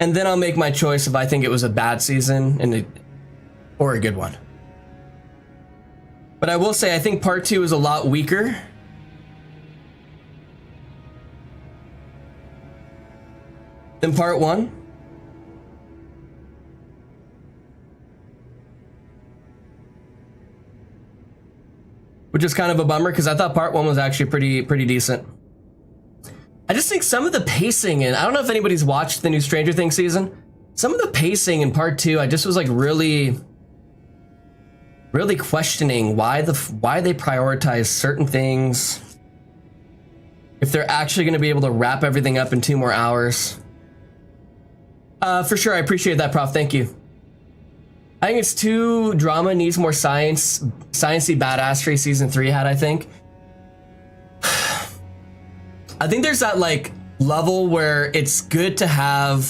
And then I'll make my choice if I think it was a bad season or a good one. But I will say, I think part 2 is a lot weaker. Than part 1. Which is kind of a bummer because I thought part 1 was actually pretty decent. I just think some of the pacing, and I don't know if anybody's watched the new Stranger Things season. Some of the pacing in part 2, I just was like really questioning why they prioritize certain things. If they're actually going to be able to wrap everything up in 2 more hours. For sure, I appreciate that, Prof. Thank you. I think it's too drama, needs more sciencey badassery. Season 3 had, I think. I think there's that like level where it's good to have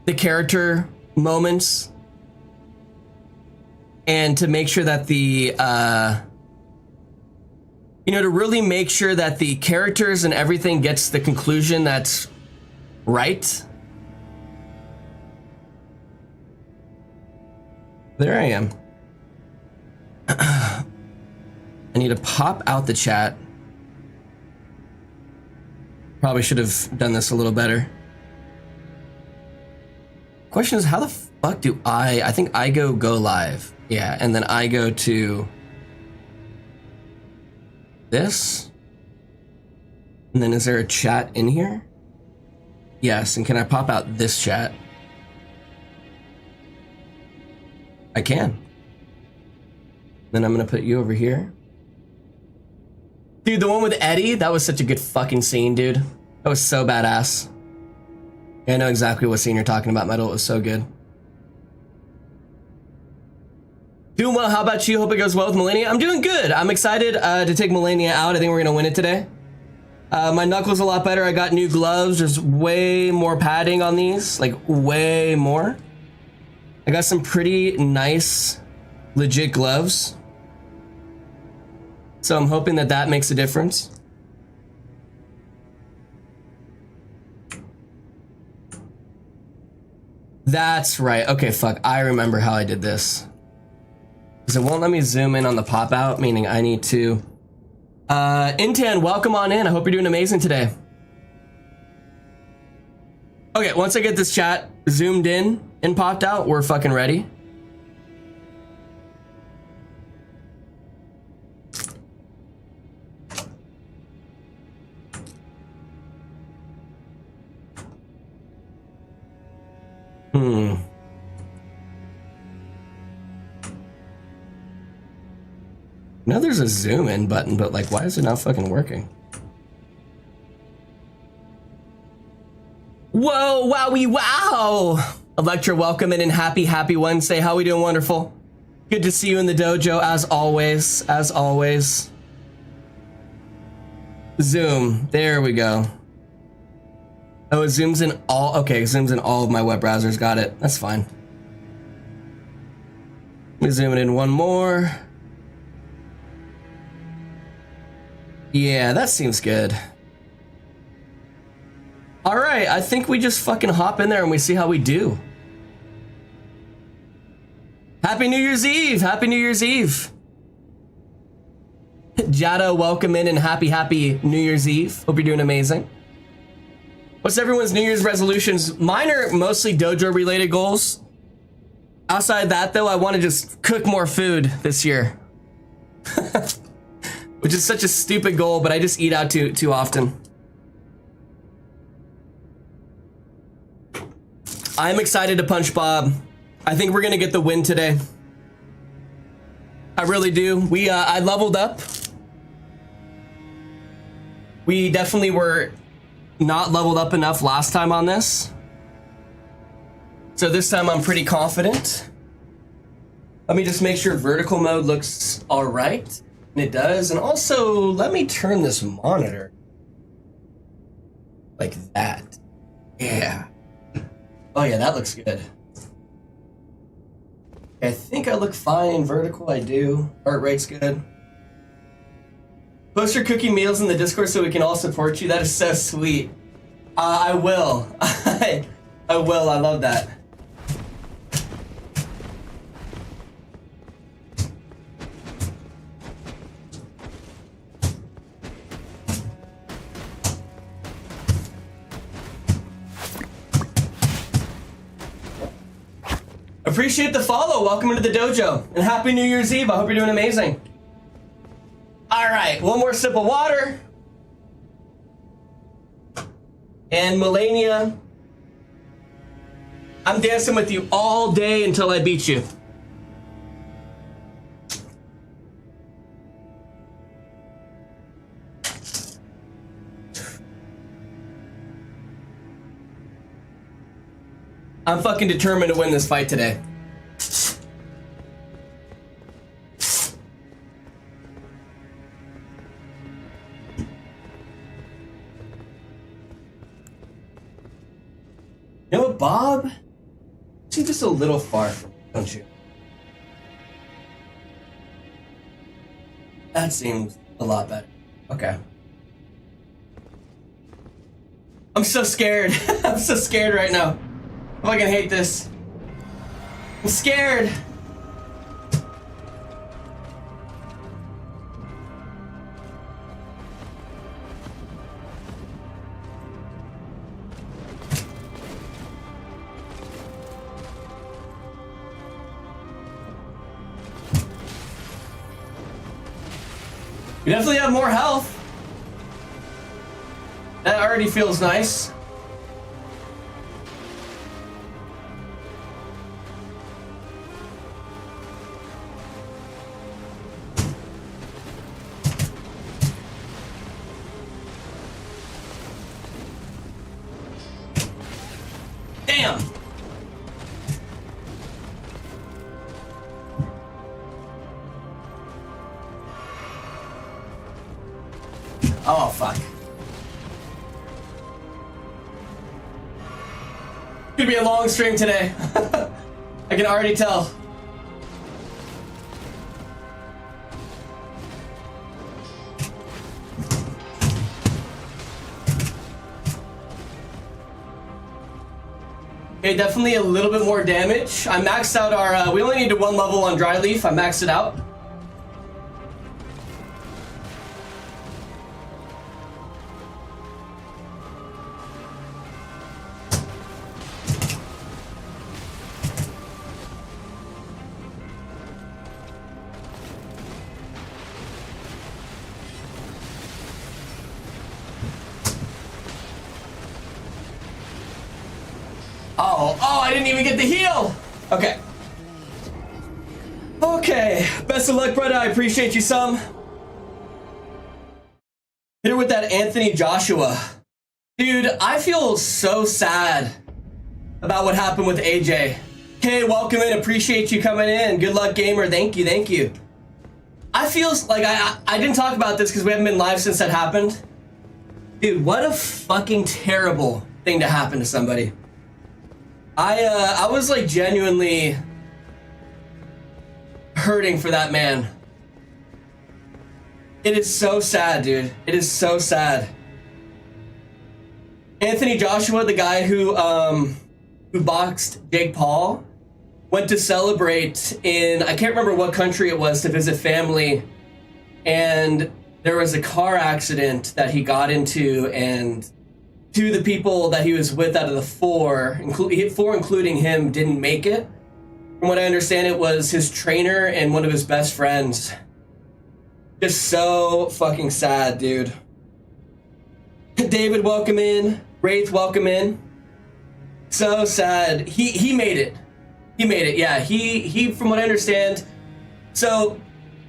the character moments and to make sure that the to really make sure that the characters and everything gets the conclusion that's right. There I am. I need to pop out the chat. Probably should have done this a little better. Question is, how the fuck do I think I go live. Yeah, and then I go to this. And then is there a chat in here? Yes, and can I pop out this chat? I can. Then I'm gonna put you over here. Dude, the one with Eddie, that was such a good fucking scene, dude. That was so badass. Yeah, I know exactly what scene you're talking about, Metal. It was so good. Doing well, how about you? Hope it goes well with Mellennia. I'm doing good. I'm excited to take Mellennia out. I think we're gonna win it today. My knuckles a lot better. I got new gloves. There's way more padding on these, like way more. I got some pretty nice, legit gloves. So I'm hoping that that makes a difference. That's right. Okay, fuck. I remember how I did this. Because it won't let me zoom in on the pop out, meaning I need to. Intan, welcome on in. I hope you're doing amazing today. Okay, once I get this chat zoomed in and popped out, we're fucking ready. Now there's a zoom in button, but like, why is it not fucking working? Whoa, wowie, wow! Electra, welcome in and happy Wednesday. How we doing? Wonderful. Good to see you in the dojo as always, Zoom, there we go. Oh, it zooms in all, okay, it zooms in all of my web browsers, got it. That's fine. Let me zoom it in one more. Yeah, that seems good. All right, I think we just fucking hop in there and we see how we do. Happy New Year's Eve! Happy New Year's Eve! Jada, welcome in and happy New Year's Eve. Hope you're doing amazing. What's everyone's New Year's resolutions? Mine are mostly dojo related goals. Outside that though, I want to just cook more food this year. Which is such a stupid goal, but I just eat out too often. I'm excited to punch Bob. I think we're gonna get the win today. I really do. I leveled up. We definitely were not leveled up enough last time on this. So this time I'm pretty confident. Let me just make sure vertical mode looks all right. And it does. And also, let me turn this monitor like that. Yeah. Oh yeah, that looks good. I think I look fine in vertical. I do. Heart rate's good. Post your cooking meals in the Discord so we can all support you. That is so sweet. I will. I will. I love that. Appreciate the follow. Welcome into the dojo. And happy New Year's Eve. I hope you're doing amazing. All right, one more sip of water. And Mellennia, I'm dancing with you all day until I beat you. I'm fucking determined to win this fight today. You know what, Bob? Seems just a little far from me, don't you? That seems a lot better. Okay. I'm so scared. I'm so scared right now. I fucking hate this. I'm scared. You definitely have more health. That already feels nice. Damn. Oh, fuck. Could be a long stream today. I can already tell. Okay, definitely a little bit more damage. I maxed out our, we only needed one level on Dry Leaf. I maxed it out. Oh, I didn't even get the heal. Okay. Okay. Best of luck, brother. I appreciate you some. Here with that Anthony Joshua. Dude, I feel so sad about what happened with AJ. Okay, welcome in. Appreciate you coming in. Good luck, gamer. Thank you. Thank you. I feel like I didn't talk about this because we haven't been live since that happened. Dude, what a fucking terrible thing to happen to somebody. I was like genuinely hurting for that man. It is so sad, dude. It is so sad. Anthony Joshua, the guy who boxed Jake Paul, went to celebrate in, I can't remember what country it was, to visit family, and there was a car accident that he got into, and two of the people that he was with out of the four including him, didn't make it. From what I understand, it was his trainer and one of his best friends. Just so fucking sad, dude. David, welcome in. Wraith, welcome in. So sad. He made it. He made it, yeah. He from what I understand, so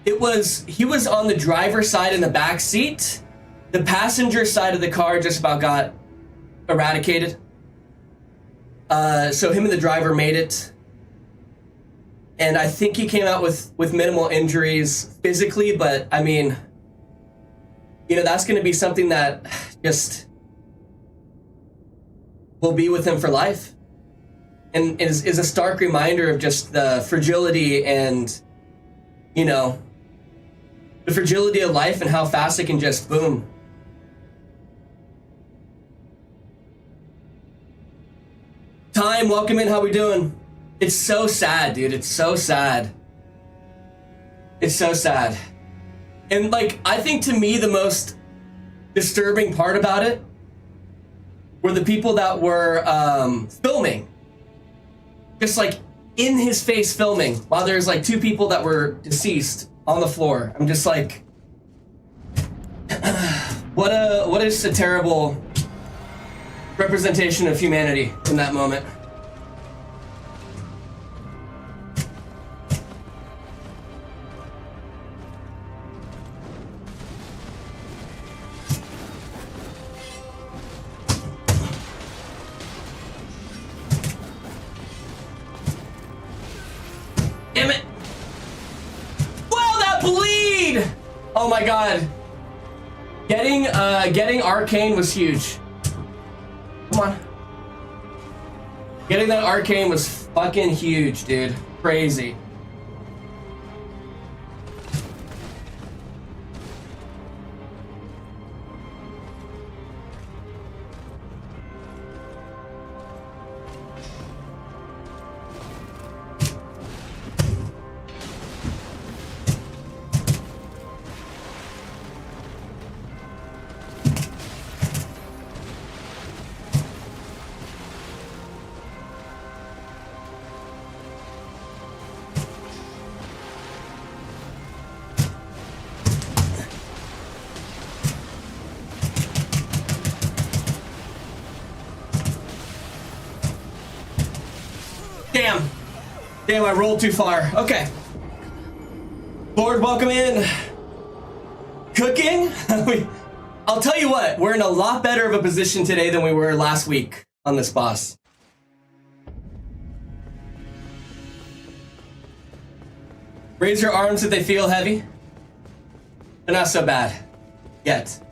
he was on the driver's side in the back seat. The passenger side of the car just about got eradicated. So him and the driver made it. And I think he came out with minimal injuries physically, but I mean, you know, that's going to be something that just will be with him for life. And is a stark reminder of just the fragility and, you know, the fragility of life and how fast it can just boom. Time, welcome in. How we doing? It's so sad, dude. It's so sad. It's so sad. And like, I think to me the most disturbing part about it were the people that were filming. Just like in his face filming while there's like 2 people that were deceased on the floor. I'm just like, what is a terrible representation of humanity in that moment. Damn it! Wow, that bleed! Oh my god. Getting arcane was huge. Come on. Getting that arcane was fucking huge, dude. Crazy. Damn, I rolled too far. Okay. Lord, welcome in. Cooking? I'll tell you what, we're in a lot better of a position today than we were last week on this boss. Raise your arms if they feel heavy. They're not so bad. Yet.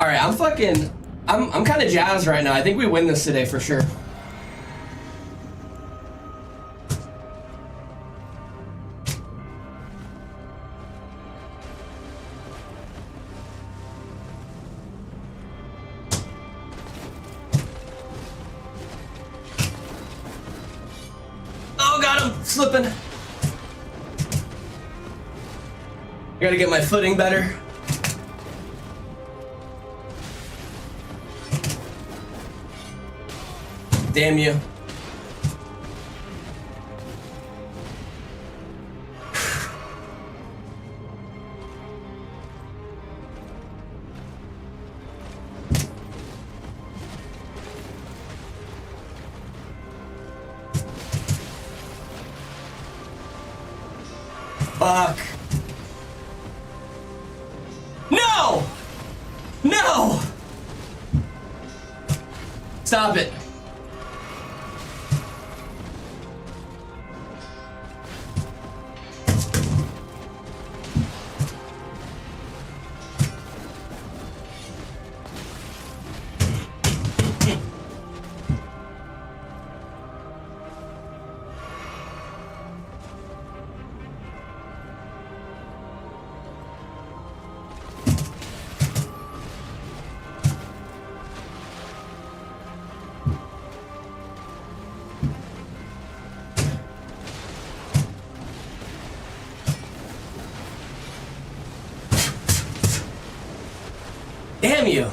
Alright, I'm kind of jazzed right now. I think we win this today for sure. Slipping. I gotta get my footing better. Damn you. Fuck. No! No! Stop it. Damn you.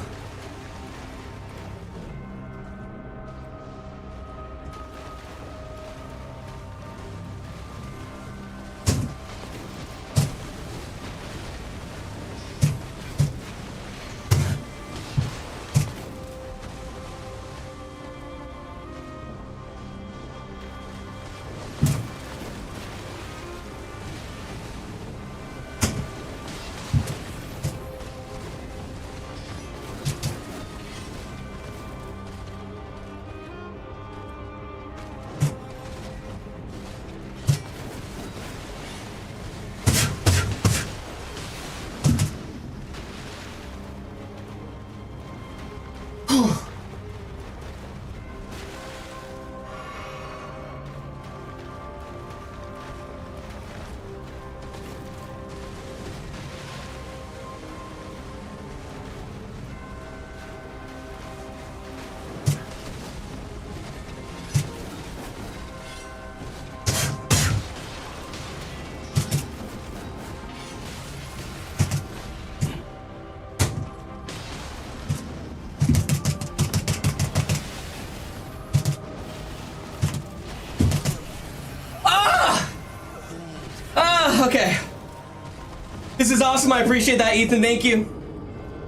This is awesome. I appreciate that, Ethan. Thank you.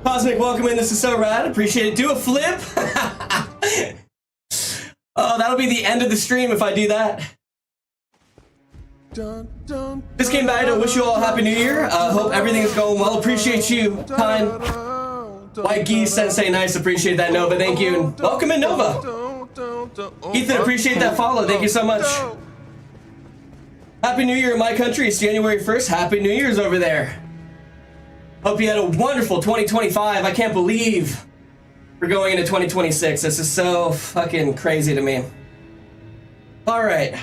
Cosmic, welcome in. This is so rad. Appreciate it. Do a flip. Oh, that'll be the end of the stream if I do that. Just came by to wish you all a happy new year. Hope everything is going well. Appreciate you, Time. White Geese Sensei, nice. Appreciate that, Nova. Thank you. And welcome in, Nova. Ethan, appreciate that follow. Thank you so much. Happy New Year in my country. It's January 1st. Happy New Year's over there. Hope you had a wonderful 2025. I can't believe we're going into 2026. This is so fucking crazy to me. All right.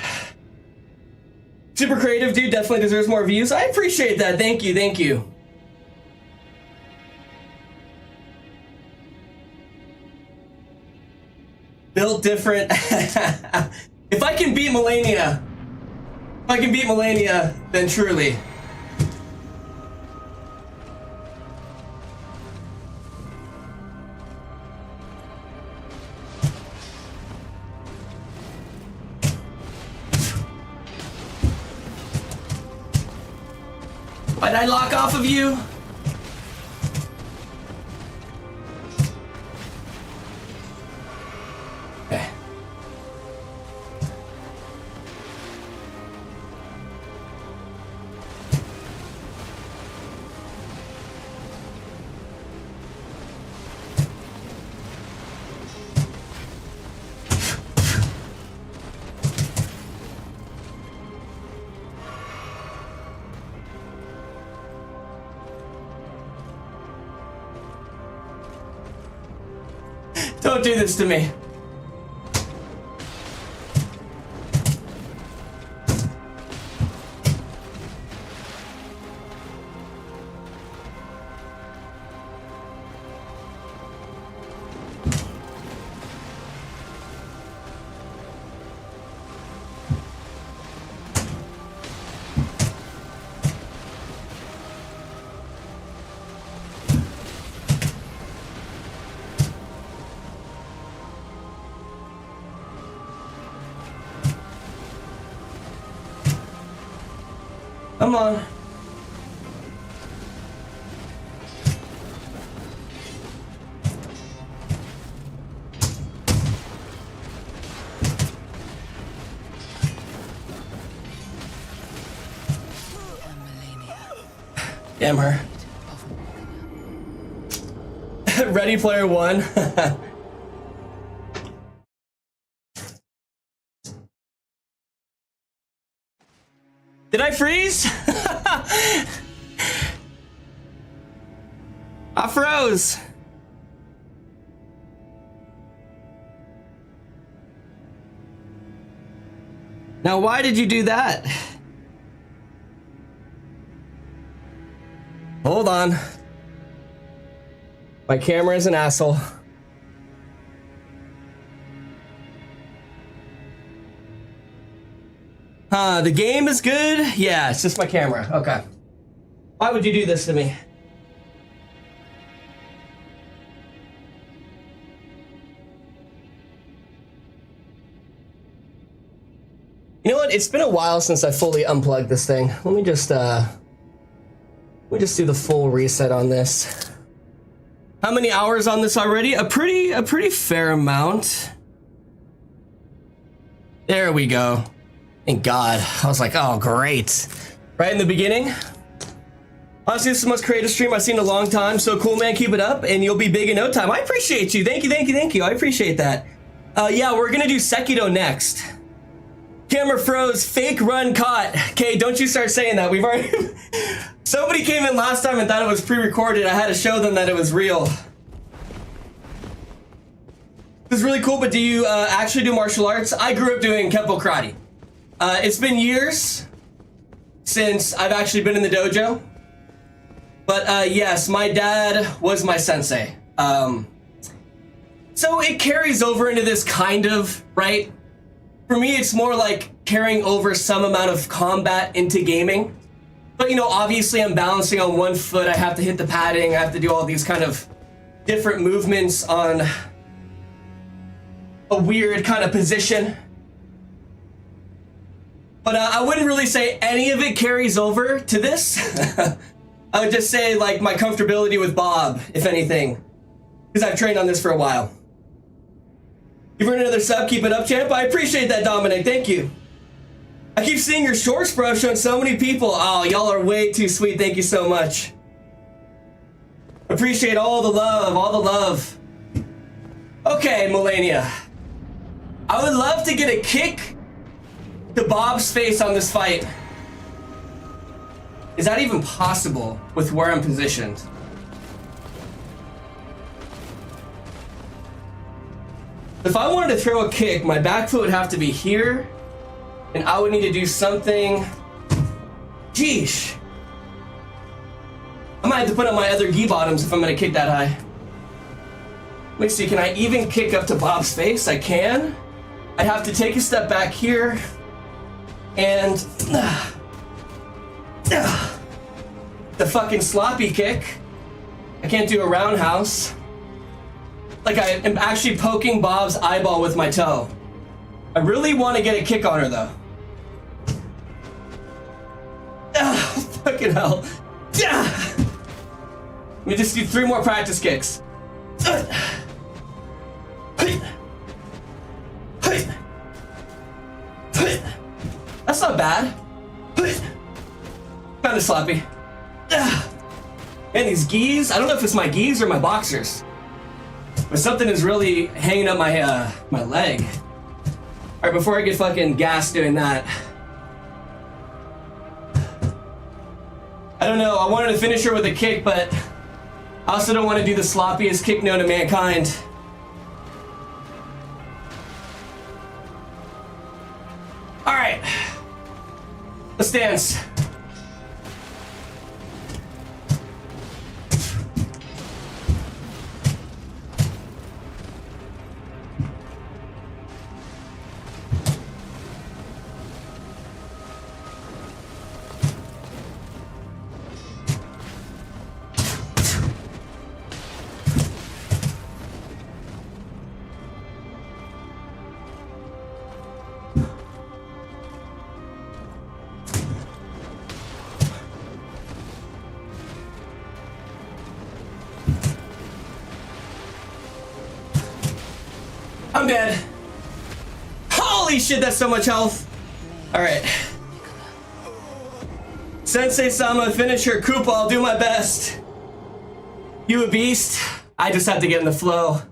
Super creative dude, definitely deserves more views. I appreciate that. Thank you, thank you. Built different. If I can beat Mellennia, then truly. Why'd I lock off of you? Okay. Don't do this to me. Come on. Damn her. Ready Player One. Did I freeze? I froze. Now, why did you do that? Hold on. My camera is an asshole. The game is good? Yeah, it's just my camera. Okay. Why would you do this to me? You know what? It's been a while since I fully unplugged this thing. Let me just do the full reset on this. How many hours on this already? A pretty fair amount. There we go. Thank God. I was like, oh, great. Right in the beginning. Honestly, this is the most creative stream I've seen in a long time. So cool, man. Keep it up and you'll be big in no time. I appreciate you. Thank you, thank you, thank you. I appreciate that. Yeah, we're gonna do Sekiro next. Camera froze, fake run caught. Okay, don't you start saying that. We've already... Somebody came in last time and thought it was pre-recorded. I had to show them that it was real. This is really cool, but do you actually do martial arts? I grew up doing Kempo Karate. It's been years since I've actually been in the dojo. But yes, my dad was my sensei. So it carries over into this kind of, right? For me, it's more like carrying over some amount of combat into gaming. But, you know, obviously I'm balancing on one foot. I have to hit the padding. I have to do all these kind of different movements on a weird kind of position. But I wouldn't really say any of it carries over to this. I would just say, like, my comfortability with Bob, if anything. Because I've trained on this for a while. You've earned another sub. Keep it up, champ. I appreciate that, Dominic. Thank you. I keep seeing your shorts, bro, showing so many people. Oh, y'all are way too sweet. Thank you so much. Appreciate all the love, all the love. Okay, Mellennia. I would love to get a kick to Bob's face on this fight. Is that even possible with where I'm positioned? If I wanted to throw a kick, my back foot would have to be here, and I would need to do something. Jeesh. I might have to put up my other gi bottoms if I'm gonna kick that high. Let me see, can I even kick up to Bob's face? I can. I'd have to take a step back here, and the fucking sloppy kick. I can't do a roundhouse. Like, I am actually poking Bob's eyeball with my toe. I really want to get a kick on her, though. Fucking hell. Let me just do 3 more practice kicks. That's not bad. Kind of sloppy. And these gis, I don't know if it's my gis or my boxers, but something is really hanging up my my leg. All right, before I get fucking gassed doing that, I don't know. I wanted to finish her with a kick, but I also don't want to do the sloppiest kick known to mankind. All right, let's dance. I'm dead. Holy shit, that's so much health. All right. Sensei-sama, finish her. Koopa, I'll do my best. You a beast? I just have to get in the flow.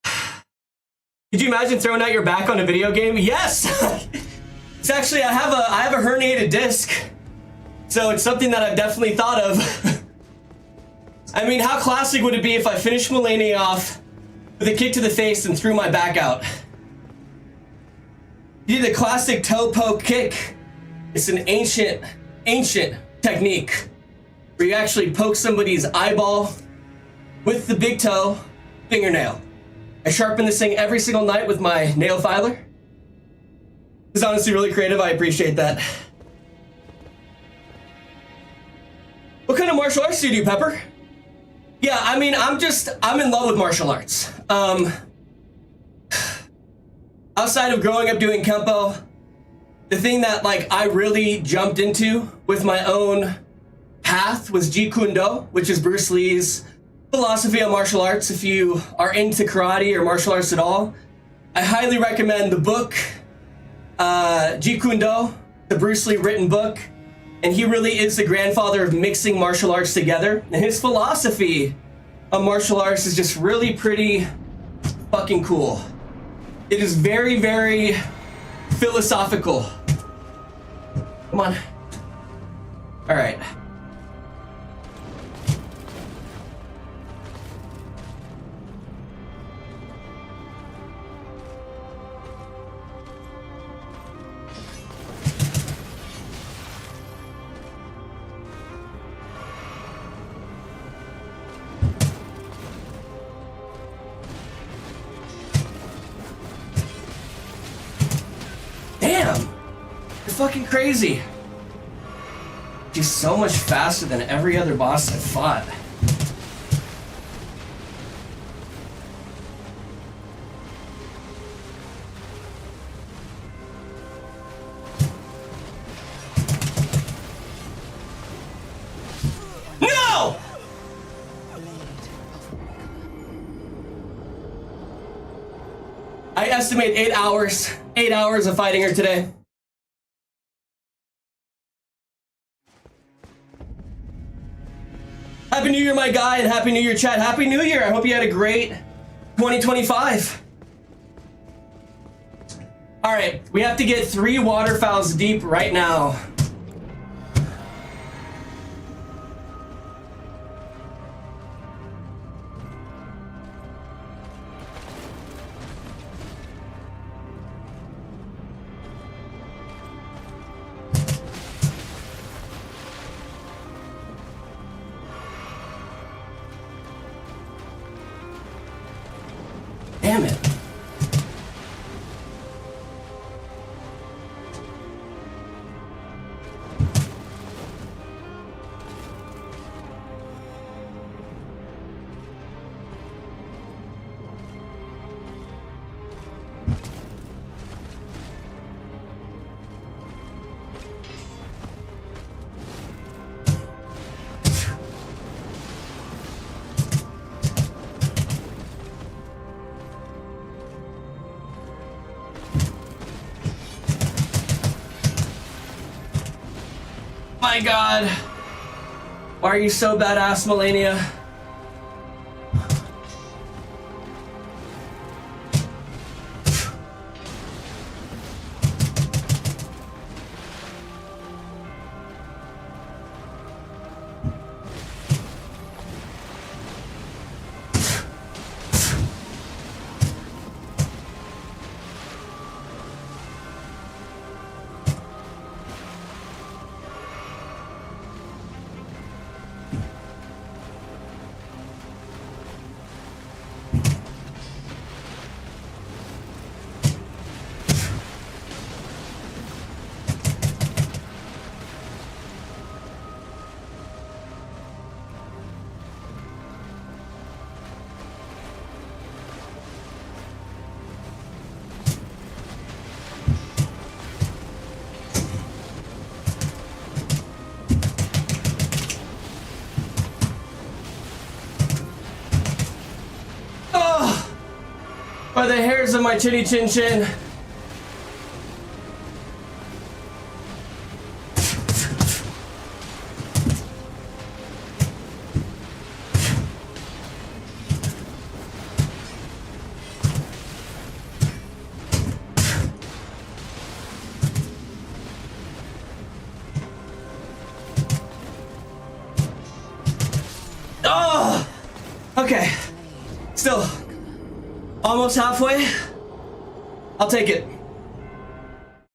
Could you imagine throwing out your back on a video game? Yes! It's actually, I have a herniated disc. So it's something that I've definitely thought of. I mean, how classic would it be if I finished Mellennia off with a kick to the face and threw my back out? You did the classic toe poke kick. It's an ancient technique where you actually poke somebody's eyeball with the big toe fingernail. I sharpen this thing every single night with my nail filer. It's honestly really creative. I appreciate that. What kind of martial arts do you do, Pepper? Yeah, I mean, I'm in love with martial arts. Outside of growing up doing Kempo, the thing that, like, I really jumped into with my own path was Jeet Kune Do, which is Bruce Lee's philosophy on martial arts. If you are into karate or martial arts at all, I highly recommend the book, Jeet Kune Do, the Bruce Lee written book. And he really is the grandfather of mixing martial arts together. And his philosophy of martial arts is just really pretty fucking cool. It is very, very philosophical. Come on. All right. Damn! You're fucking crazy. She's so much faster than every other boss I've fought. I estimate 8 hours. 8 hours of fighting her today. Happy New Year, my guy, and Happy New Year, chat. Happy New Year. I hope you had a great 2025. All right, we have to get 3 waterfowls deep right now. Damn it. My God, why are you so badass, Mellennia? By the hairs of my chinny chin chin. Oh! Okay. Still. Almost halfway. I'll take it.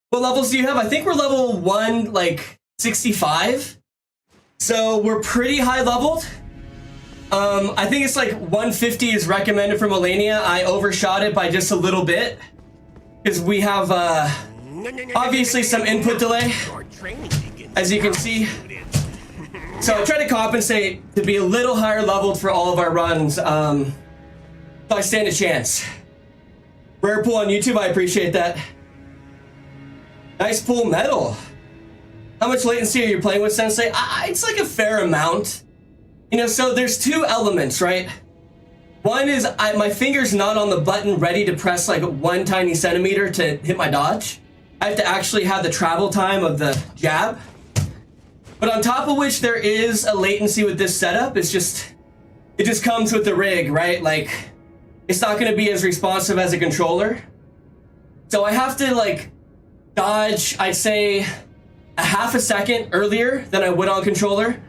What levels do you have? I think we're level 1, like 65. So we're pretty high leveled. I think it's like 150 is recommended for Mellennia. I overshot it by just a little bit because we have obviously some input delay, as you can see. So I try to compensate to be a little higher leveled for all of our runs. So I stand a chance. Rare pool on YouTube, I appreciate that. Nice pool medal. How much latency are you playing with, Sensei? It's like a fair amount. You know, so there's 2 elements, right? One is my finger's not on the button ready to press like 1 tiny centimeter to hit my dodge. I have to actually have the travel time of the jab. But on top of which there is a latency with this setup. It just comes with the rig, right? Like, it's not going to be as responsive as a controller. So I have to like dodge, I'd say a half a second earlier than I would on controller.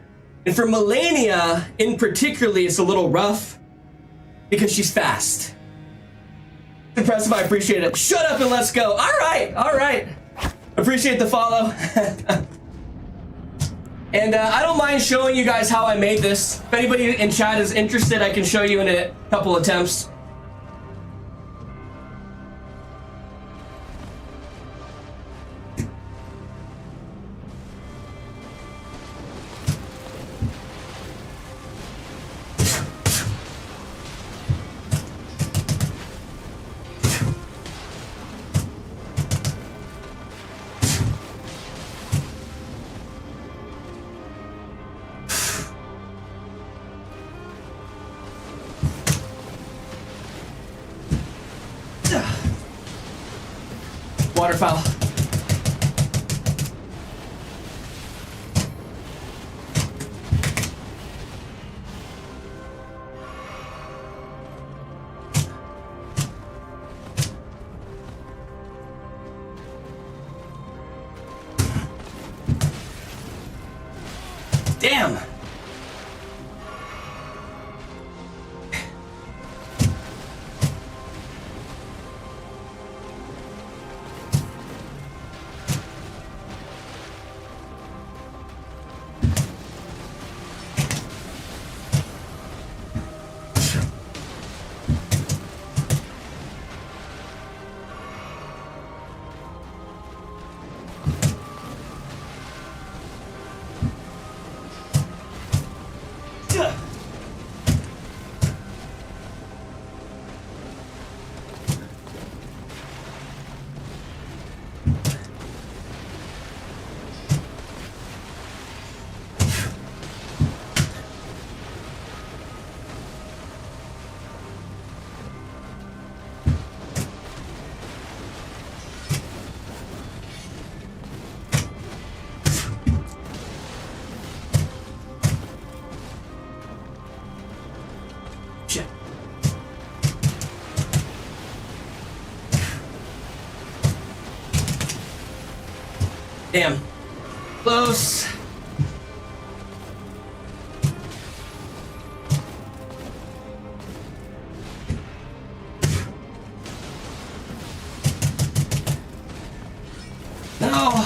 And for Mellennia in particularly, it's a little rough because she's fast. Impressive, I appreciate it. Shut up and let's go. All right. Appreciate the follow. And I don't mind showing you guys how I made this. If anybody in chat is interested, I can show you in a couple attempts. Waterfowl. Damn! Shit. Damn. Close. No.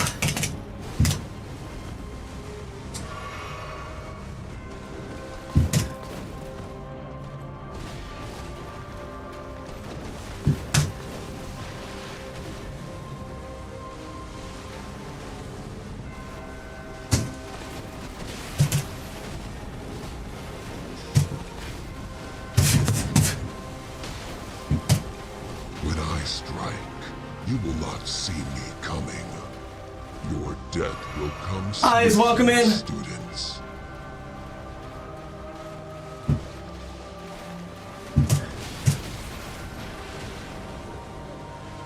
When I strike, you will not see me coming. Your death will come Eyes, welcome in. students.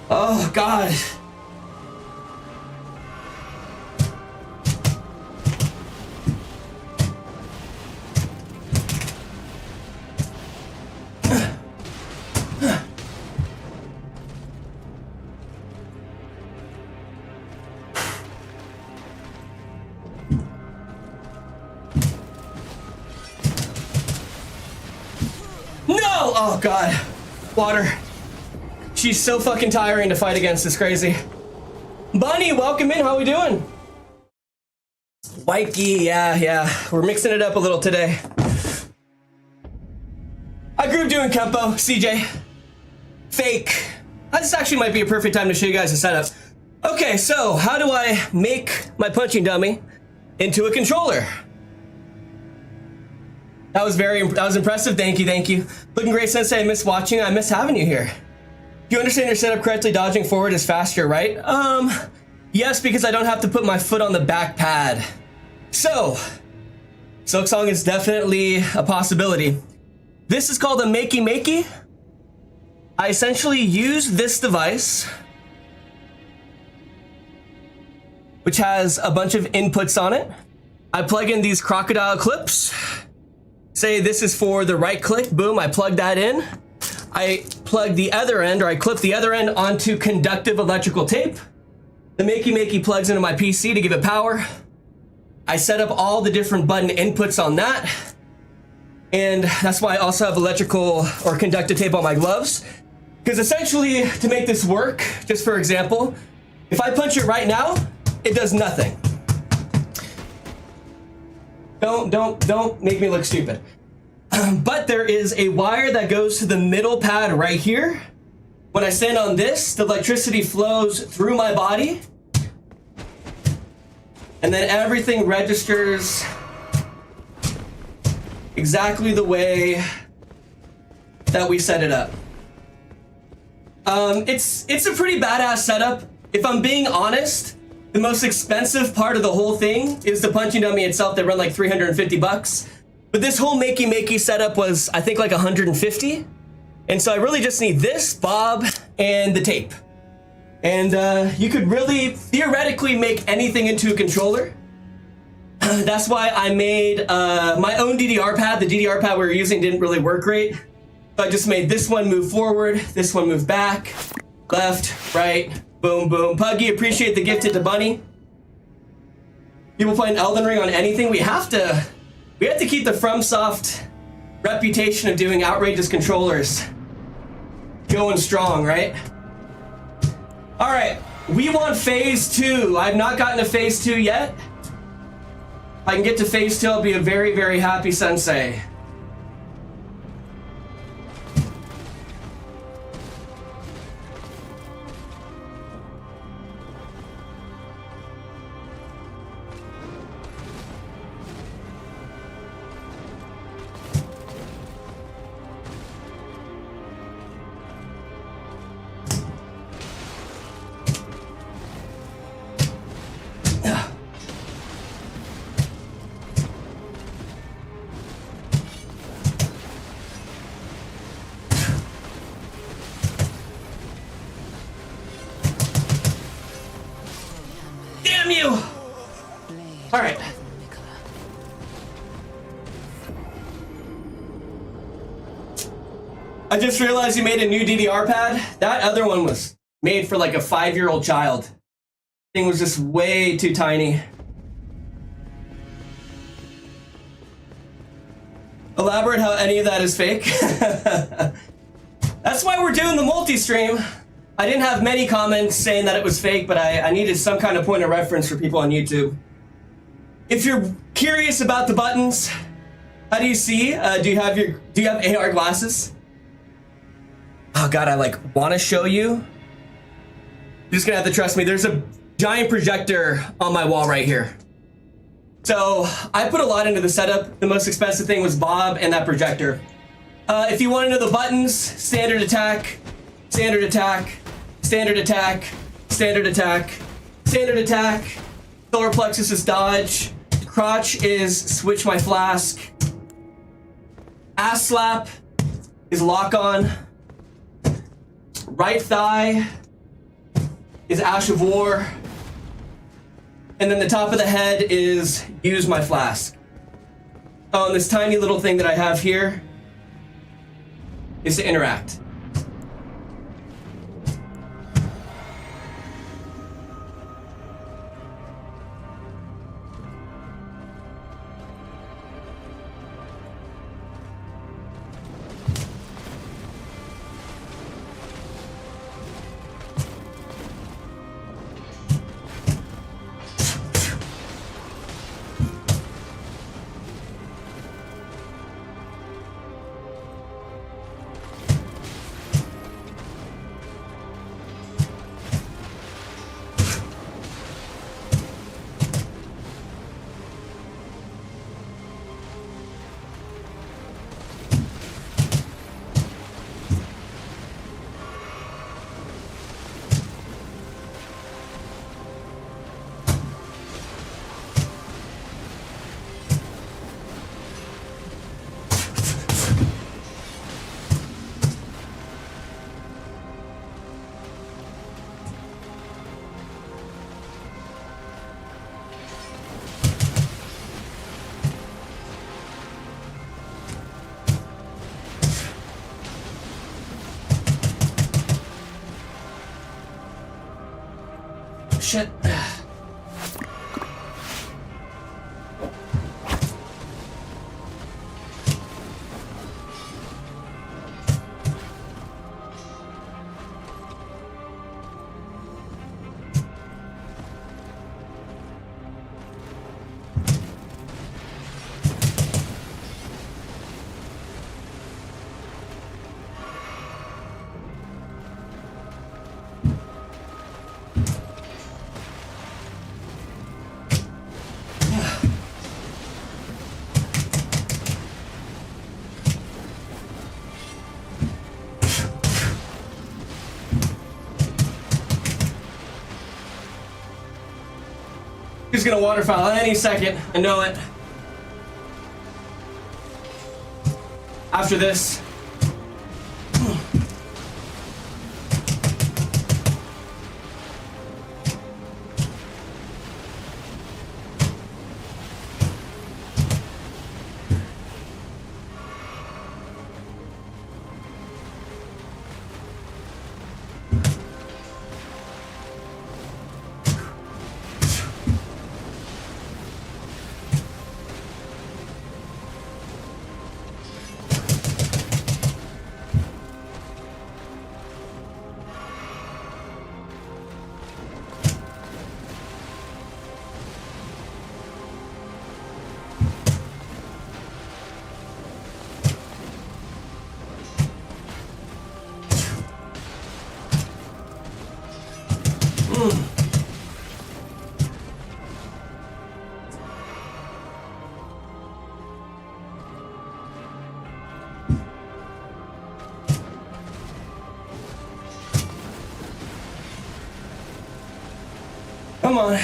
Oh, God. No! Oh, God. Water. She's so fucking tiring to fight against. It's crazy. Bunny, welcome in. How we doing? White gi, yeah. We're mixing it up a little today. I grew up doing Kempo, CJ. Fake. This actually might be a perfect time to show you guys the setup. Okay, so how do I make my punching dummy into a controller? That was impressive. Thank you. Looking great, Sensei. I miss watching. I miss having you here. Do you understand your setup correctly? Dodging forward is faster, right? Yes, because I don't have to put my foot on the back pad. So, Silksong is definitely a possibility. This is called a makey. I essentially use this device, which has a bunch of inputs on it. I plug in these crocodile clips. Say this is for the right click, boom, I plug that in. I plug the other end, or I clip the other end onto conductive electrical tape. The makey plugs into my PC to give it power. I set up all the different button inputs on that. And that's why I also have electrical or conductive tape on my gloves. Because essentially, to make this work, just for example, if I punch it right now, it does nothing. Don't make me look stupid. But there is a wire that goes to the middle pad right here. When I stand on this, the electricity flows through my body. And then everything registers exactly the way that we set it up. It's a pretty badass setup. If I'm being honest, the most expensive part of the whole thing is the punching dummy itself that run like 350 bucks. But this whole makey setup was, I think, like 150. And so I really just need this, Bob, and the tape. And you could really theoretically make anything into a controller. That's why I made my own DDR pad. The DDR pad we were using didn't really work great. So I just made this one move forward, this one move back, left, right, boom, boom. Puggy, appreciate the gifted to Bunny. People playing Elden Ring on anything, we have to keep the FromSoft reputation of doing outrageous controllers going strong, right? All right, we want phase 2. I've not gotten to phase 2 yet. If I can get to phase 2, I'll be a very, very happy sensei. Damn you! All right. I just realized you made a new DDR pad. That other one was made for like a 5-year-old child. Thing was just way too tiny. Elaborate how any of that is fake. That's why we're doing the multi-stream. I didn't have many comments saying that it was fake, but I needed some kind of point of reference for people on YouTube. If you're curious about the buttons, how do you see? Do you have AR glasses? Oh God, I want to show you. You're just gonna have to trust me. There's a giant projector on my wall right here. So I put a lot into the setup. The most expensive thing was Bob and that projector. If you want to know the buttons, standard attack, standard attack, standard attack, standard attack, standard attack. Solar plexus is dodge. Crotch is switch my flask. Ass slap is lock on. Right thigh is Ash of War. And then the top of the head is use my flask. Oh, and this tiny little thing that I have here is to interact. Shit. He's gonna waterfowl any second. I know it. After this. Come on.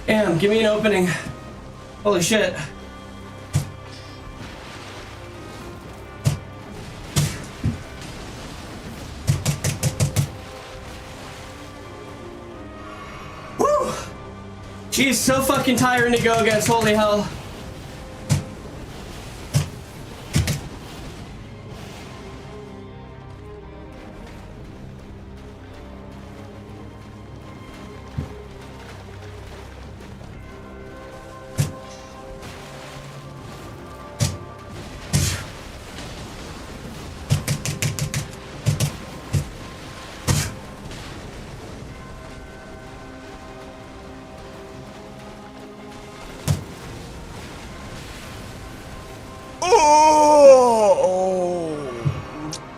Damn, give me an opening. Holy shit. Woo! She's so fucking tiring to go against, holy hell.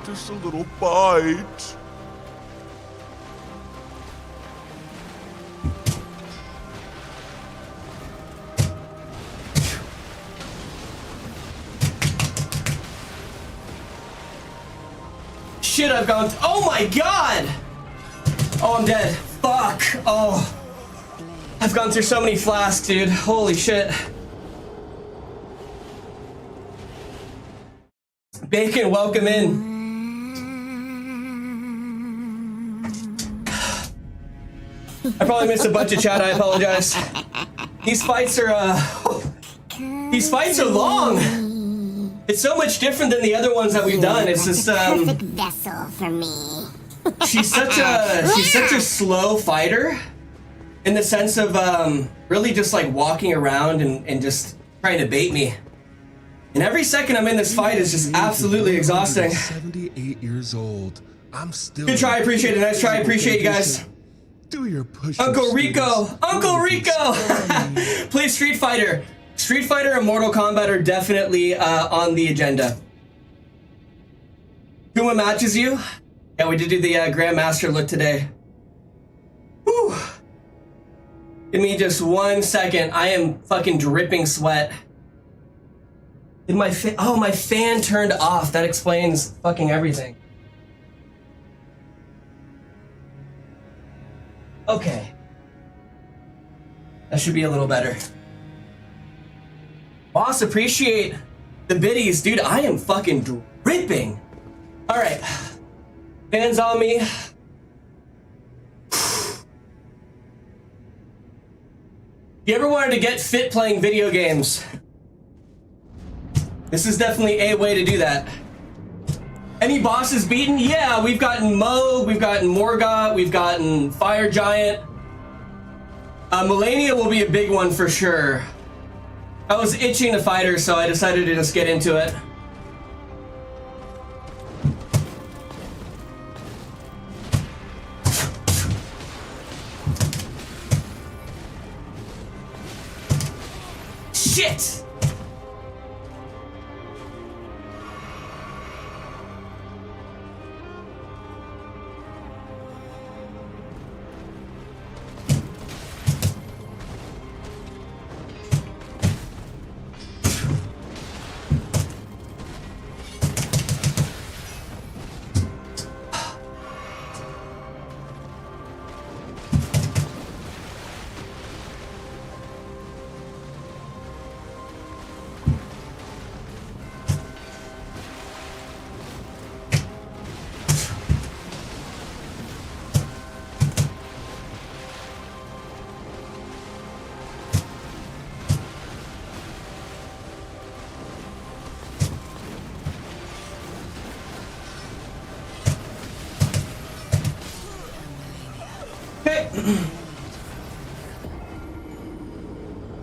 Just a little bite. Shit, I've gone. Oh my god! Oh, I'm dead. Fuck. Oh. I've gone through so many flasks, dude. Holy shit. Bacon, welcome in. I probably missed a bunch of chat. I apologize. These fights are long. It's so much different than the other ones that we've done. It's just perfect vessel for me. she's such a slow fighter in the sense of really just like walking around and just trying to bait me. And every second I'm in this fight is just absolutely exhausting. 78 years old. I'm still. Good try, appreciate it. Nice try, appreciate you guys. Do your push. Uncle Rico! Uncle Rico! Play Street Fighter. Street Fighter and Mortal Kombat are definitely on the agenda. Kuma matches you? Yeah, we did do the Grandmaster look today. Whew. Give me just 1 second. I am fucking dripping sweat. Did my my fan turned off. That explains fucking everything. Okay. That should be a little better. Boss, appreciate the biddies. Dude, I am fucking dripping. Alright. Fans on me. If you ever wanted to get fit playing video games, this is definitely a way to do that. Any bosses beaten? Yeah, we've gotten Mo, we've gotten Morgoth, we've gotten Fire Giant. Mellennia will be a big one for sure. I was itching to fight her, so I decided to just get into it. Shit!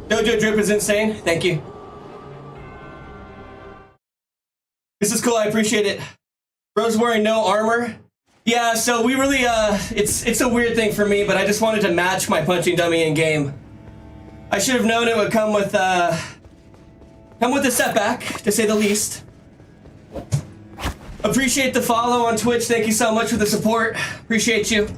Dojo Drip is insane. Thank you. This is cool. I appreciate it. Bro's wearing no armor. Yeah, so we really, it's a weird thing for me, but I just wanted to match my punching dummy in game. I should have known it would come with a setback, to say the least. Appreciate the follow on Twitch. Thank you so much for the support. Appreciate you.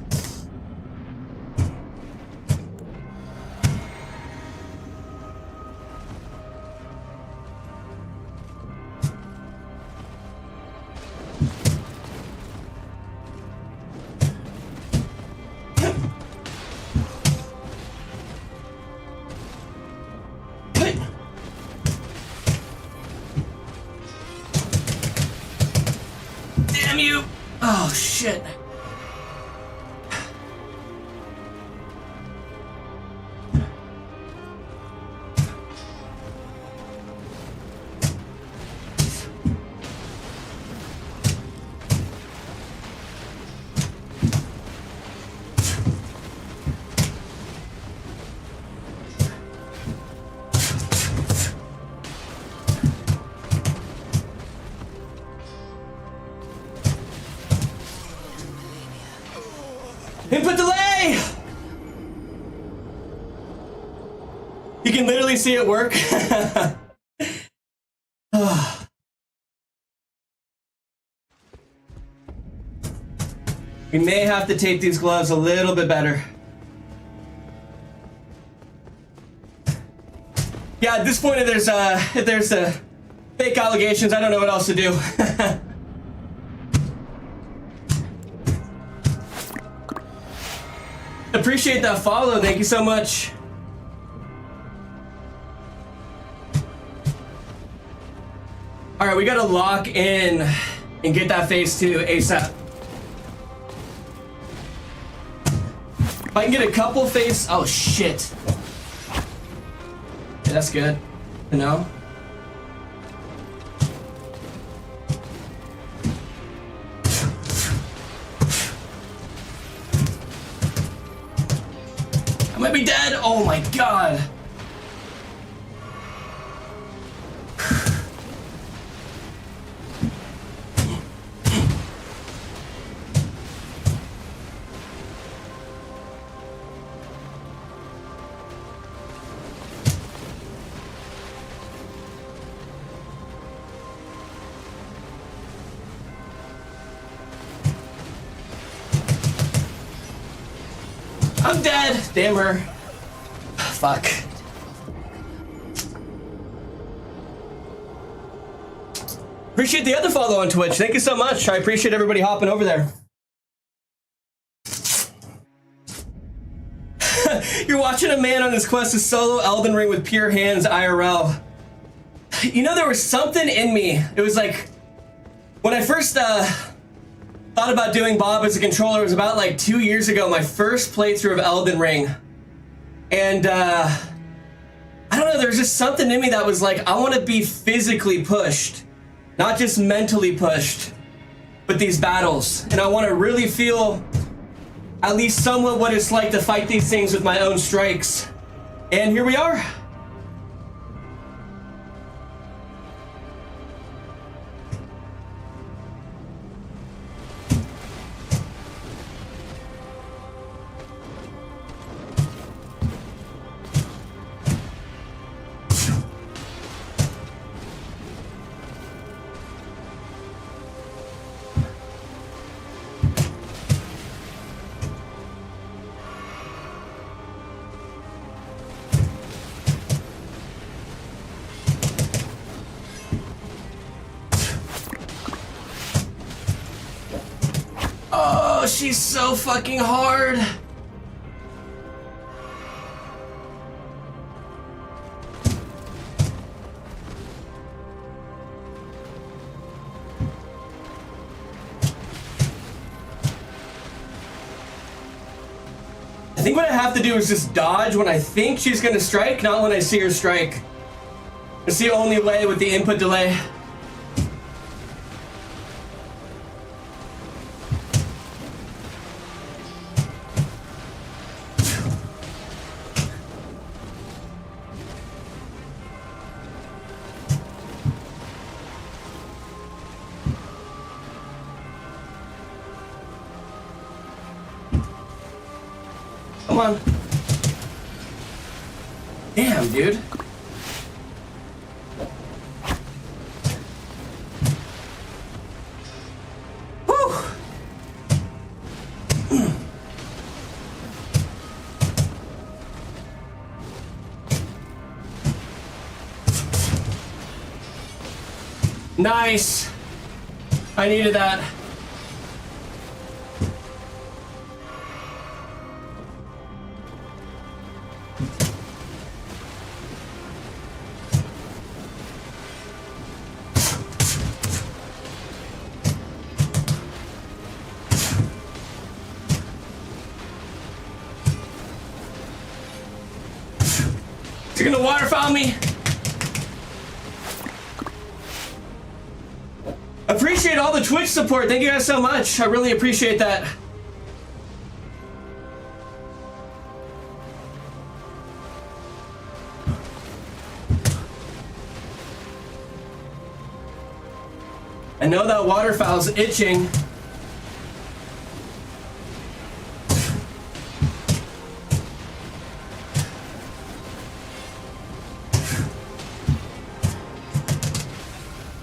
Damn you! Oh shit. Input delay! You can literally see it work. We may have to tape these gloves a little bit better. Yeah, at this point, if there's fake allegations, I don't know what else to do. Appreciate that follow. Thank you so much. All right, we gotta lock in and get that phase 2 ASAP. If I can get a couple phase, oh shit. Yeah, that's good. No. I might be dead. Oh my god. I'm dead! Damn her. Fuck. Appreciate the other follow on Twitch. Thank you so much. I appreciate everybody hopping over there. You're watching a man on his quest to solo Elden Ring with pure hands IRL. You know, there was something in me. It was like, when I first thought about doing Bob as a controller, it was about like 2 years ago, my first playthrough of Elden Ring. And I don't know, there's just something in me that was like, I want to be physically pushed, not just mentally pushed, but these battles. And I want to really feel at least somewhat what it's like to fight these things with my own strikes. And here we are. Oh, she's so fucking hard. I think what I have to do is just dodge when I think she's gonna strike, not when I see her strike. It's the only way with the input delay. on. Damn, dude. Whew. Nice. I needed that. You're gonna waterfowl me? Appreciate all the Twitch support. Thank you guys so much. I really appreciate that. I know that waterfowl's itching.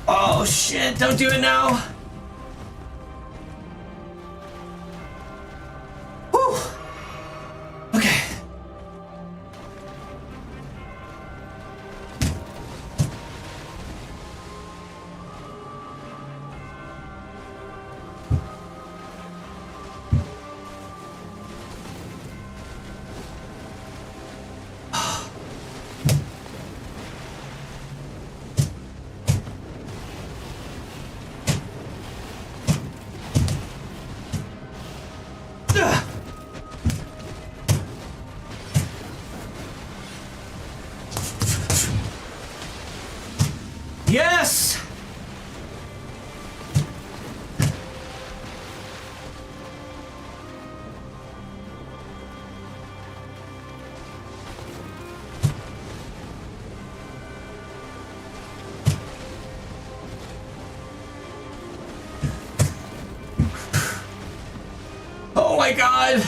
Oh shit, don't do it now. Whew. Okay. Yes! Oh my god!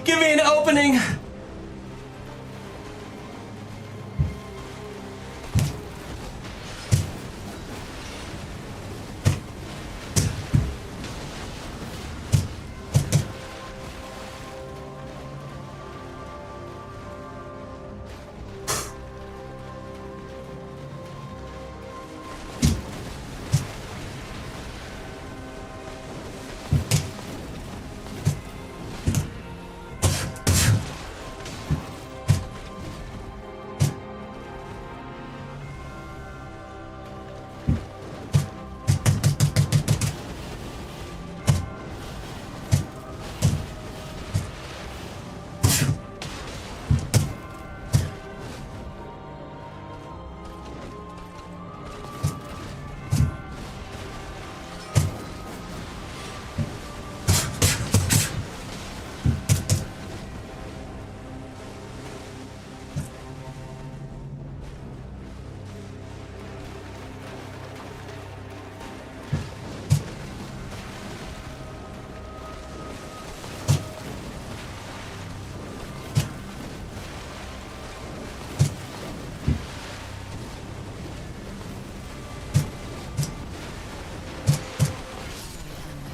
Give me an opening!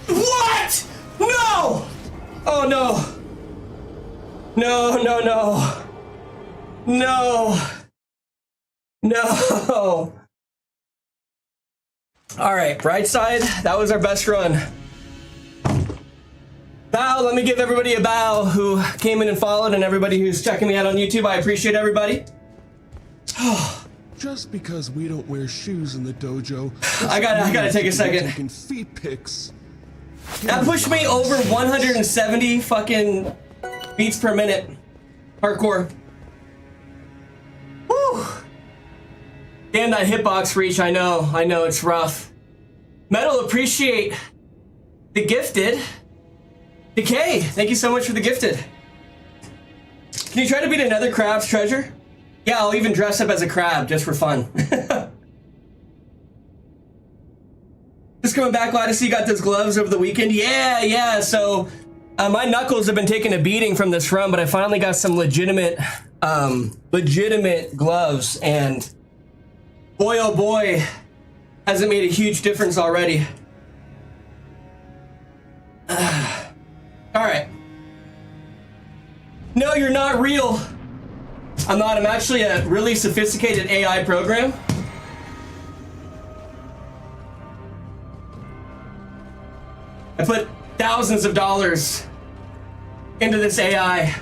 What? No! Oh no. No, no, no. No. No. All right, bright side, that was our best run. Bow, let me give everybody a bow who came in and followed, and everybody who's checking me out on YouTube. I appreciate everybody. Just because we don't wear shoes in the dojo, I gotta take a second. taking feet pics. That pushed me over 170 fucking beats per minute. Hardcore. Whew. Damn, that hitbox reach, I know, it's rough. Metal, appreciate the gifted. Decay, thank you so much for the gifted. Can you try to beat another crab's treasure? Yeah, I'll even dress up as a crab just for fun. Just coming back, glad to see you got those gloves over the weekend. Yeah, so My knuckles have been taking a beating from this run, but I finally got some legitimate gloves, and boy oh boy, has it made a huge difference already. Alright. No, you're not real. I'm not. I'm actually a really sophisticated AI program. I put thousands of dollars into this AI.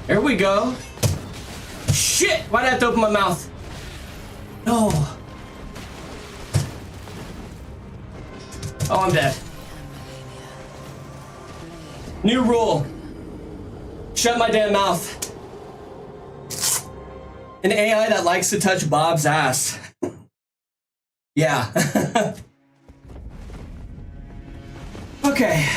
There we go. Shit! Why'd I have to open my mouth? No. Oh, I'm dead. New rule. Shut my damn mouth. An AI that likes to touch Bob's ass. Yeah. Okay.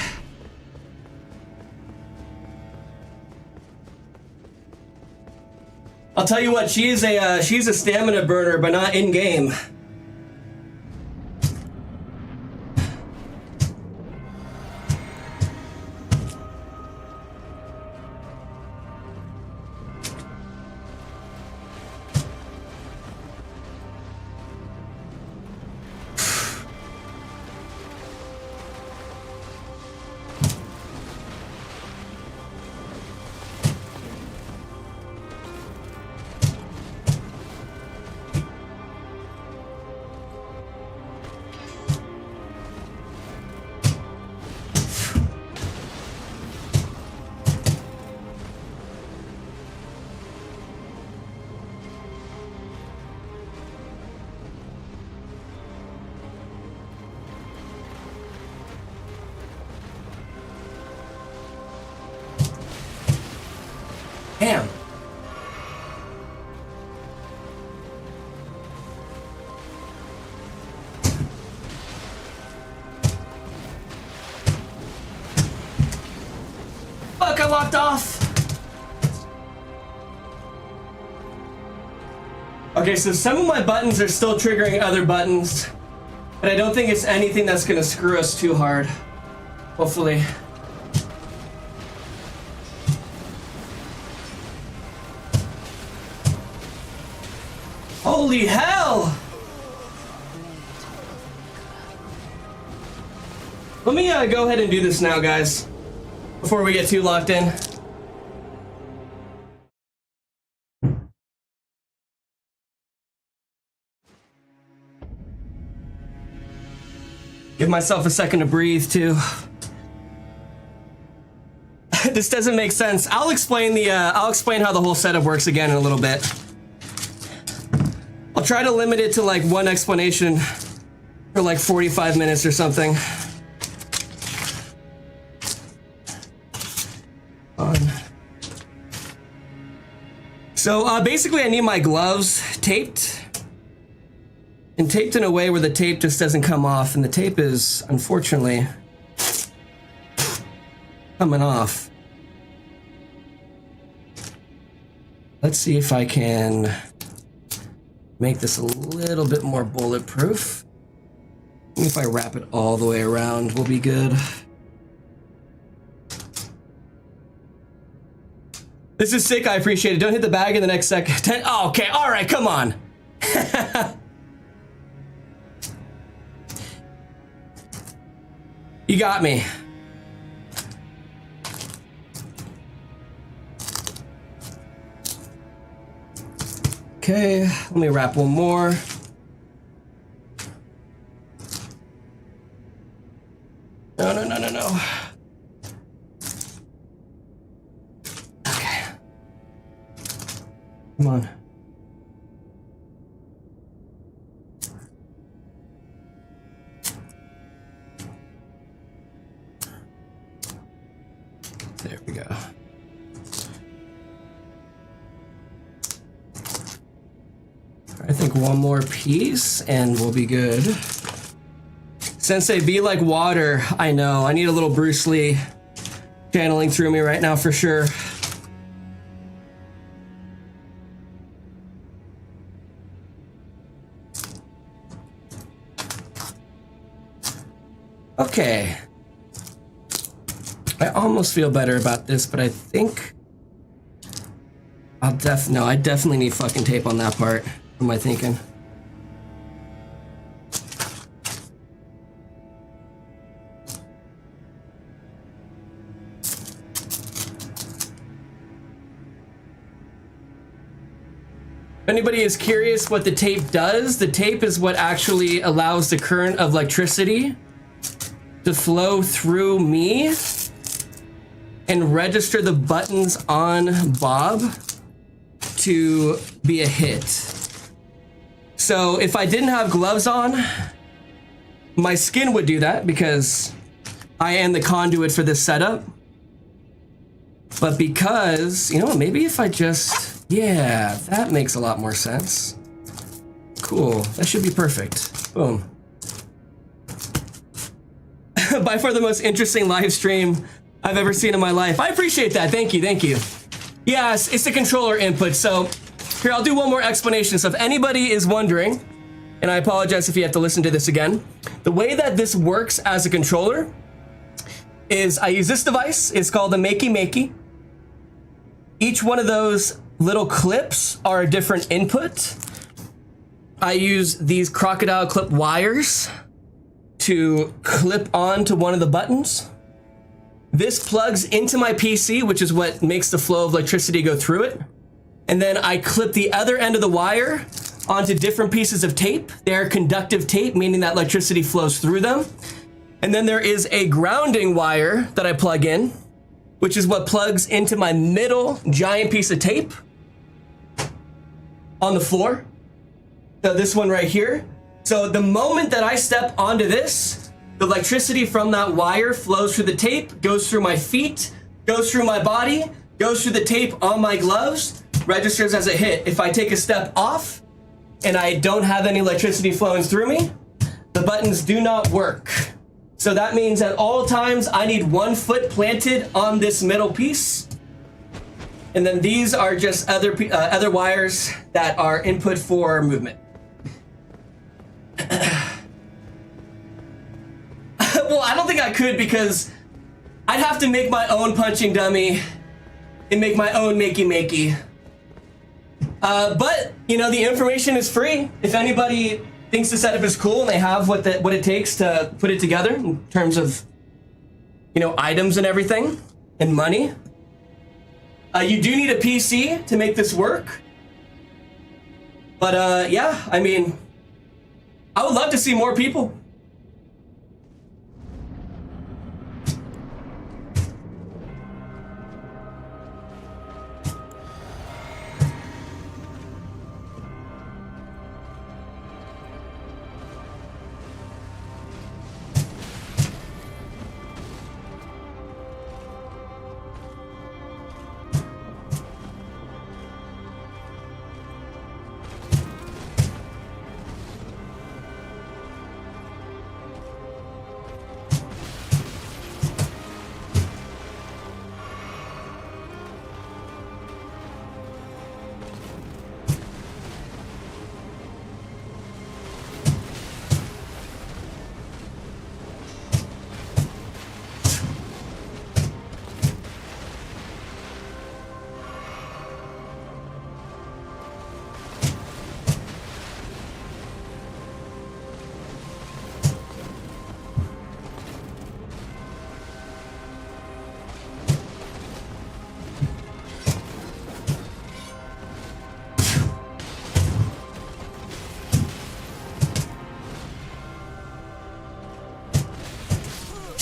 I'll tell you what, she's a stamina burner, but not in game. Damn. Fuck, I locked off. Okay, so some of my buttons are still triggering other buttons, but I don't think it's anything that's gonna screw us too hard. Hopefully. Holy hell! Let me go ahead and do this now, guys, before we get too locked in. Give myself a second to breathe, too. This doesn't make sense. I'll explain how the whole setup works again in a little bit. I'll try to limit it to like one explanation for like 45 minutes or something. So basically I need my gloves taped, and taped in a way where the tape just doesn't come off, and the tape is unfortunately coming off. Let's see if I can make this a little bit more bulletproof. If I wrap it all the way around, we'll be good. This is sick, I appreciate it. Don't hit the bag in the next second. Oh, okay, all right, come on. You got me. Okay, let me wrap one more. No. Okay. Come on. There we go. think one more piece and we'll be good. Sensei, be like water. I know. I need a little Bruce Lee channeling through me right now for sure. Okay. I almost feel better about this, but I think I definitely need fucking tape on that part. What am I thinking? If anybody is curious what the tape does, the tape is what actually allows the current of electricity to flow through me and register the buttons on Bob to be a hit. So if I didn't have gloves on, my skin would do that because I am the conduit for this setup. But because, you know, maybe if I just, yeah, that makes a lot more sense. Cool, that should be perfect. Boom. By far the most interesting live stream I've ever seen in my life. I appreciate that. Thank you. Thank you. Yes, it's the controller input. So here, I'll do one more explanation. So if anybody is wondering, and I apologize if you have to listen to this again, the way that this works as a controller is I use this device. It's called a Makey. Each one of those little clips are a different input. I use these crocodile clip wires to clip onto one of the buttons. This plugs into my PC, which is what makes the flow of electricity go through it. And then I clip the other end of the wire onto different pieces of tape. They're conductive tape, meaning that electricity flows through them. And then there is a grounding wire that I plug in, which is what plugs into my middle giant piece of tape on the floor. So this one right here. So the moment that I step onto this, the electricity from that wire flows through the tape, goes through my feet, goes through my body, goes through the tape on my gloves, registers as a hit. If I take a step off and I don't have any electricity flowing through me, the buttons do not work. So that means at all times I need 1 foot planted on this middle piece. And then these are just other wires that are input for movement. Well, I don't think I could because I'd have to make my own punching dummy and make my own makey. But, you know, the information is free. If anybody thinks the setup is cool and they have what it takes to put it together in terms of, you know, items and everything and money. You do need a PC to make this work. But, yeah, I mean, I would love to see more people.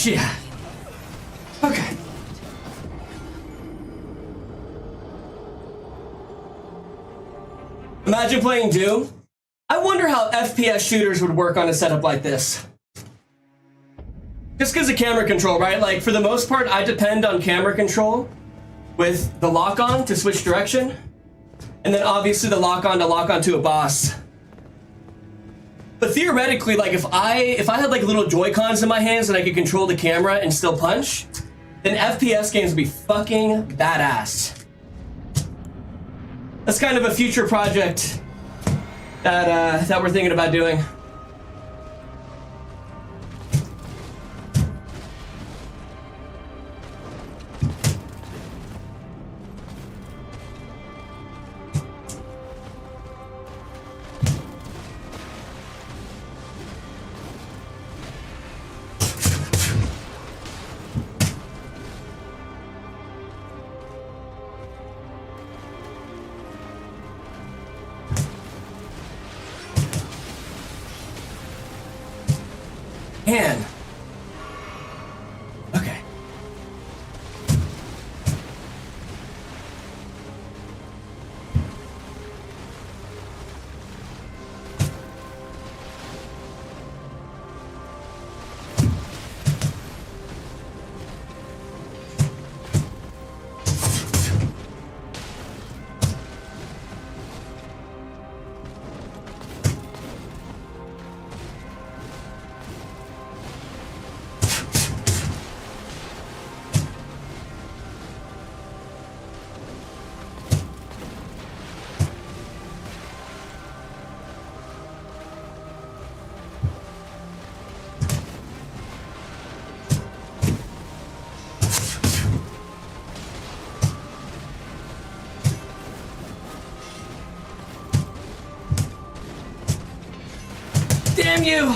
Yeah. Okay. Imagine playing Doom. I wonder how FPS shooters would work on a setup like this. Just because of camera control, right? Like, for the most part, I depend on camera control with the lock-on to switch direction. And then obviously the lock-on to lock onto a boss. But theoretically, like if I had like little Joy-Cons in my hands and I could control the camera and still punch, then FPS games would be fucking badass. That's kind of a future project that we're thinking about doing. Man. Okay. Damn you!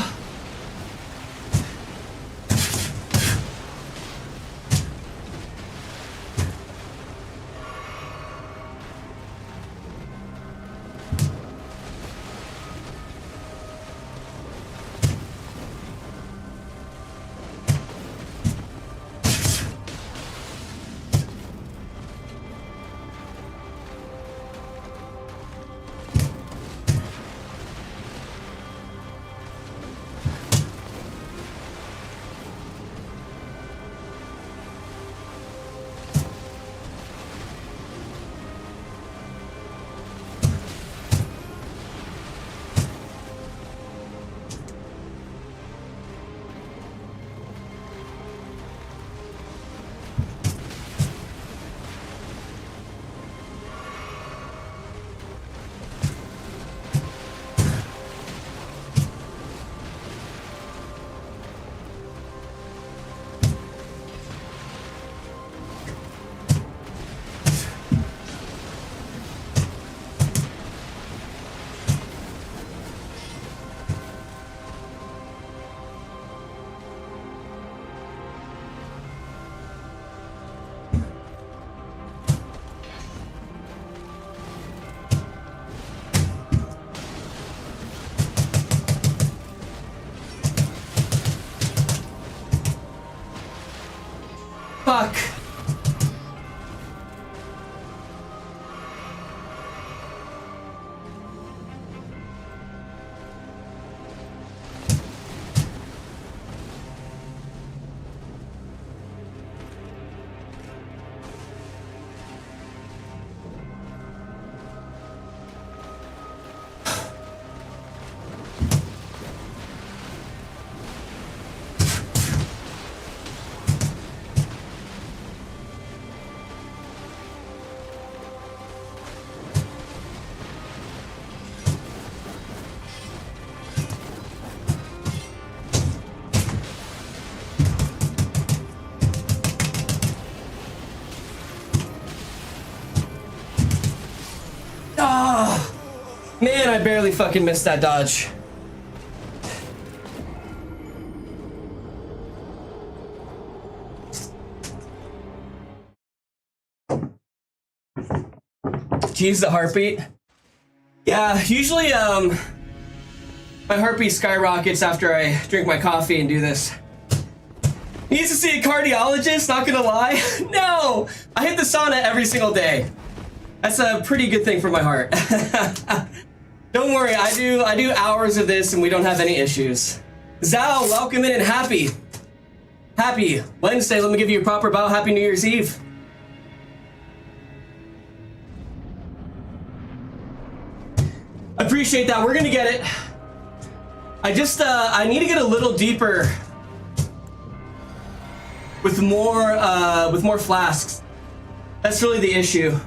Fuck. Oh, man, I barely fucking missed that dodge. Jeez, the heartbeat. Yeah, usually my heartbeat skyrockets after I drink my coffee and do this. Needs to see a cardiologist, not gonna lie. No! I hit the sauna every single day. That's a pretty good thing for my heart. Don't worry, I do hours of this and we don't have any issues. Zao, welcome in and happy Wednesday. Let me give you a proper bow. Happy New Year's Eve. Appreciate that. We're gonna get it. I need to get a little deeper with more flasks. That's really the issue.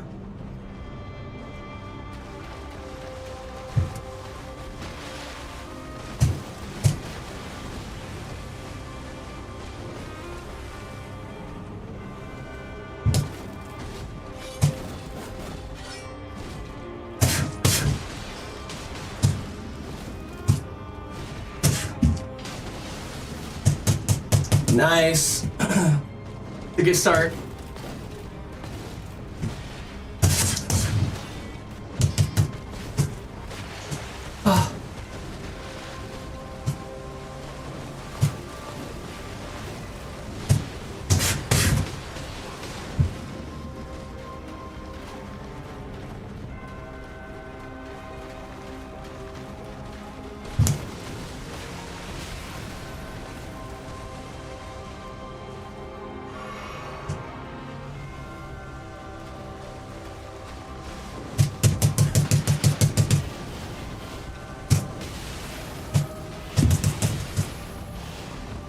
Nice. A good start. Oh.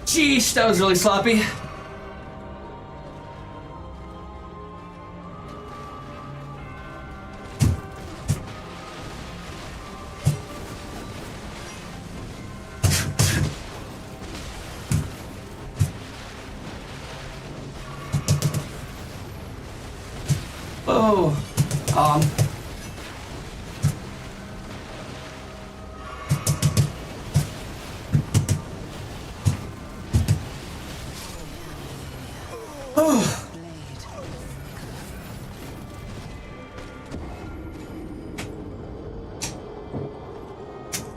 Sheesh, that was really sloppy. Oh,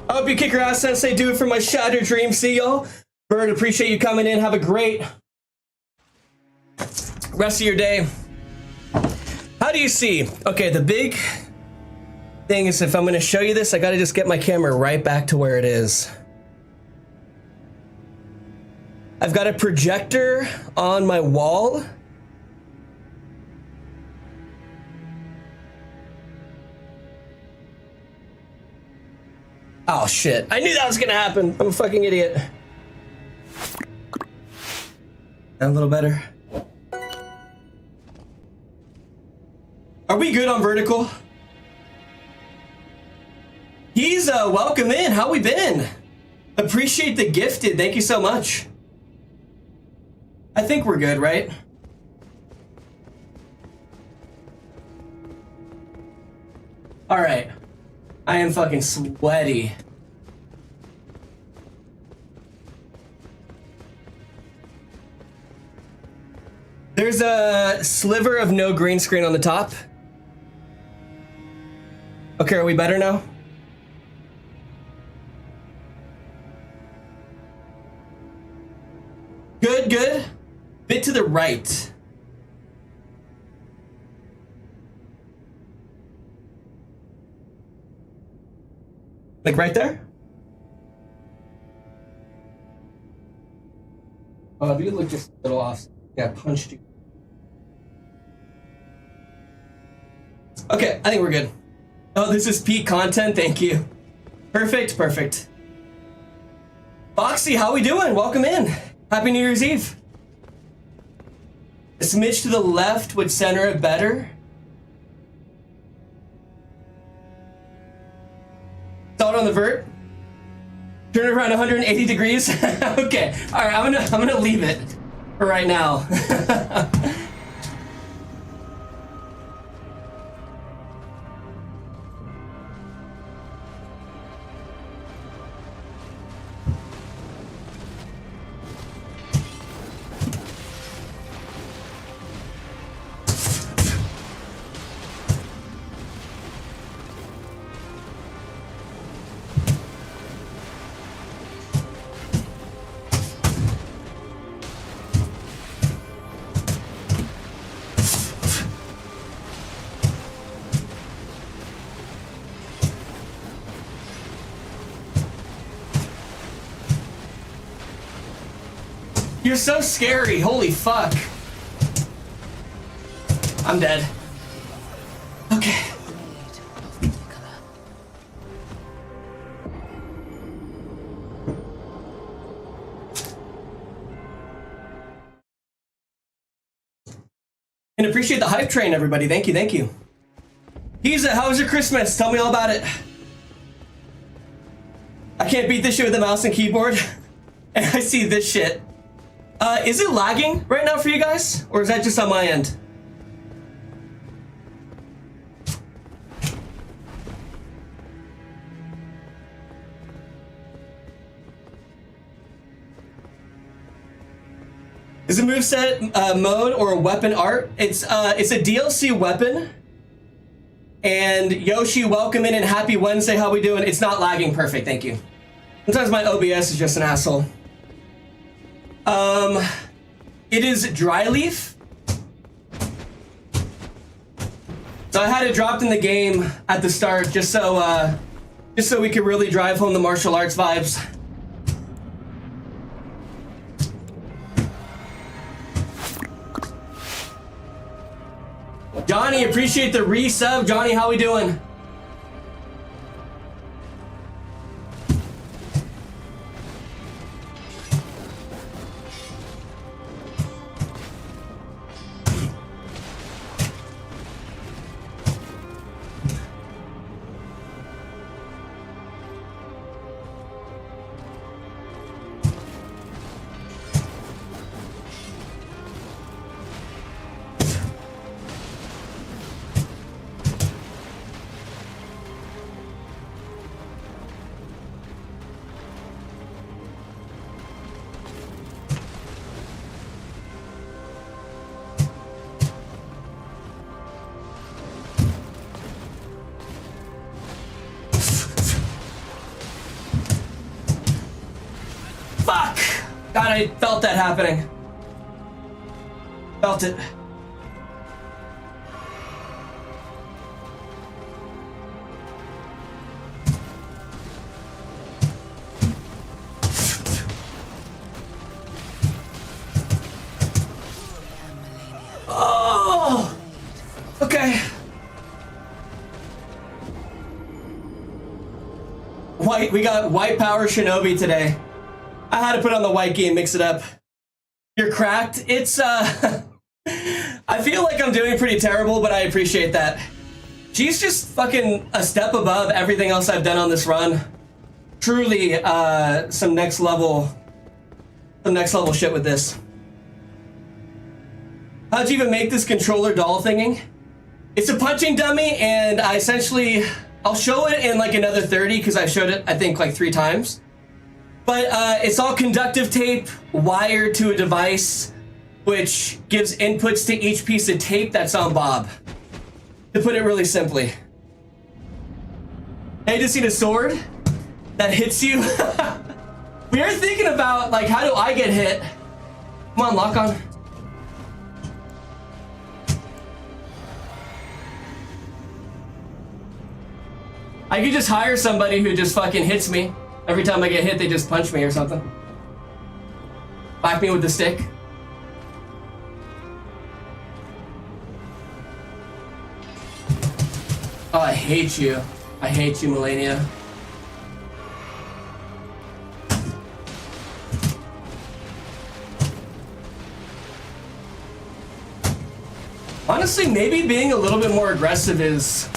I hope you kick your ass, Sensei. Do it for my shattered dream. See y'all. Bird, appreciate you coming in. Have a great rest of your day. How do you see? Okay, the big thing is if I'm going to show you this, I got to just get my camera right back to where it is. I've got a projector on my wall. Oh shit, I knew that was gonna happen. I'm a fucking idiot. A little better. Are we good on vertical? He's welcome in. How we been? Appreciate the gifted. Thank you so much. I think we're good, right? All right. I am fucking sweaty. There's a sliver of no green screen on the top. Okay, are we better now? Good, good. Bit to the right. Like right there? Oh, you look just a little off. Yeah, punched you. Okay, I think we're good. Oh, this is peak content. Thank you. Perfect, perfect. Foxy, how we doing? Welcome in. Happy New Year's Eve. A smidge to the left would center it better. Thought on the vert. Turn it around 180 degrees. Okay. All right. I'm gonna leave it for right now. You're so scary. Holy fuck. I'm dead. Okay. And appreciate the hype train, everybody. Thank you, thank you. How was your Christmas? Tell me all about it. I can't beat this shit with a mouse and keyboard. And I see this shit. Is it lagging right now for you guys? Or is that just on my end? Is a moveset mode or a weapon art? It's a DLC weapon. And Yoshi, welcome in and happy Wednesday. How we doing? It's not lagging perfect, thank you. Sometimes my OBS is just an asshole. It is dry leaf. So I had it dropped in the game at the start just so we could really drive home the martial arts vibes. Johnny, appreciate the resub. Johnny, how we doing? God, I felt that happening. Felt it. Oh! Okay. We got White Power Shinobi today. I had to put on the white gi and mix it up. You're cracked. It's, I feel like I'm doing pretty terrible, but I appreciate that. She's just fucking a step above everything else I've done on this run. Truly, some next level shit with this. How'd you even make this controller doll thingy? It's a punching dummy, and I'll show it in like another 30, because I showed it, I think, like 3 times. But it's all conductive tape wired to a device, which gives inputs to each piece of tape that's on Bob. To put it really simply. Hey, just seen a sword that hits you? We are thinking about, like, how do I get hit? Come on, lock on. I could just hire somebody who just fucking hits me. Every time I get hit, they just punch me or something. Whack me with the stick. Oh, I hate you. I hate you, Mellennia. Honestly, maybe being a little bit more aggressive is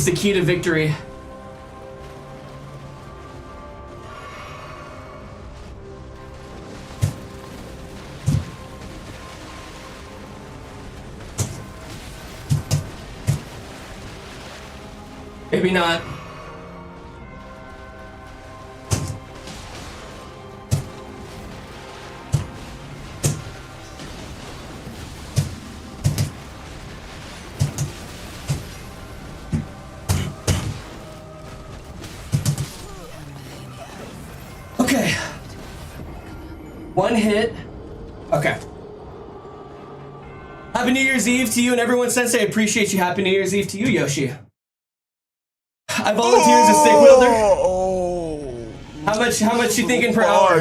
the key to victory. Maybe not. Okay. One hit. Okay. Happy New Year's Eve to you and everyone. Sensei, I appreciate you. Happy New Year's Eve to you, Yoshi. I volunteer as a stick wielder. How much you thinking per hour?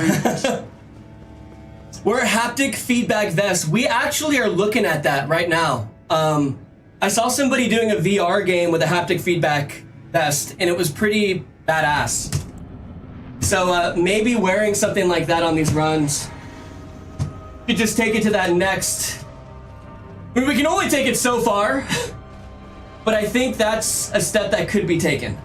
We're haptic feedback vests. We actually are looking at that right now. I saw somebody doing a VR game with a haptic feedback vest, and it was pretty badass. So maybe wearing something like that on these runs could just take it to that next. I mean, we can only take it so far, but I think that's a step that could be taken.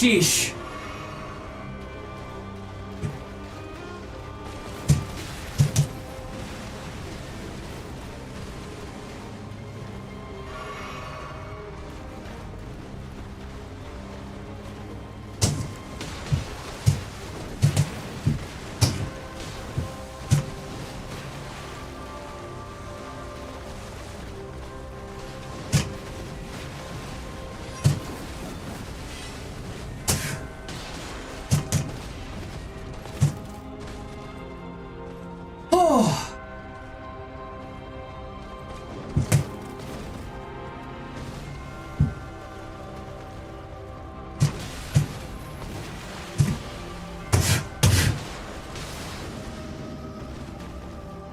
Sheesh.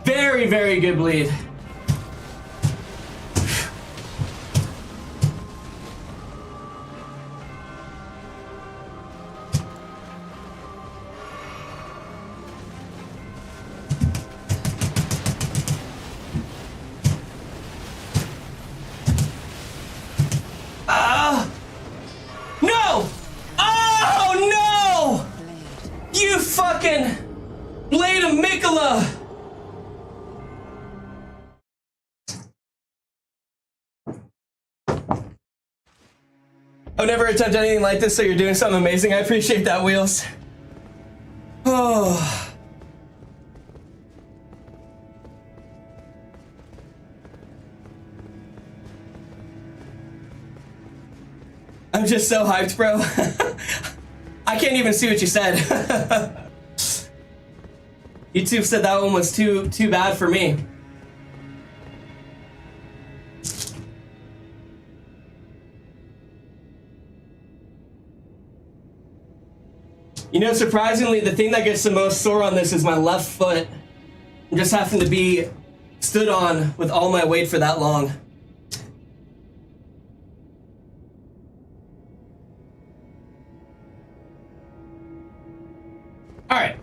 Very, very good bleed. No! Oh no! You fucking Blade of Mikola! I've never attempted anything like this, so you're doing something amazing. I appreciate that, Wheels. Oh. I'm just so hyped, bro. I can't even see what you said. YouTube said that one was too bad for me. You know, surprisingly, the thing that gets the most sore on this is my left foot. I'm just having to be stood on with all my weight for that long. All right.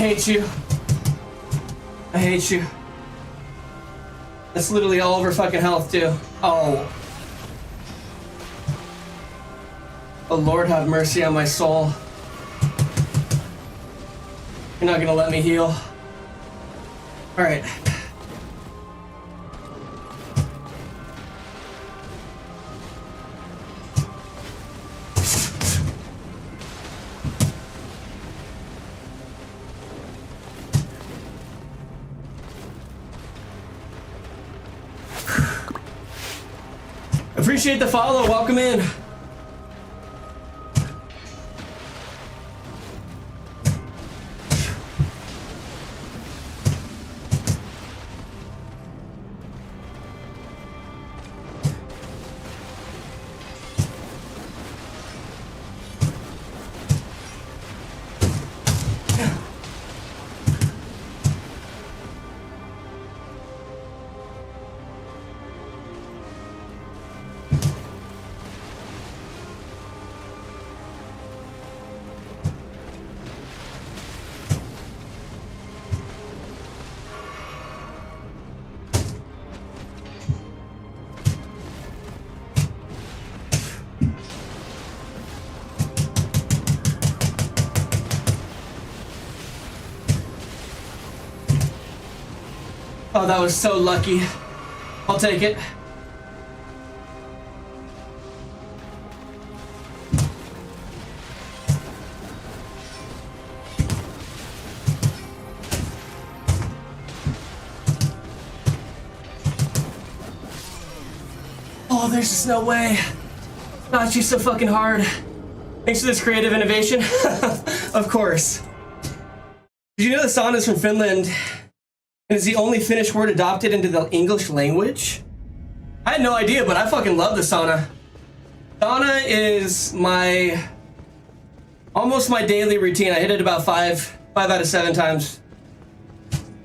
hate you. I hate you. That's literally all over fucking health too. Oh. Oh Lord, have mercy on my soul. You're not gonna let me heal. Alright. Appreciate the follow. Welcome in. Oh, that was so lucky. I'll take it. Oh, there's just no way. God, she's so fucking hard. Thanks for this creative innovation. Of course. Did you know the sauna is from Finland? And is the only Finnish word adopted into the English language? I had no idea, but I fucking love the sauna. Sauna is almost my daily routine. I hit it about five out of 7 times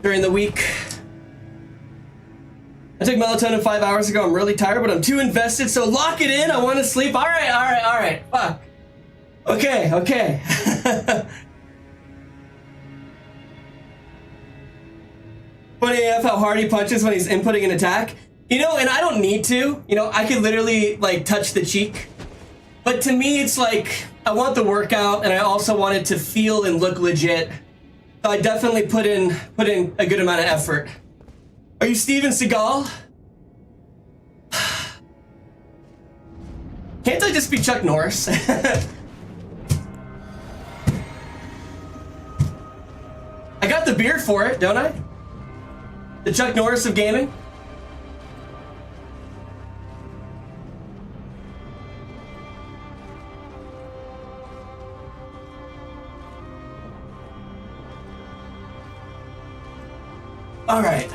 during the week. I took melatonin 5 hours ago. I'm really tired, but I'm too invested, so lock it in. I want to sleep. All right. Fuck. Okay. Funny AF how hard he punches when he's inputting an attack. You know, and I don't need to. You know, I could literally, like, touch the cheek. But to me, it's like, I want the workout, and I also want it to feel and look legit. So I definitely put in a good amount of effort. Are you Steven Seagal? Can't I just be Chuck Norris? I got the beard for it, don't I? The Chuck Norris of gaming? All right.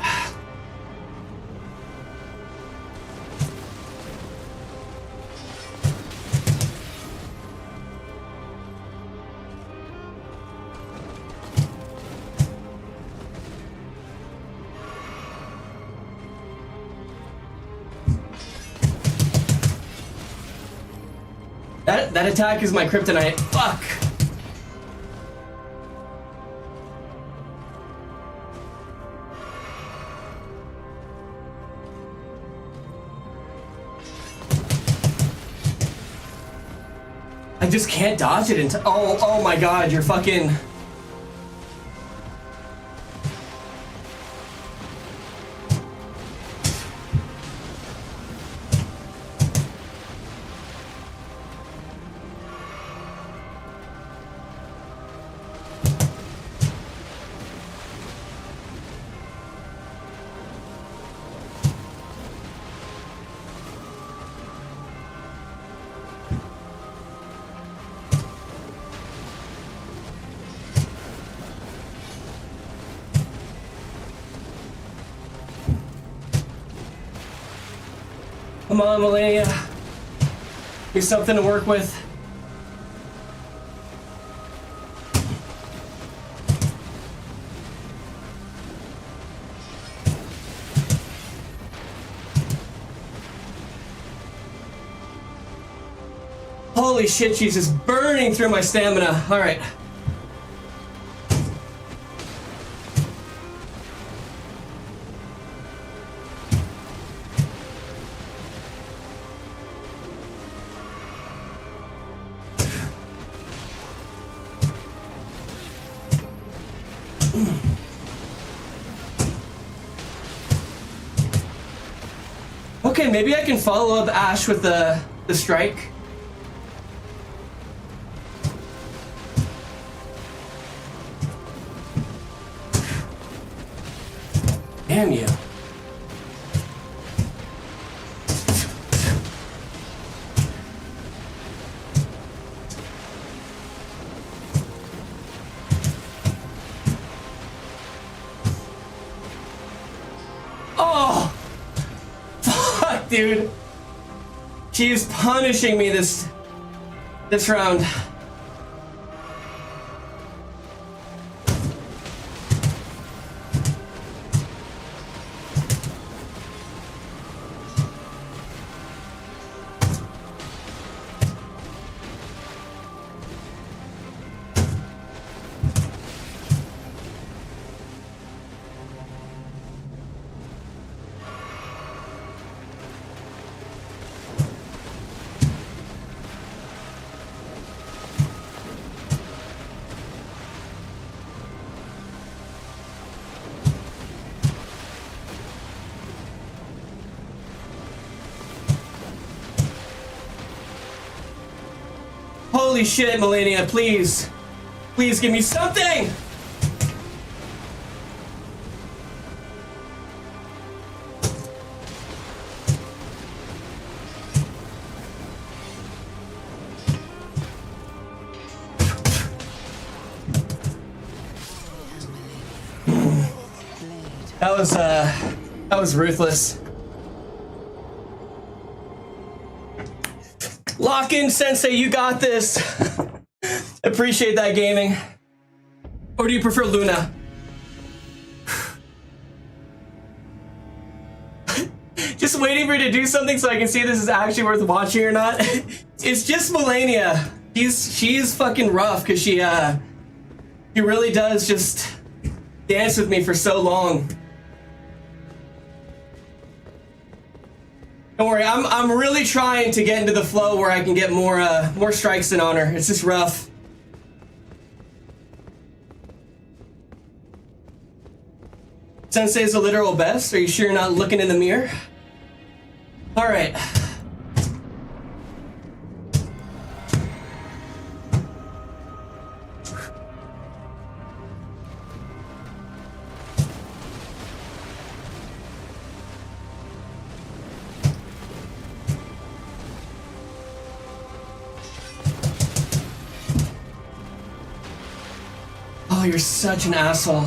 That attack is my kryptonite. Fuck. I just can't dodge it into. Oh my god, you're fucking. Come on, Mellennia. Be something to work with. Holy shit, she's just burning through my stamina. All right. Okay, maybe I can follow up Ash with the strike. Damn you. Oh! Fuck, dude. She's punishing me this round. Holy shit, Mellennia, please. Please give me something! That was ruthless. Lock in, Sensei, you got this. Appreciate that, gaming. Or do you prefer Luna? Just waiting for her to do something so I can see if this is actually worth watching or not. It's just Mellennia. She's fucking rough because she really does just dance with me for so long. Don't worry, I'm really trying to get into the flow where I can get more strikes in on her. It's just rough. Sensei's the literal best? Are you sure you're not looking in the mirror? Alright. Oh, you're such an asshole.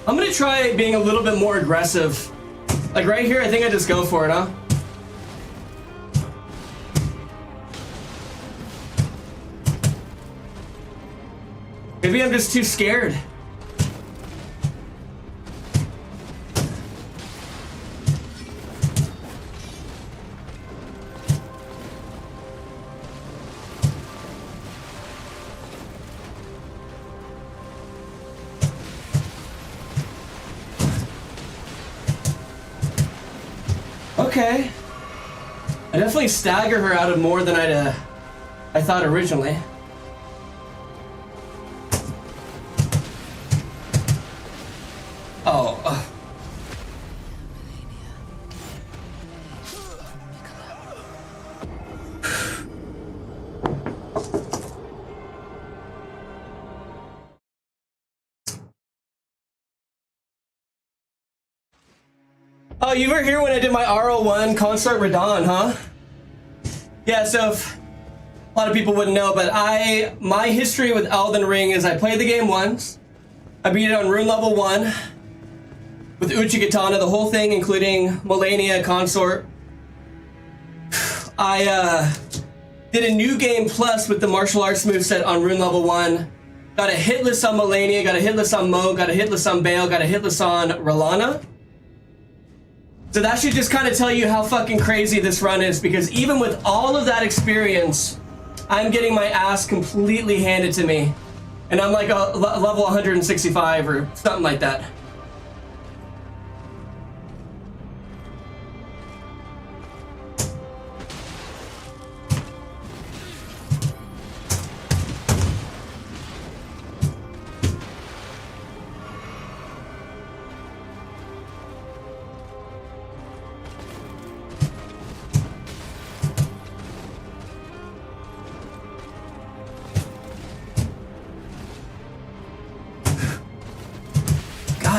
I'm gonna try being a little bit more aggressive. Like right here, I think I just go for it, huh? Maybe I'm just too scared. Okay. I definitely stagger her out of more than I thought originally. Oh. Oh, you were here when I did my RO1 Consort Radon, huh? Yeah, so if, a lot of people wouldn't know, but my history with Elden Ring is I played the game once. I beat it on rune level 1 with Uchigatana, the whole thing, including Mellennia Consort. I did a new game plus with the martial arts moveset on rune level 1. Got a hitless on Mellennia, got a hitless on Mo, got a hitless on Bale, got a hitless on Ralana. So that should just kind of tell you how fucking crazy this run is, because even with all of that experience, I'm getting my ass completely handed to me. And I'm like a level 165 or something like that.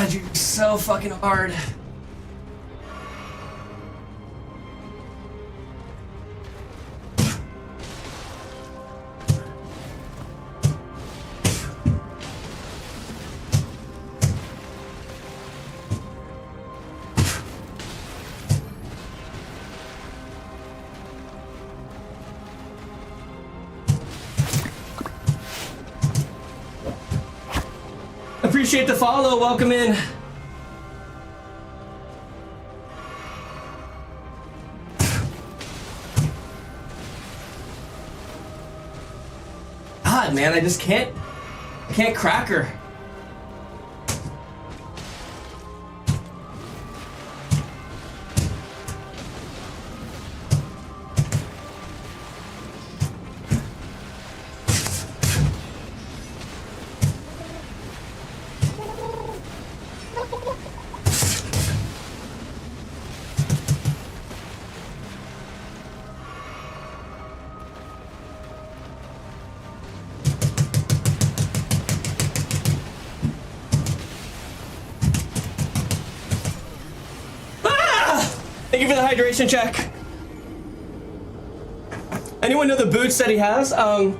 God, you're so fucking hard. Appreciate the follow. Welcome in. God, man, I just can't crack her. Thank you for the hydration check. Anyone know the boots that he has? I'll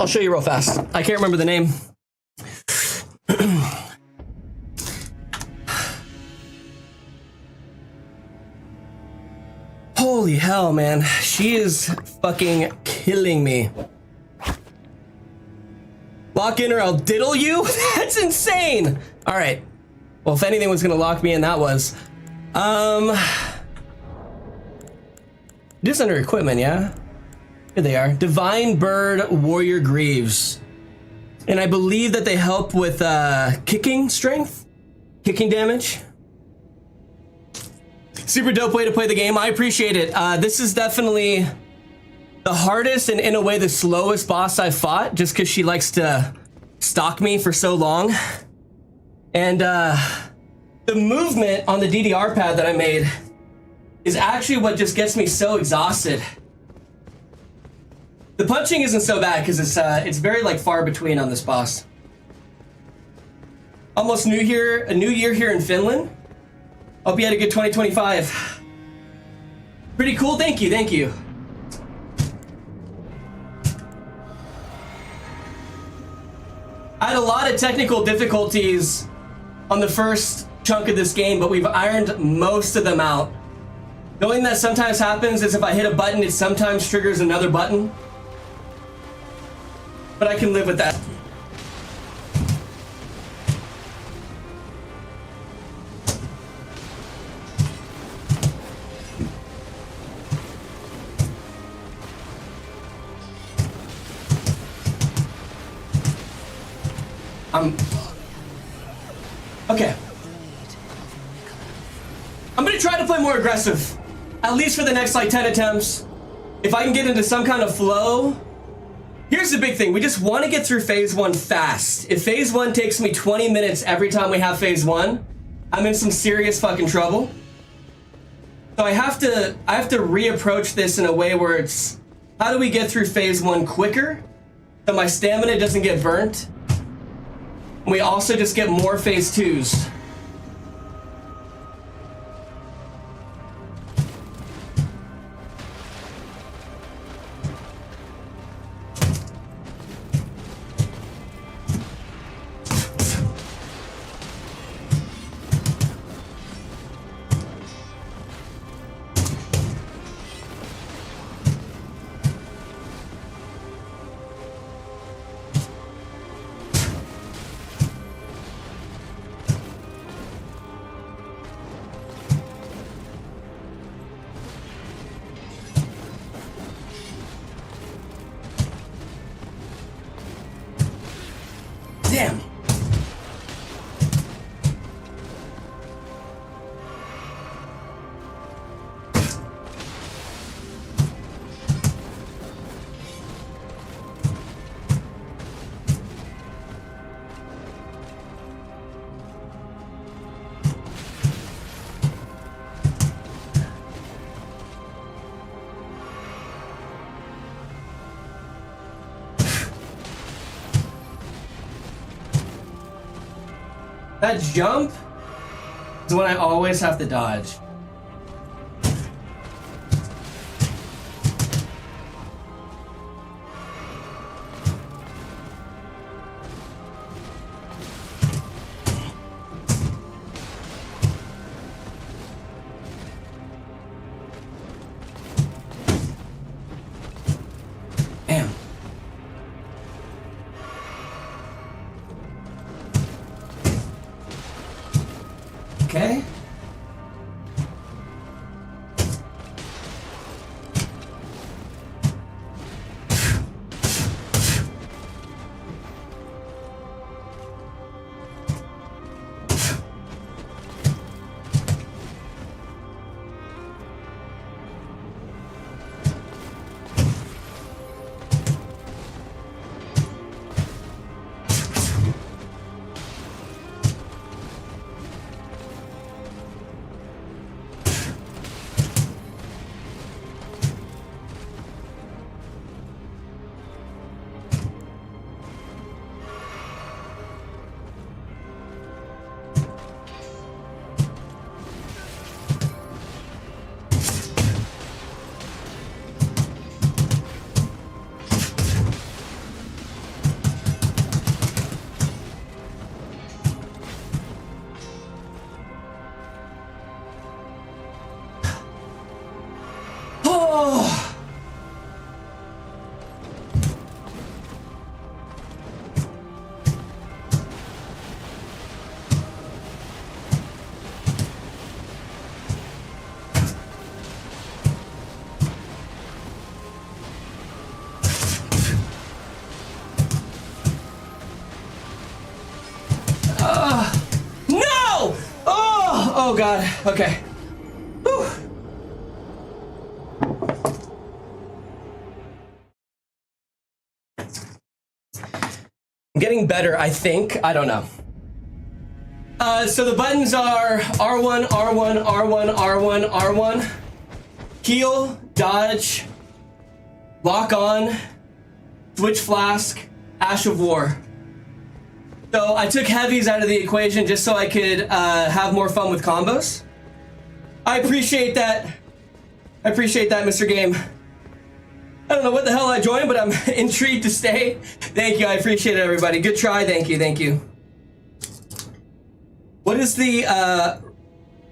show you real fast. I can't remember the name. Holy hell, man. She is fucking killing me. Lock in or I'll diddle you? That's insane. All right. Well, if anything was gonna lock me in, that was. Just under equipment, yeah? Here they are. Divine Bird Warrior Greaves. And I believe that they help with kicking strength, kicking damage. Super dope way to play the game. I appreciate it. This is definitely the hardest and in a way the slowest boss I've fought, just because she likes to stalk me for so long. And the movement on the DDR pad that I made is actually what just gets me so exhausted. The punching isn't so bad because it's very like far between on this boss. Almost new here, a new year here in Finland. Hope you had a good 2025. Pretty cool, thank you, thank you. I had a lot of technical difficulties on the first chunk of this game, but we've ironed most of them out. The only thing that sometimes happens is if I hit a button, it sometimes triggers another button. But I can live with that. Okay. I'm gonna try to play more aggressive. At least for the next like 10 attempts. If I can get into some kind of flow. Here's the big thing. We just want to get through phase 1 fast. If phase 1 takes me 20 minutes every time we have phase 1, I'm in some serious fucking trouble. So I have to reapproach this in a way where it's, how do we get through phase 1 quicker so my stamina doesn't get burnt? And we also just get more phase 2s. Damn. That jump is when I always have to dodge. Damn. Okay. Oh. No! Oh God. Okay. Whew. I'm getting better, I think. I don't know. So the buttons are R1, R1, R1, R1, R1. Heal, dodge, lock on, switch flask, Ash of War. So I took heavies out of the equation just so I could have more fun with combos. I appreciate that. I appreciate that, Mr. Game. I don't know what the hell I joined, but I'm intrigued to stay. Thank you, I appreciate it, everybody. Good try, thank you, thank you. What is the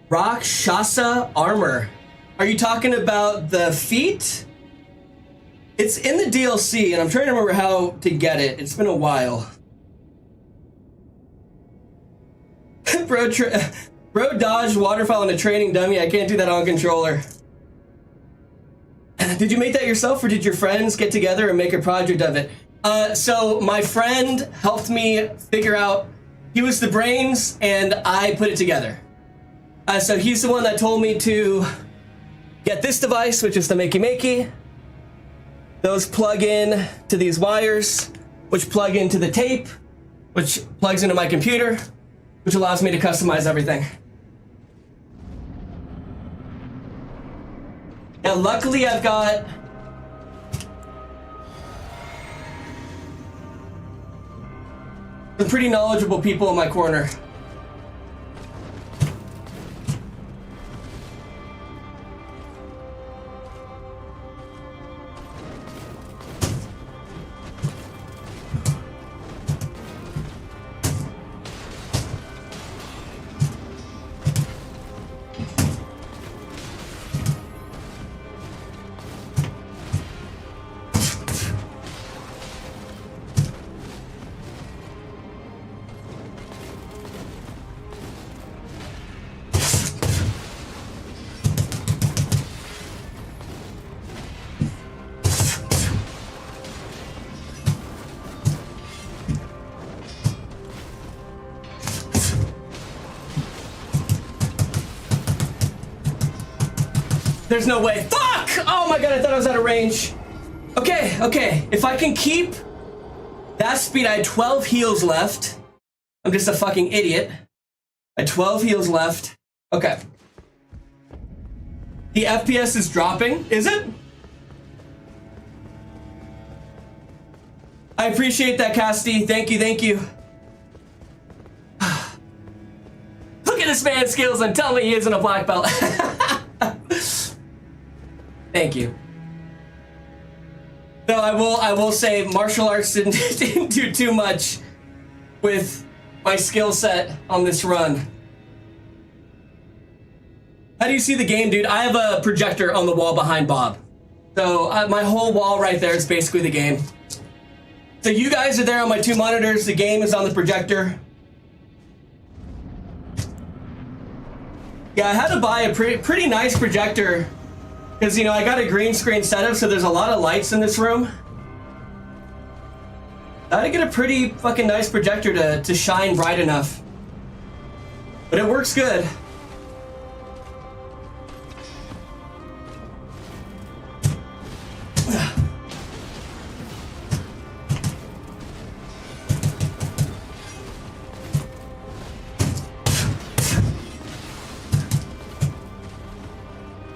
Rakshasa armor? Are you talking about the feet? It's in the DLC, and I'm trying to remember how to get it. It's been a while. Bro dodged waterfall in a training dummy. I can't do that on controller. Did you make that yourself, or did your friends get together and make a project of it? So my friend helped me figure out, he was the brains, and I put it together. So he's the one that told me to get this device, which is the Makey Makey. Those plug in to these wires, which plug into the tape, which plugs into my computer, which allows me to customize everything. Now, luckily, I've got some pretty knowledgeable people in my corner. There's no way. Fuck! Oh my god, I thought I was out of range. Okay, okay. If I can keep that speed, I had 12 heals left. I'm just a fucking idiot. I had 12 heals left. Okay. The FPS is dropping. Is it? I appreciate that, Casti. Thank you, thank you. hand skills and tell me he isn't a black belt. Thank you. Though I will say martial arts didn't do too much with my skill set on this run. How do you see the game, dude? I have a projector on the wall behind Bob. So my whole wall right there is basically the game. So you guys are there on my 2 monitors. The game is on the projector. Yeah, I had to buy a pretty nice projector because, you know, I got a green screen setup, so there's a lot of lights in this room. I had to get a pretty fucking nice projector to shine bright enough. But it works good.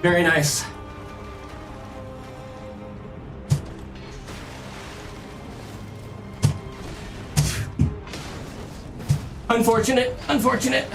Very nice. Unfortunate, unfortunate.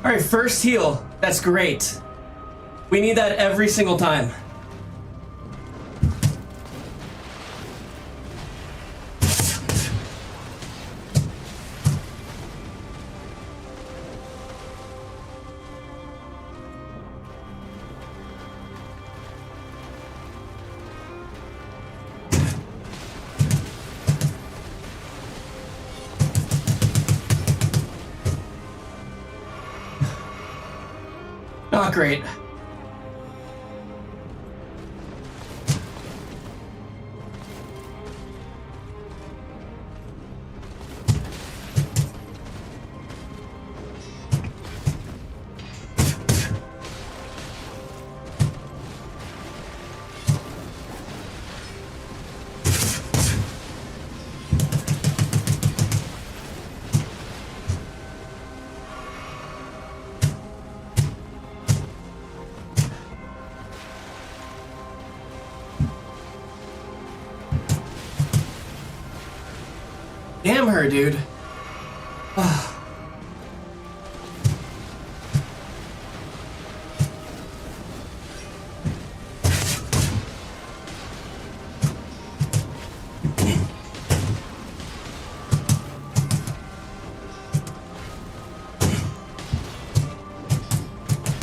All right, first heal. That's great. We need that every single time. Not great. Damn her, dude.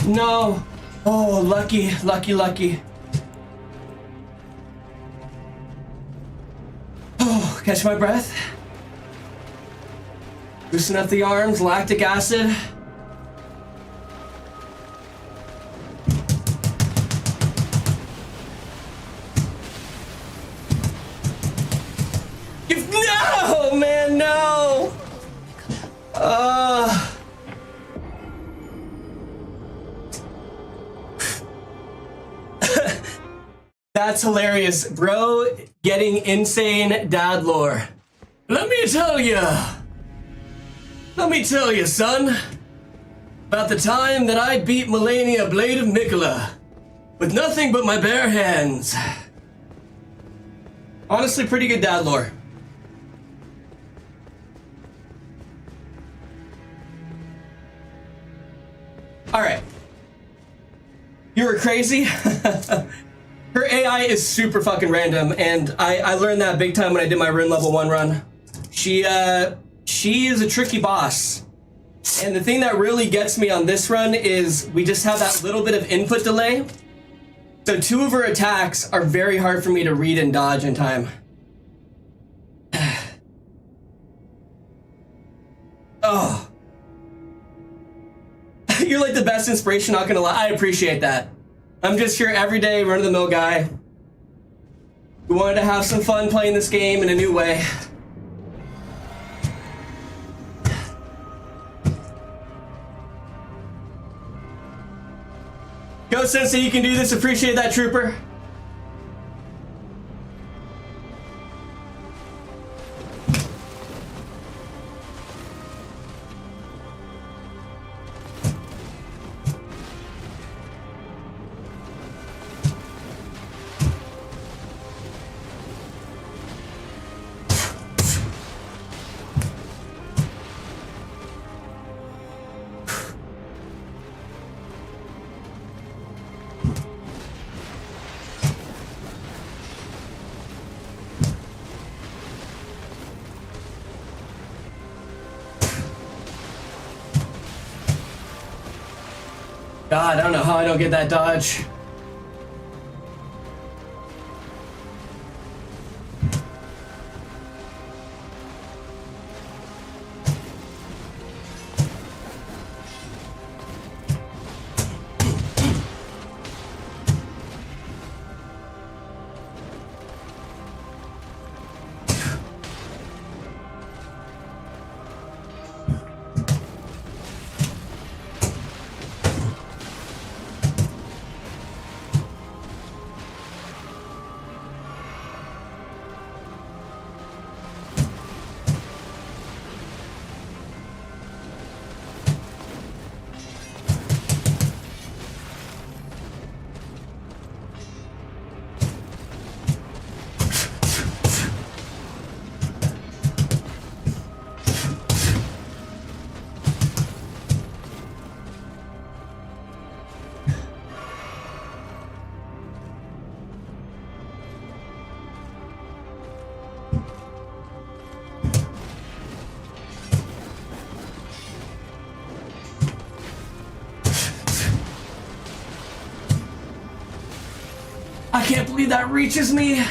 No. Oh, lucky, lucky, lucky. Oh, catch my breath. Loosen up the arms, lactic acid. No, man, no. That's hilarious, bro. Getting insane dad lore. Let me tell you, son, about the time that I beat Mellennia Blade of Mikola with nothing but my bare hands. Honestly, pretty good dad lore. All right. You were crazy? Her AI is super fucking random, and I learned that big time when I did my Rune level 1 run. She is a tricky boss. And the thing that really gets me on this run is we just have that little bit of input delay. So 2 of her attacks are very hard for me to read and dodge in time. Oh. You're like the best inspiration, not gonna lie. I appreciate that. I'm just your everyday run-of-the-mill guy who wanted to have some fun playing this game in a new way. Go Sensei, you can do this. Appreciate that, Trooper. God, I don't know how I don't get that dodge. I can't believe that reaches me.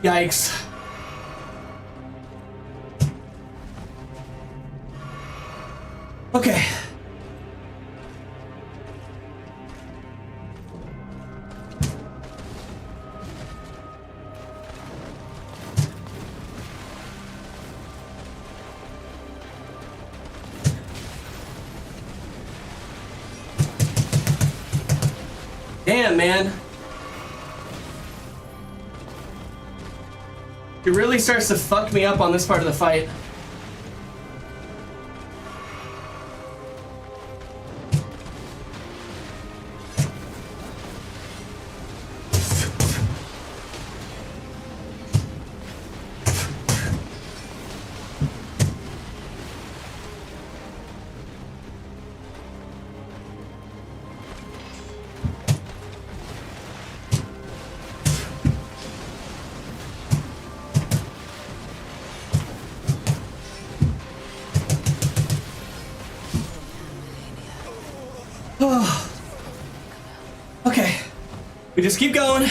Yikes. Okay. Damn, man. It really starts to fuck me up on this part of the fight. Okay, we just keep going.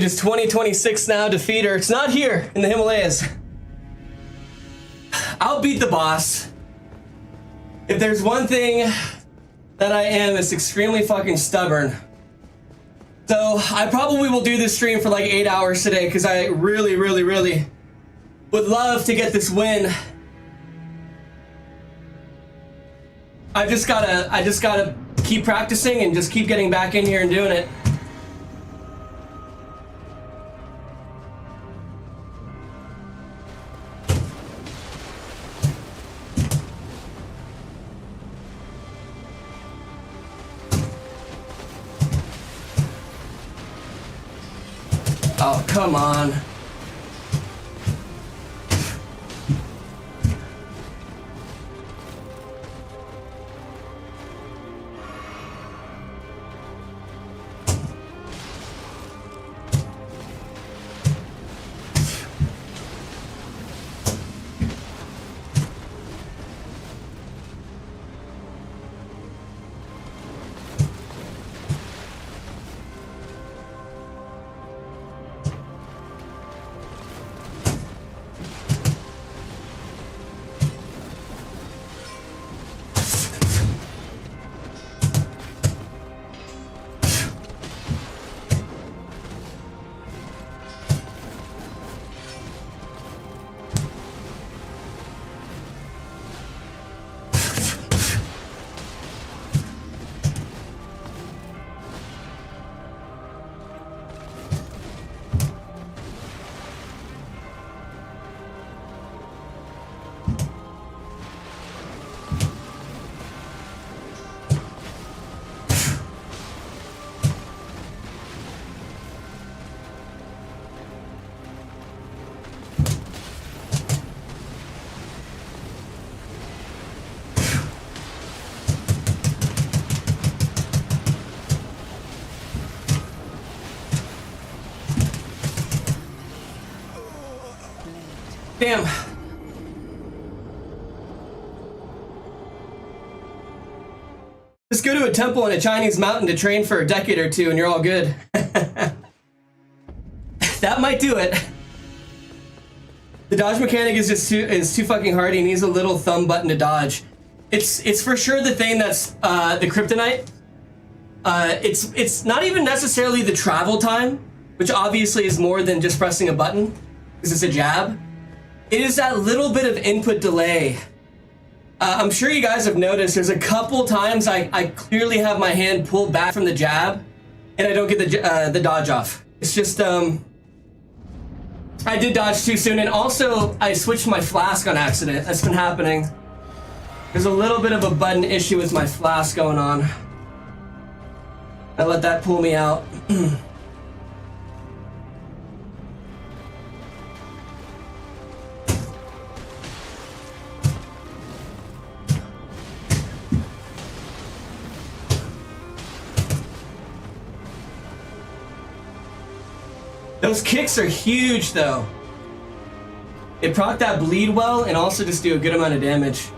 Dude, it's 2026 now, defeater. It's not here in the Himalayas. I'll beat the boss. If there's one thing that I am, it's extremely fucking stubborn. So I probably will do this stream for like 8 hours today because I really would love to get this win. I just gotta keep practicing and just keep getting back in here and doing it. Oh, come on. Damn. Just go to a temple in a Chinese mountain to train for a decade or two and you're all good. That might do it. The dodge mechanic is just too fucking hard. He needs a little thumb button to dodge. It's for sure the thing that's the kryptonite. It's not even necessarily the travel time, which obviously is more than just pressing a button, because it's a jab. It is that little bit of input delay. I'm sure you guys have noticed there's a couple times I clearly have my hand pulled back from the jab and I don't get the dodge off. It's just, I did dodge too soon, and also I switched my flask on accident. That's been happening. There's a little bit of a button issue with my flask going on. I let that pull me out. Those kicks are huge, though. It proc that bleed well and also just do a good amount of damage.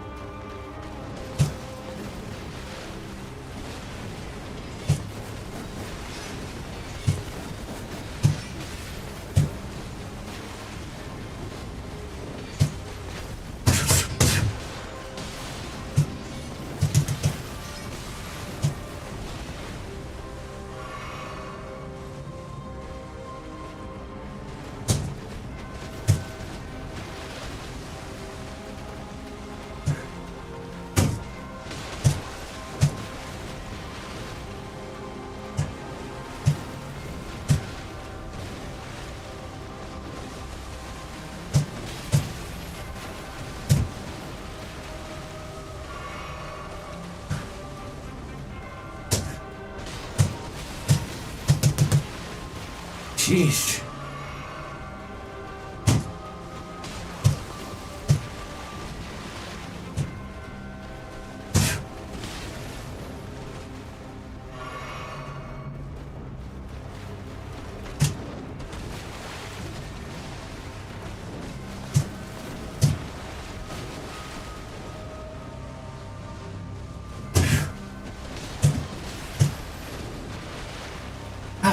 Jeez.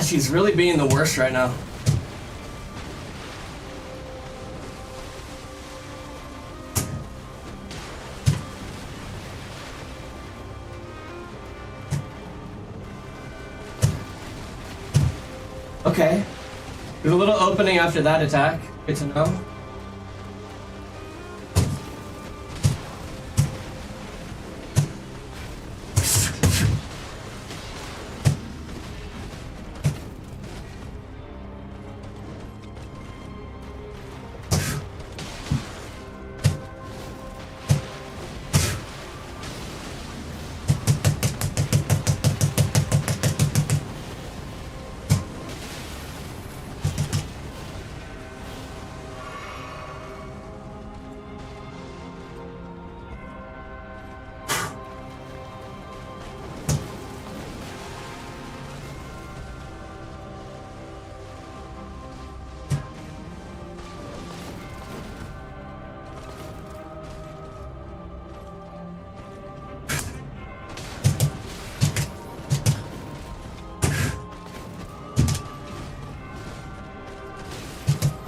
God, she's really being the worst right now. Okay. There's a little opening after that attack. Good to know.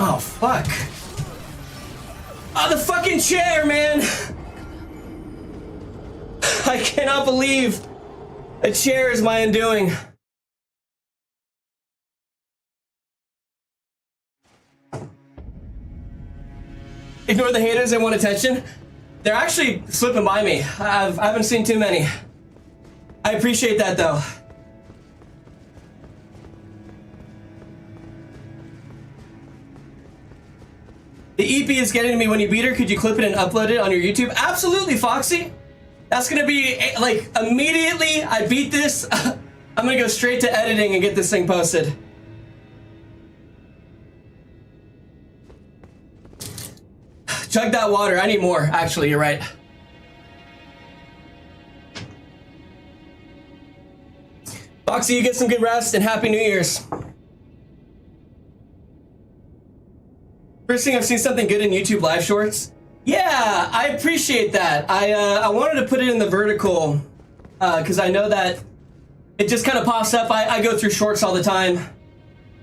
Oh, fuck. Oh, the fucking chair, man! I cannot believe a chair is my undoing. Ignore the haters, they want attention. They're actually slipping by me. I haven't seen too many. I appreciate that, though. The EP is getting to me when you beat her. Could you clip it and upload it on your YouTube? Absolutely, Foxy. That's gonna be like immediately I beat this. I'm gonna go straight to editing and get this thing posted. Chug that water. I need more. Actually, you're right. Foxy, you get some good rest and Happy New Year's. First thing I've seen something good in YouTube live shorts. Yeah, I appreciate that. I wanted to put it in the vertical because I know that it just kind of pops up. I go through shorts all the time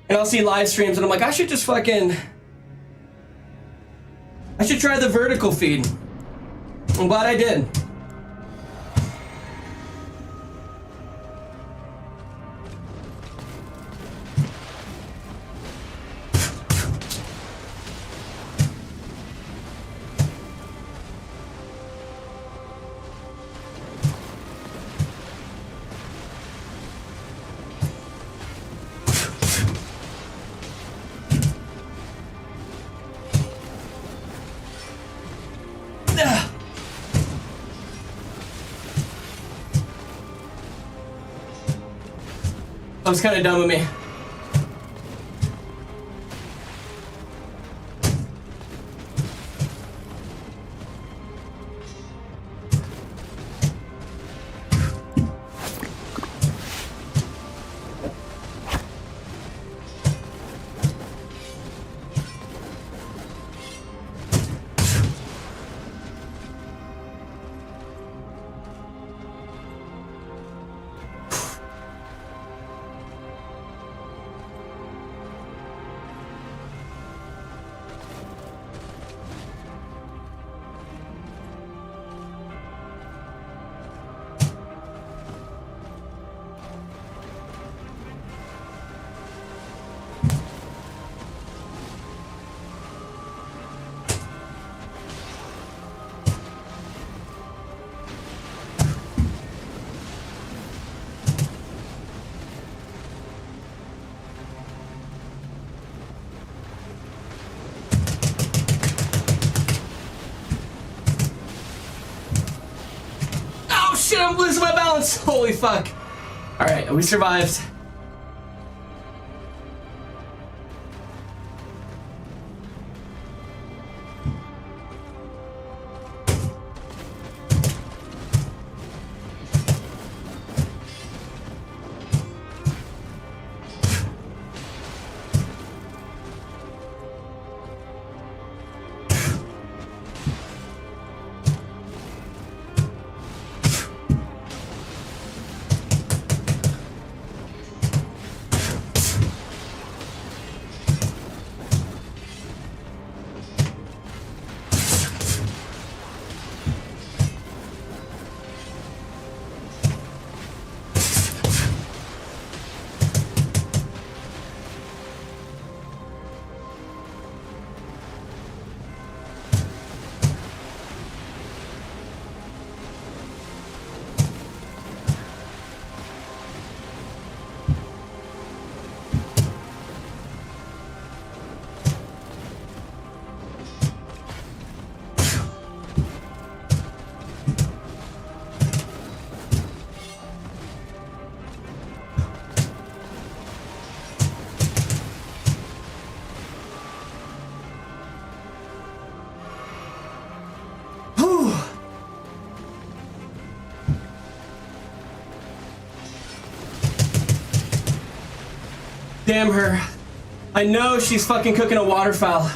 and I'll see live streams and I'm like, I should just fucking... I should try the vertical feed. I'm glad I did. That was kind of dumb of me. Shit, I'm losing my balance. Holy fuck. All right, we survived. Damn her. I know she's fucking cooking a waterfowl.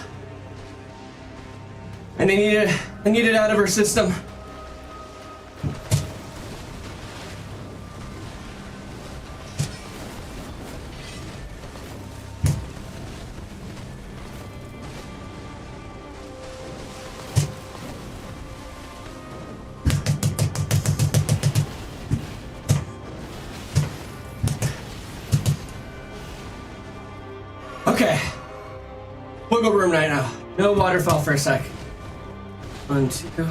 And I need it out of her system. Okay. Wiggle room right now. No waterfall for a sec. 1, 2.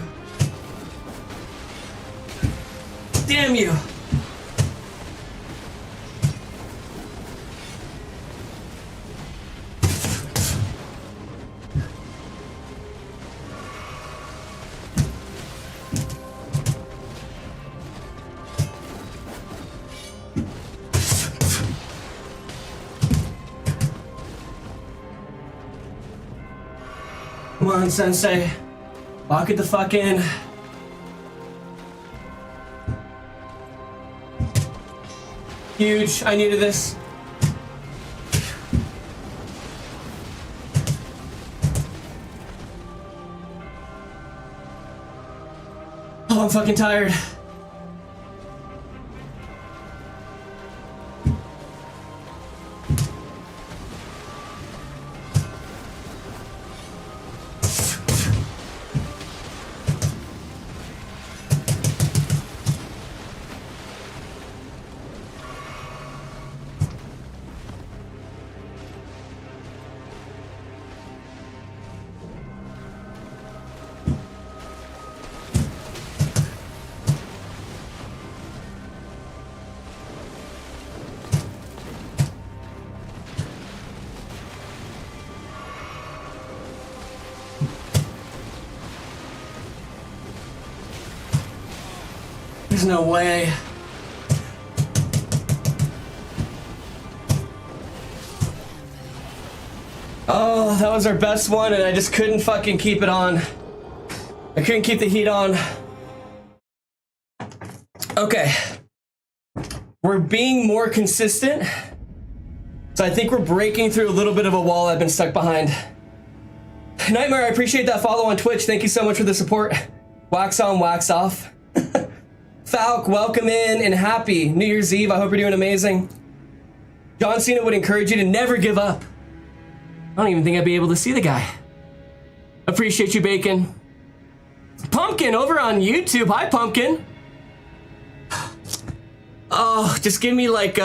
Damn you! Come on, Sensei. Lock it the fuck in. Huge. I needed this. Oh, I'm fucking tired. There's no way. Oh, that was our best one, and I just couldn't fucking keep it on. I couldn't keep the heat on. Okay. We're being more consistent. So I think we're breaking through a little bit of a wall I've been stuck behind. Nightmare, I appreciate that follow on Twitch. Thank you so much for the support. Wax on, wax off. Falk, welcome in and happy New Year's Eve. I hope you're doing amazing. John Cena would encourage you to never give up. I don't even think I'd be able to see the guy. Appreciate you, Bacon. Pumpkin over on YouTube. Hi, Pumpkin. Oh, just give me like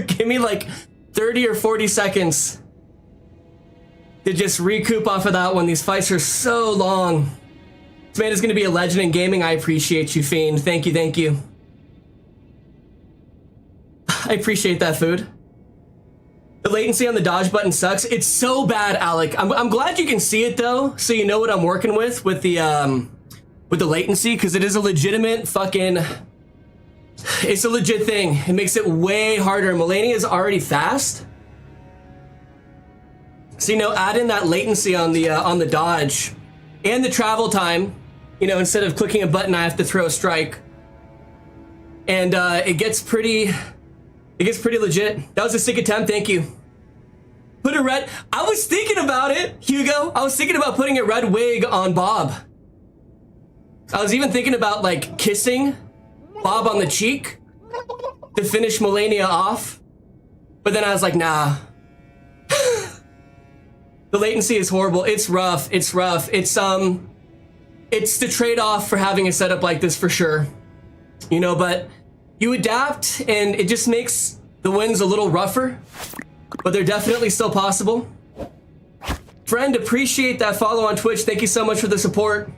give me like 30 or 40 seconds to just recoup off of that one. These fights are so long. This man is going to be a legend in gaming. I appreciate you, Fiend. Thank you, thank you. I appreciate that, food. The latency on the dodge button sucks. It's so bad, Alec. I'm glad you can see it though, so you know what I'm working with the latency, because it is a legitimate fucking. It's a legit thing. It makes it way harder. Mellennia is already fast, so you know, add in that latency on the dodge and the travel time. You know, instead of clicking a button, I have to throw a strike, and it gets pretty legit. That was a sick attempt. Thank you. Put a red. I was thinking about it, Hugo. I was thinking about putting a red wig on Bob. I was even thinking about like kissing Bob on the cheek to finish Mellennia off, but then I was like, nah. The latency is horrible. It's rough. It's rough. It's the trade-off for having a setup like this for sure. You know, but you adapt and it just makes the wins a little rougher, but they're definitely still possible. Friend, appreciate that follow on Twitch. Thank you so much for the support.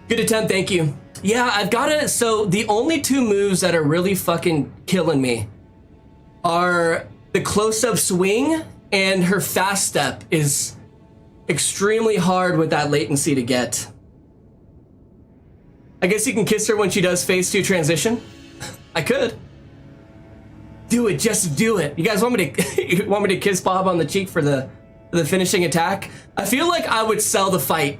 Good attempt, thank you. Yeah, I've got it. So the only two moves that are really fucking killing me are the close-up swing, and her fast step is extremely hard with that latency to get. I guess you can kiss her when she does phase 2 transition. I could. Do it, just do it. You guys want me to you want me to kiss Bob on the cheek for the finishing attack? I feel like I would sell the fight.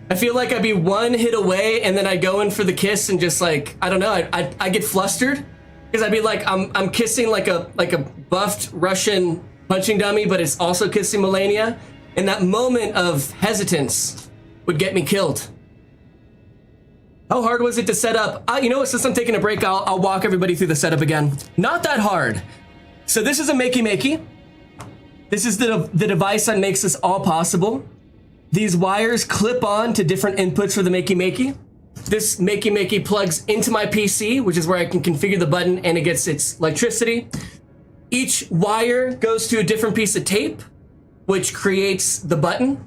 I feel like I'd be one hit away and then I'd go in for the kiss and just like, I don't know, I get flustered Because I'd be like, I'm kissing like a buffed Russian punching dummy, but it's also kissing Mellennia, and that moment of hesitance would get me killed. How hard was it to set up? You know what, since I'm taking a break, I'll walk everybody through the setup again. Not that hard. So this is a makey. This is the device that makes this all possible. These wires clip on to different inputs for the makey. This makey plugs into my PC, which is where I can configure the button and it gets its electricity. Each wire goes to a different piece of tape, which creates the button.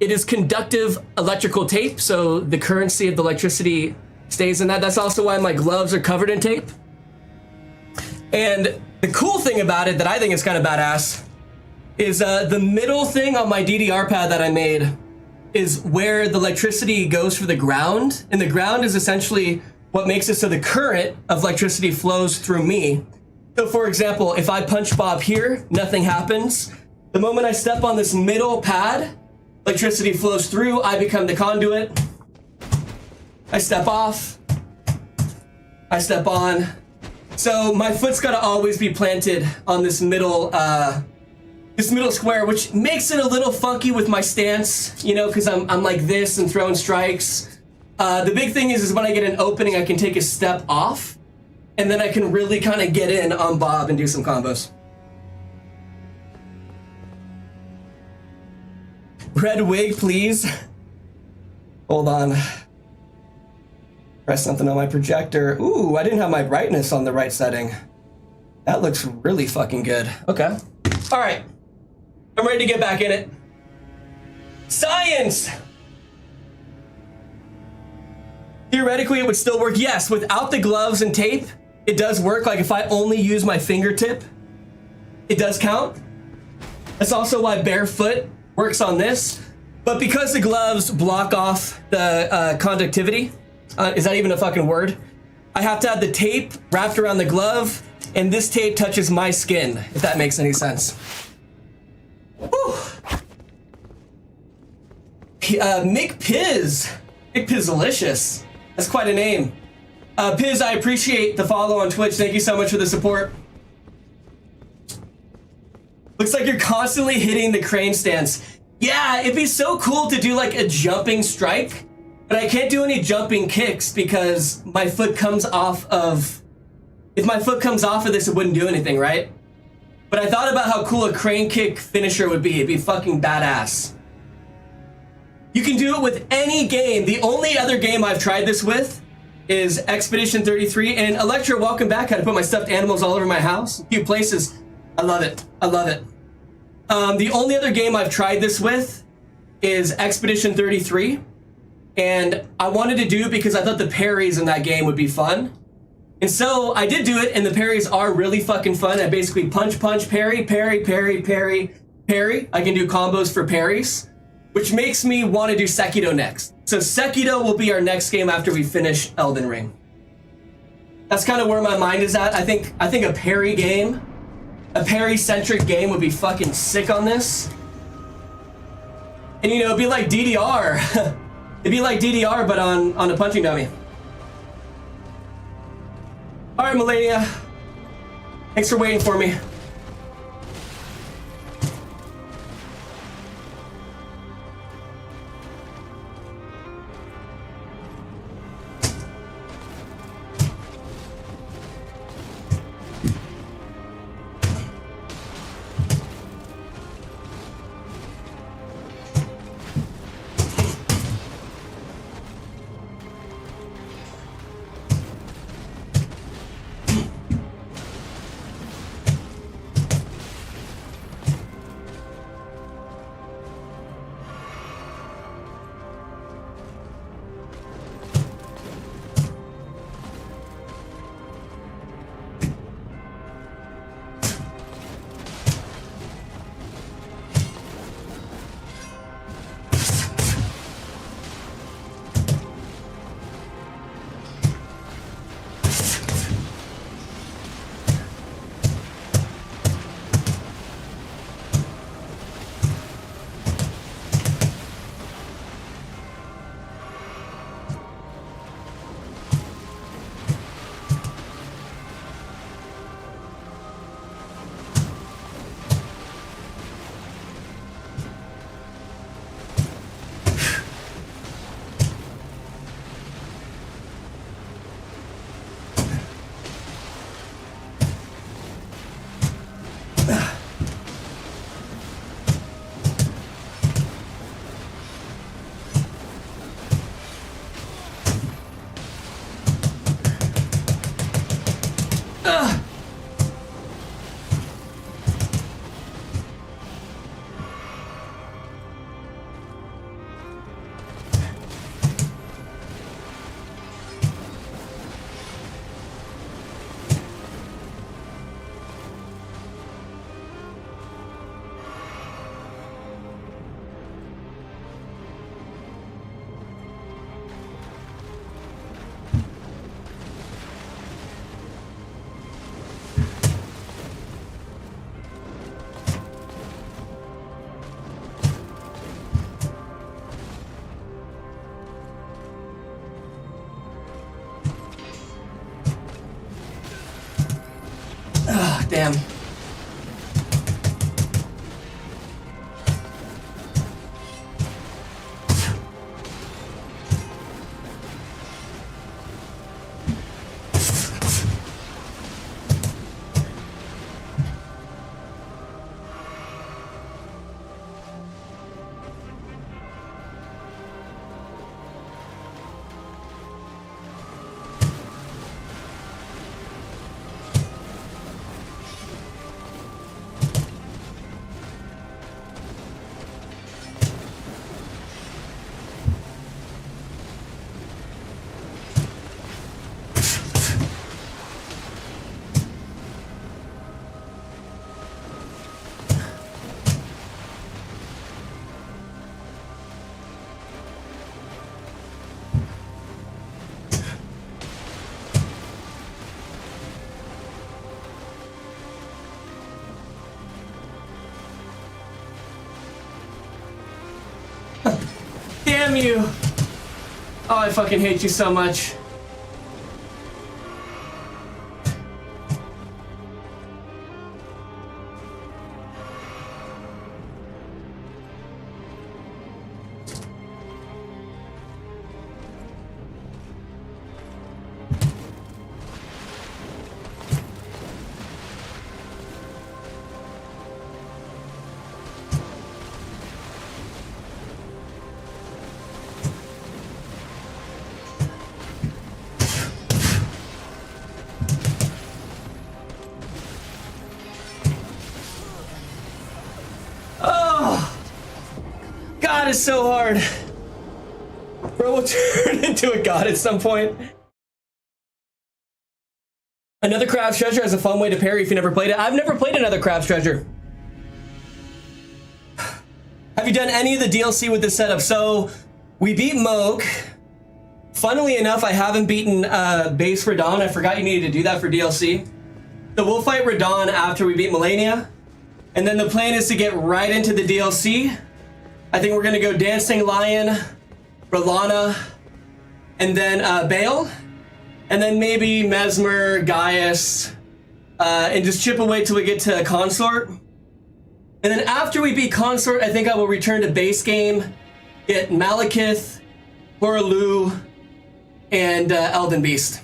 It is conductive electrical tape, so the currency of the electricity stays in that. That's also why my gloves are covered in tape. And the cool thing about it that I think is kind of badass is the middle thing on my DDR pad that I made is where the electricity goes for the ground. And the ground is essentially what makes it so the current of electricity flows through me. So for example, if I punch Bob here, nothing happens. The moment I step on this middle pad, electricity flows through, I become the conduit. I step off, I step on. So my foot's gotta always be planted on this middle square, which makes it a little funky with my stance, you know, because I'm like this and throwing strikes. The big thing is when I get an opening, I can take a step off, and then I can really kind of get in on Bob and do some combos. Red wig, please. Hold on. Press something on my projector. Ooh, I didn't have my brightness on the right setting. That looks really fucking good. Okay. All right. I'm ready to get back in it. Science! Theoretically, it would still work. Yes, without the gloves and tape, it does work. Like if I only use my fingertip, it does count. That's also why barefoot works on this. But because the gloves block off the conductivity, is that even a fucking word? I have to have the tape wrapped around the glove, and this tape touches my skin, if that makes any sense. Whew. Mick Piz. Mick Pizzalicious. That's quite a name. Piz, I appreciate the follow on Twitch. Thank you so much for the support. Looks like you're constantly hitting the crane stance. Yeah, it'd be so cool to do like a jumping strike, but I can't do any jumping kicks because my foot comes off of... If my foot comes off of this, it wouldn't do anything, right? But I thought about how cool a crane kick finisher would be. It'd be fucking badass. You can do it with any game. The only other game I've tried this with is Expedition 33. And Electra, welcome back. Had to put my stuffed animals all over my house. A few places. I love it. I love it. The only other game I've tried this with is Expedition 33. And I wanted to do it because I thought the parries in that game would be fun. And so I did do it, and the parries are really fucking fun. I basically punch, parry, parry, parry, parry, parry. I can do combos for parries, which makes me want to do Sekiro next. So Sekiro will be our next game after we finish Elden Ring. That's kind of where my mind is at. I think a parry game, a parry-centric game would be fucking sick on this. And you know, it'd be like DDR. It'd be like DDR, but on a punching dummy. All right, Mellennia. Thanks for waiting for me. Ah, damn. Damn you! Oh, I fucking hate you so much. God is so hard. Bro will turn into a god at some point. Another Crab's Treasure has a fun way to parry if you never played it. I've never played another Crab's Treasure. Have you done any of the DLC with this setup? So, we beat Moog. Funnily enough, I haven't beaten base Radon. I forgot you needed to do that for DLC. So we'll fight Radon after we beat Mellennia. And then the plan is to get right into the DLC. I think we're gonna go Dancing Lion, Rolana, and then Bale. And then maybe Mesmer, Gaius, and just chip away till we get to Consort. And then after we beat Consort, I think I will return to base game, get Malekith, Horalu, and Elden Beast.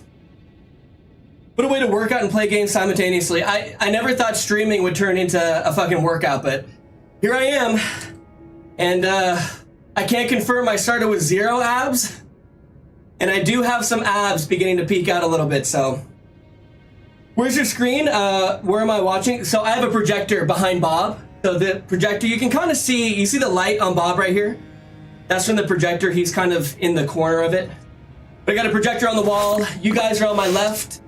What a way to work out and play games simultaneously. I never thought streaming would turn into a fucking workout, but here I am. And I can't confirm I started with 0 abs. And I do have some abs beginning to peek out a little bit, so. Where's your screen? Where am I watching? So I have a projector behind Bob. So the projector, you can kind of see, you see the light on Bob right here? That's from the projector. He's kind of in the corner of it. But I got a projector on the wall. You guys are on my left.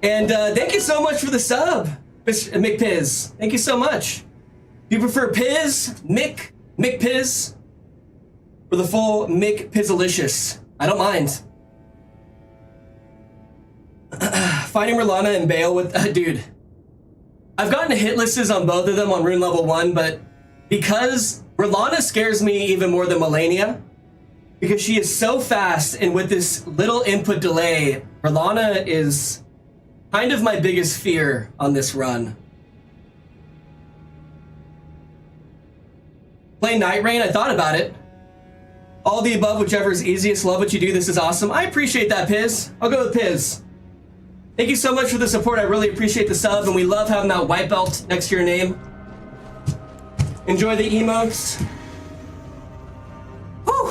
And thank you so much for the sub, McPiz. Thank you so much. Do you prefer Piz, McPiz, or the full McPizzalicious? I don't mind. Fighting Rolana and Bale with, dude. I've gotten hit lists on both of them on rune level 1, but because Rolana scares me even more than Mellennia, because she is so fast, and with this little input delay, Rolana is kind of my biggest fear on this run. Play Night Rain, I thought about it. All the above, whichever is easiest. Love what you do, this is awesome. I appreciate that, Piz. I'll go with Piz. Thank you so much for the support, I really appreciate the sub, and we love having that white belt next to your name. Enjoy the emotes. Whew.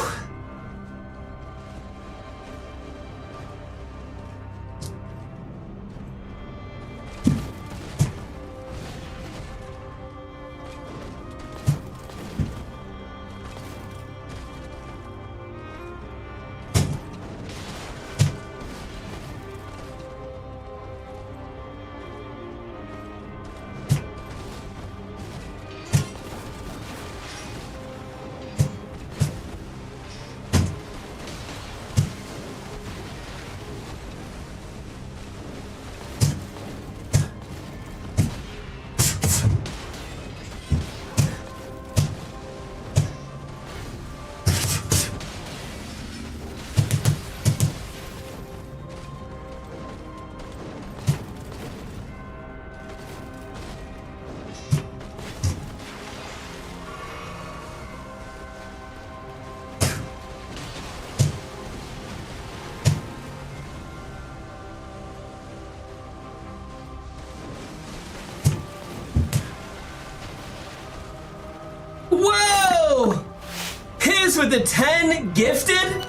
with the 10 gifted?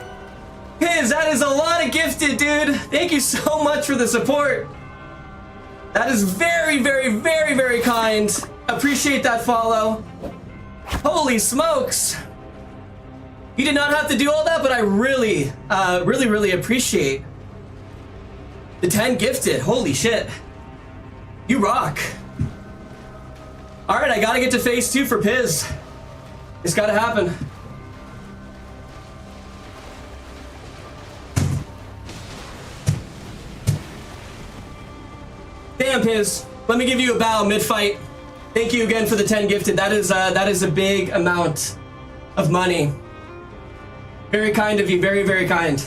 Piz, that is a lot of gifted, dude. Thank you so much for the support. That is very, very, very, very kind. Appreciate that follow. Holy smokes. You did not have to do all that, but I really, really appreciate the 10 gifted. Holy shit. You rock. All right, I gotta get to phase 2 for Piz. It's gotta happen. Damn, Piz. Let me give you a bow mid-fight. Thank you again for the 10 gifted. That is a big amount of money. Very kind of you. Very, very kind.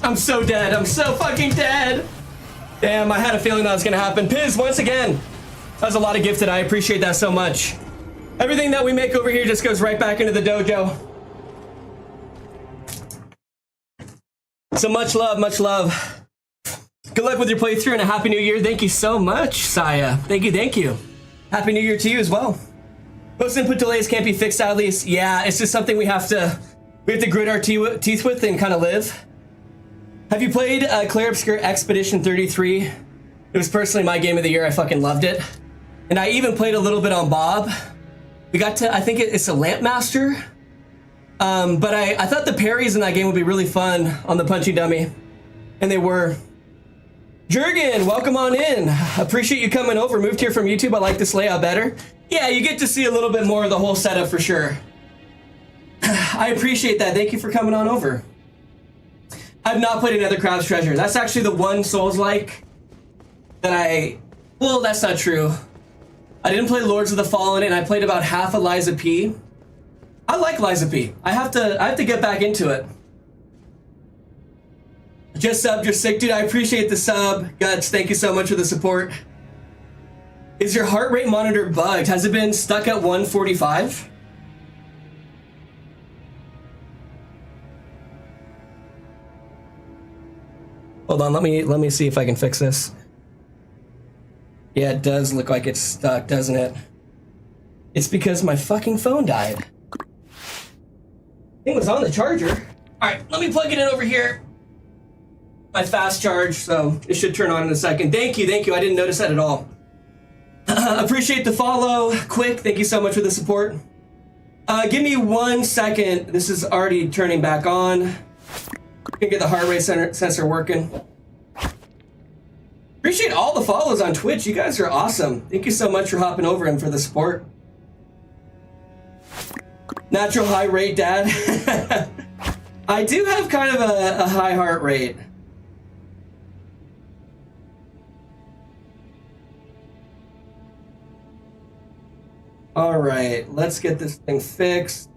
I'm so dead. I'm so fucking dead. Damn, I had a feeling that was gonna happen. Piz, once again, that was a lot of gifted. I appreciate that so much. Everything that we make over here just goes right back into the dojo. So much love, much love. Good luck with your playthrough and a happy new year. Thank you so much, Saya. Thank you, thank you. Happy new year to you as well. Most input delays can't be fixed, at least. Yeah, it's just something we have to grit our teeth with and kind of live. Have you played Clear Obscure Expedition 33? It was personally my game of the year. I fucking loved it. And I even played a little bit on Bob. We got to, I think it's a Lamp Master. But I thought the parries in that game would be really fun on the Punchy Dummy. And they were. Jurgen, welcome on in. Appreciate you coming over. Moved here from YouTube. I like this layout better. Yeah, you get to see a little bit more of the whole setup for sure. I appreciate that. Thank you for coming on over. I've not played another Crab's Treasure. That's actually the one Souls-like that well, that's not true. I didn't play Lords of the Fallen, and I played about half of Liza P. I like Liza P. I have to get back into it. Just subbed, you're sick, dude. I appreciate the sub. Guts, thank you so much for the support. Is your heart rate monitor bugged? Has it been stuck at 145? Hold on, let me see if I can fix this. Yeah, it does look like it's stuck, doesn't it? It's because my fucking phone died. It was on the charger. All right, let me plug it in over here. My fast charge, so it should turn on in a second. Thank you, thank you. I didn't notice that at all. Appreciate the follow. Quick, thank you so much for the support. Give me 1 second. This is already turning back on. Can get the heart rate sensor working. Appreciate all the follows on Twitch. You guys are awesome. Thank you so much for hopping over and for the support. Natural high rate, Dad. I do have kind of a high heart rate. All right, let's get this thing fixed.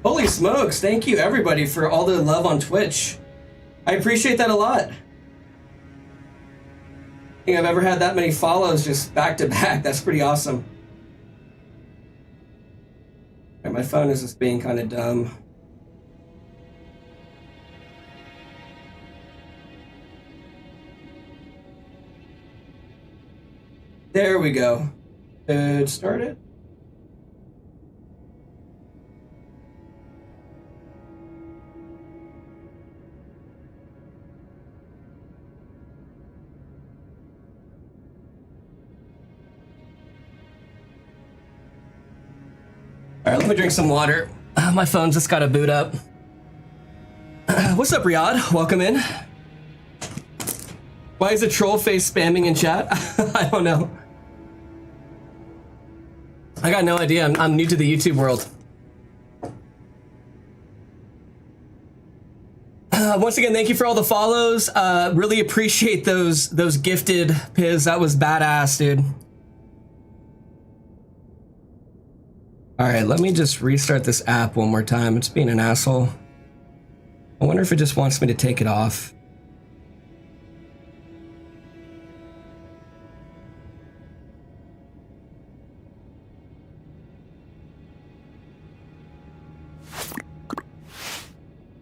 Holy smokes, thank you everybody for all the love on Twitch. I appreciate that a lot. I think I've ever had that many follows just back to back. That's pretty awesome. Right, my phone is just being kind of dumb. There we go. Start it. right, let me drink some water. My phone just got to boot up. What's up, Riyadh? Welcome in. Why is a troll face spamming in chat? I don't know. I got no idea. I'm new to the YouTube world. Once again, thank you for all the follows. Really appreciate those gifted Piz. That was badass, dude. All right, let me just restart this app one more time. It's being an asshole. I wonder if it just wants me to take it off.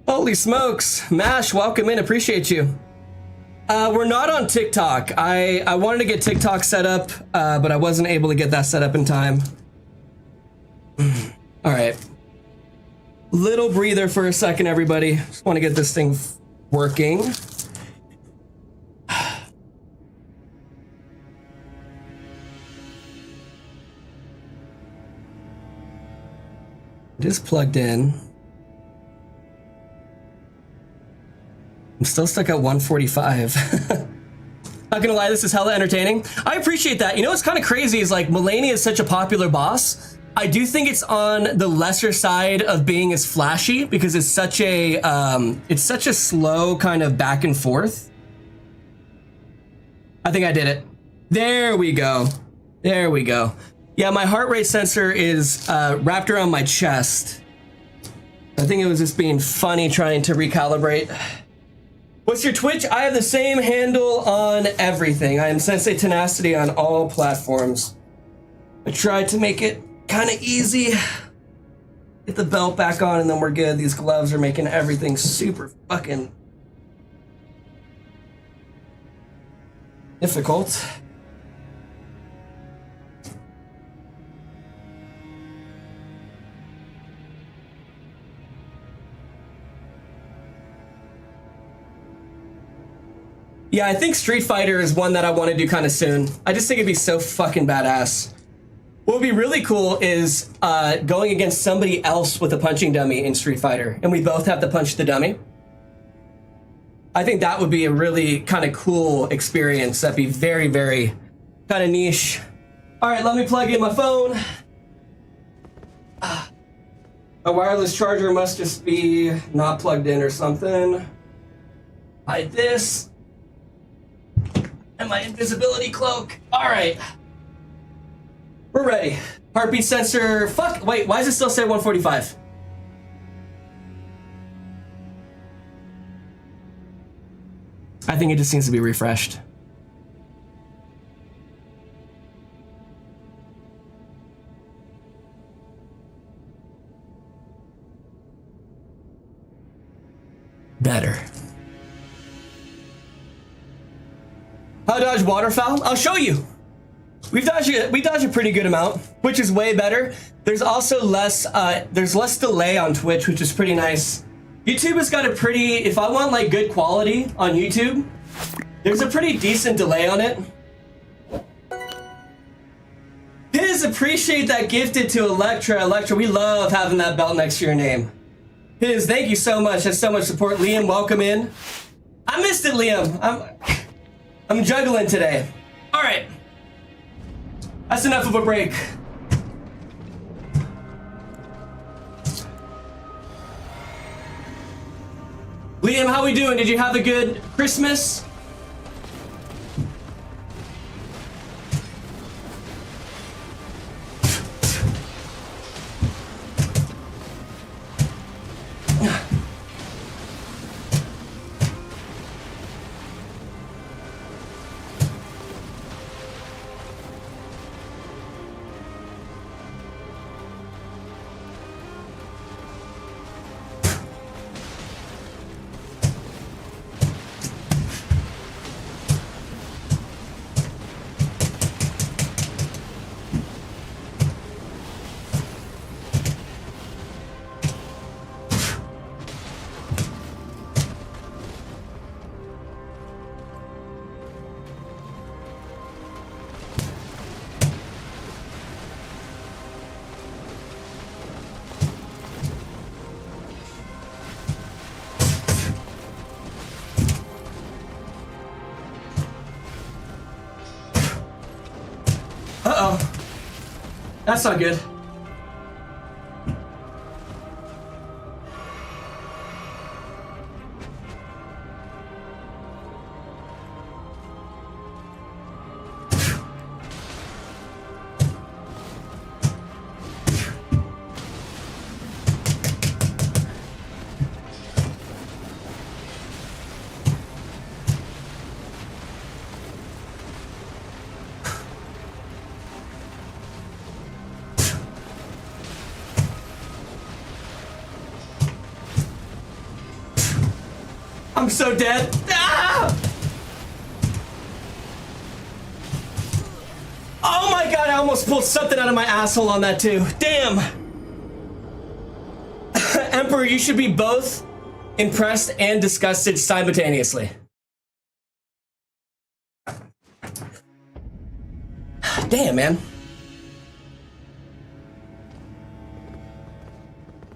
Holy smokes, Mash, welcome in, appreciate you. We're not on TikTok. I wanted to get TikTok set up, but I wasn't able to get that set up in time. All right. Little breather for a second, everybody. Just want to get this thing working. It is plugged in. I'm still stuck at 145. Not gonna lie, this is hella entertaining. I appreciate that. You know what's kind of crazy is like Mellennia is such a popular boss. I do think it's on the lesser side of being as flashy because it's such a slow kind of back and forth. I think I did it. There we go. There we go. Yeah, my heart rate sensor is wrapped around my chest. I think it was just being funny trying to recalibrate. What's your Twitch? I have the same handle on everything. I am Sensei Tenacity on all platforms. I tried to make it kind of easy. Get the belt back on and then we're good. These gloves are making everything super fucking difficult. Yeah, I think Street Fighter is one that I want to do kind of soon. I just think it'd be so fucking badass. What would be really cool is going against somebody else with a punching dummy in Street Fighter, and we both have to punch the dummy. I think that would be a really kind of cool experience. That'd be very, very kind of niche. All right, let me plug in my phone. My wireless charger must just be not plugged in or something. Hide this. And my invisibility cloak. All right. We're ready. Heartbeat sensor. Fuck. Wait, why does it still say 145? I think it just needs to be refreshed. Better. How to dodge waterfowl? I'll show you. We dodge a pretty good amount, which is way better. There's also less delay on Twitch, which is pretty nice. YouTube has got a pretty, if I want like good quality on YouTube, there's a pretty decent delay on it. Piz, appreciate that gifted to Electra. Electra, we love having that belt next to your name. Piz, thank you so much. That's so much support. Liam, welcome in. I missed it, Liam. I'm juggling today. All right. That's enough of a break. Liam, how we doing? Did you have a good Christmas? That's not good. I'm so dead. Ah! Oh my god, I almost pulled something out of my asshole on that too. Damn. Emperor, you should be both impressed and disgusted simultaneously. Damn, man.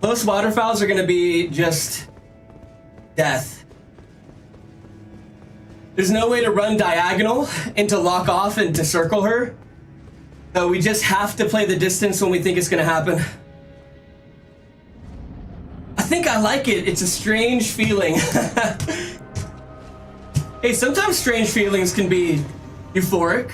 Most waterfowls are gonna be just death. There's no way to run diagonal and to lock off and to circle her. So we just have to play the distance when we think it's gonna happen. I think I like it. It's a strange feeling. Hey, sometimes strange feelings can be euphoric.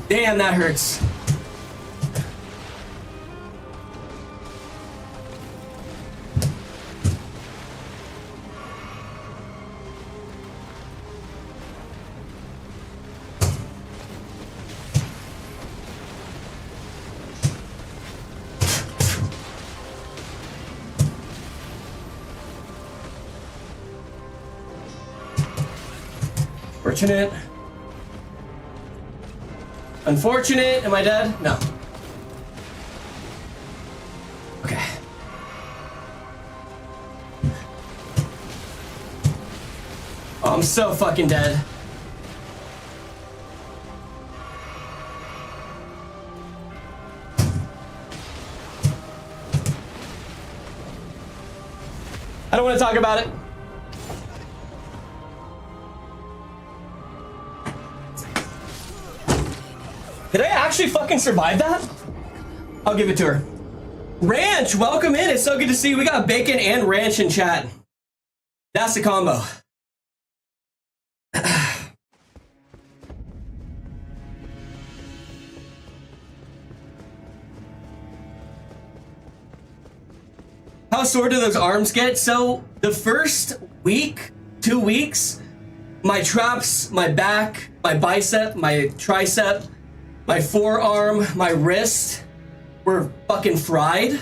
Damn, that hurts. Fortunate. Unfortunate. Am I dead? No. Okay. Oh, I'm so fucking dead. I don't want to talk about it. Did I actually fucking survive that? I'll give it to her. Ranch, welcome in. It's so good to see you. We got bacon and ranch in chat. That's the combo. How sore do those arms get? So the first week, 2 weeks, my traps, my back, my bicep, my tricep, my forearm, my wrist were fucking fried.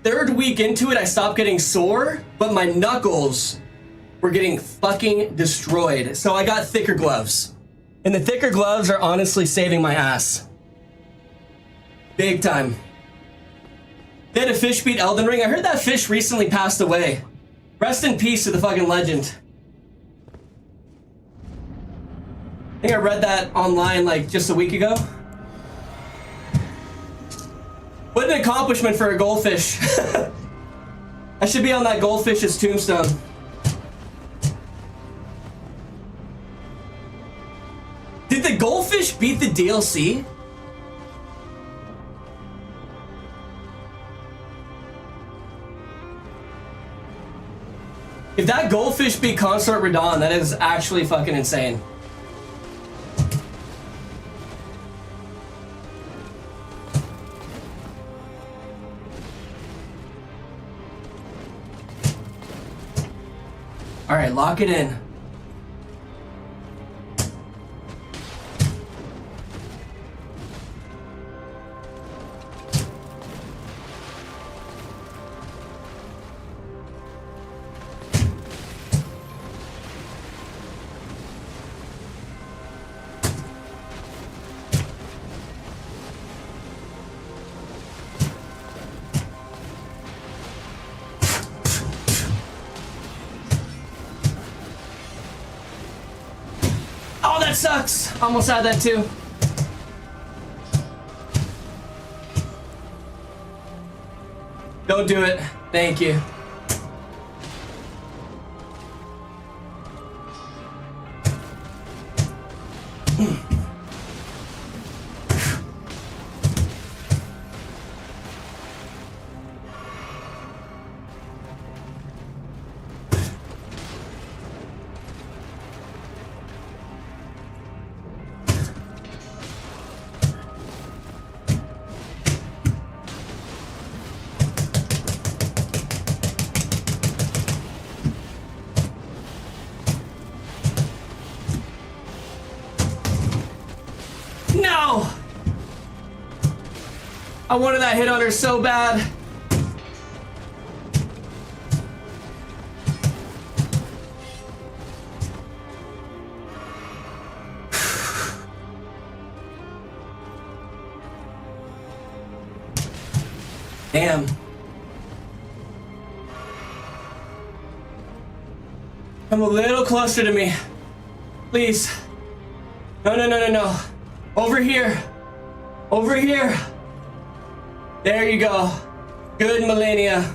Third week into it, I stopped getting sore, but my knuckles were getting fucking destroyed. So I got thicker gloves. And the thicker gloves are honestly saving my ass. Big time. They had a fish beat Elden Ring. I heard that fish recently passed away. Rest in peace to the fucking legend. I think I read that online like just a week ago. What an accomplishment for a goldfish. I should be on that goldfish's tombstone. Did the goldfish beat the DLC? If that goldfish beat Consort Radon, that is actually fucking insane. All right, lock it in. That sucks. Almost had that too. Don't do it. Thank you. No! I wanted that hit on her so bad. Damn. Come a little closer to me. Please. No, no, no, no, no. Over here. Over here. There you go. Good, Mellennia.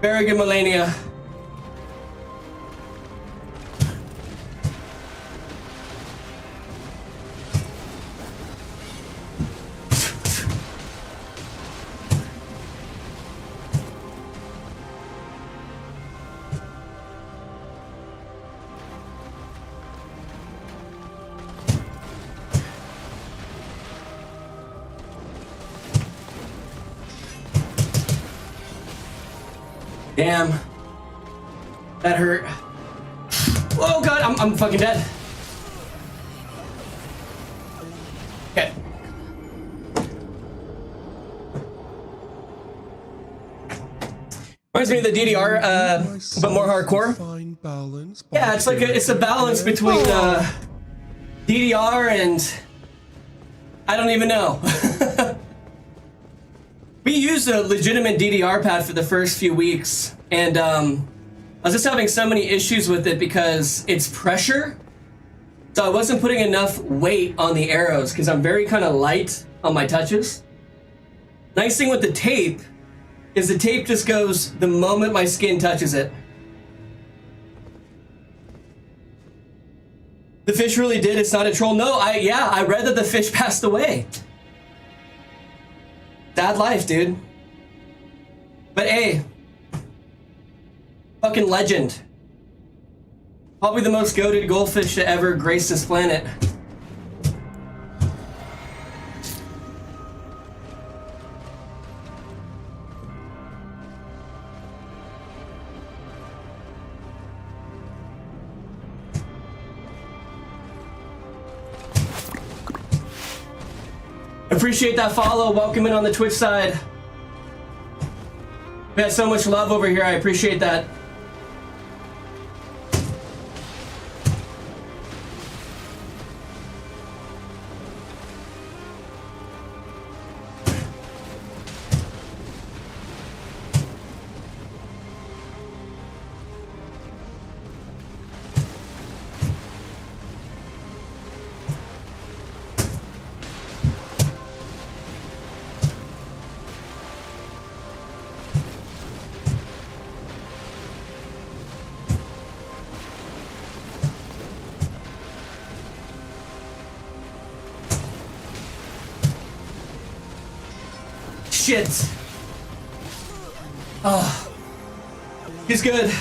Very good, Mellennia. Damn. That hurt. Oh god, I'm fucking dead. Okay. Reminds me of the DDR, but more hardcore. Yeah, it's like it's a balance between DDR and I don't even know. We used a legitimate DDR pad for the first few weeks, and I was just having so many issues with it because it's pressure. So I wasn't putting enough weight on the arrows because I'm very kind of light on my touches. Nice thing with the tape is the tape just goes the moment my skin touches it. The fish really did. It's not a troll. No, I read that the fish passed away. Sad life, dude. But hey, fucking legend. Probably the most goated goldfish to ever grace this planet. Appreciate that follow. Welcome in on the Twitch side. We had so much love over here. I appreciate that. Shit. Oh. He's good.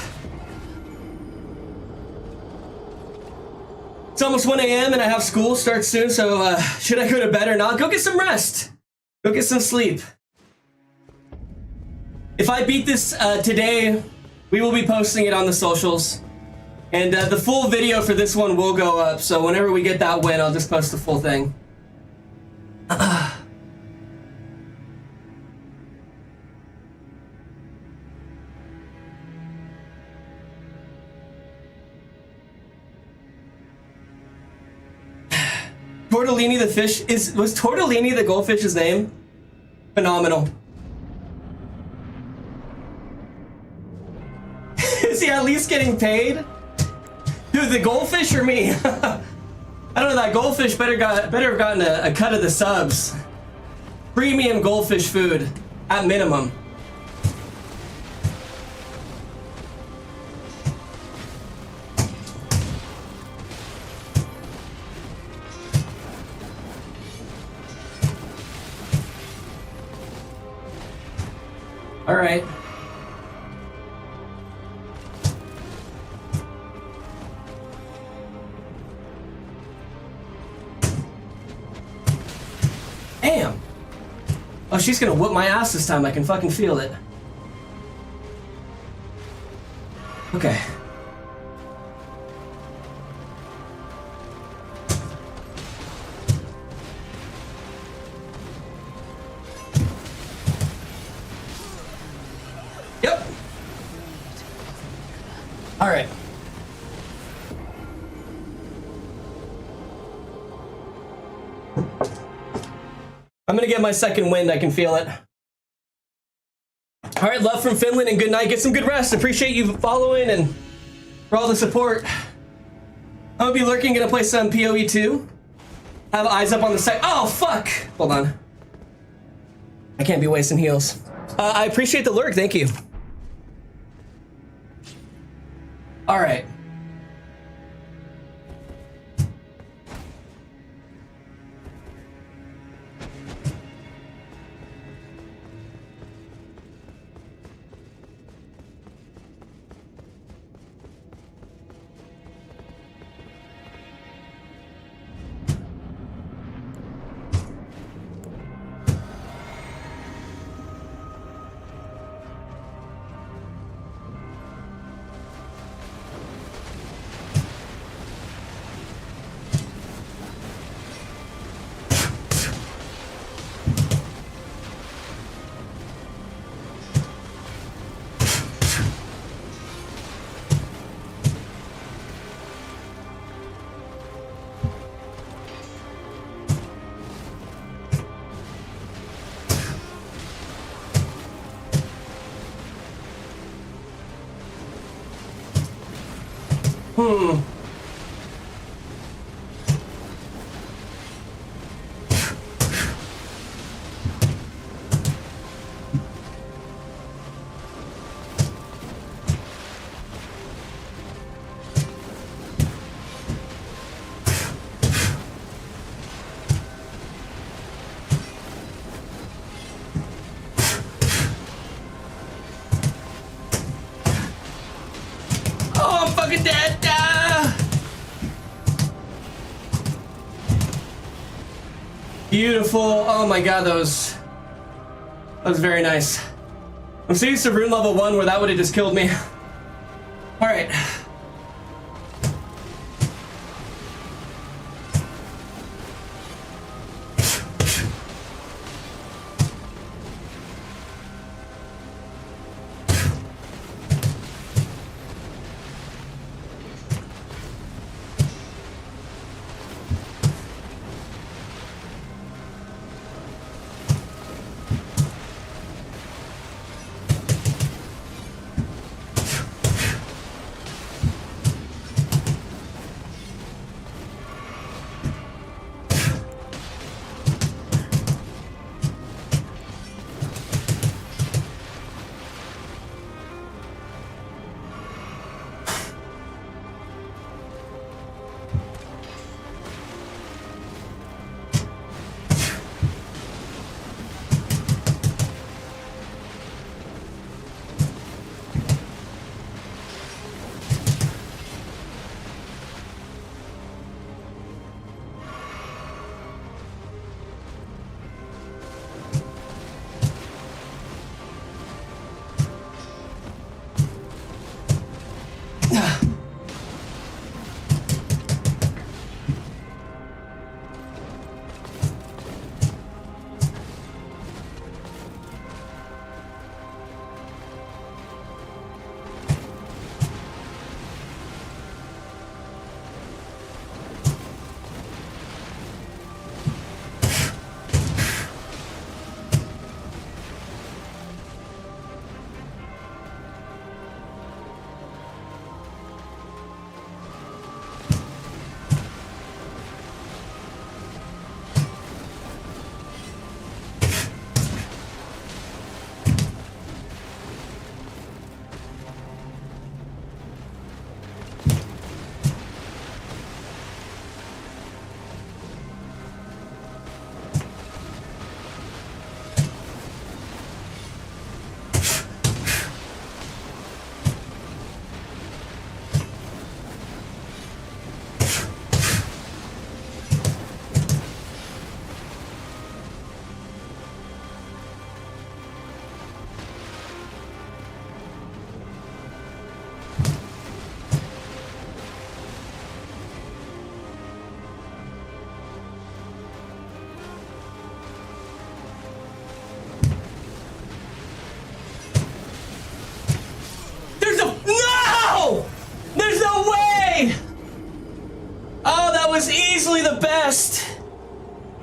It's almost 1 a.m. and I have school starts soon, so should I go to bed or not? Go get some rest. Go get some sleep. If I beat this today, we will be posting it on the socials. And the full video for this one will go up, so whenever we get that win, I'll just post the full thing. Tortellini the fish was Tortellini the goldfish's name? Phenomenal. Is he at least getting paid? Dude, the goldfish or me? I don't know, that goldfish better have gotten a cut of the subs. Premium goldfish food, at minimum. All right. Damn. Oh, she's gonna whoop my ass this time. I can fucking feel it. Okay. Yep. All right. I'm gonna get my second wind, I can feel it. All right, love from Finland and good night. Get some good rest. Appreciate you following and for all the support. I'm gonna be lurking, gonna play some PoE 2. Have eyes up on the side. Oh, fuck! Hold on. I can't be wasting heals. I appreciate the lurk, thank you. All right. Oh, I'm fucking dead. Ah! Beautiful. Oh my god, that was very nice. I'm so used to rune level 1 where that would have just killed me. Alright.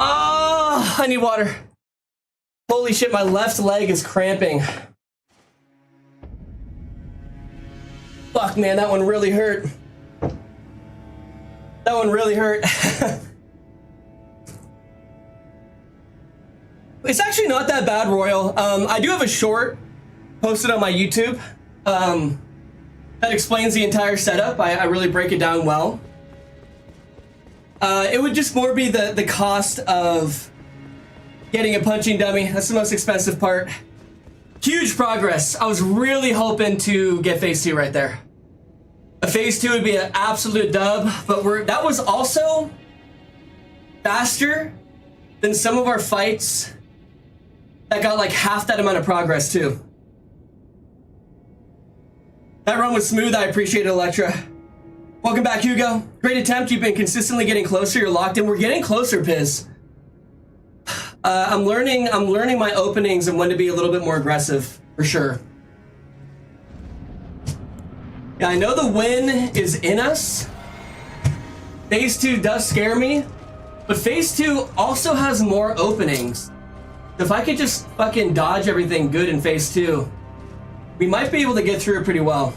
Oh, I need water. Holy shit, my left leg is cramping. Fuck, man, that one really hurt. That one really hurt. It's actually not that bad, Royal. I do have a short posted on my YouTube that explains the entire setup. I really break it down well. It would just more be the cost of getting a punching dummy. That's the most expensive part. Huge progress. I was really hoping to get phase 2 right there. A phase 2 would be an absolute dub, but that was also faster than some of our fights that got like half that amount of progress too. That run was smooth. I appreciate it, Electra. Welcome back, Hugo. Great attempt. You've been consistently getting closer. You're locked in. We're getting closer, Piz. I'm learning my openings and when to be a little bit more aggressive, for sure. Yeah, I know the win is in us. Phase 2 does scare me, but phase 2 also has more openings. If I could just fucking dodge everything good in phase 2, we might be able to get through it pretty well.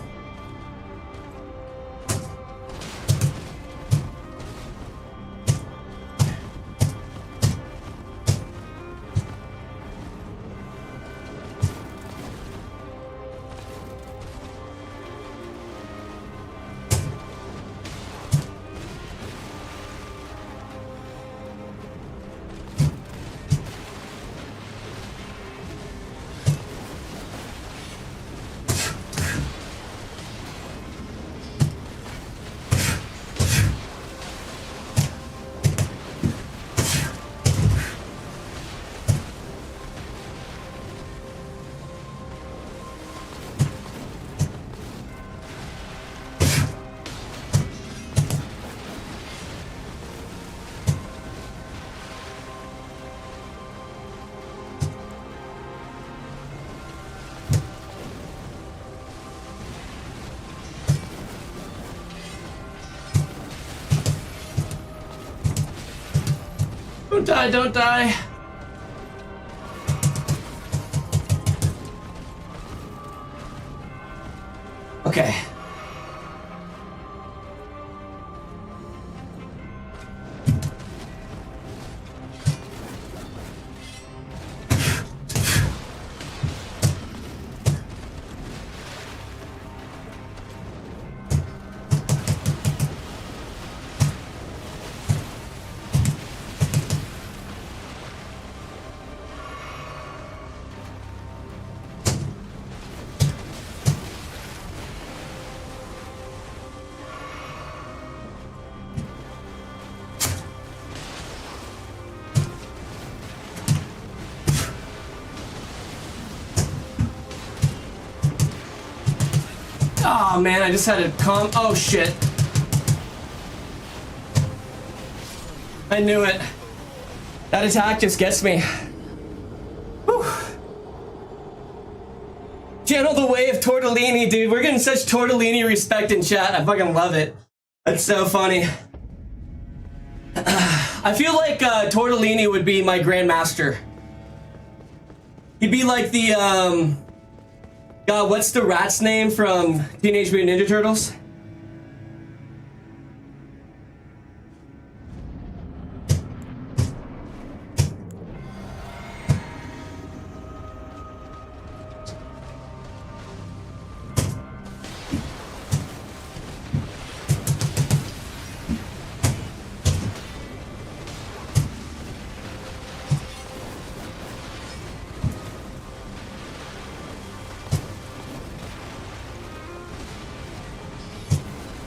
Don't die, don't die. Okay. Oh man, I just had to calm. Oh shit. I knew it. That attack just gets me. Whew. Channel the way of tortellini, dude. We're getting such tortellini respect in chat. I fucking love it. That's so funny. I feel like tortellini would be my grandmaster. He'd be like the God, what's the rat's name from Teenage Mutant Ninja Turtles?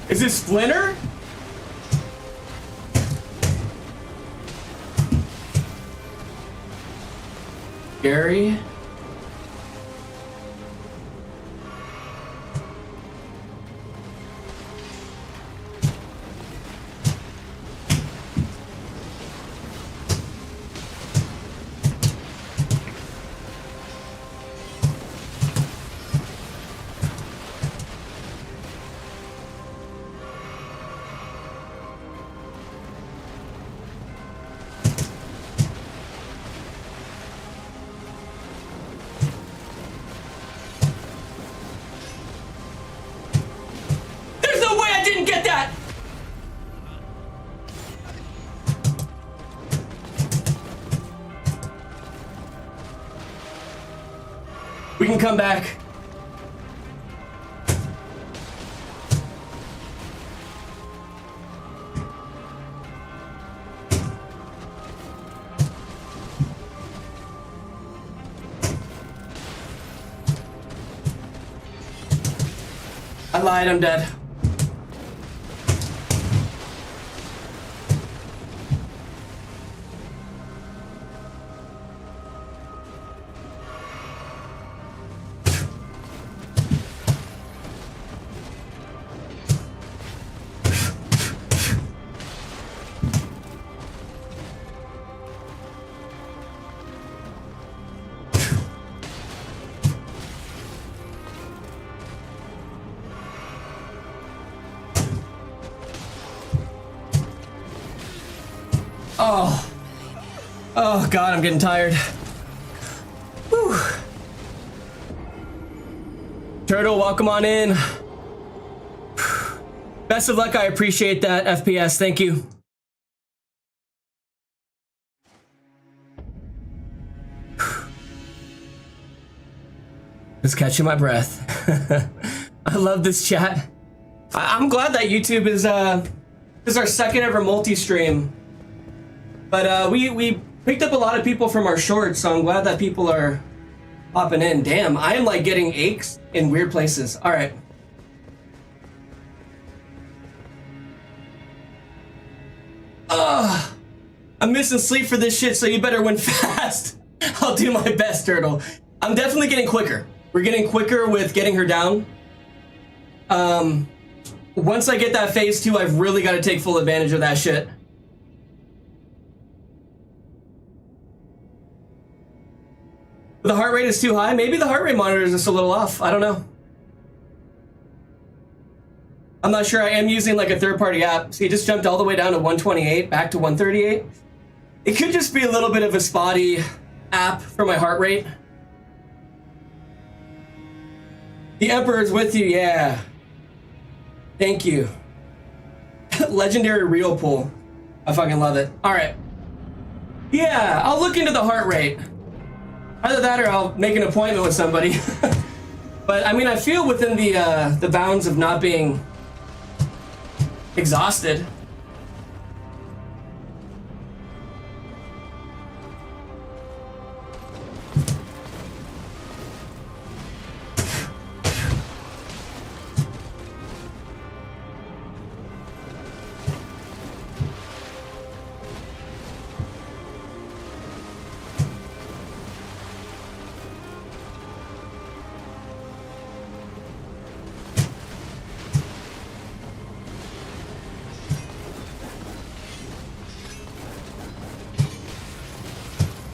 Is this Splinter? Gary? We can come back. I lied, I'm dead. Oh. Oh God, I'm getting tired. Whew. Turtle, welcome on in. Best of luck, I appreciate that, FPS, thank you. Just catching my breath. I love this chat. I'm glad that YouTube is our second ever multi-stream. But we picked up a lot of people from our shorts, so I'm glad that people are popping in. Damn, I am like getting aches in weird places. All right. I'm missing sleep for this shit, so you better win fast. I'll do my best, Turtle. I'm definitely getting quicker. We're getting quicker with getting her down. Once I get that phase 2, I've really got to take full advantage of that shit. The heart rate is too high. Maybe the heart rate monitor is just a little off. I don't know. I'm not sure. I am using like a third-party app. See, it just jumped all the way down to 128, back to 138. It could just be a little bit of a spotty app for my heart rate. The Emperor's with you, yeah. Thank you. Legendary real pull. I fucking love it. All right. Yeah, I'll look into the heart rate. Either that or I'll make an appointment with somebody. But I mean, I feel within the bounds of not being exhausted.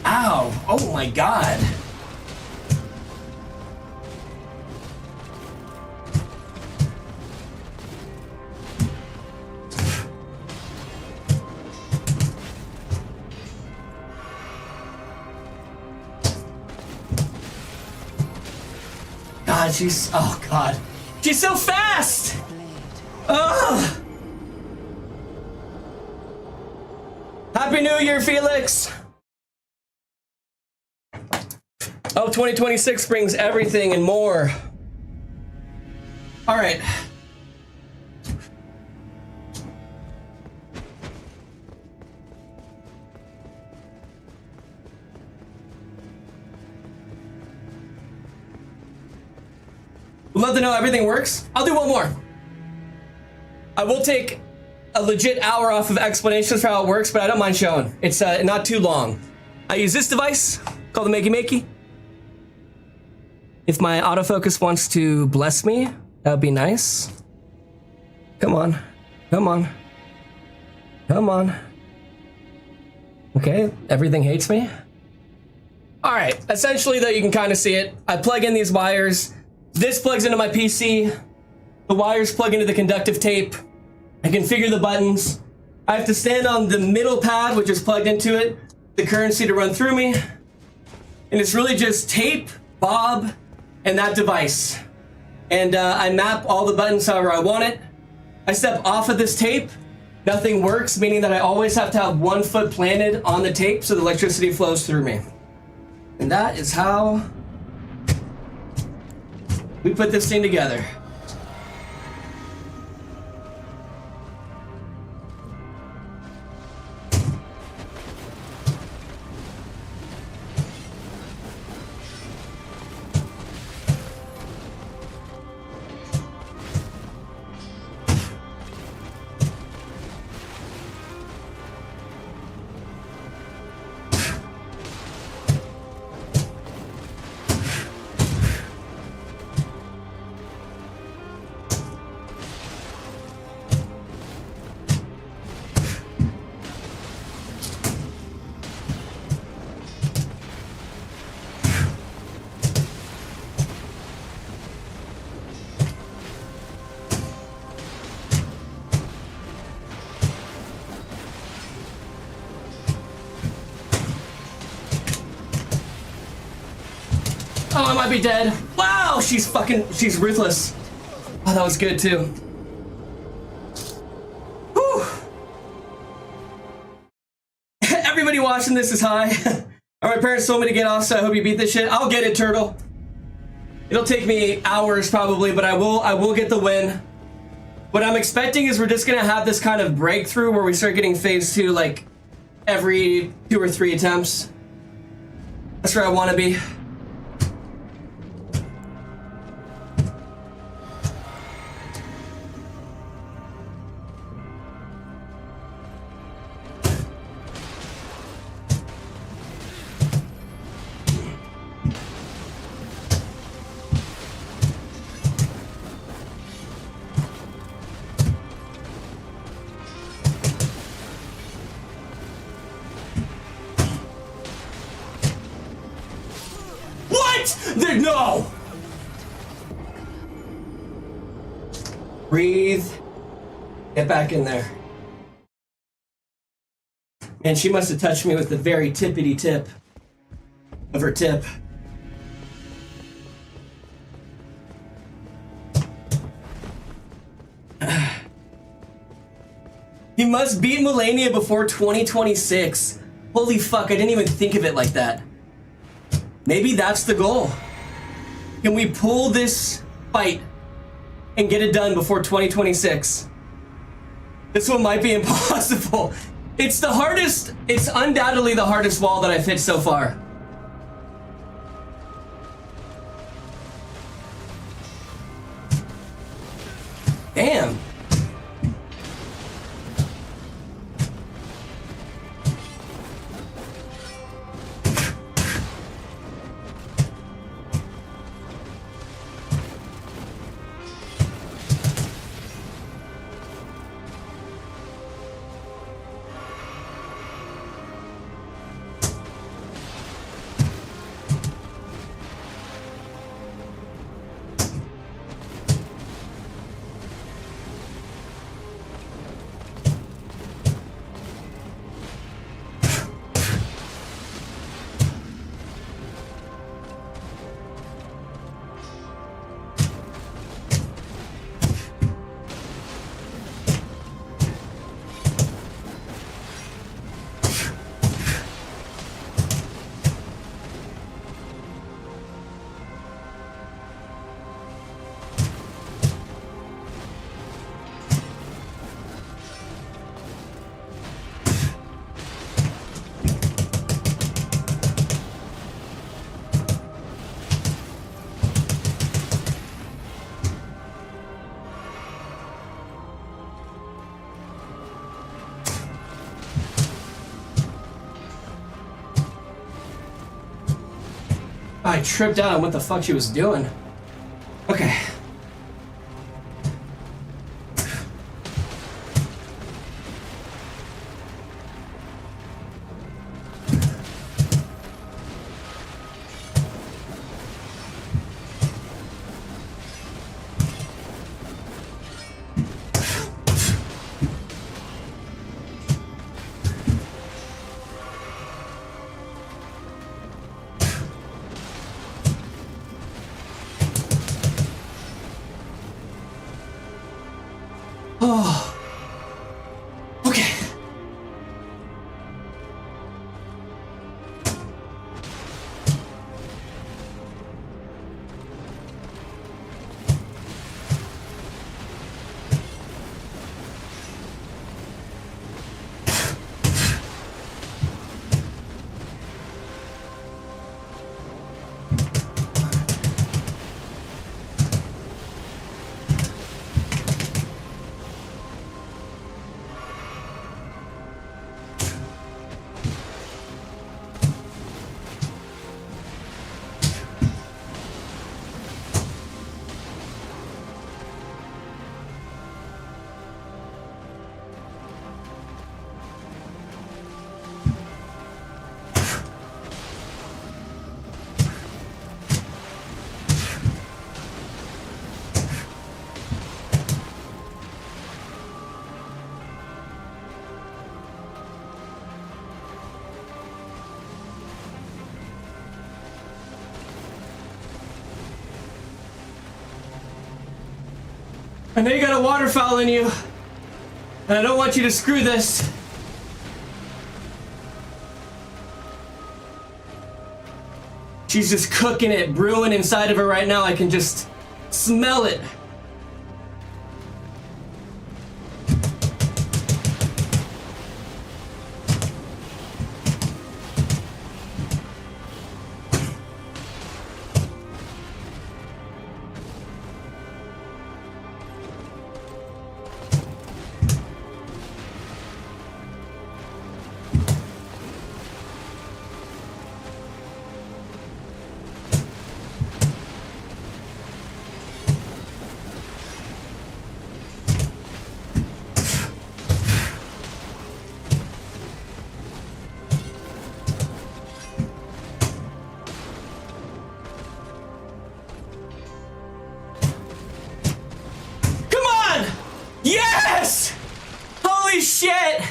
Ow! Oh my God! God, she's... Oh God. She's so fast! Ugh! Happy New Year, Felix! Oh, 2026 brings everything and more. All right. Would love to know everything works. I'll do one more. I will take a legit hour off of explanations for how it works, but I don't mind showing. It's not too long. I use this device called the Makey Makey. If my autofocus wants to bless me, that would be nice. Come on. Come on. Come on. Okay, everything hates me. All right, essentially though, you can kind of see it. I plug in these wires. This plugs into my PC. The wires plug into the conductive tape. I configure the buttons. I have to stand on the middle pad, which is plugged into it, the currency to run through me. And it's really just tape, Bob, and that device. And I map all the buttons however I want it. I step off of this tape, nothing works, meaning that I always have to have 1 foot planted on the tape so the electricity flows through me. And that is how We put this thing together. Oh, I might be dead. Wow, she's ruthless. Oh, that was good too. Whew. Everybody watching this is high. My parents told me to get off, so I hope you beat this shit. I'll get it, Turtle. It'll take me hours probably, but I will get the win. What I'm expecting is we're just gonna have this kind of breakthrough where we start getting phase 2 like every 2 or 3 attempts. That's where I want to be. No! Breathe. Get back in there. Man, she must have touched me with the very tippity tip of her tip. He must beat Mellennia before 2026. Holy fuck, I didn't even think of it like that. Maybe that's the goal. Can we pull this fight and get it done before 2026? This one might be impossible. It's the hardest, it's undoubtedly the hardest wall that I've hit so far. Damn. I tripped out on what the fuck she was doing. Okay. I know you got a waterfowl in you, and I don't want you to screw this. She's just cooking it, brewing inside of her right now. I can just smell it. Yes! Holy shit!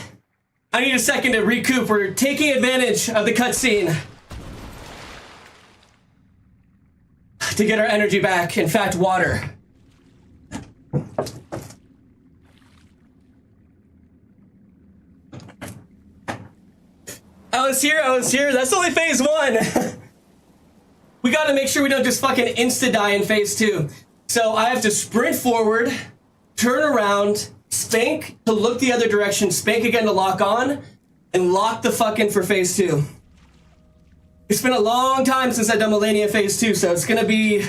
I need a second to recoup. We're taking advantage of the cutscene to get our energy back. In fact, water. I was here. That's only phase 1. We gotta make sure we don't just fucking insta-die in phase 2. So I have to sprint forward, turn around, spank to look the other direction, spank again to lock on, and lock the fucking for phase 2. It's been a long time since I've done Mellennia phase 2, so it's gonna be...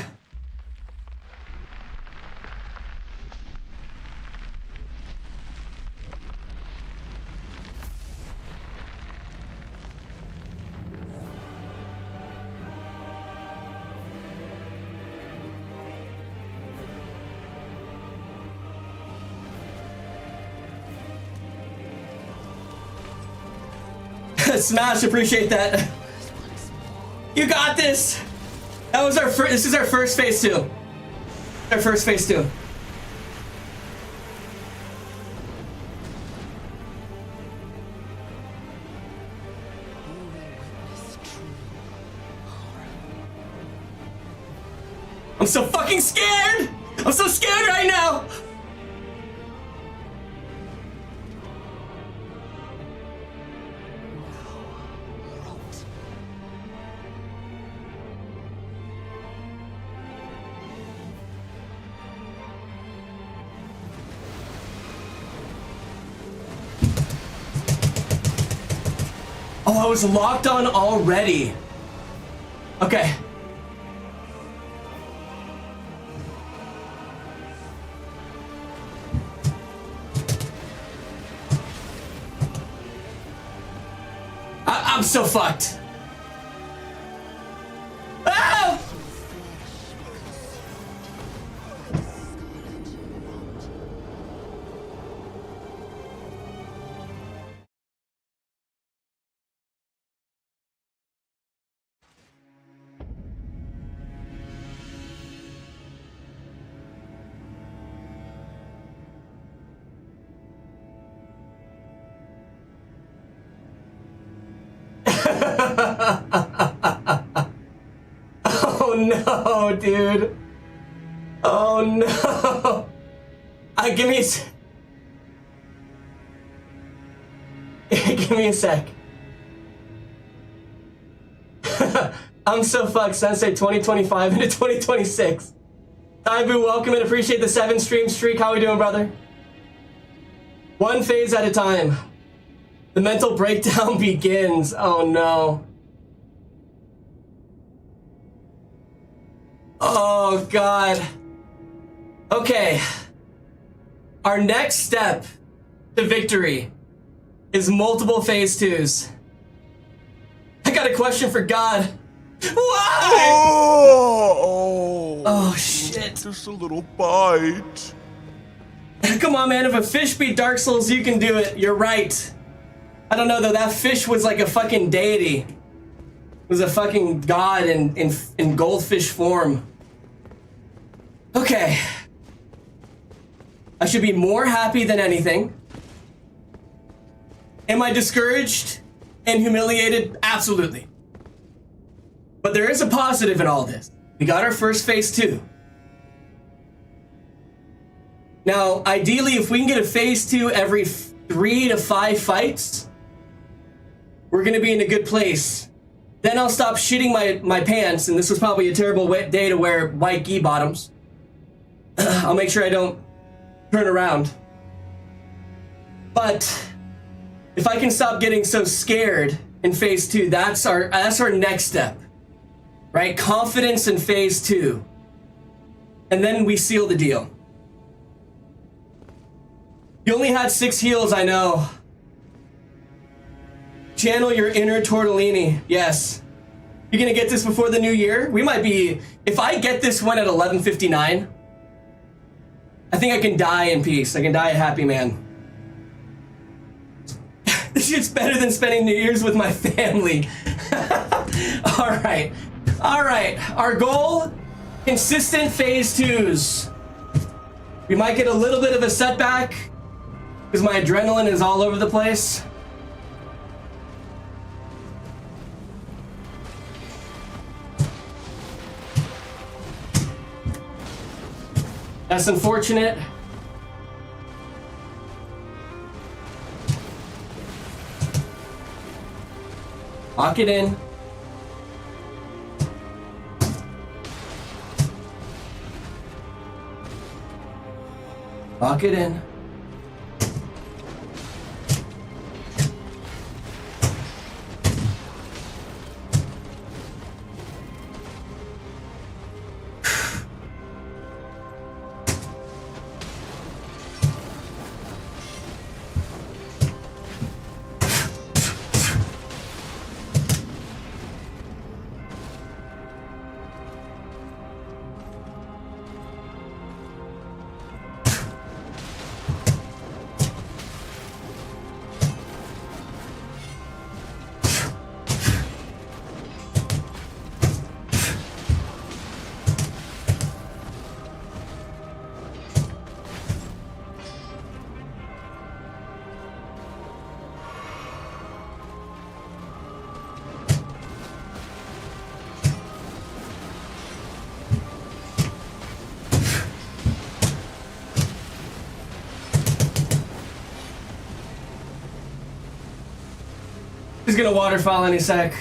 Smash, appreciate that. You got this. That was our first. This is our first phase 2. Our first phase 2. I'm so fucking scared. I'm so scared right now. Oh, I was locked on already. Okay. I'm so fucked. Ah! Oh no, dude. Oh no. Give me give me a sec. I'm so fucked. Sensei 2025 into 2026. Taibu, welcome and appreciate the 7 stream streak. How we doing, brother? One phase at a time. The mental breakdown begins. Oh no. Oh god. Okay. Our next step to victory is multiple phase 2s. I got a question for God. Why? Oh shit. Just a little bite. Come on, man. If a fish beat Dark Souls, you can do it. You're right. I don't know though, that fish was like a fucking deity. It was a fucking god in goldfish form. Okay. I should be more happy than anything. Am I discouraged and humiliated? Absolutely. But there is a positive in all this. We got our first phase 2. Now, ideally, if we can get a phase 2 every 3 to 5 fights, we're gonna be in a good place. Then I'll stop shitting my pants, and this was probably a terrible day to wear white gi bottoms. I'll make sure I don't turn around. But if I can stop getting so scared in phase 2, that's our next step, right? Confidence in phase 2, and then we seal the deal. You only had 6 heals, I know. Channel your inner tortellini. Yes. You're gonna get this before the new year? We might be... If I get this one at 11:59, I think I can die in peace. I can die a happy man. This shit's better than spending New Year's with my family. Alright. Alright. Our goal, consistent phase 2s. We might get a little bit of a setback because my adrenaline is all over the place. That's unfortunate. Lock it in. Lock it in. He's gonna waterfall any sec.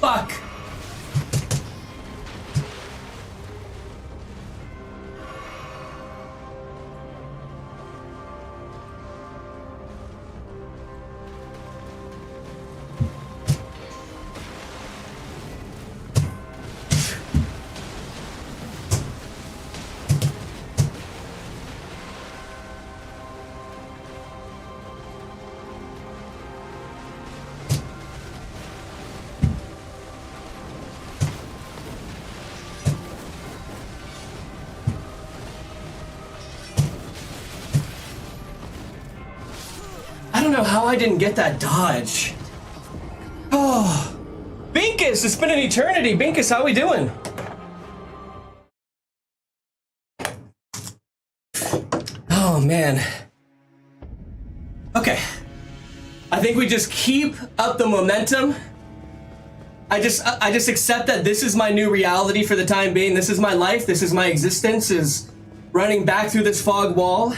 Fuck. I don't know how I didn't get that dodge. Oh, Binkus, it's been an eternity. Binkus, how we doing? Oh man. Okay. I think we just keep up the momentum. I just accept that this is my new reality for the time being. This is my life. This is my existence, is running back through this fog wall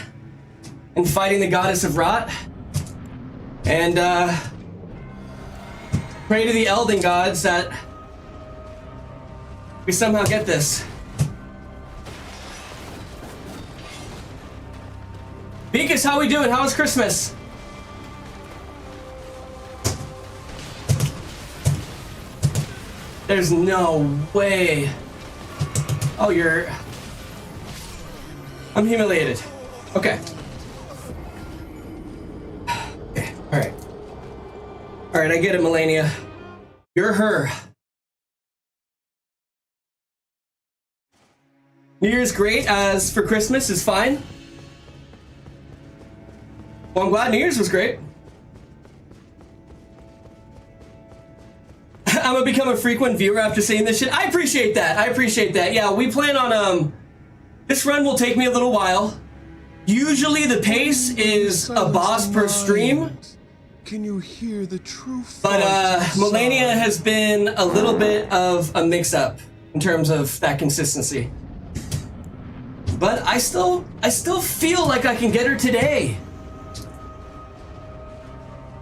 and fighting the goddess of rot. And pray to the Elden gods that we somehow get this. Beakus, how we doing? How was Christmas? There's no way. Oh, I'm humiliated. Okay. right, I get it, Mellennia. You're her. New Year's great, as for Christmas is fine. Well, I'm glad New Year's was great. I'm gonna become a frequent viewer after saying this shit. I appreciate that. I appreciate that. Yeah, we plan on, this run will take me a little while. Usually the pace is a boss per stream. Can you hear the true But Mellennia has been a little bit of a mix-up in terms of that consistency. But I still feel like I can get her today.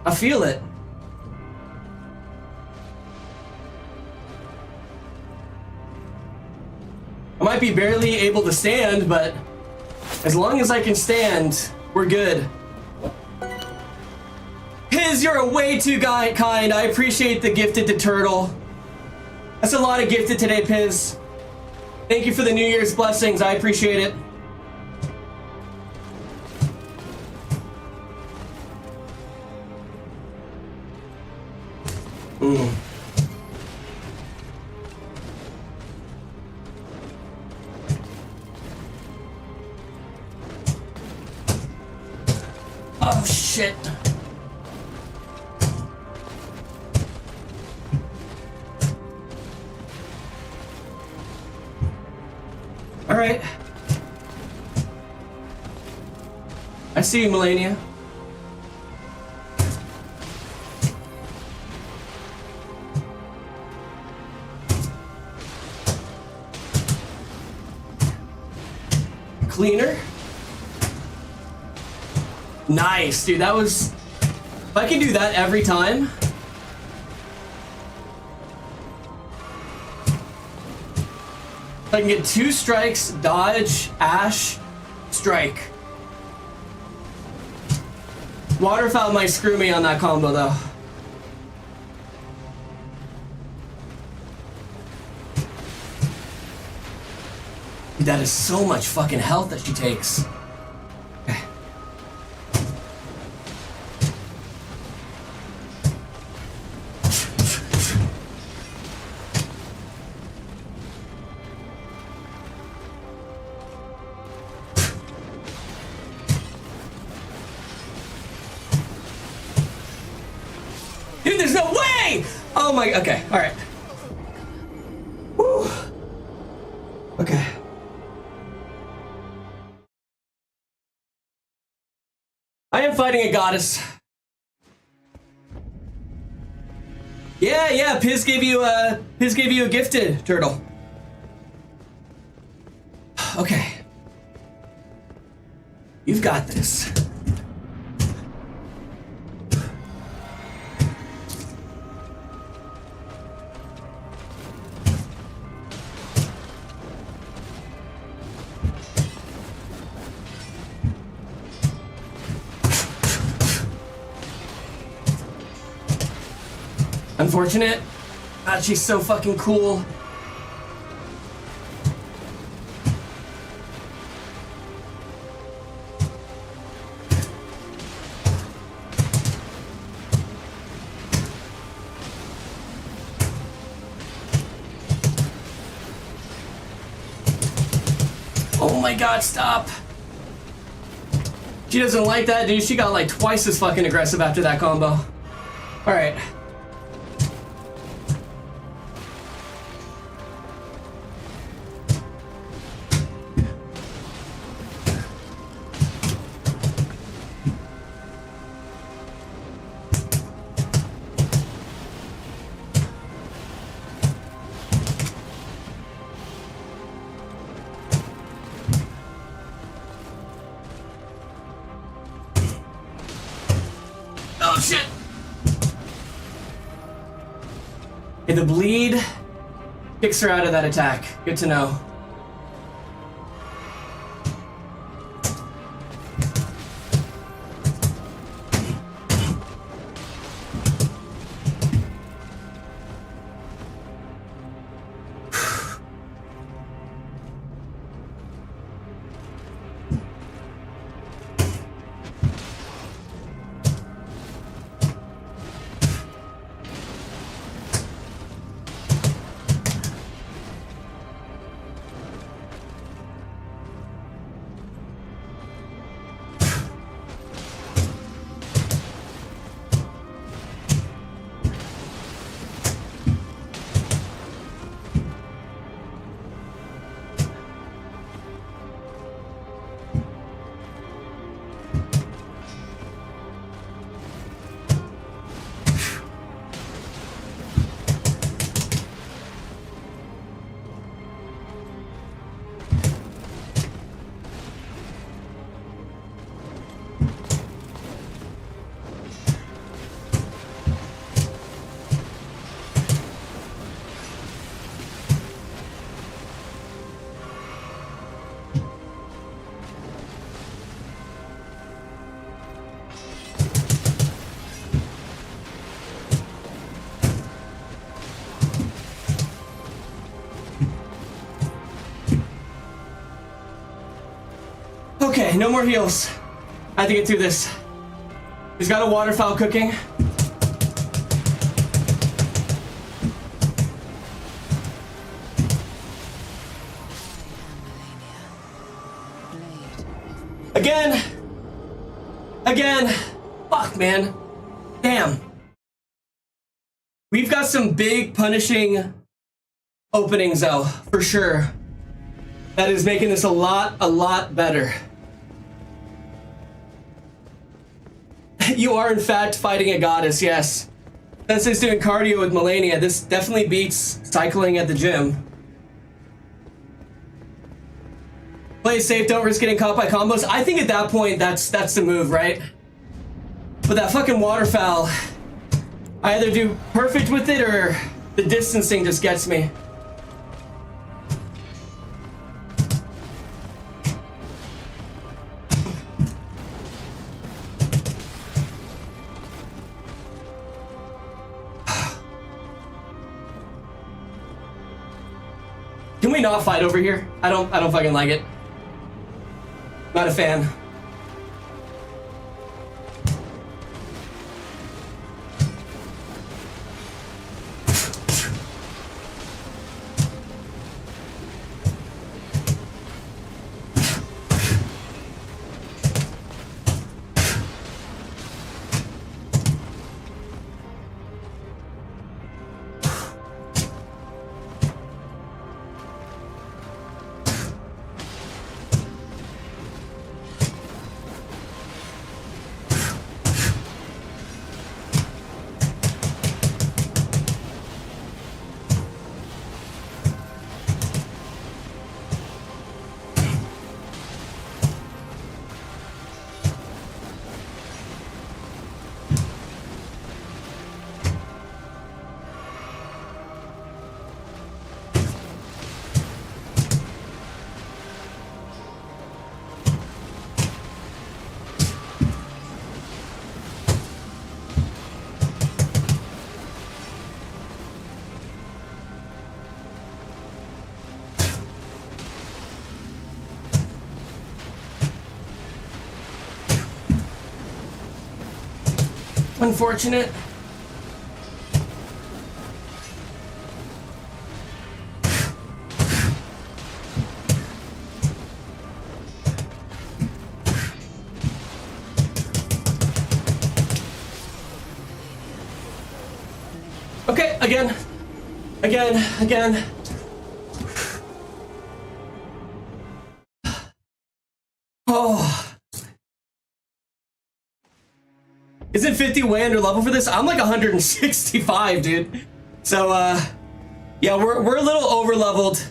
I feel it. I might be barely able to stand, but as long as I can stand, we're good. Piz, you're way too kind. I appreciate the gifted to Turtle. That's a lot of gifted today, Piz. Thank you for the New Year's blessings. I appreciate it. Oh shit. All right. I see you, Mellennia. Cleaner. Nice, dude. That was... If I can do that every time... If I can get 2 strikes, dodge, ash, strike. Waterfowl might screw me on that combo, though. Dude, that is so much fucking health that she takes. Okay. Dude, there's no way! Oh my, okay, all right. Woo. Okay. I am fighting a goddess. Yeah, Piz gave you a gifted turtle. Okay. You've got this. Unfortunate. God, she's so fucking cool. Oh my god, stop. She doesn't like that, dude. She got like twice as fucking aggressive after that combo. Alright. Oh shit! Okay, the bleed kicks her out of that attack. Good to know. Okay, no more heals. I have to get through this. He's got a waterfowl cooking. Again. Fuck, man. Damn. We've got some big punishing openings, though, for sure. That is making this a lot better. You are, in fact, fighting a goddess, yes. Since it's doing cardio with Mellennia, this definitely beats cycling at the gym. Play safe, don't risk getting caught by combos. I think at that point, that's the move, right? But that fucking waterfowl, I either do perfect with it or the distancing just gets me. Can we not fight over here? I don't fucking like it. Not a fan. Unfortunate. Okay, again. Oh. Isn't 50 way under level for this? I'm like 165, dude. So, yeah, we're a little over leveled.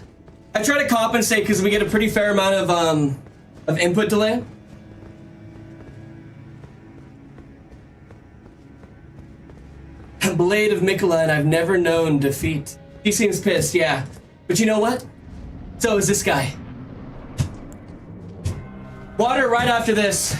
I try to compensate because we get a pretty fair amount of input delay. Blade of Mikola, and I've never known defeat. He seems pissed, yeah. But you know what? So is this guy. Water right after this.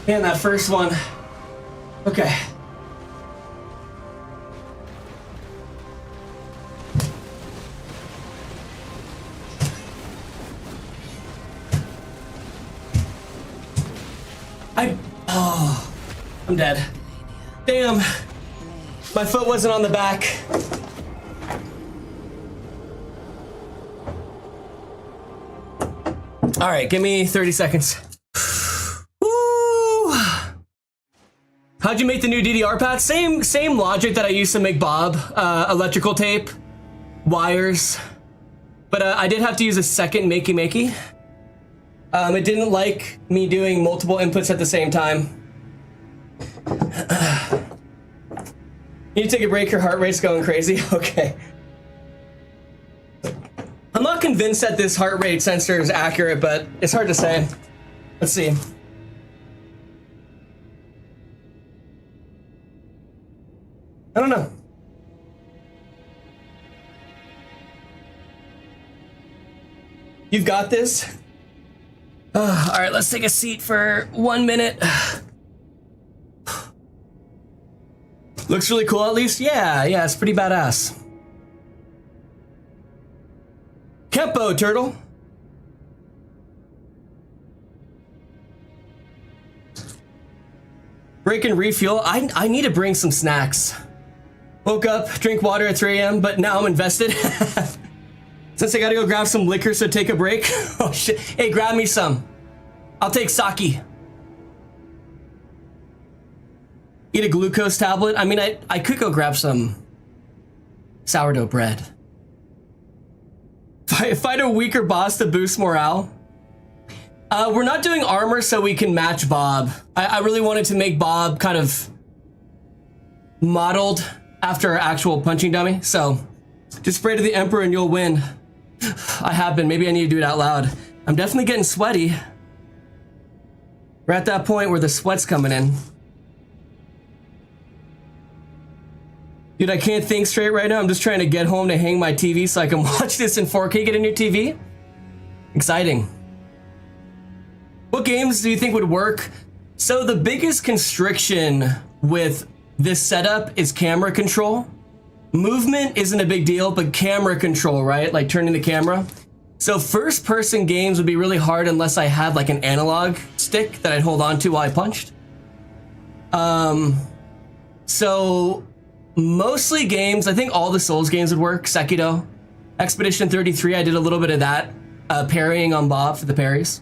Man, that first one. Okay. I'm dead. Damn. My foot wasn't on the back. All right, give me 30 seconds. Woo! How'd you make the new DDR pad? Same logic that I used to make Bob. Electrical tape, wires. But I did have to use a second makey. It didn't like me doing multiple inputs at the same time. You need to take a break, your heart rate's going crazy. Okay. I'm not convinced that this heart rate sensor is accurate, but it's hard to say. Let's see. I don't know. You've got this? All right, let's take a seat for 1 minute. Looks really cool, at least? Yeah, it's pretty badass. Kempo, turtle. Break and refuel. I need to bring some snacks. Woke up, drink water at 3 a.m., but now I'm invested. Since I gotta go grab some liquor, so take a break. Oh shit. Hey, grab me some. I'll take sake. Eat a glucose tablet. I mean, I could go grab some sourdough bread. Fight a weaker boss to boost morale. We're not doing armor so we can match Bob. I really wanted to make Bob kind of modeled after our actual punching dummy. So just spray to the Emperor and you'll win. I have been. Maybe I need to do it out loud. I'm definitely getting sweaty. We're at that point where the sweat's coming in. Dude, I can't think straight right now. I'm just trying to get home to hang my TV so I can watch this in 4K. Get a new TV. Exciting. What games do you think would work? So the biggest constriction with this setup is camera control. Movement isn't a big deal, but camera control, right? Like turning the camera. So first person games would be really hard unless I had like an analog stick that I'd hold on to while I punched. So mostly games, I think all the Souls games would work. Sekiro, Expedition 33, I did a little bit of that. Parrying on Bob for the parries.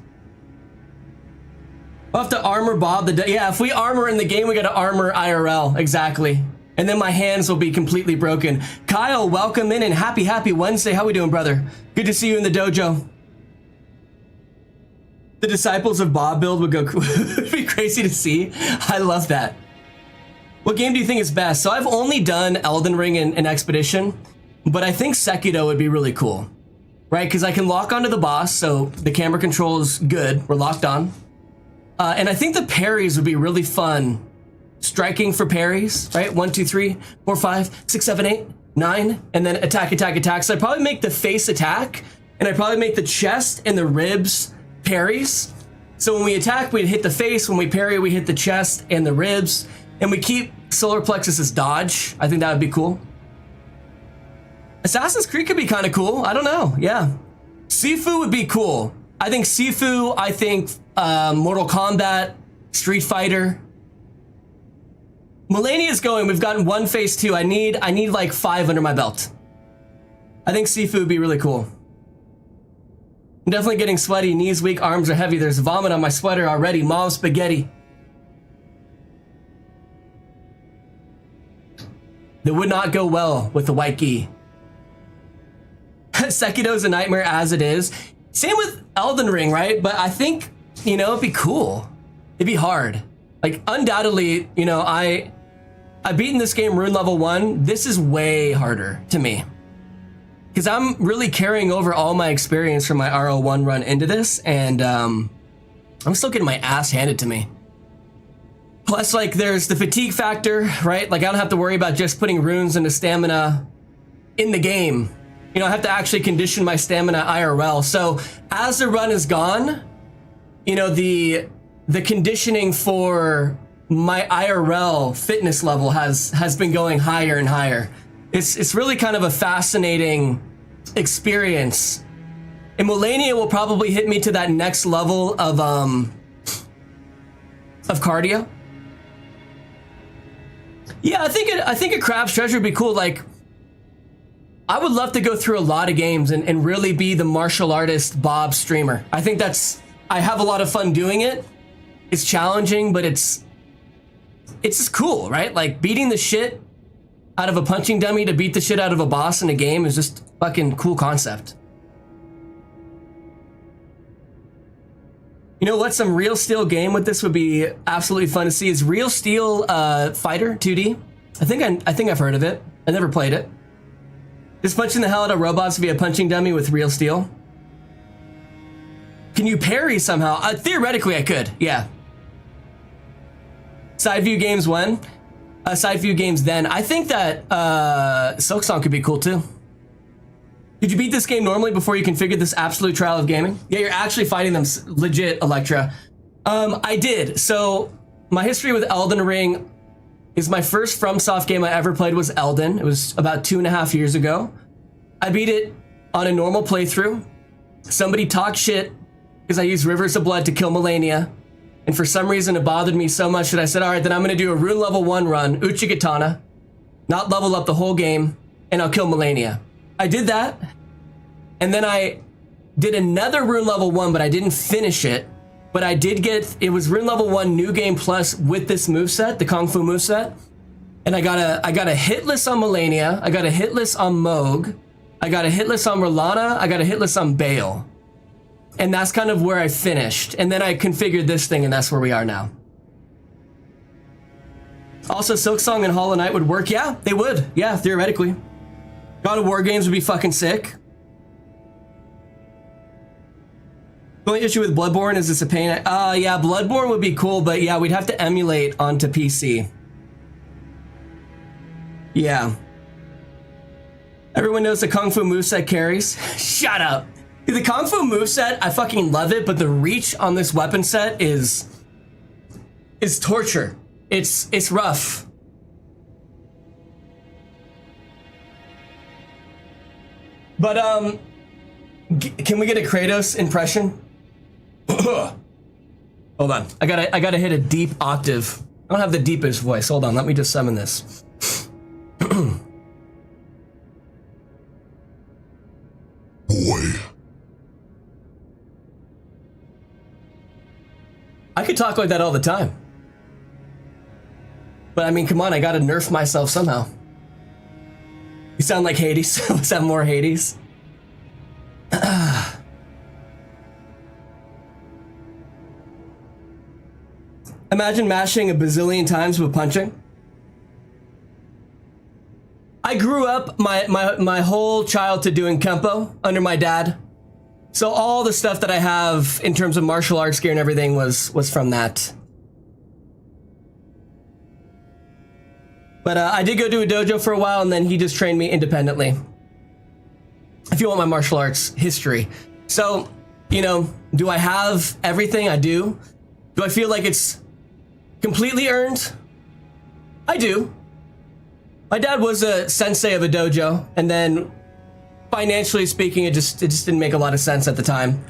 We'll have to armor Bob. Yeah, if we armor in the game, we gotta armor IRL, exactly. And then my hands will be completely broken. Kyle, welcome in and happy Wednesday. How we doing, brother? Good to see you in the dojo. The Disciples of Bob build would go would be crazy to see. I love that. What game do you think is best? So I've only done Elden Ring and Expedition, but I think Sekiro would be really cool, right? Because I can lock onto the boss, so the camera control is good. We're locked on. And I think the parries would be really fun. Striking for parries, right? 1, 2, 3, 4, 5, 6, 7, 8, 9, and then attack. So I'd probably make the face attack, and I'd probably make the chest and the ribs parries. So when we attack, we'd hit the face. When we parry, we hit the chest and the ribs. And we keep solar plexus as dodge. I think that would be cool. Assassin's Creed could be kind of cool. I don't know. Yeah. Sifu would be cool. I think Sifu, I think Mortal Kombat, Street Fighter. Mellennia is going. We've gotten 1 phase 2. I need like 5 under my belt. I think Sifu would be really cool. I'm definitely getting sweaty. Knees weak, arms are heavy. There's vomit on my sweater already. Mom spaghetti. That would not go well with the white gi. Sekiro's a nightmare as it is. Same with Elden Ring, right? But I think, you know, it'd be cool. It'd be hard. Like, undoubtedly, you know, I've beaten this game rune level 1. This is way harder to me. Because I'm really carrying over all my experience from my RO1 run into this, and I'm still getting my ass handed to me. Plus, like, there's the fatigue factor, right? Like, I don't have to worry about just putting runes into stamina in the game. You know, I have to actually condition my stamina IRL. So as the run is gone, you know, the the conditioning for my IRL fitness level has been going higher and higher. It's really kind of a fascinating experience. And Mellennia will probably hit me to that next level of cardio. Yeah, I think a Crab's Treasure would be cool. Like, I would love to go through a lot of games and really be the martial artist Bob streamer. I think I have a lot of fun doing it. It's challenging, but it's just cool, right? Like, beating the shit out of a punching dummy to beat the shit out of a boss in a game is just fucking cool concept. You know what? Some Real Steel game with this would be absolutely fun to see is Real Steel Fighter 2D. I think I've heard of it. I never played it. Just punching the hell out of robots via punching dummy with Real Steel. Can you parry somehow? Theoretically, I could. Yeah. Side view games when? Side view games then. I think that Silksong could be cool too. Did you beat this game normally before you configured this absolute trial of gaming? Yeah, you're actually fighting them legit, Electra. I did. So my history with Elden Ring is my first FromSoft game I ever played was Elden. It was about 2.5 years ago. I beat it on a normal playthrough. Somebody talked shit because I used Rivers of Blood to kill Mellennia. And for some reason it bothered me so much that I said, all right, then I'm gonna do a rune level 1 run, Uchigatana, not level up the whole game, and I'll kill Mellennia. I did that, and then I did another rune level 1, but I didn't finish it. But I did get, it was rune level 1 new game plus with this moveset, the Kung Fu moveset. And I got a hit list on Mellennia, I got a hit list on Moog, I got a hit list on Rolana, I got a hit list on Bale. And that's kind of where I finished. And then I configured this thing, and that's where we are now. Also, Silksong and Hollow Knight would work. Yeah, they would. Yeah, theoretically. God of War games would be fucking sick. The only issue with Bloodborne is it's a pain. Yeah, Bloodborne would be cool, but yeah, we'd have to emulate onto PC. Yeah. Everyone knows the Kung Fu moveset carries. Shut up. Dude, the Kung Fu moveset, I fucking love it, but the reach on this weapon set is torture. It's rough. But can we get a Kratos impression? Hold on. I gotta hit a deep octave. I don't have the deepest voice. Hold on, let me just summon this. Boy. I could talk like that all the time. But I mean, come on, I gotta nerf myself somehow. You sound like Hades. Let's have more Hades. Imagine mashing a bazillion times with punching. I grew up my whole childhood doing Kempo under my dad. So all the stuff that I have in terms of martial arts gear and everything was from that. But I did go to a dojo for a while, and then he just trained me independently. If you want my martial arts history. So, you know, do I have everything? I do. Do I feel like it's completely earned? I do. My dad was a sensei of a dojo, and then financially speaking, it just didn't make a lot of sense at the time.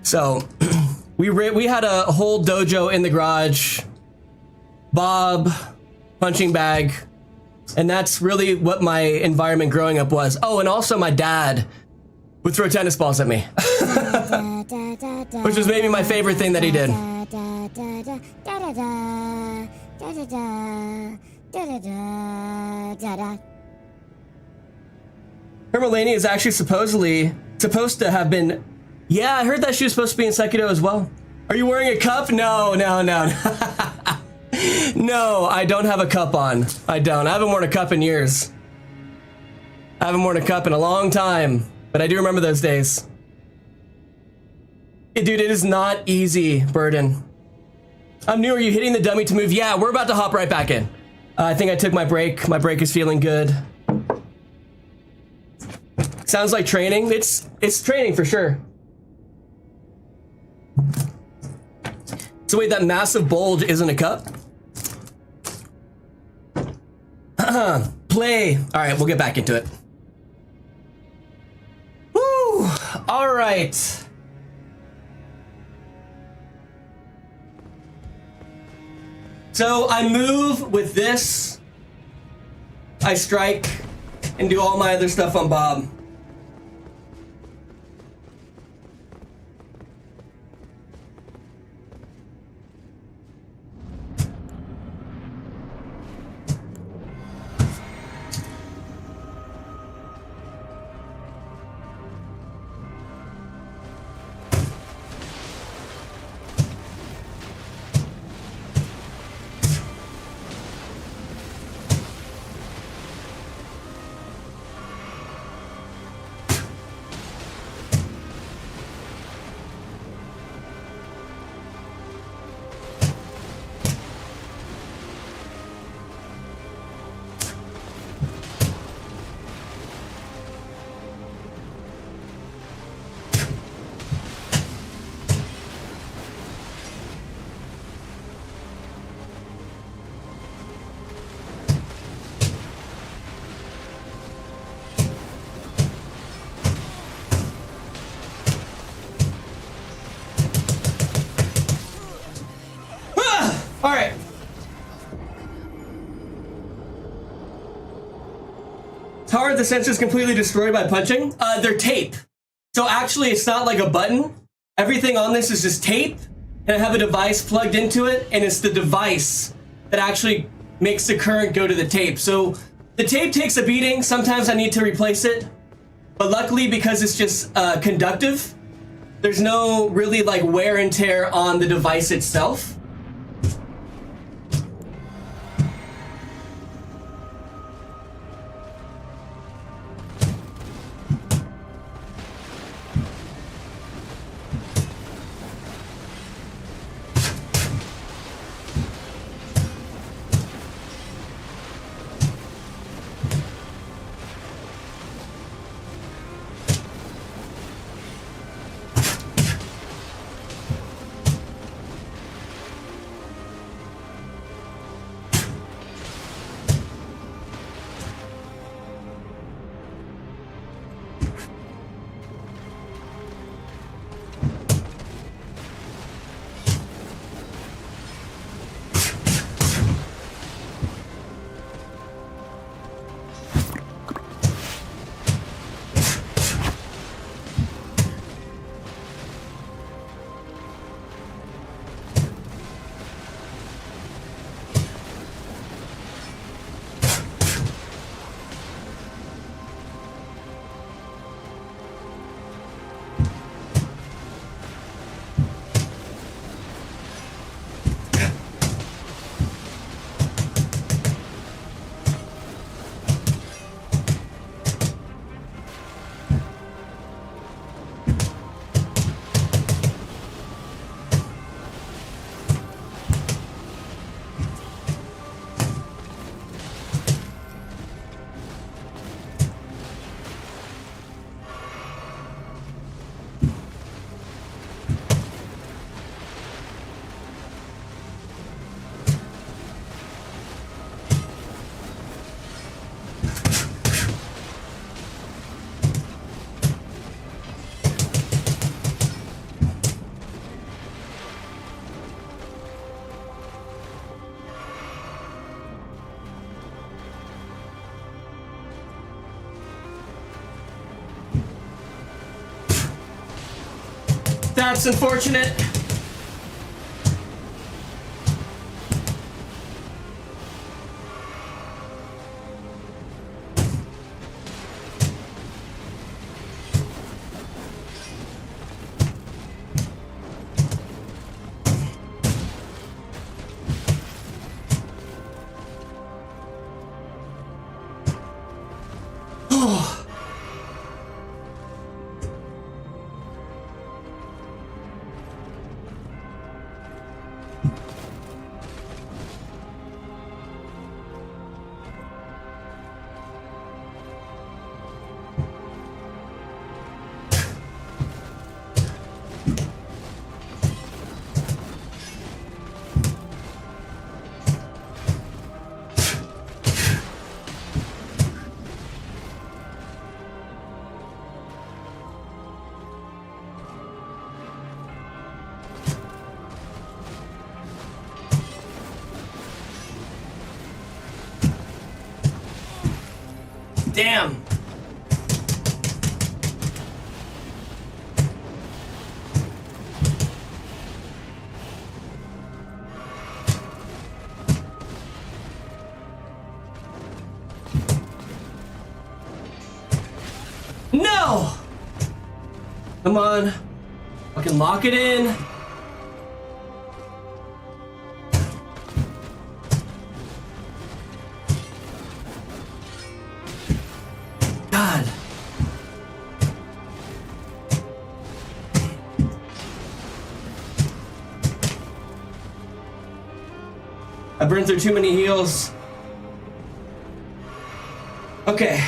So we had a whole dojo in the garage, Bob, punching bag, and that's really what my environment growing up was. Oh, and also my dad would throw tennis balls at me, which was maybe my favorite thing that he did. Her Mellennia is actually supposed to have been. Yeah, I heard that she was supposed to be in Sekiro as well. Are you wearing a cup? No. No, I don't have a cup on. I don't. I haven't worn a cup in years. I haven't worn a cup in a long time, but I do remember those days. Dude, it is not easy, Burden. I'm new. Are you hitting the dummy to move? Yeah, we're about to hop right back in. I think I took my break. My break is feeling good. Sounds like training. It's training for sure. So wait, that massive bulge isn't a cup? Play. All right, we'll get back into it. Woo! All right. So I move with this. I strike and do all my other stuff on Bob. All right. How are the sensors completely destroyed by punching? They're tape. So actually, it's not like a button. Everything on this is just tape, and I have a device plugged into it, and it's the device that actually makes the current go to the tape. So the tape takes a beating. Sometimes I need to replace it, but luckily, because it's just conductive, there's no really like wear and tear on the device itself. That's unfortunate. damn. No! Come on. Fucking lock it in. God. I burned through too many heals. Okay.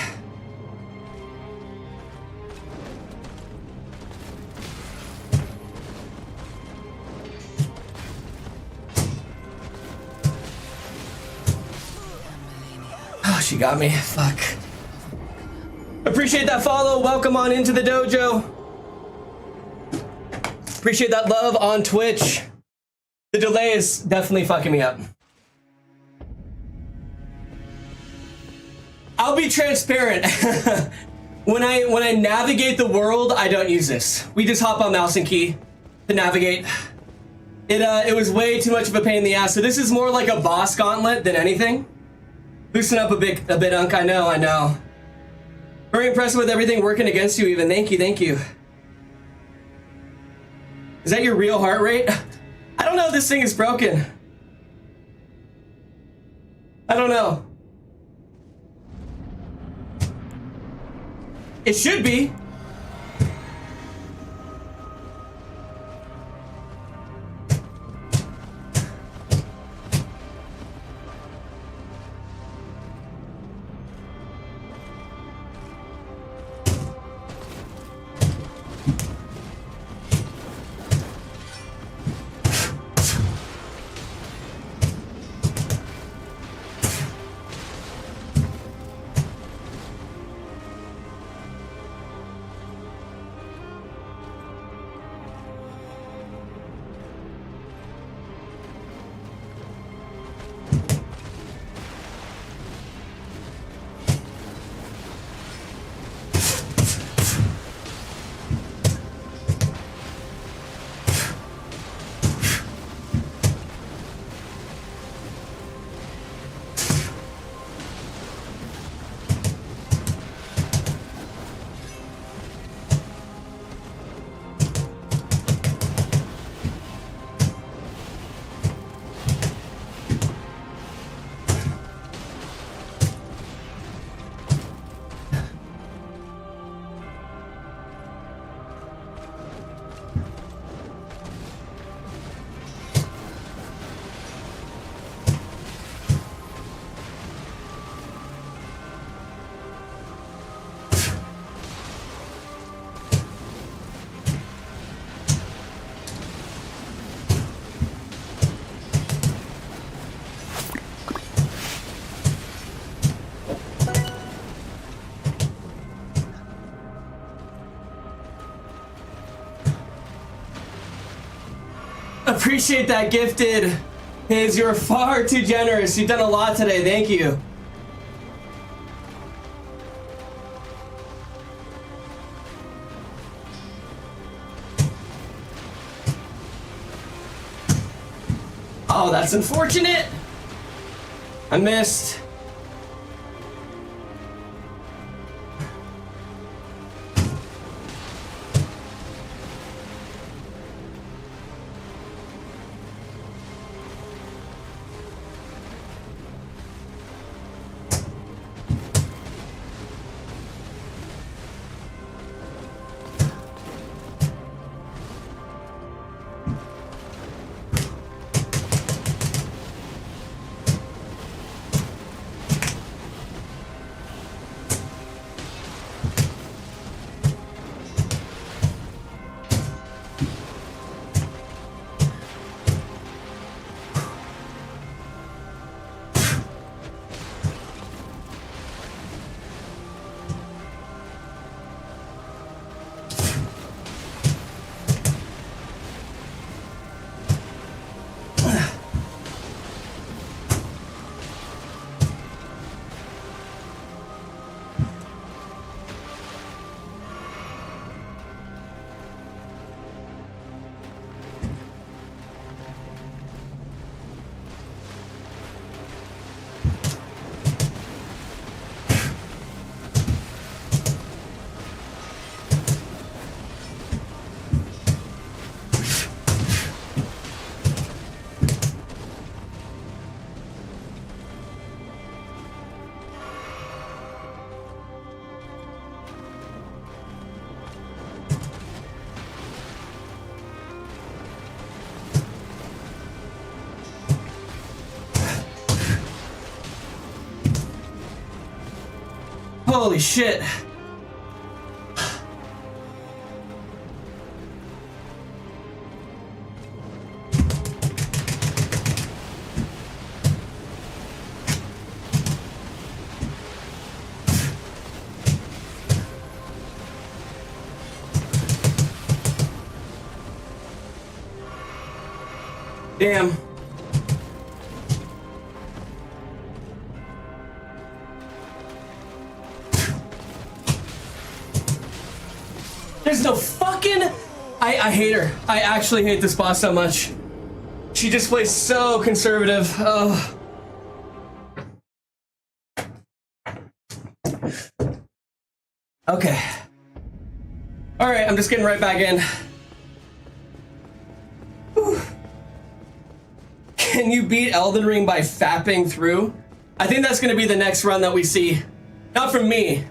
Oh, she got me. Fuck. Appreciate that follow. Welcome on into the dojo. Appreciate that love on Twitch. The delay is definitely fucking me up. I'll be transparent. when I navigate the world, I don't use this. We just hop on mouse and key to navigate. It was way too much of a pain in the ass. So this is more like a boss gauntlet than anything. Loosen up a bit, Unk. I know. Very impressed with everything working against you. Even thank you. Is that your real heart rate? I don't know if this thing is broken. I don't know. It should be. Appreciate that, Gifted. Hayes, you're far too generous. You've done a lot today. Thank you. Oh, that's unfortunate. I missed. Holy shit. Damn. There's no fucking... I hate her. I actually hate this boss so much. She just plays so conservative. Oh. Okay. Alright, I'm just getting right back in. Whew. Can you beat Elden Ring by fapping through? I think that's going to be the next run that we see. Not from me,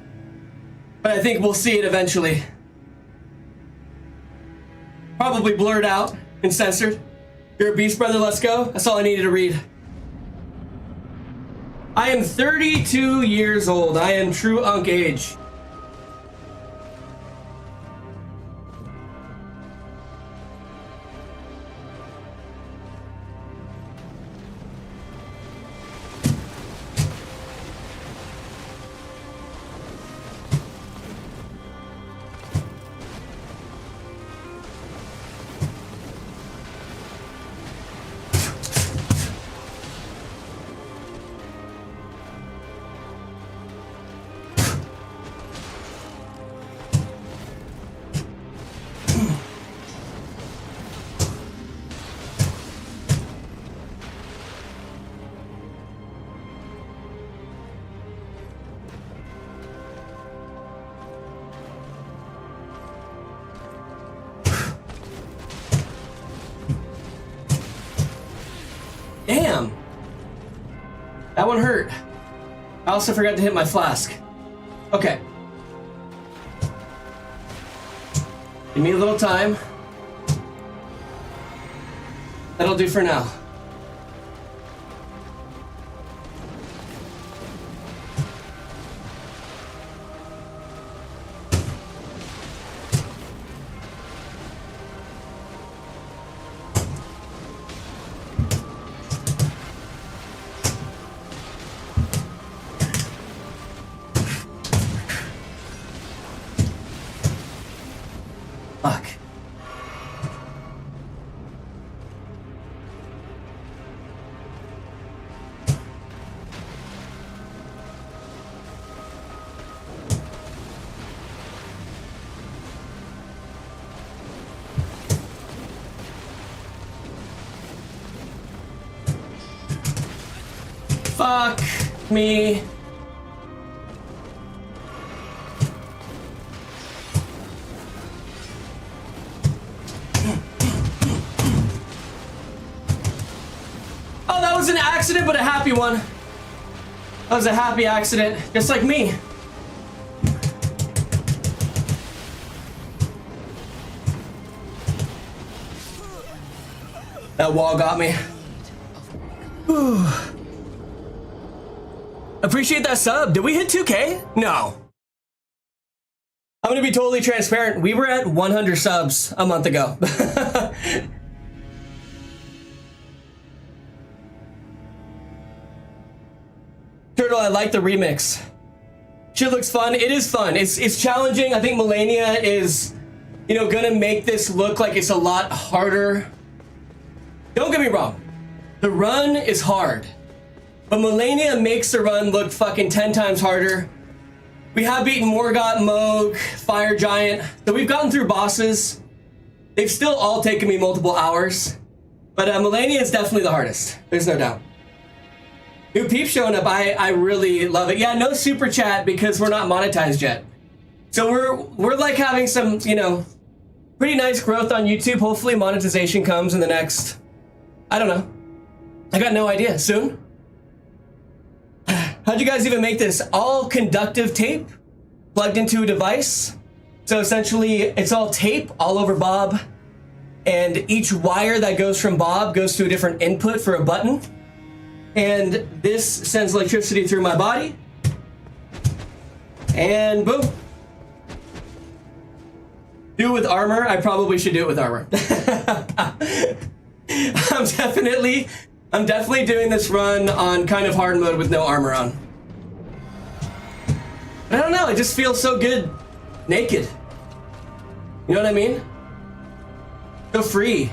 but I think we'll see it eventually. Probably blurred out and censored. You're a beast, brother, let's go. That's all I needed to read. I am 32 years old. I am true unk age. Damn! That one hurt. I also forgot to hit my flask. Okay. Give me a little time. That'll do for now. Fuck. Fuck me. Oh, that was an accident, but a happy one. That was a happy accident, just like me. That wall got me. Whew. Appreciate that sub. Did we hit 2K? No. I'm gonna be totally transparent. We were at 100 subs a month ago. Turtle, I like the remix. Shit looks fun. It is fun. It's challenging. I think Mellennia is, gonna make this look like it's a lot harder. Don't get me wrong. The run is hard. But Mellennia makes the run look fucking 10 times harder. We have beaten Morgott, Moog, Fire Giant. So we've gotten through bosses. They've still all taken me multiple hours. But Mellennia is definitely the hardest. There's no doubt. New peeps showing up. I really love it. Yeah, no super chat because we're not monetized yet. So we're like having some, pretty nice growth on YouTube. Hopefully monetization comes in the next, I don't know. I got no idea. Soon? How'd you guys even make this? All conductive tape plugged into a device. So essentially it's all tape all over Bob. And each wire that goes from Bob goes to a different input for a button. And this sends electricity through my body. And boom. Do it with armor. I probably should do it with armor. I'm definitely doing this run on kind of hard mode with no armor on. I don't know, it just feels so good naked. You know what I mean? So free.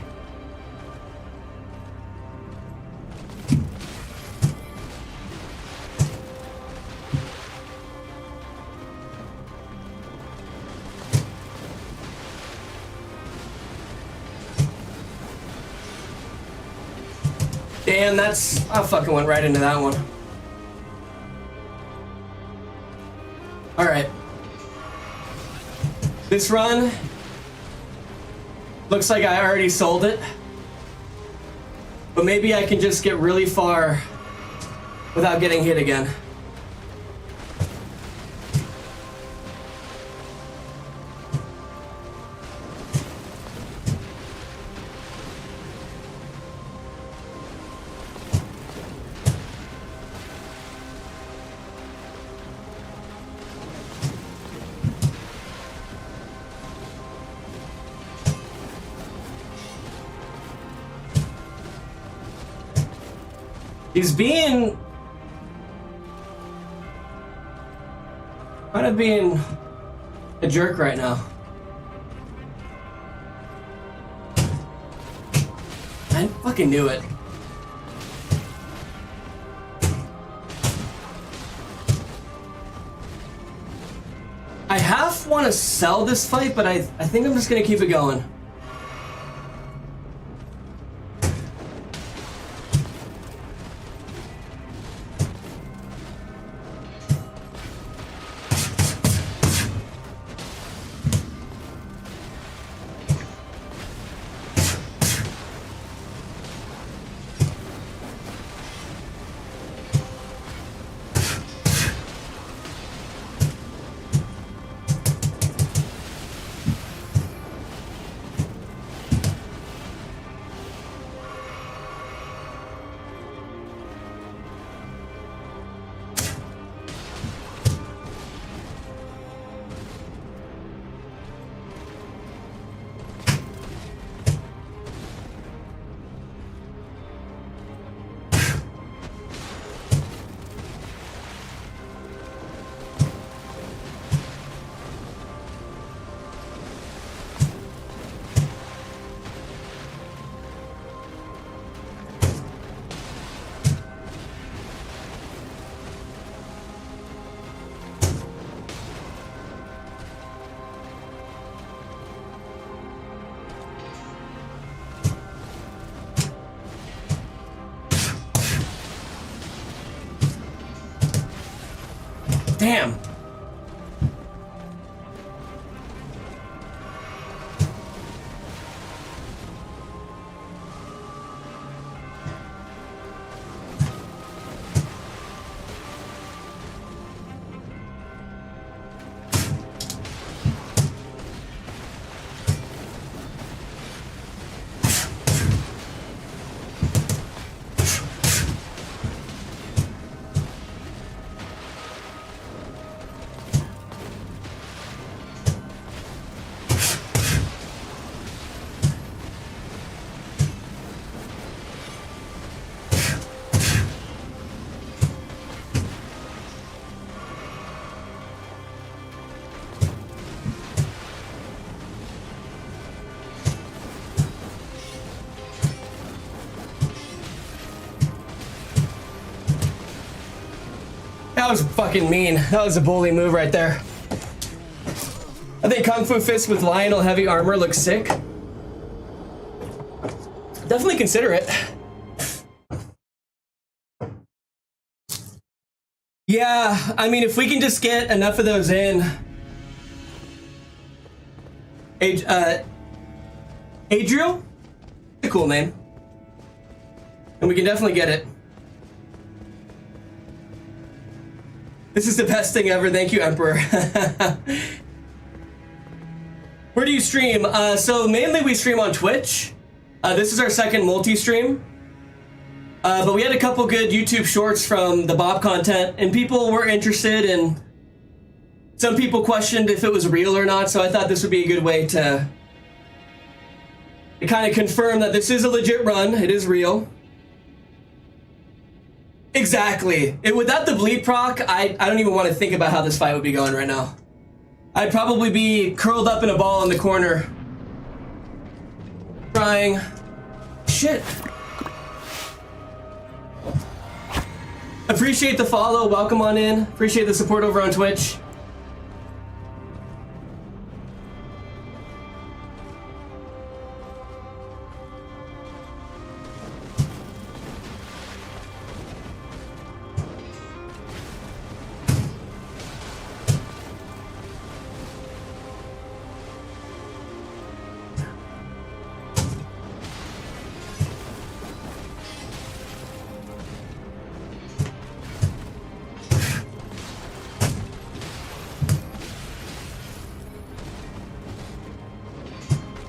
Damn, I fucking went right into that one. Alright. This run looks like I already sold it. But maybe I can just get really far without getting hit again. He's being kind of being a jerk right now. I fucking knew it. I half want to sell this fight, but I think I'm just gonna keep it going. Damn. That was fucking mean. That was a bully move right there. I think Kung Fu Fist with Lionel heavy armor looks sick. Definitely consider it. Yeah, I mean, if we can just get enough of those in. Adriel? A cool name. And we can definitely get it. This is the best thing ever. Thank you, Emperor. Where do you stream? So mainly we stream on Twitch. This is our second multi-stream. But we had a couple good YouTube shorts from the Bob content, and people were interested in some people questioned if it was real or not, so I thought this would be a good way to kind of confirm that this is a legit run. It is real. Exactly. Without the bleed proc, I don't even want to think about how this fight would be going right now. I'd probably be curled up in a ball in the corner. Crying. Shit. Appreciate the follow. Welcome on in. Appreciate the support over on Twitch.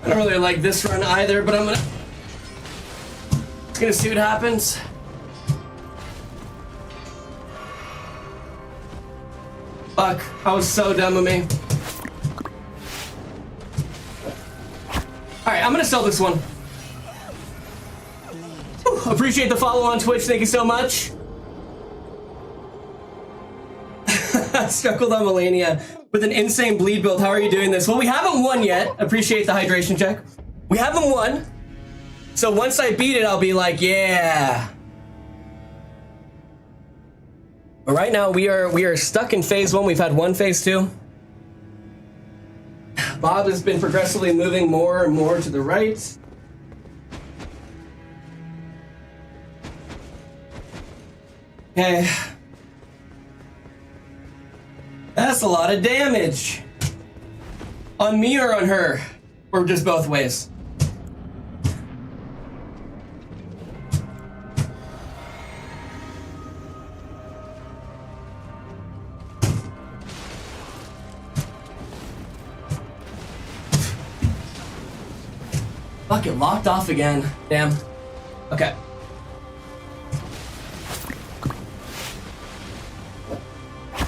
I don't really like this run either, but I'm gonna see what happens. Fuck, I was so dumb of me. Alright, I'm gonna sell this one. Whew, appreciate the follow on Twitch, thank you so much. Struggled on Mellennia with an insane bleed build. How are you doing this? Well, we haven't won yet. Appreciate the hydration check. We haven't won. So once I beat it, I'll be like, yeah. But right now we are stuck in phase 1. We've had one phase 2. Bob has been progressively moving more and more to the right. Okay. That's a lot of damage. On me or on her? Or just both ways? Fuck, it locked off again. Damn. Okay.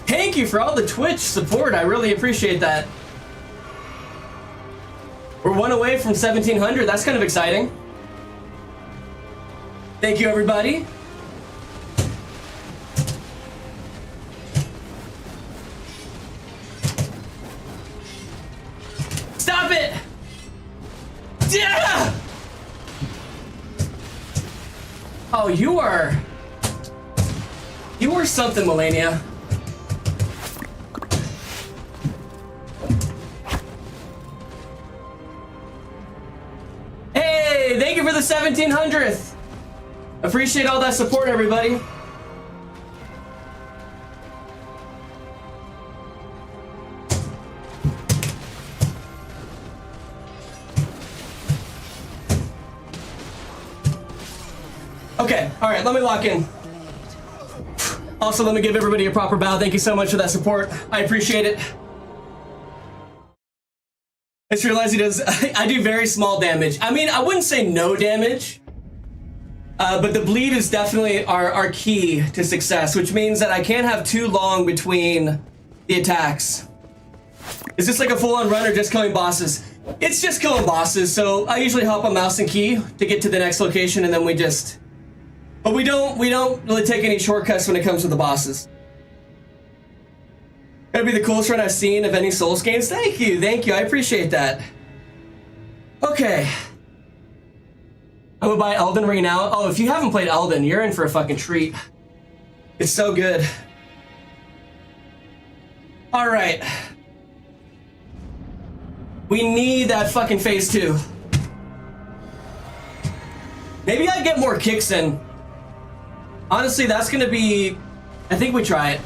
Thank you for all the Twitch support. I really appreciate that. We're one away from 1700. That's kind of exciting. Thank you, everybody. Stop it! Yeah! Oh, you are something, Mellennia. Hey, thank you for the 1700th. Appreciate all that support, everybody. Okay, all right, let me lock in. Also, let me give everybody a proper bow. Thank you so much for that support. I appreciate it. I just realized he does, I do very small damage. I mean, I wouldn't say no damage, but the bleed is definitely our key to success, which means that I can't have too long between the attacks. Is this like a full-on run or just killing bosses? It's just killing bosses, so I usually hop on mouse and key to get to the next location, and then we just... But we don't really take any shortcuts when it comes to the bosses. That'd be the coolest run I've seen of any Souls games. Thank you, I appreciate that. Okay. I'm gonna buy Elden Ring now. Oh, if you haven't played Elden, you're in for a fucking treat. It's so good. All right. We need that fucking phase 2. Maybe I get more kicks in. Honestly, that's gonna be... I think we try it.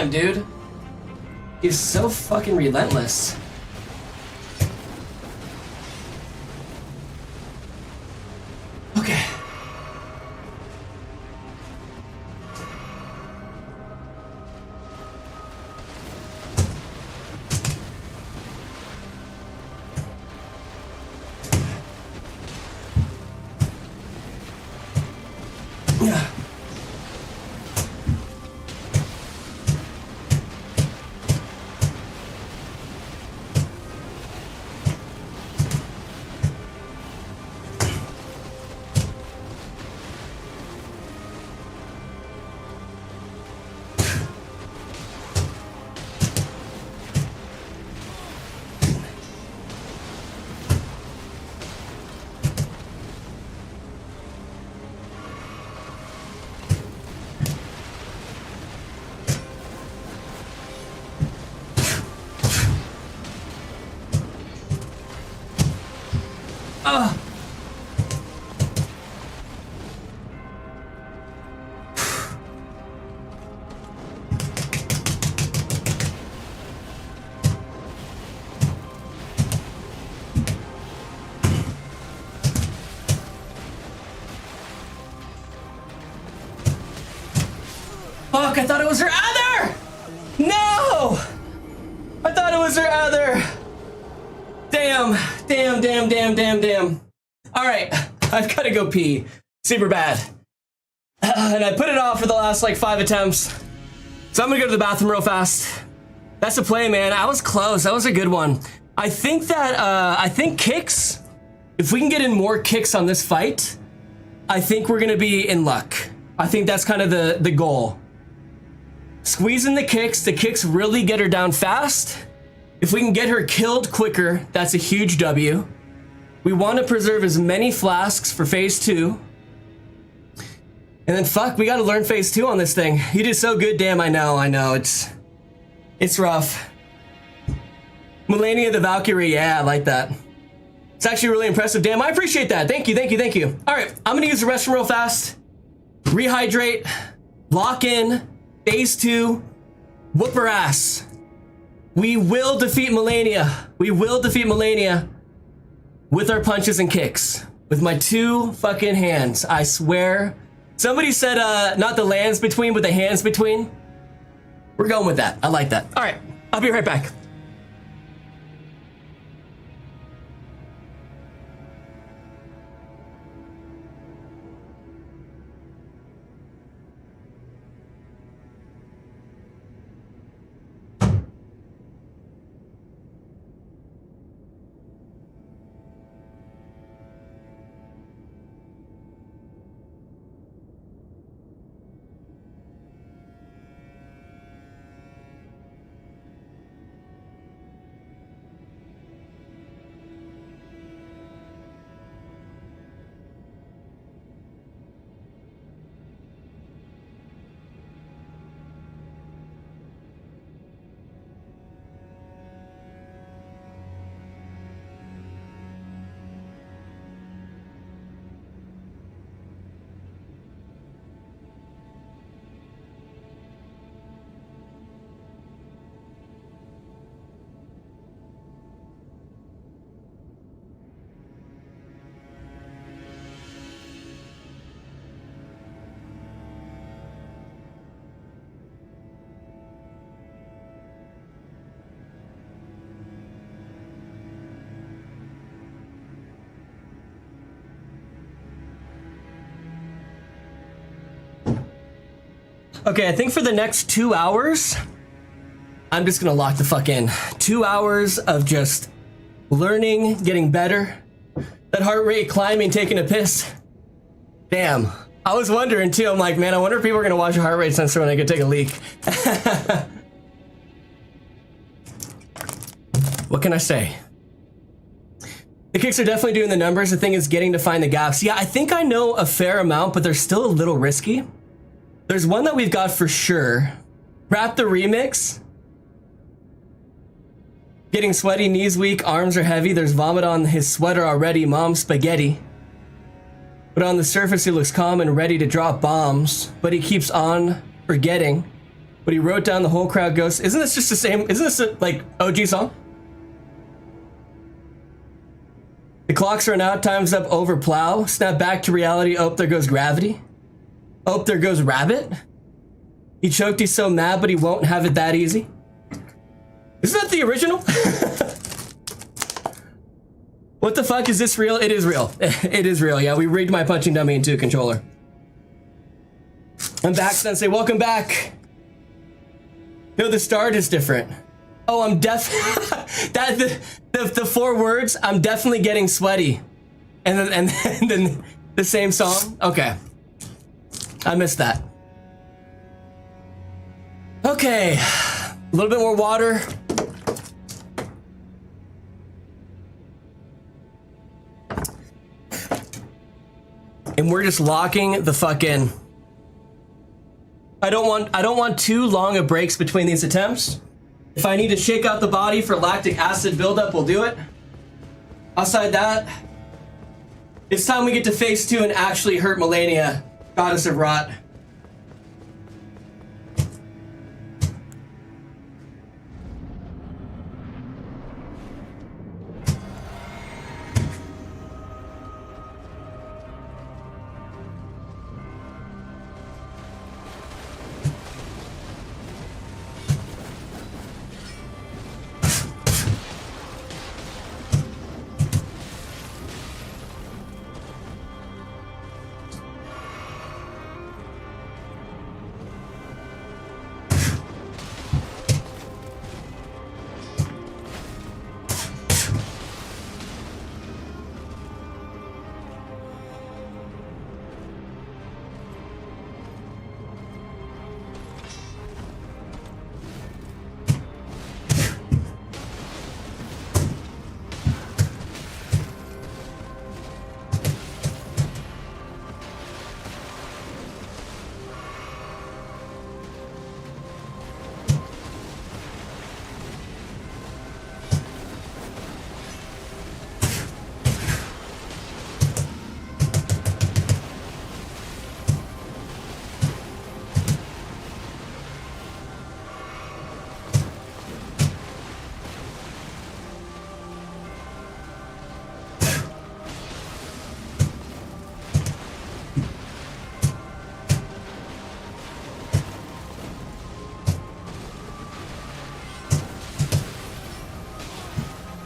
Damn, dude. He's so fucking relentless. Okay. Yeah. Fuck, I thought it was her other! No! I thought it was her other! Damn, damn. Alright, I've gotta go pee. Super bad. And I put it off for the last like 5 attempts. So I'm gonna go to the bathroom real fast. That's the play, man. I was close. That was a good one. I think that, I think kicks, if we can get in more kicks on this fight, I think we're gonna be in luck. I think that's kind of the goal. Squeezing the kicks really get her down fast. If we can get her killed quicker, that's a huge W. We want to preserve as many flasks for phase 2. And then fuck, we gotta learn phase 2 on this thing. You did so good, damn, I know, it's rough. Mellennia the Valkyrie, yeah, I like that. It's actually really impressive, damn, I appreciate that, thank you. All right, I'm gonna use the restroom real fast, rehydrate, lock in, phase 2, whoop her ass. We will defeat Mellennia. With our punches and kicks. With my 2 fucking hands, I swear. Somebody said, not the lands between, but the hands between. We're going with that. I like that. All right, I'll be right back. Okay, I think for the next 2 hours, I'm just gonna lock the fuck in. 2 hours of just learning, getting better. That heart rate climbing, taking a piss. Damn. I was wondering too, I'm like, man, I wonder if people are gonna watch a heart rate sensor when I could take a leak. What can I say? The kicks are definitely doing the numbers. The thing is getting to find the gaps. Yeah, I think I know a fair amount, but they're still a little risky. There's one that we've got for sure. Wrap the remix. Getting sweaty, knees weak, arms are heavy. There's vomit on his sweater already. Mom's spaghetti. But on the surface, he looks calm and ready to drop bombs. But he keeps on forgetting. But he wrote down the whole crowd goes, isn't this just the same? Isn't this a, like, OG song? The clocks run out, time's up, over plow. Snap back to reality, oh, there goes gravity. Oh, there goes rabbit. He choked, he's so mad, but he won't have it that easy. Isn't that the original? What the fuck, is this real? It is real. It is real, yeah. We rigged my punching dummy into a controller. I'm back, Sensei, welcome back. No, the start is different. Oh, I'm the 4 words, I'm definitely getting sweaty. And then the same song? Okay. I missed that. Okay. A little bit more water. And we're just locking the fuck in. I don't want too long of breaks between these attempts. If I need to shake out the body for lactic acid buildup, we'll do it. Outside that, it's time we get to phase 2 and actually hurt Mellennia, goddess of rot.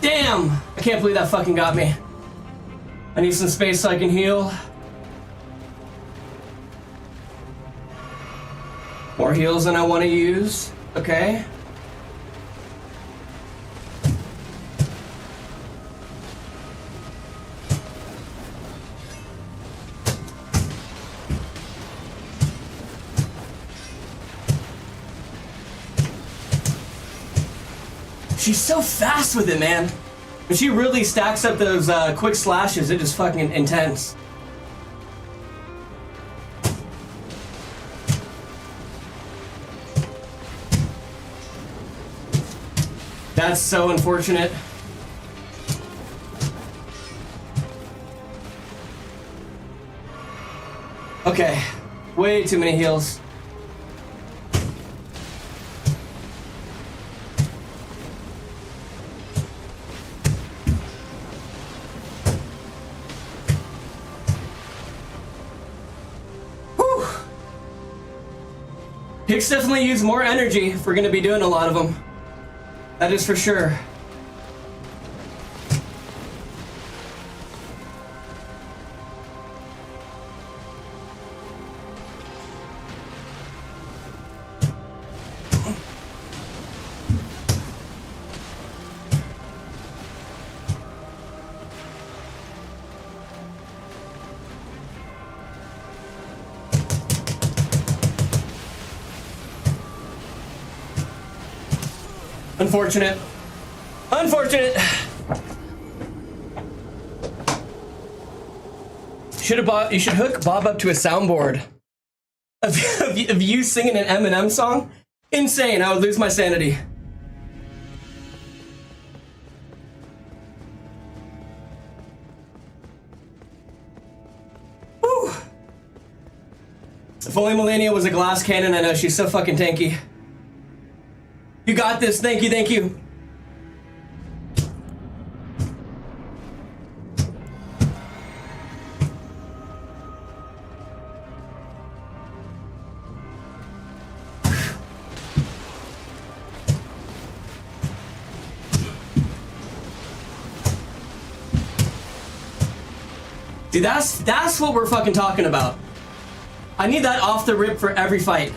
Damn! I can't believe that fucking got me. I need some space so I can heal. More heals than I want to use. Okay. She's so fast with it, man. When she really stacks up those quick slashes, it is fucking intense. That's so unfortunate. Okay, way too many heals. Picks definitely use more energy if we're gonna be doing a lot of them. That is for sure. Unfortunate. Unfortunate. You should hook Bob up to a soundboard of you singing an Eminem song. Insane. I would lose my sanity. Whew. If only Mellennia was a glass cannon, I know she's so fucking tanky. You got this. Thank you, thank you. See, that's what we're fucking talking about. I need that off the rip for every fight.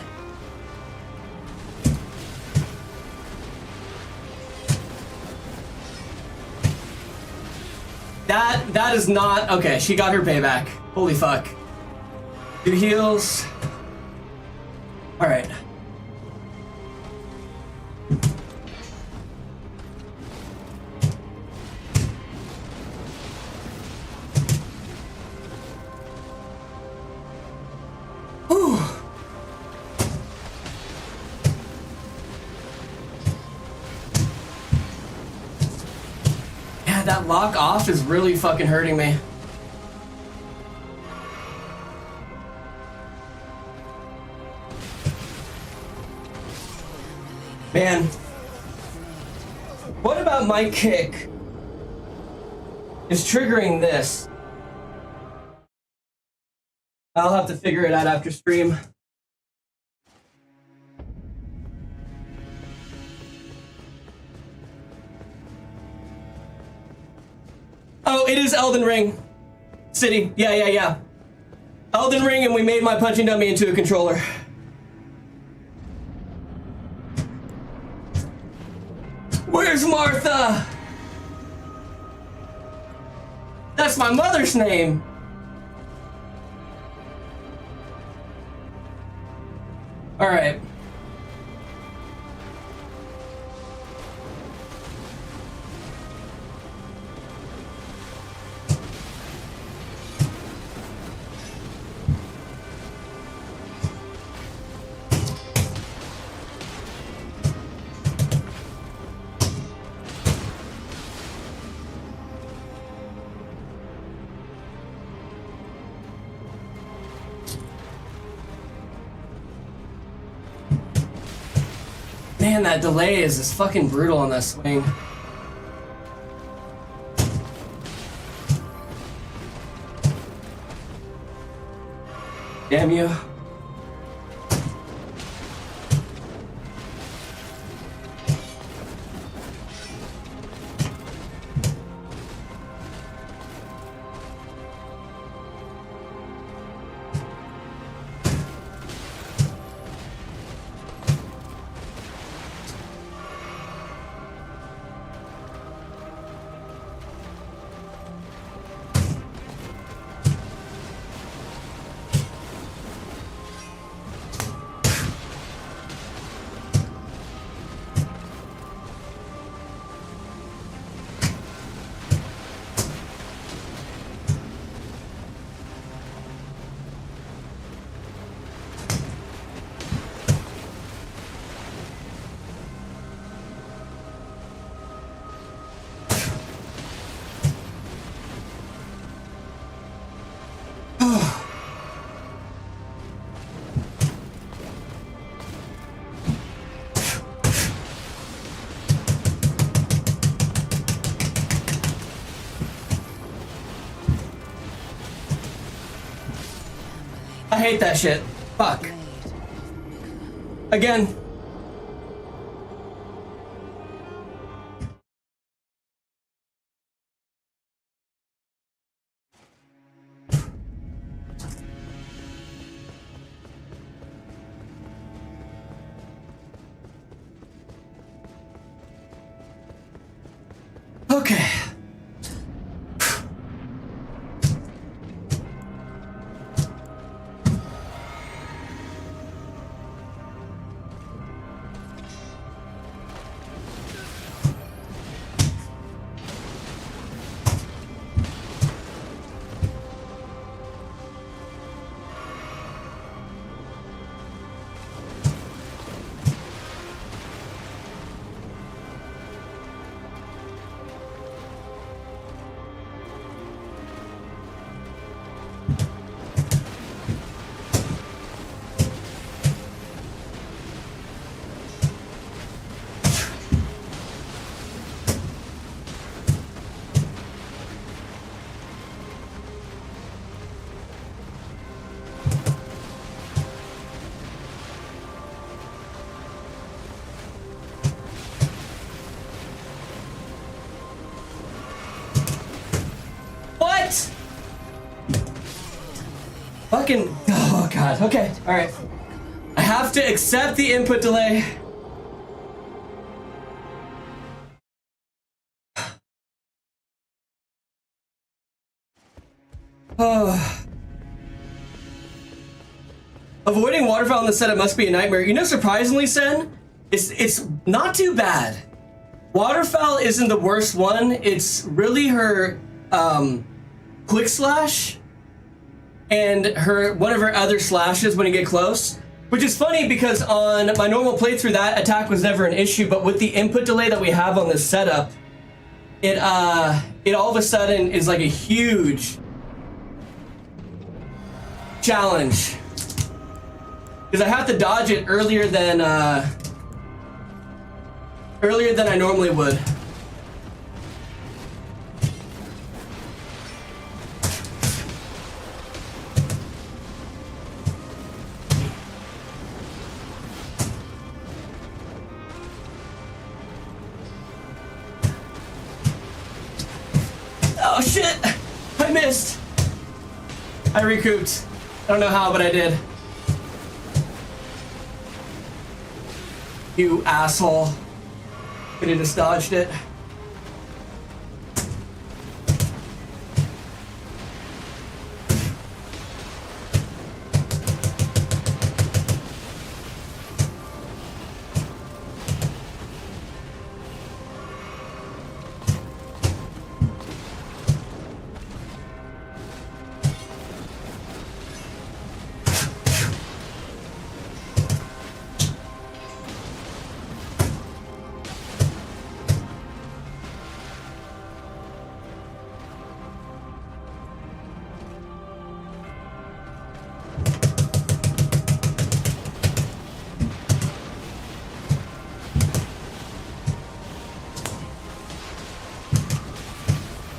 That is not okay. She got her payback. Holy fuck. 2 heals. All right. That lock off is really fucking hurting me. Man. What about my kick is triggering this? I'll have to figure it out after stream. Oh, it is Elden Ring. City. Yeah. Elden Ring, and we made my punching dummy into a controller. Where's Martha? That's my mother's name. All right. Man, that delay is just fucking brutal on that swing. Damn you. I hate that shit. Fuck. Again. Okay. fucking... Oh, God. Okay. All right. I have to accept the input delay. Oh. Avoiding waterfowl in the setup must be a nightmare. You know, surprisingly, Sen, it's not too bad. Waterfowl isn't the worst one. It's really her quick slash and one of her other slashes when you get close. Which is funny because on my normal playthrough, that attack was never an issue, but with the input delay that we have on this setup, it all of a sudden is like a huge challenge. Because I have to dodge it earlier than I normally would. Oh shit! I missed! I recouped. I don't know how, but I did. You asshole. Could have just dodged it.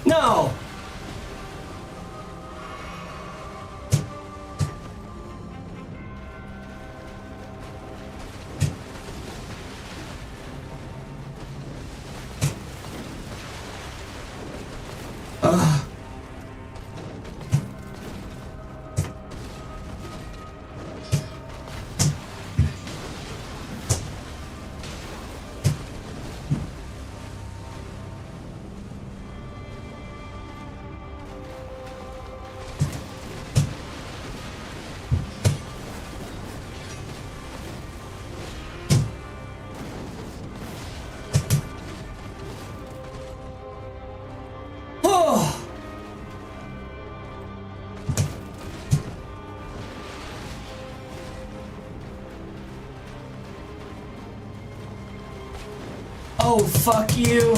No! Ugh. Oh, fuck you.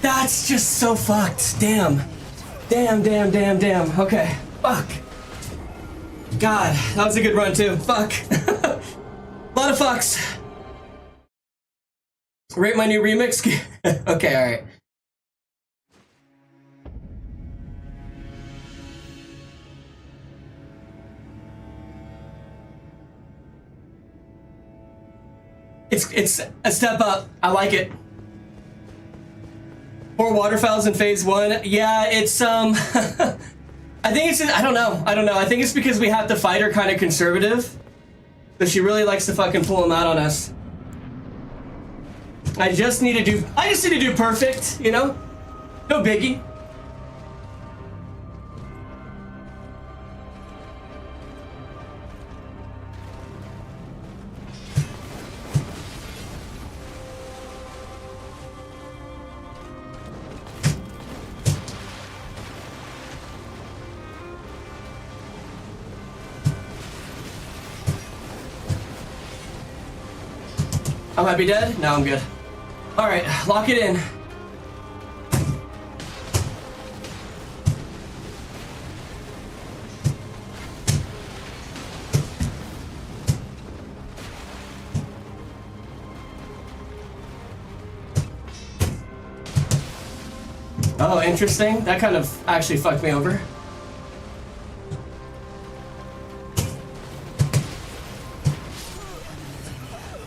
That's just so fucked. Damn. Damn. Okay. Fuck. God, that was a good run too. Fuck. A lot of fucks. Rate my new remix? Okay, alright. It's a step up. I like it. 4 waterfowls in phase 1. Yeah, it's I think it's I don't know. I think it's because we have to fight her kind of conservative. So she really likes to fucking pull them out on us. I just need to do perfect, you know? No biggie. I might be dead. No, I'm good. All right, lock it in. Oh, interesting. That kind of actually fucked me over.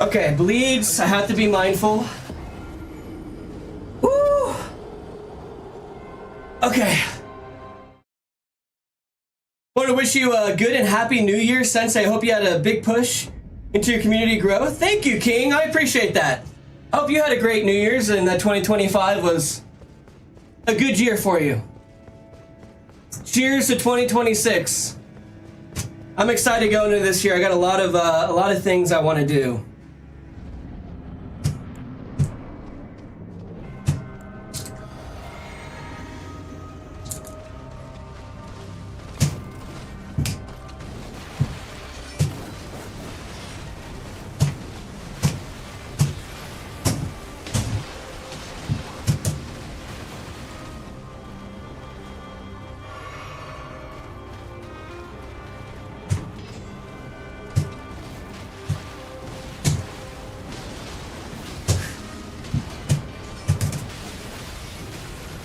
Okay, bleeds. I have to be mindful. Woo! Okay. Want to wish you a good and happy New Year, Sensei. I hope you had a big push into your community growth. Thank you, King. I appreciate that. I hope you had a great New Year's and that 2025 was a good year for you. Cheers to 2026. I'm excited going into this year. I got a lot of things I want to do.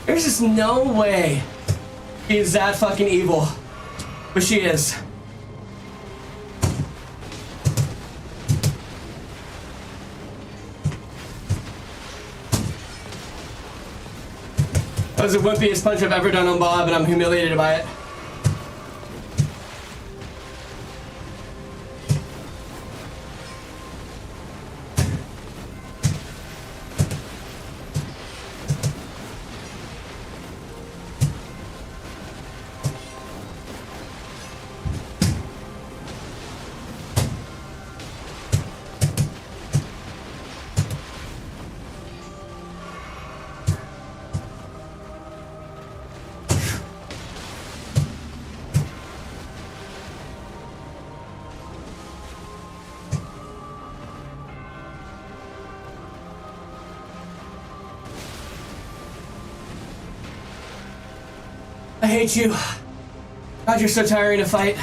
There's just no way she's that fucking evil. But she is. That was the wimpiest punch I've ever done on Bob, and I'm humiliated by it. I hate you. God, you're so tiring to fight.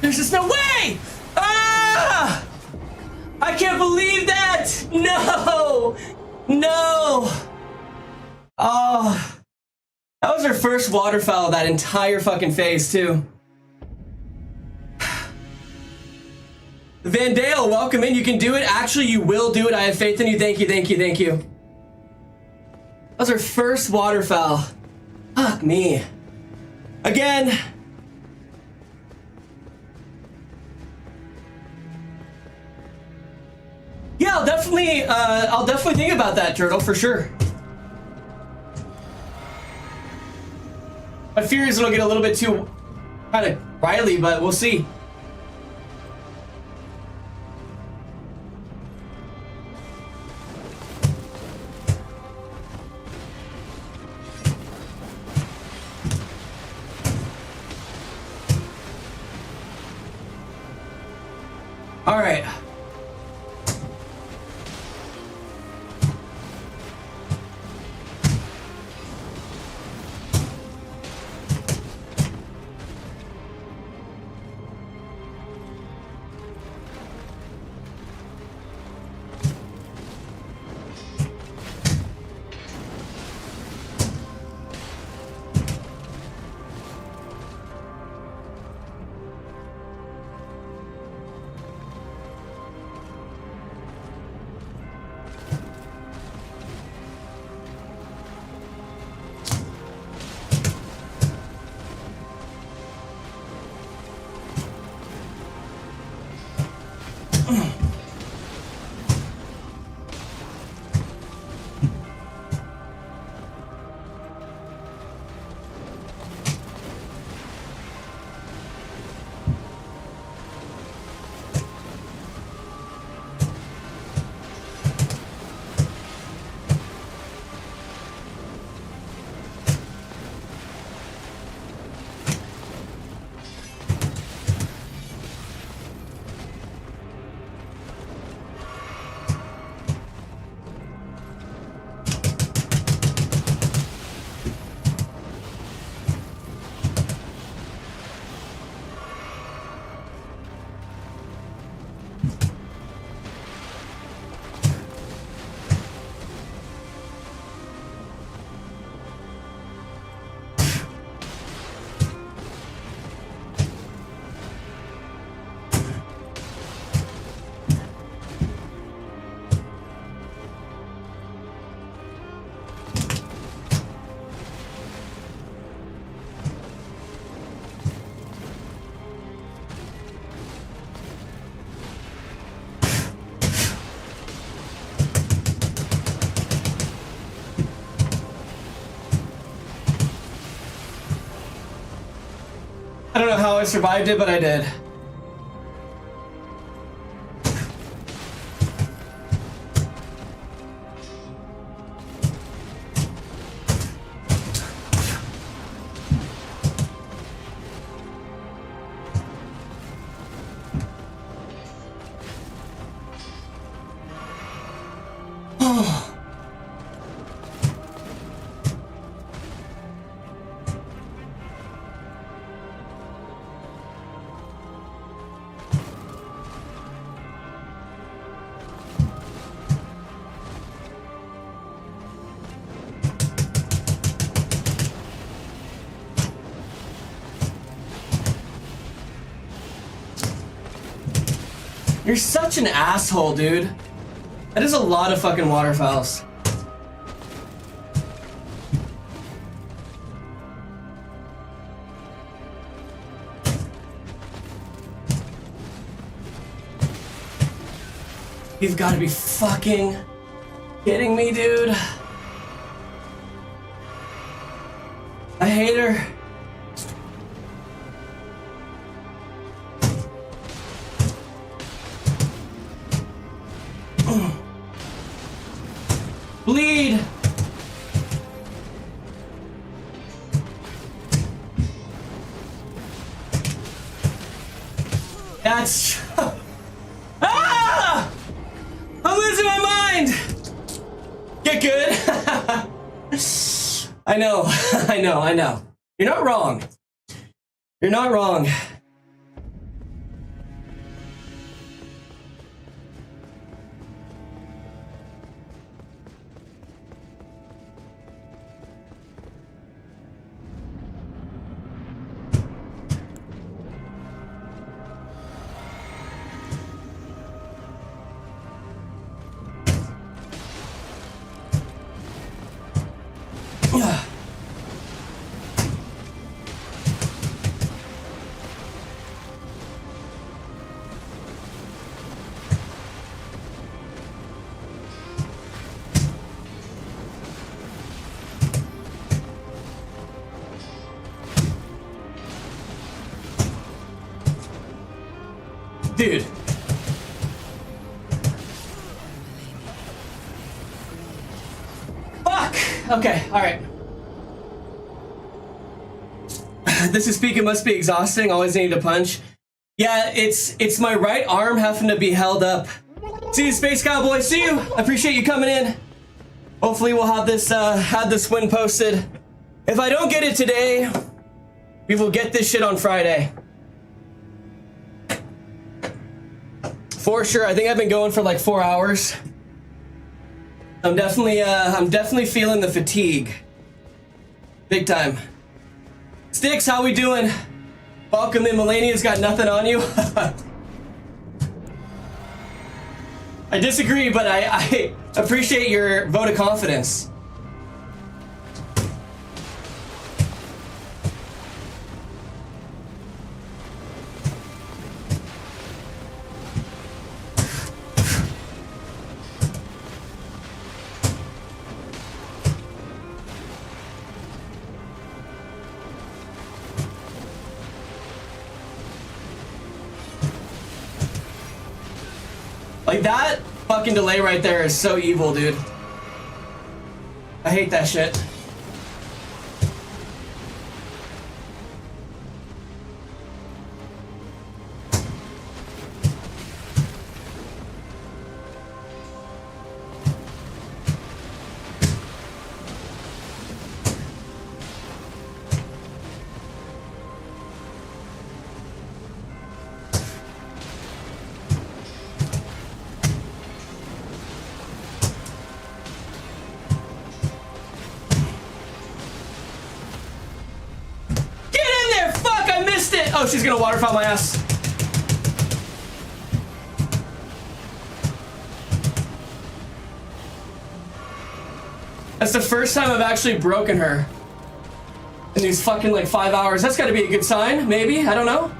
There's just no way! Ah! I can't believe that! No! No! Oh. That was her first waterfowl of that entire fucking phase, too. Van Dale, welcome in. You can do it. Actually, you will do it. I have faith in you. Thank you, thank you, thank you. That was her first waterfowl. Fuck me. Again. Yeah, I'll definitely think about that, Turtle, for sure. My fear is it'll get a little bit too kind of wily, but we'll see. All right. I don't know how I survived it, but I did. You're such an asshole, dude. That is a lot of fucking waterfowls. You've got to be fucking kidding me, dude. I hate her. Bleed! That's... Ah! I'm losing my mind! Get good! I know, I know. You're not wrong. You're not wrong. Dude. Fuck! Okay, alright. This is speaking must be exhausting, always needing to punch. Yeah, it's my right arm having to be held up. See you, Space Cowboy, see you! I appreciate you coming in. Hopefully we'll have this win posted. If I don't get it today, we will get this shit on Friday. For sure, I think I've been going for like 4 hours. I'm definitely feeling the fatigue. Big time. Sticks, how we doing? Welcome in, Mellennia's got nothing on you. I disagree, but I appreciate your vote of confidence. Like, that fucking delay right there is so evil, dude. I hate that shit. Oh, she's gonna waterfowl my ass. That's the first time I've actually broken her in these fucking like 5 hours. That's gotta be a good sign, maybe? I don't know.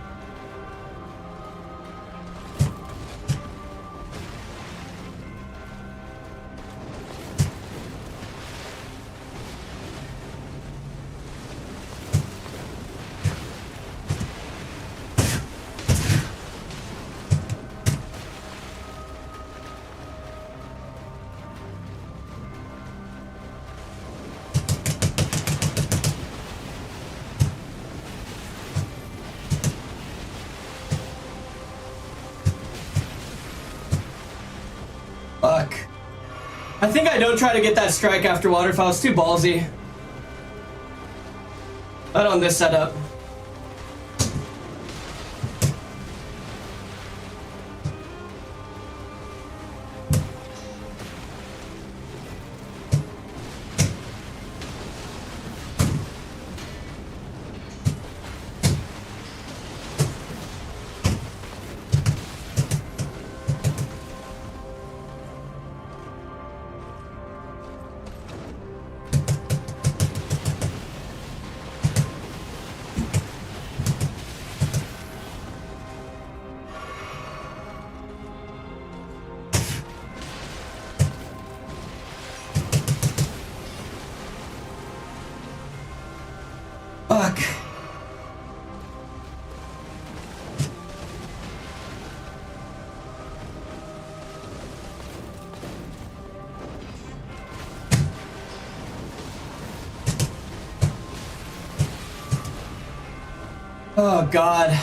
Fuck. I think I don't try to get that strike after waterfowl. It's too ballsy. Not on this setup. Fuck. Oh, God.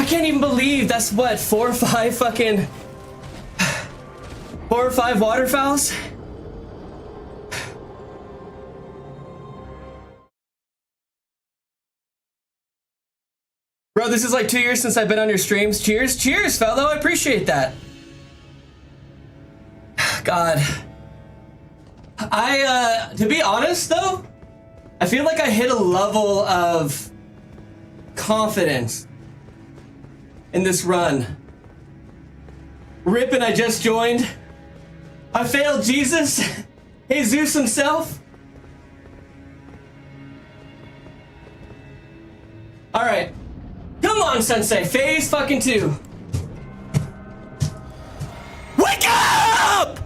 I can't even believe that's what, 4 or 5 fucking 4 or 5 waterfowls? Bro, this is like 2 years since I've been on your streams. Cheers, cheers, fellow. I appreciate that. God. To be honest though, I feel like I hit a level of confidence in this run. Rip and I just joined. I failed Jesus. Jesus himself. Alright. Come on, Sensei. Phase fucking 2. Wake up!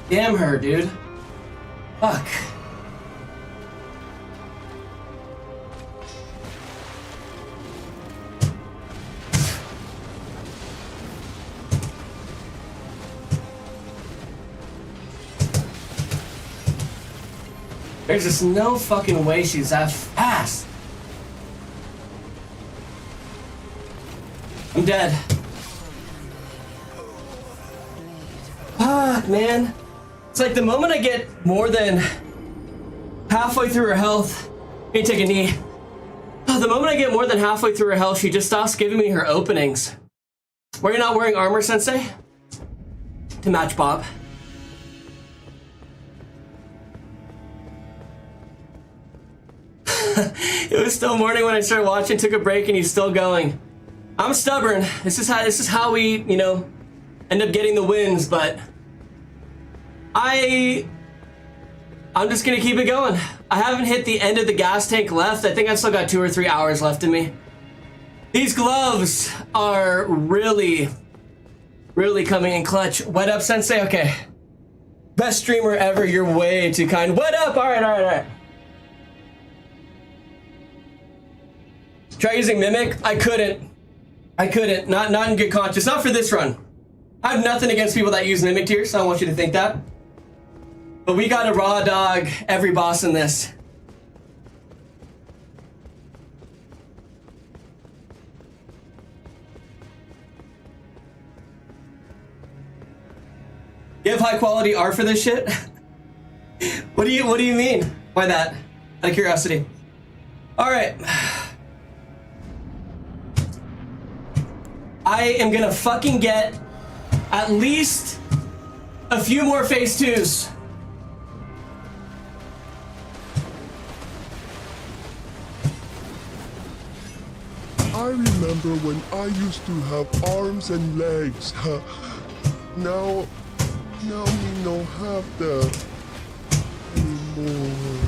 Damn her, dude. Fuck. There's just no fucking way she's that fast. I'm dead. Fuck, man. It's like the moment I get more than halfway through her health, let me take a knee. The moment I get more than halfway through her health, she just stops giving me her openings. Were you not wearing armor, Sensei? To match Bob. It was still morning when I started watching, took a break, and he's still going. I'm stubborn. This is how we, you know, end up getting the wins, but I'm just gonna keep it going. I haven't hit the end of the gas tank left. I think I've still got 2 or 3 hours left in me. These gloves are really, really coming in clutch. What up, Sensei? Okay. Best streamer ever. You're way too kind. What up? All right. Try using Mimic? I couldn't. Not in good conscience. Not for this run. I have nothing against people that use Mimic tier, so I don't want you to think that. But we gotta raw dog every boss in this. You have high quality art for this shit? What do you mean? Why that? Out of curiosity. All right. I am gonna fucking get at least a few more phase 2s. I remember when I used to have arms and legs. Now me no have that anymore.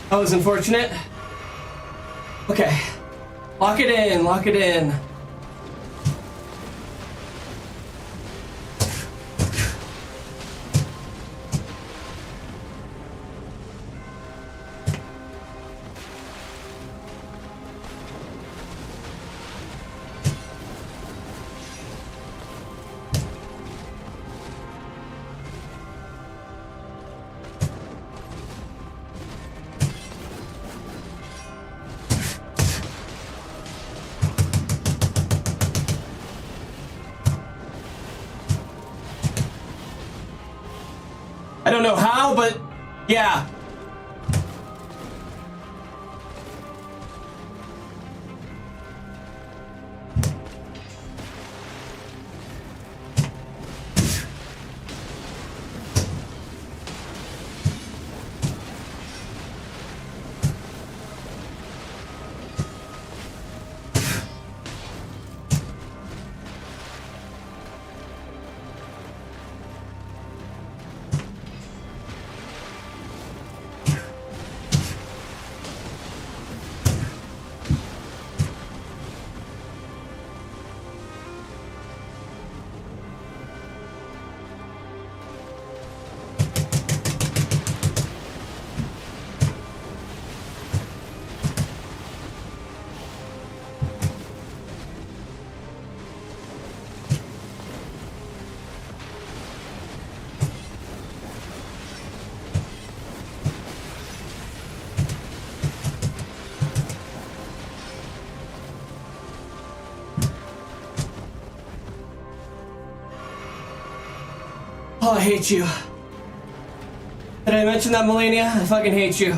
That was unfortunate. Okay. Lock it in, lock it in. Yeah. Oh, I hate you. Did I mention that, Mellennia? I fucking hate you.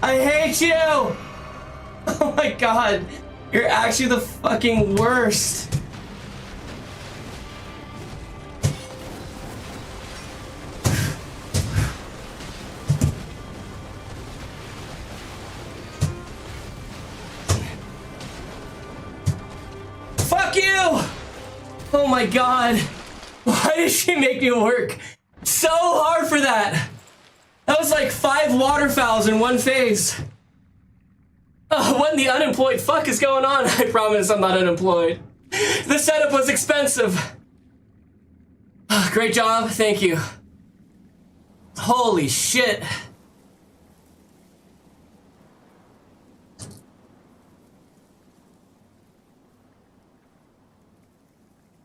I hate you! Oh my god. You're actually the fucking worst. Fuck you! Oh my god. Why did she make me work so hard for that? That was like 5 waterfowls in one phase. Oh, what in the unemployed fuck is going on? I promise I'm not unemployed. The setup was expensive. Oh, great job, thank you. Holy shit.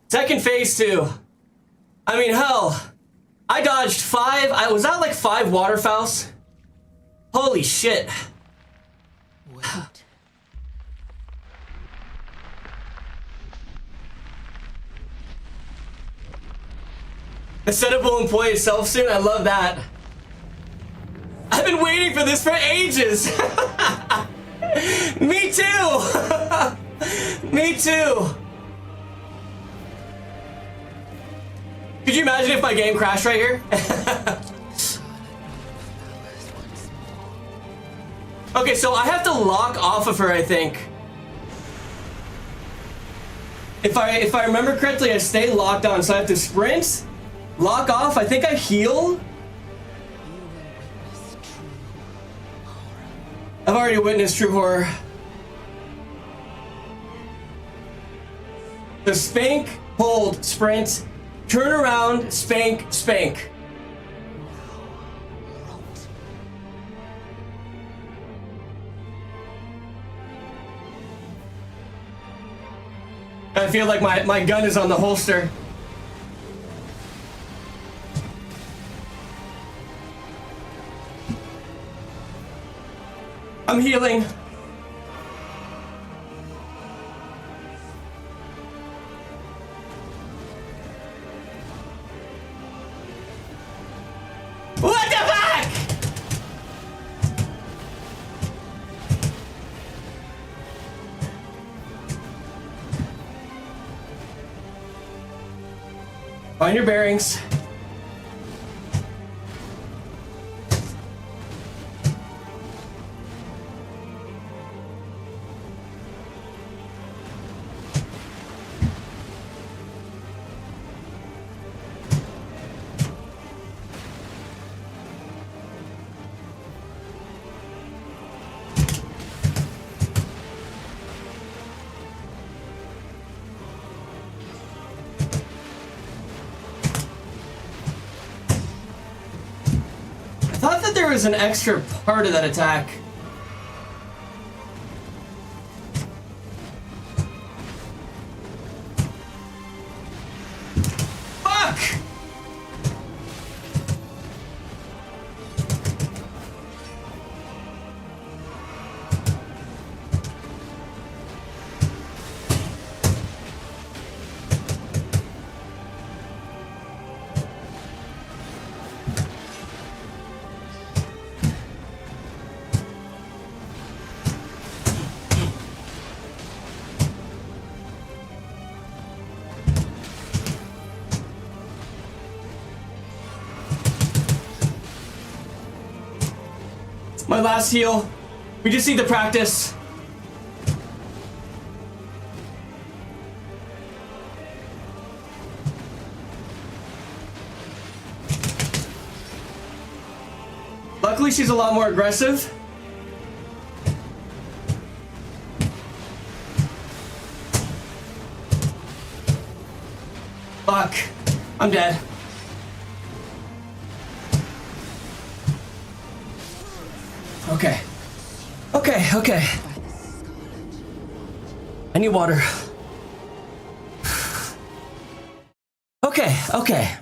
Second phase 2. I mean, hell. I dodged 5. Was that like 5 waterfowls? Holy shit. Wait. The setup will employ itself soon. I love that. I've been waiting for this for ages. Me too. Me too. Could you imagine if my game crashed right here? Okay, so I have to lock off of her, I think. If I remember correctly, I stay locked on, so I have to sprint, lock off. I think I heal. I've already witnessed true horror. So spank, hold, sprint. Turn around, spank, spank. I feel like my gun is on the holster. I'm healing. What the fuck? Find your bearings. was an extra part of that attack. Fuck! My last heal. We just need to practice. Luckily, she's a lot more aggressive. Fuck. I'm dead. Okay. Okay. I need water. Okay.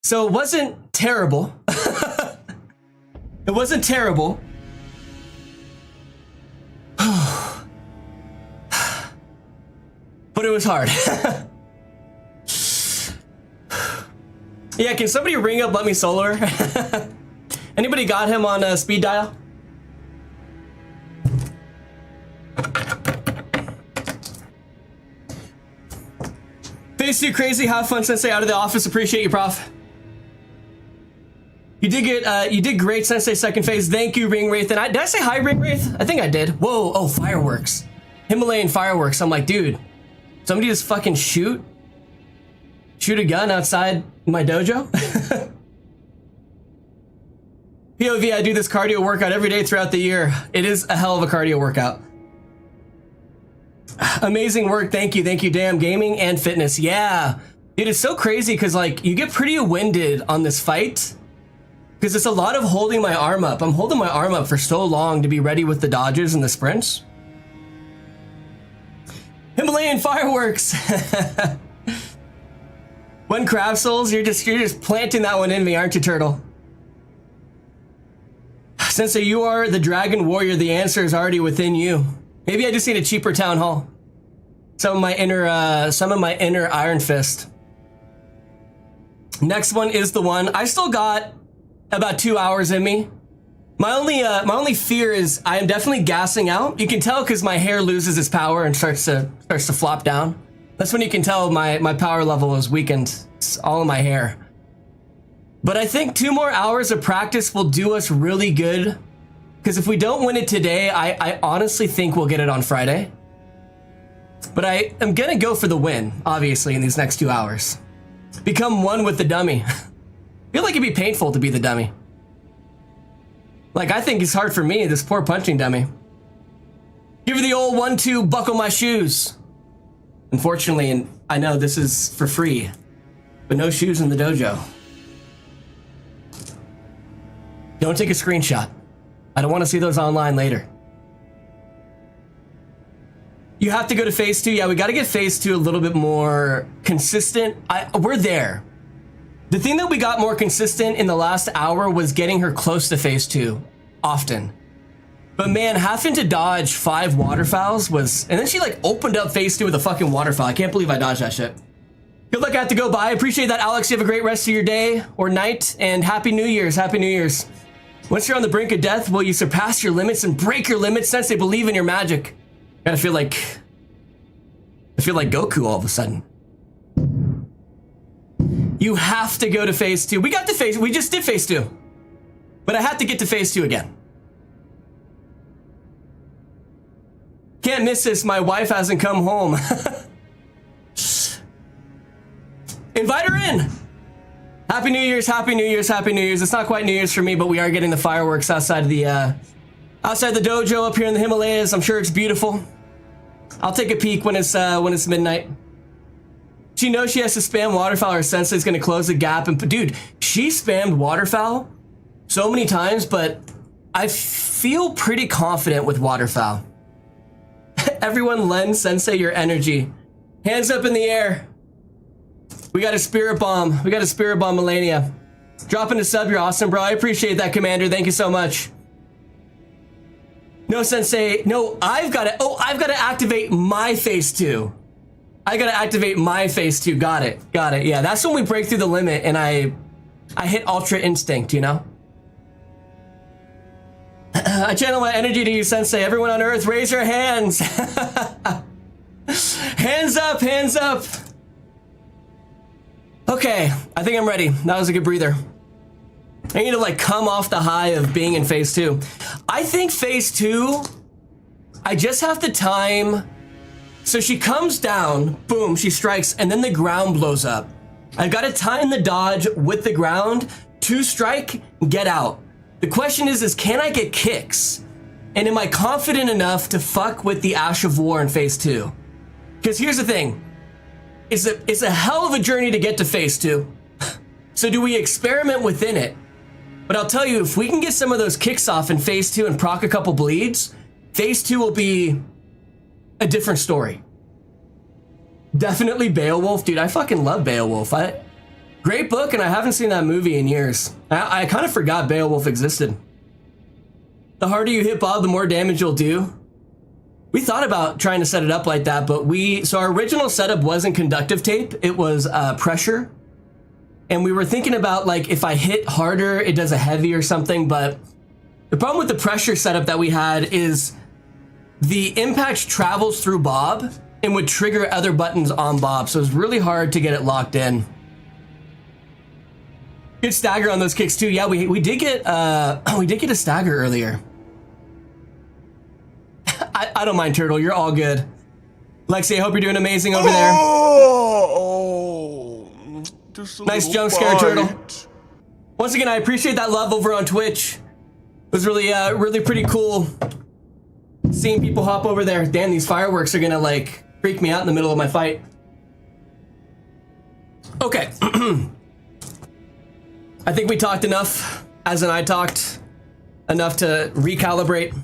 So it wasn't terrible. It wasn't terrible. But it was hard. Yeah, can somebody ring up Let Me Solar? Anybody got him on speed dial? Face too crazy. Have fun, Sensei. Out of the office. Appreciate you, Prof. You did great, Sensei. Second phase. Thank you, Ring Wraith. And did I say hi, Ring Wraith? I think I did. Whoa. Oh, fireworks. Himalayan fireworks. I'm like, dude, somebody just fucking shoot a gun outside my dojo. POV, I do this cardio workout every day throughout the year. It is a hell of a cardio workout. Amazing work. Thank you. Damn, gaming and fitness. Yeah. Dude, it's so crazy because, like, you get pretty winded on this fight because it's a lot of holding my arm up. I'm holding my arm up for so long to be ready with the dodges and the sprints. Himalayan fireworks. One crab souls, you're just planting that one in me, aren't you, Turtle? Sensei, you are the dragon warrior. The answer is already within you. Maybe I just need a cheaper town hall. Some of my inner Iron Fist. Next one is the one. I still got about 2 hours in me. My only fear is I am definitely gassing out. You can tell because my hair loses its power and starts to flop down. That's when you can tell my power level is weakened. It's all in my hair. But I think 2 more hours of practice will do us really good. Because if we don't win it today, I honestly think we'll get it on Friday. But I am gonna go for the win, obviously, in these next 2 hours. Become one with the dummy. I feel like it'd be painful to be the dummy. Like, I think it's hard for me, this poor punching dummy. Give her the old 1-2, buckle my shoes. Unfortunately, and I know this is for free, but no shoes in the dojo. Don't take a screenshot. I don't want to see those online later. You have to go to phase 2. Yeah, we got to get phase 2 a little bit more consistent. We're there. The thing that we got more consistent in the last hour was getting her close to phase 2 often. But man, having to dodge 5 waterfowls was, and then she like opened up phase 2 with a fucking waterfowl. I can't believe I dodged that shit. Good luck. I have to go. Bye. Appreciate that, Alex. You have a great rest of your day or night, and Happy New Year's. Happy New Year's. Once you're on the brink of death, will you surpass your limits and break your limits since they believe in your magic? I feel like Goku all of a sudden. You have to go to phase 2. We just did phase 2. But I have to get to phase 2 again. Can't miss this. My wife hasn't come home. Invite her in. Happy New Year's, Happy New Year's, Happy New Year's. It's not quite New Year's for me, but we are getting the fireworks outside the dojo up here in the Himalayas. I'm sure it's beautiful. I'll take a peek when it's midnight. She knows she has to spam waterfowl or Sensei's gonna close the gap. And dude, she spammed waterfowl so many times, but I feel pretty confident with waterfowl. Everyone lend Sensei your energy. Hands up in the air. We got a spirit bomb. We got a spirit bomb, Mellennia. Dropping a sub, you're awesome, bro. I appreciate that, Commander. Thank you so much. No, Sensei. No, I've got to activate my phase 2. I got to activate my phase 2. Got it. Yeah, that's when we break through the limit and I hit Ultra Instinct, you know? I channel my energy to you, Sensei. Everyone on Earth, raise your hands. Hands up, hands up. Okay, I think I'm ready. That was a good breather. I need to like come off the high of being in phase 2. I think phase 2, I just have to time. So she comes down, boom, she strikes, and then the ground blows up. I gotta time the dodge with the ground to strike, get out. The question is can I get kicks? And am I confident enough to fuck with the Ash of War in phase 2? Because here's the thing. It's a hell of a journey to get to phase 2. So do we experiment within it? But I'll tell you, if we can get some of those kicks off in phase 2 and proc a couple bleeds, phase 2 will be a different story. Definitely Beowulf. Dude, I fucking love Beowulf. Great book, and I haven't seen that movie in years. I kind of forgot Beowulf existed. The harder you hit Bob, the more damage you'll do. We thought about trying to set it up like that, but so our original setup wasn't conductive tape, it was pressure. And we were thinking about like, if I hit harder, it does a heavy or something, but the problem with the pressure setup that we had is the impact travels through Bob and would trigger other buttons on Bob, so it's really hard to get it locked in. Good stagger on those kicks too. Yeah, we did get a stagger earlier. I don't mind, Turtle. You're all good. Lexi, I hope you're doing amazing over there. Nice jump scare, Turtle. Once again, I appreciate that love over on Twitch. It was really pretty cool seeing people hop over there. Damn, these fireworks are gonna like freak me out in the middle of my fight. Okay. I think we talked enough, as in I talked enough to recalibrate.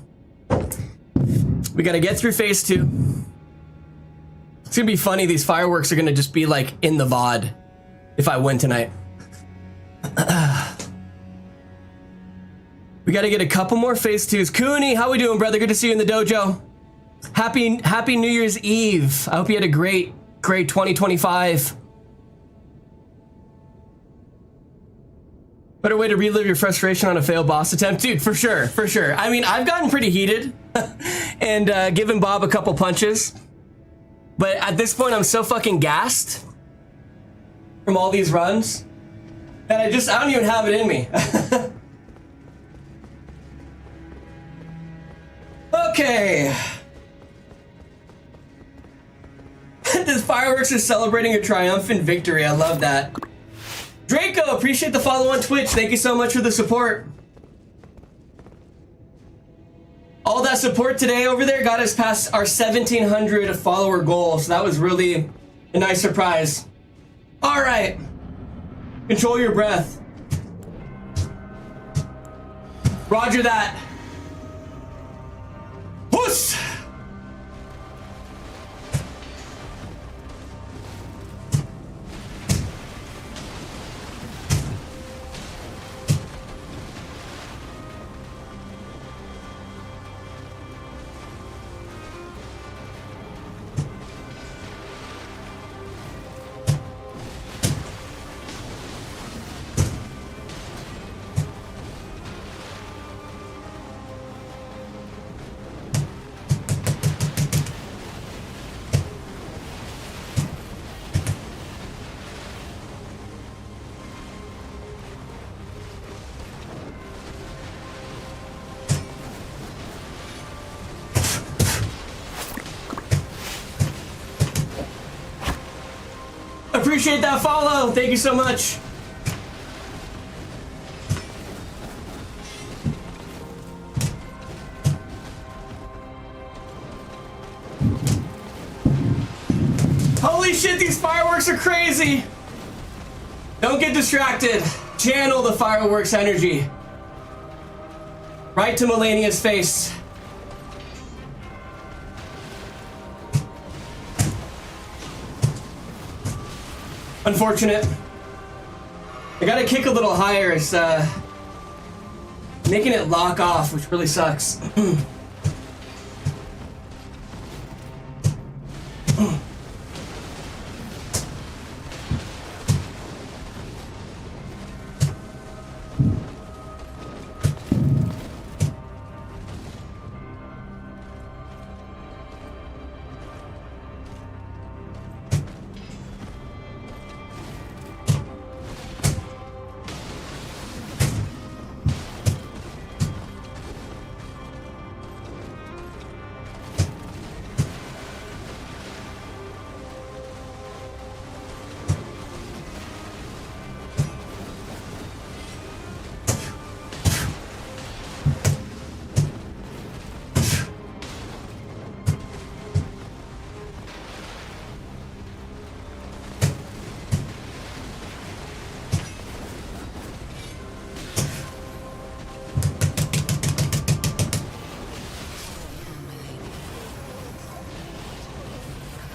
We gotta get through phase 2. It's gonna be funny, these fireworks are gonna just be like in the VOD if I win tonight. We gotta get a couple more phase 2s. Cooney, how we doing, brother? Good to see you in the dojo. Happy New Year's Eve. I hope you had a great 2025. Better way to relive your frustration on a failed boss attempt. Dude, for sure. I mean, I've gotten pretty heated and given Bob a couple punches. But at this point, I'm so fucking gassed from all these runs that I don't even have it in me. Okay. This fireworks is celebrating a triumphant victory. I love that. Draco, appreciate the follow on Twitch. Thank you so much for the support. All that support today over there got us past our 1,700 follower goal, so that was really a nice surprise. All right, control your breath. Roger that. Whoosh! Appreciate that follow. Thank you so much. Holy shit, these fireworks are crazy. Don't get distracted. Channel the fireworks energy. Right to Mellennia's face. Unfortunate. I gotta kick a little higher. It's making it lock off, which really sucks.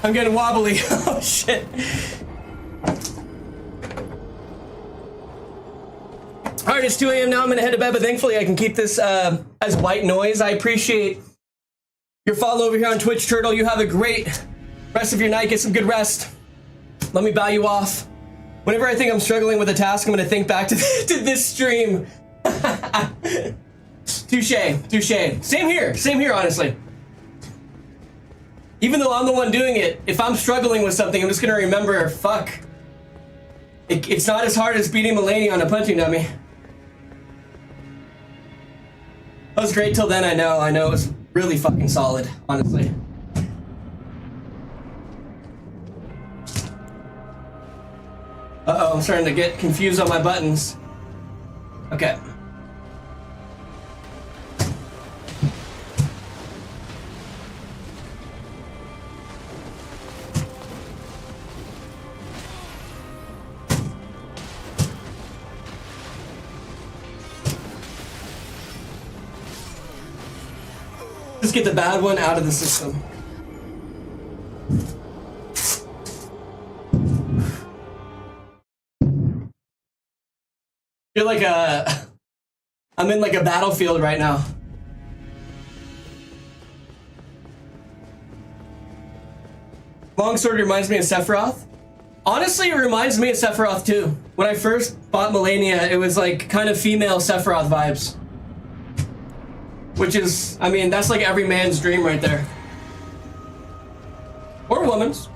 I'm getting wobbly. Oh shit. Alright, it's 2 a.m. now. I'm gonna head to bed, but thankfully I can keep this as white noise. I appreciate your follow over here on Twitch, Turtle. You have a great rest of your night. Get some good rest. Let me bow you off. Whenever I think I'm struggling with a task, I'm gonna think back to this stream. Touche, touche. Same here, honestly. Even though I'm the one doing it, if I'm struggling with something, I'm just gonna remember, fuck. It's not as hard as beating Mellennia on a punching dummy. That was great till then, I know it was really fucking solid, honestly. Uh-oh, I'm starting to get confused on my buttons. Okay. Just get the bad one out of the system. Feel like I'm in like a battlefield right now. Longsword reminds me of Sephiroth. Honestly, it reminds me of Sephiroth too. When I first bought Mellennia, it was like kind of female Sephiroth vibes. Which is, I mean, that's like every man's dream right there. Or woman's.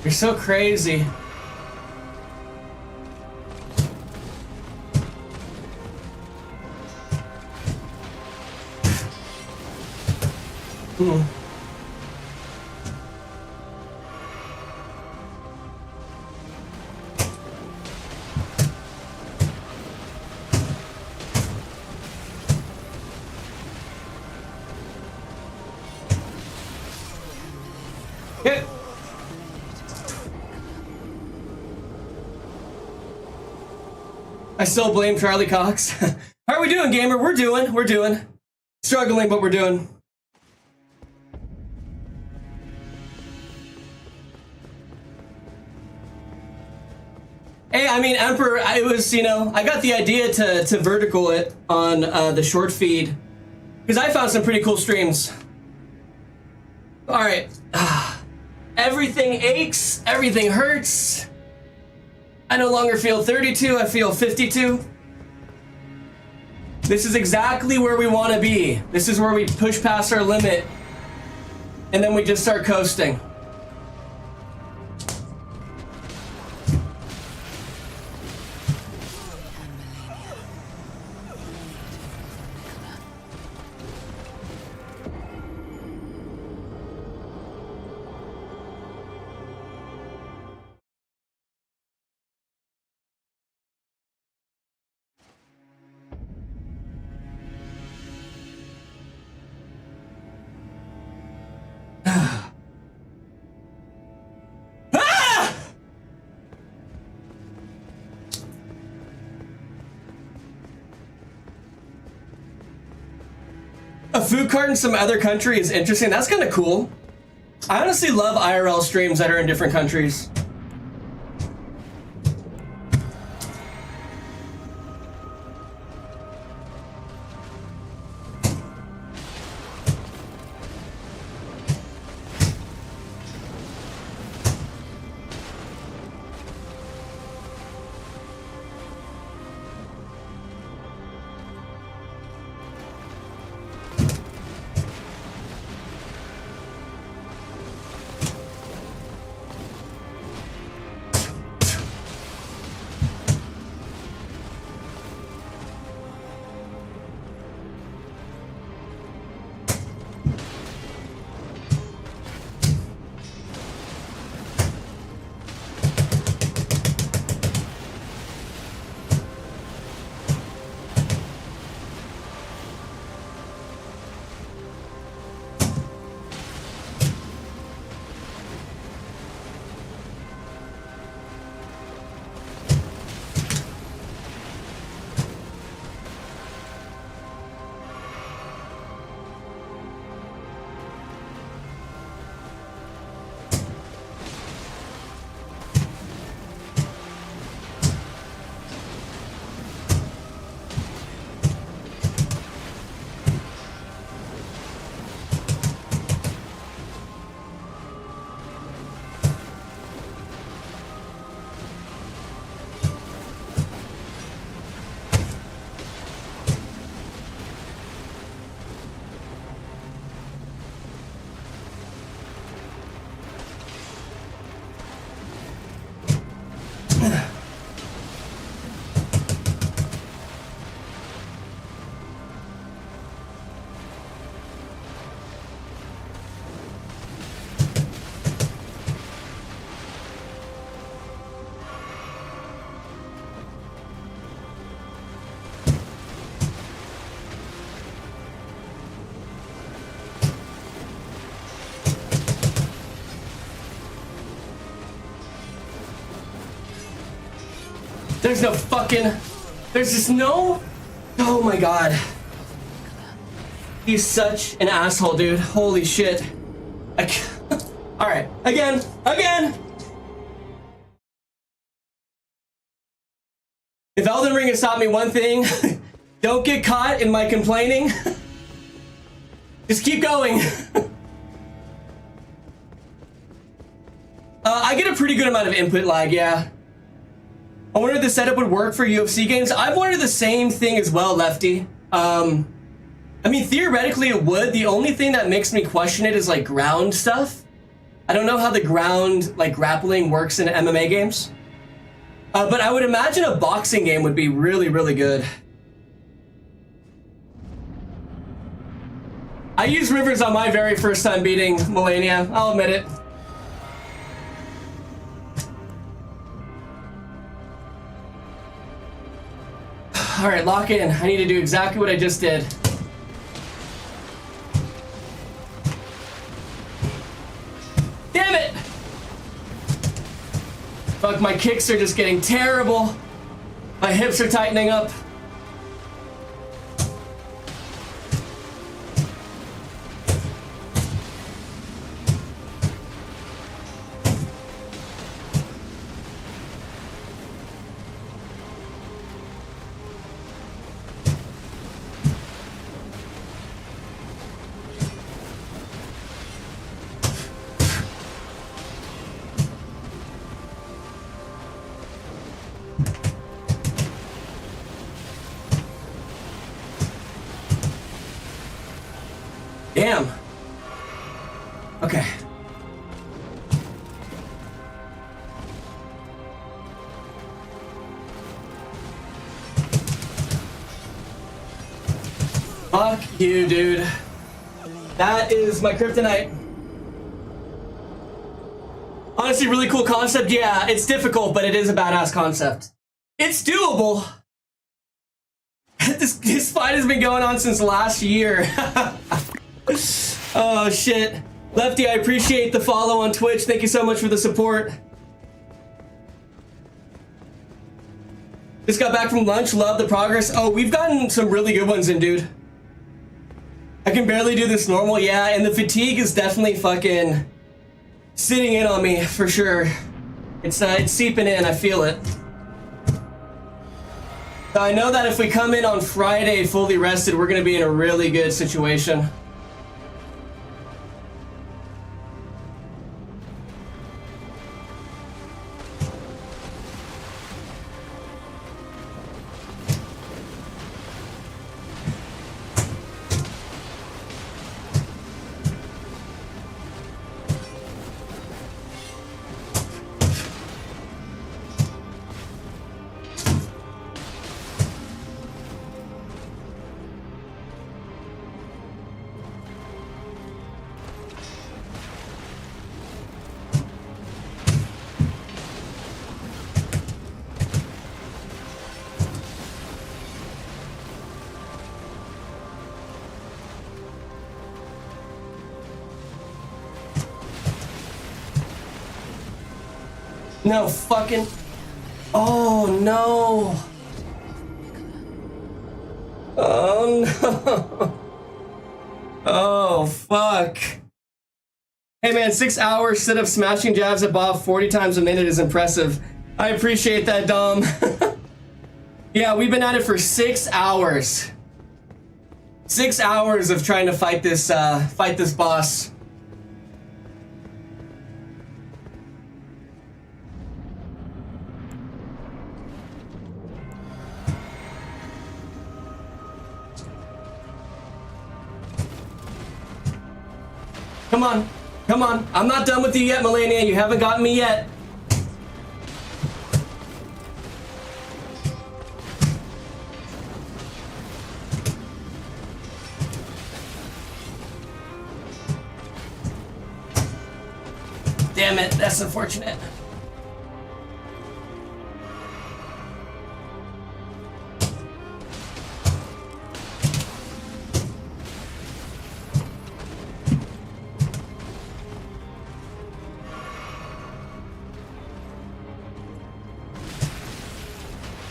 You're so crazy. Okay. I still blame Charlie Cox. How are we doing, gamer? We're doing. Struggling, but we're doing. Hey, I mean, Emperor, it was, you know, I got the idea to vertical it on the short feed because I found some pretty cool streams. All right. Everything aches, everything hurts. I no longer feel 32, I feel 52. This is exactly where we want to be. This is where we push past our limit, and then we just start coasting. A food cart in some other country is interesting. That's kind of cool. I honestly love IRL streams that are in different countries. There's no fucking... There's just no... Oh my god. He's such an asshole, dude. Holy shit. Alright, again. If Elden Ring has taught me one thing, don't get caught in my complaining. Just keep going. I get a pretty good amount of input lag, yeah. I wonder if the setup would work for UFC games. I've wondered the same thing as well, Lefty. I mean, theoretically it would. The only thing that makes me question it is like ground stuff. I don't know how the ground, like grappling works in MMA games. But I would imagine a boxing game would be really, really good. I used Rivers on my very first time beating Mellennia, I'll admit it. All right, lock in. I need to do exactly what I just did. Damn it! Fuck, my kicks are just getting terrible. My hips are tightening up. Damn. Okay. Fuck you, dude. That is my kryptonite. Honestly, really cool concept. Yeah, it's difficult, but it is a badass concept. It's doable. This fight has been going on since last year. Oh, shit. Lefty, I appreciate the follow on Twitch. Thank you so much for the support. Just got back from lunch. Love the progress. Oh, we've gotten some really good ones in, dude. I can barely do this normal. Yeah, and the fatigue is definitely fucking sitting in on me for sure. It's seeping in. I feel it. So I know that if we come in on Friday fully rested, we're gonna be in a really good situation. No fucking... Oh no! Oh no! Oh fuck! Hey man, 6 hours sit up smashing jabs at Bob 40 times a minute is impressive. I appreciate that, Dom. Yeah, we've been at it for 6 hours. 6 hours of trying to fight this boss. Come on, come on. I'm not done with you yet, Mellennia. You haven't gotten me yet. Damn it, that's unfortunate.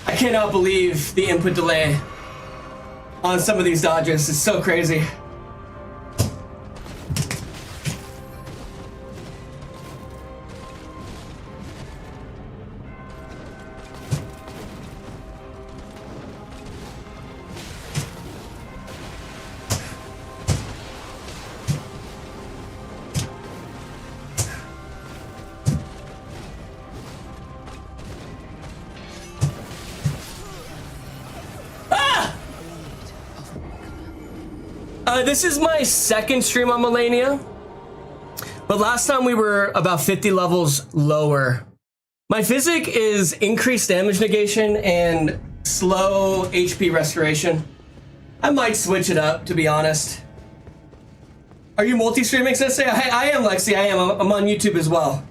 I cannot believe the input delay on some of these dodges. It's so crazy. This is my second stream on Mellennia, but last time we were about 50 levels lower. My physic is increased damage negation and slow HP restoration. I might switch it up, to be honest. Are you multi-streaming, Sensei? I am, Lexi, I am. I'm on YouTube as well.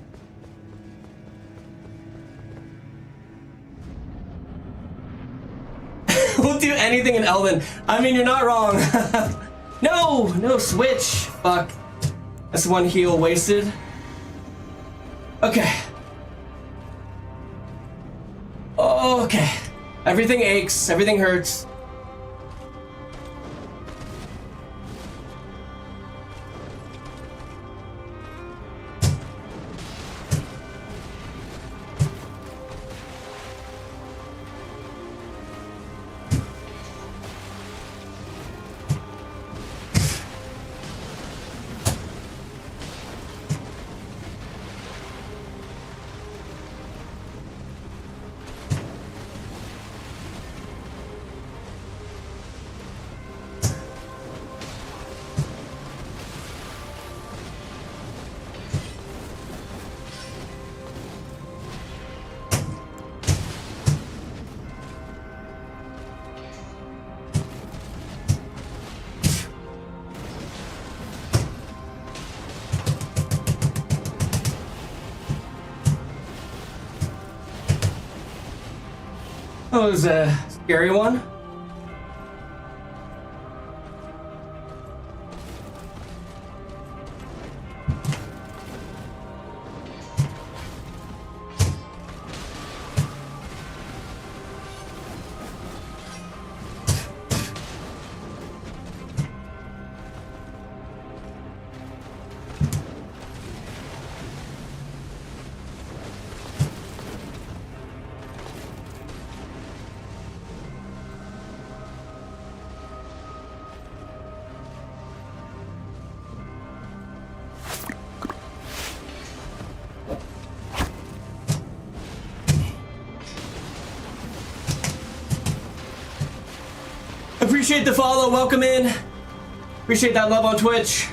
We'll do anything in Elden. I mean, you're not wrong. No, no switch. Fuck. That's one heal wasted. Okay. Okay. Everything aches. Everything hurts. Oh, it was a scary one. Appreciate the follow, welcome in. Appreciate that love on Twitch.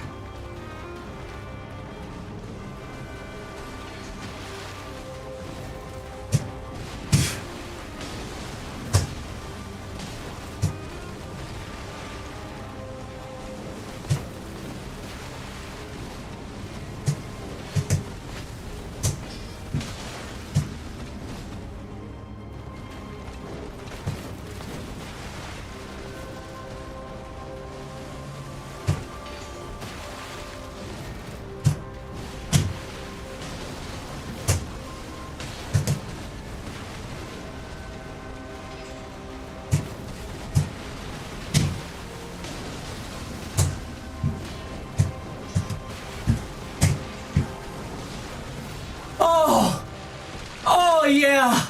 Oh yeah!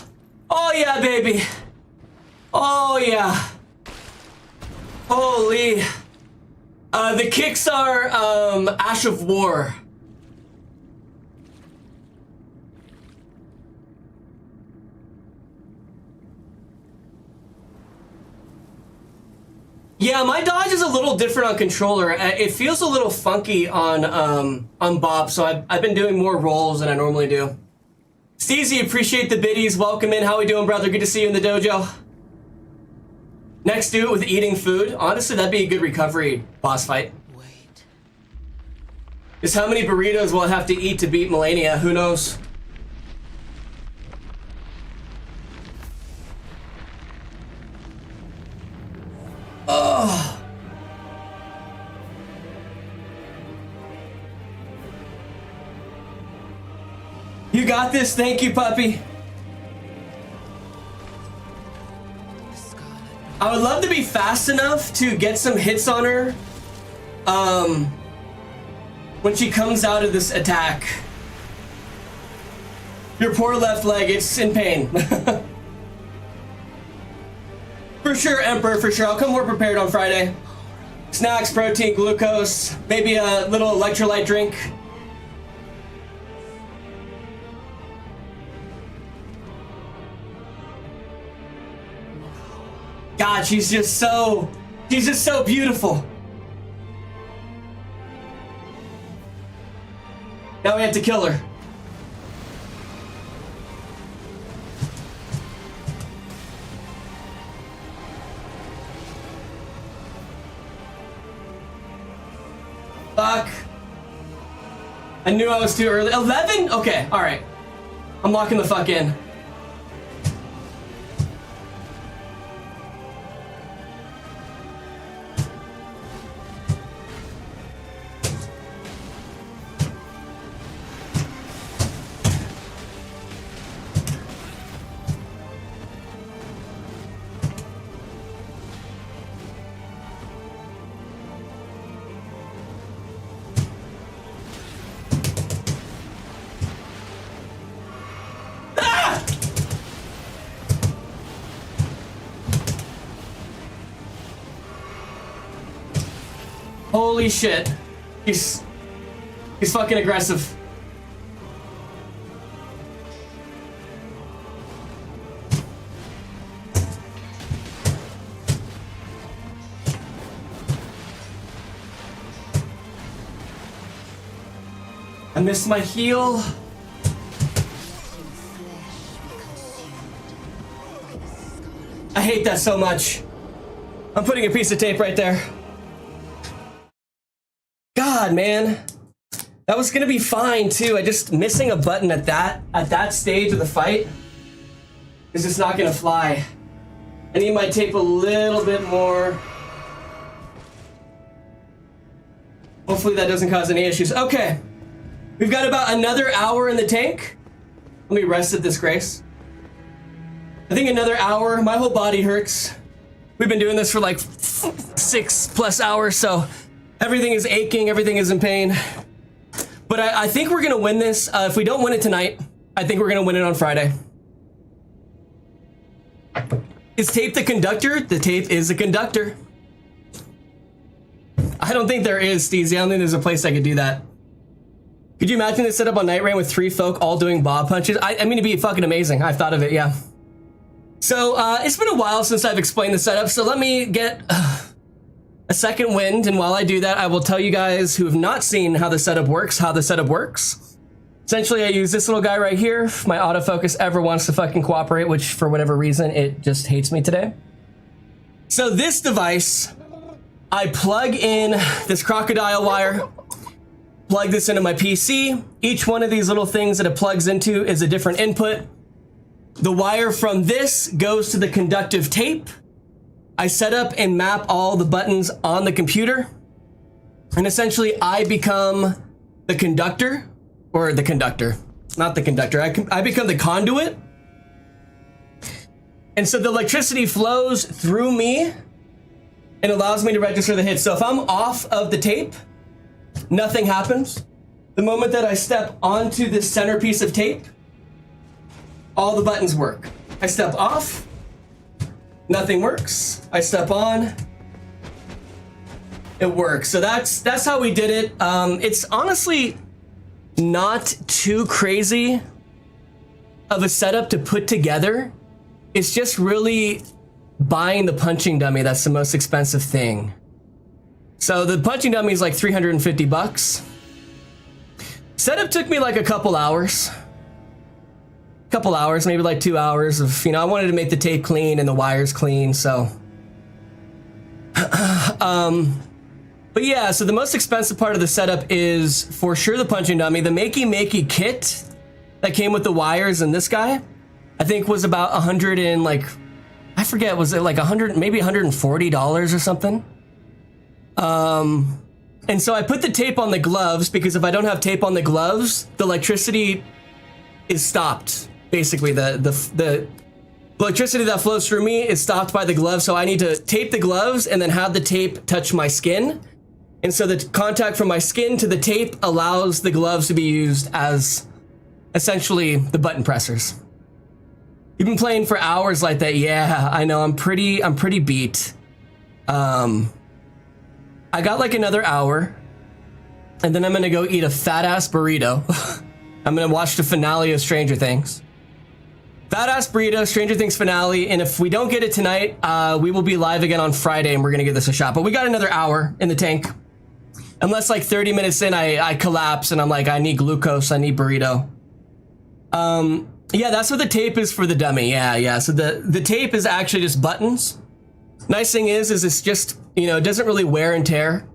Oh yeah, baby! Oh yeah! Holy! The kicks are Ash of War. Yeah, my dodge is a little different on controller. It feels a little funky on Bob, so I've been doing more rolls than I normally do. Steezy, appreciate the biddies. Welcome in. How we doing, brother? Good to see you in the dojo. Next, do it with eating food. Honestly, that'd be a good recovery boss fight. Wait. Just how many burritos will I have to eat to beat Mellennia? Who knows? Oh. You got this. Thank you, puppy. I would love to be fast enough to get some hits on her when she comes out of this attack. Your poor left leg, it's in pain. For sure, Emperor, for sure. I'll come more prepared on Friday. Snacks, protein, glucose, maybe a little electrolyte drink. God, she's just so beautiful. Now we have to kill her. Fuck. I knew I was too early. 11? Okay, alright. I'm locking the fuck in. Holy shit. He's fucking aggressive. I missed my heal. I hate that so much. I'm putting a piece of tape right there. God, man. That was gonna be fine too. I just missing a button at that stage of the fight is just not gonna fly. I need my tape a little bit more. Hopefully that doesn't cause any issues. Okay. We've got about another hour in the tank. Let me rest at this, Grace. I think another hour. My whole body hurts. We've been doing this for like 6+ hours, so everything is aching, everything is in pain. But I think we're gonna win this. If we don't win it tonight, I think we're gonna win it on Friday. Is tape the conductor? The tape is a conductor. I don't think there is, Steezy. I don't think there's a place I could do that. Could you imagine this setup on Night Rain with 3 folk all doing bob punches? I mean, it'd be fucking amazing. I've thought of it, yeah. So, it's been a while since I've explained the setup, so let me get a second wind, and while I do that, I will tell you guys who have not seen how the setup works, Essentially, I use this little guy right here. If my autofocus ever wants to fucking cooperate, which for whatever reason, it just hates me today. So this device, I plug in this crocodile wire, plug this into my PC. Each one of these little things that it plugs into is a different input. The wire from this goes to the conductive tape. I set up and map all the buttons on the computer. And essentially, I become the conductor. Or the conductor, not the conductor. I become the conduit. And so the electricity flows through me and allows me to register the hits. So if I'm off of the tape, nothing happens. The moment that I step onto this centerpiece of tape, all the buttons work. I step off, nothing works. I step on, it works. So that's how we did it. It's honestly not too crazy of a setup to put together. It's just really buying the punching dummy that's the most expensive thing. So the punching dummy is like $350. Setup took me like a couple hours, maybe like 2 hours of, I wanted to make the tape clean and the wires clean, so but yeah, so the most expensive part of the setup is for sure the punching dummy. The makey kit that came with the wires and this guy, I think was about 100 and like, I forget, was it like 100, maybe $140 or something? And so I put the tape on the gloves because if I don't have tape on the gloves, the electricity is stopped. Basically, the electricity that flows through me is stopped by the gloves, so I need to tape the gloves and then have the tape touch my skin. And so the contact from my skin to the tape allows the gloves to be used as essentially the button pressers. You've been playing for hours like that. Yeah, I know. I'm pretty beat. I got like another hour, and then I'm gonna go eat a fat ass burrito. I'm gonna watch the finale of Stranger Things. Fat ass burrito, Stranger Things finale, and if we don't get it tonight, we will be live again on Friday, and we're gonna give this a shot. But we got another hour in the tank. Unless like 30 minutes in, I collapse and I'm like, I need glucose, I need burrito. Yeah, that's what the tape is for the dummy. Yeah. So the tape is actually just buttons. Nice thing is it's just, it doesn't really wear and tear.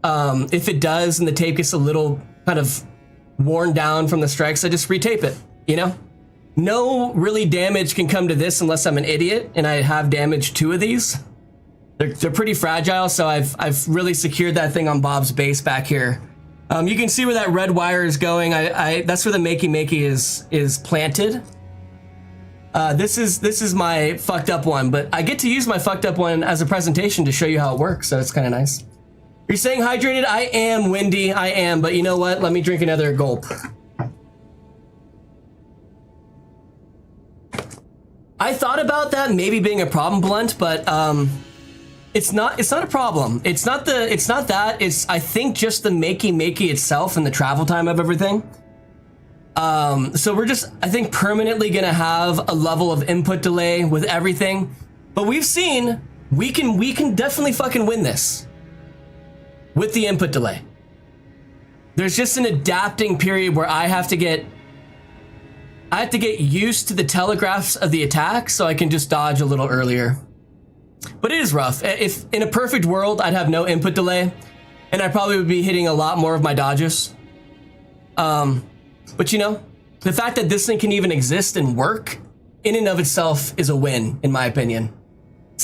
If it does and the tape gets a little kind of worn down from the strikes, I just retape it, No really damage can come to this unless I'm an idiot and I have damaged 2 of these. They're pretty fragile, so I've really secured that thing on Bob's base back here. You can see where that red wire is going. That's where the makey is planted. This is my fucked up one, but I get to use my fucked up one as a presentation to show you how it works, so it's kind of nice. You're saying hydrated? I am, Windy, I am, but you know what? Let me drink another gulp. I thought about that maybe being a problem, Blunt, but it's not a problem. It's not that. It's, I think, just the makey itself and the travel time of everything. So we're just, I think, permanently gonna have a level of input delay with everything. But we've seen we can definitely fucking win this with the input delay. There's just an adapting period where I have to get used to the telegraphs of the attack so I can just dodge a little earlier. But it is rough. If in a perfect world, I'd have no input delay, and I probably would be hitting a lot more of my dodges. But the fact that this thing can even exist and work in and of itself is a win, in my opinion.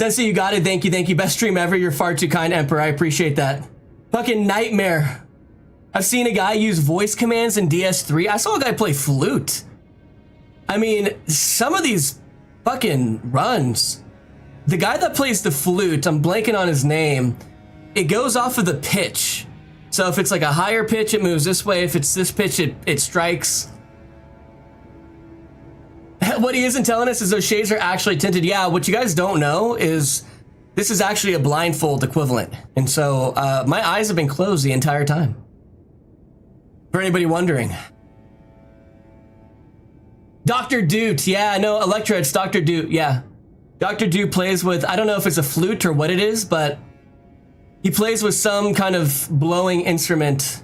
Sensei, you got it. Thank you, thank you. Best stream ever. You're far too kind, Emperor. I appreciate that. Fucking nightmare. I've seen a guy use voice commands in DS3. I saw a guy play flute. I mean, some of these fucking runs. The guy that plays the flute, I'm blanking on his name. It goes off of the pitch. So if it's like a higher pitch, it moves this way. If it's this pitch, it strikes. What he isn't telling us is those shades are actually tinted. Yeah, what you guys don't know is this is actually a blindfold equivalent. And so my eyes have been closed the entire time. For anybody wondering. Dr. Doot, yeah, no, Electra, it's Dr. Doot, yeah. Dr. Doot plays with, I don't know if it's a flute or what it is, but he plays with some kind of blowing instrument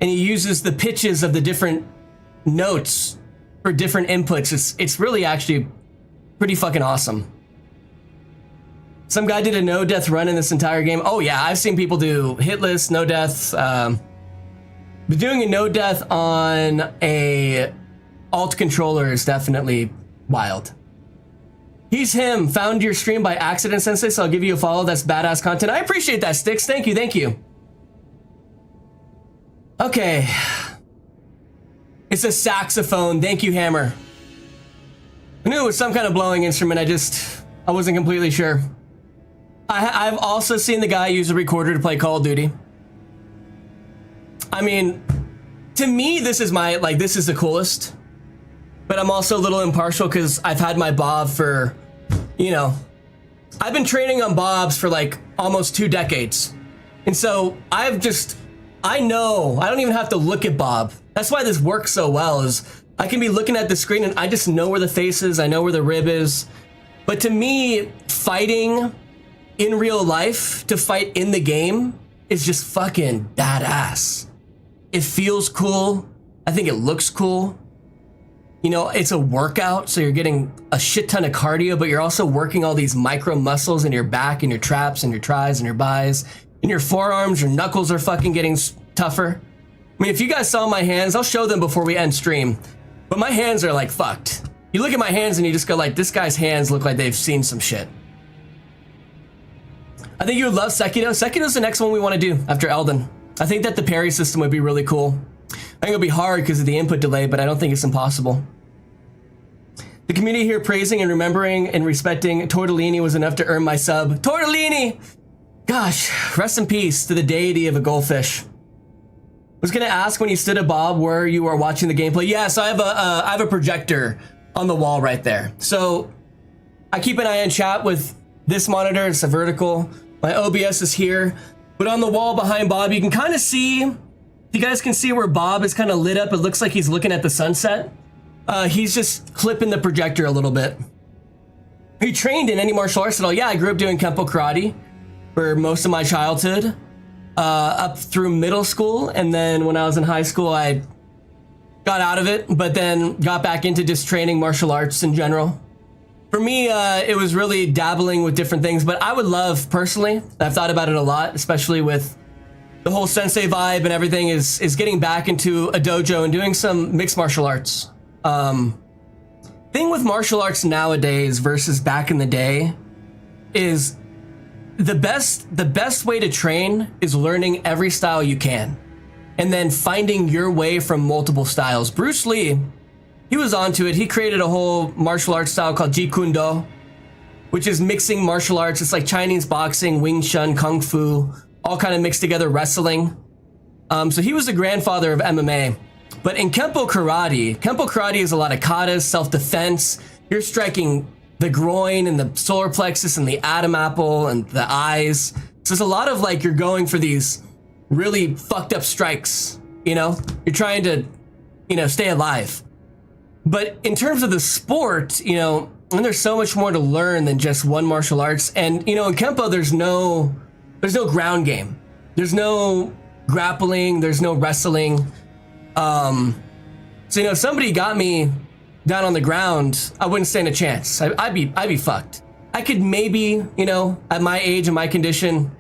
and he uses the pitches of the different notes for different inputs. It's really actually pretty fucking awesome. Some guy did a no death run in this entire game. Oh yeah, I've seen people do hitless, no death. But doing a no death on a alt controller is definitely wild. He's him. Found your stream by accident, Sensei, so I'll give you a follow. That's badass content. I appreciate that, Sticks. Thank you, thank you. Okay. It's a saxophone. Thank you, Hammer. I knew it was some kind of blowing instrument. I wasn't completely sure. I've also seen the guy use a recorder to play Call of Duty. I mean, to me, this is the coolest. But I'm also a little impartial because I've had my bob for, you know, I've been training on bobs for like almost 2 decades. And so I know, I don't even have to look at bob. That's why this works so well is I can be looking at the screen and I just know where the face is. I know where the rib is. But to me, fighting in real life to fight in the game is just fucking badass. It feels cool. I think it looks cool. You know, it's a workout, so you're getting a shit ton of cardio, but you're also working all these micro muscles in your back and your traps and your tris and your bis. In your forearms, your knuckles are fucking getting tougher. I mean, if you guys saw my hands, I'll show them before we end stream. But my hands are like fucked. You look at my hands and you just go like, this guy's hands look like they've seen some shit. I think you would love Sekiro. Sekiro's the next one we want to do after Elden. I think that the parry system would be really cool. I think it'll be hard because of the input delay, but I don't think it's impossible. The community here praising and remembering and respecting Tortellini was enough to earn my sub. Tortellini! Gosh, rest in peace to the deity of a goldfish. Was gonna ask when you stood at Bob where you are watching the gameplay. Yeah, so I have a projector on the wall right there. So I keep an eye on chat with this monitor. It's a vertical. My OBS is here. But on the wall behind Bob, you can kind of see, you guys can see where Bob is kind of lit up. It looks like he's looking at the sunset. He's just clipping the projector a little bit. Are you trained in any martial arts at all? Yeah, I grew up doing Kempo karate for most of my childhood, up through middle school. And then when I was in high school, I got out of it, but then got back into just training martial arts in general. For me, it was really dabbling with different things, but I would love, personally, I've thought about it a lot, especially with the whole sensei vibe and everything, is getting back into a dojo and doing some mixed martial arts. Thing with martial arts nowadays versus back in the day is the best way to train is learning every style you can and then finding your way from multiple styles. Bruce Lee, he was onto it. He created a whole martial arts style called Jeet Kune Do, which is mixing martial arts. It's like Chinese boxing, Wing Chun, Kung Fu, all kind of mixed together, wrestling. So he was the grandfather of MMA. But in Kempo karate is a lot of katas, self-defense. You're striking the groin and the solar plexus and the Adam apple and the eyes. So there's a lot of like, you're going for these really fucked up strikes, you know? You're trying to, you know, stay alive. But in terms of the sport, you know, and there's so much more to learn than just one martial arts. And, you know, in Kempo, there's no ground game. There's no grappling. There's no wrestling. So, you know, if somebody got me down on the ground, I wouldn't stand a chance. I'd be fucked. I could maybe, you know, at my age and my condition,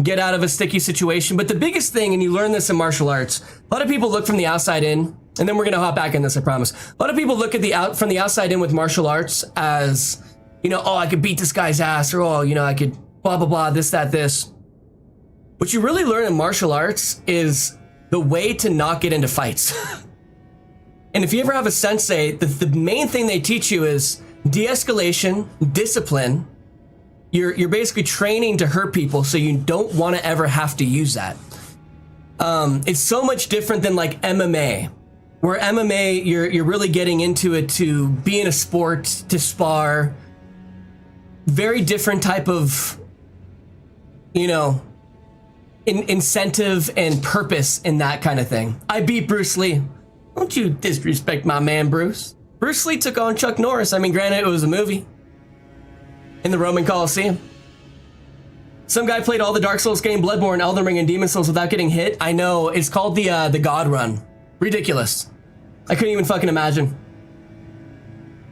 get out of a sticky situation. But the biggest thing, and you learn this in martial arts, a lot of people look from the outside in, and then we're going to hop back in this, I promise. A lot of people look at from the outside in with martial arts as you know, oh, I could beat this guy's ass, or oh, you know, I could blah, blah, blah, this, that, this. What you really learn in martial arts is the way to not get into fights. And if you ever have a sensei, the main thing they teach you is de-escalation, discipline. You're basically training to hurt people, so you don't want to ever have to use that. It's so much different than like MMA, where MMA, you're really getting into it to be in a sport, to spar. Very different type of, you know, incentive and purpose in that kind of thing. I beat Bruce Lee. Don't you disrespect my man, Bruce. Bruce Lee took on Chuck Norris. I mean, granted, it was a movie in the Roman Coliseum. Some guy played all the Dark Souls game, Bloodborne, Elden Ring, and Demon Souls without getting hit. I know, it's called the God Run. Ridiculous. I couldn't even fucking imagine.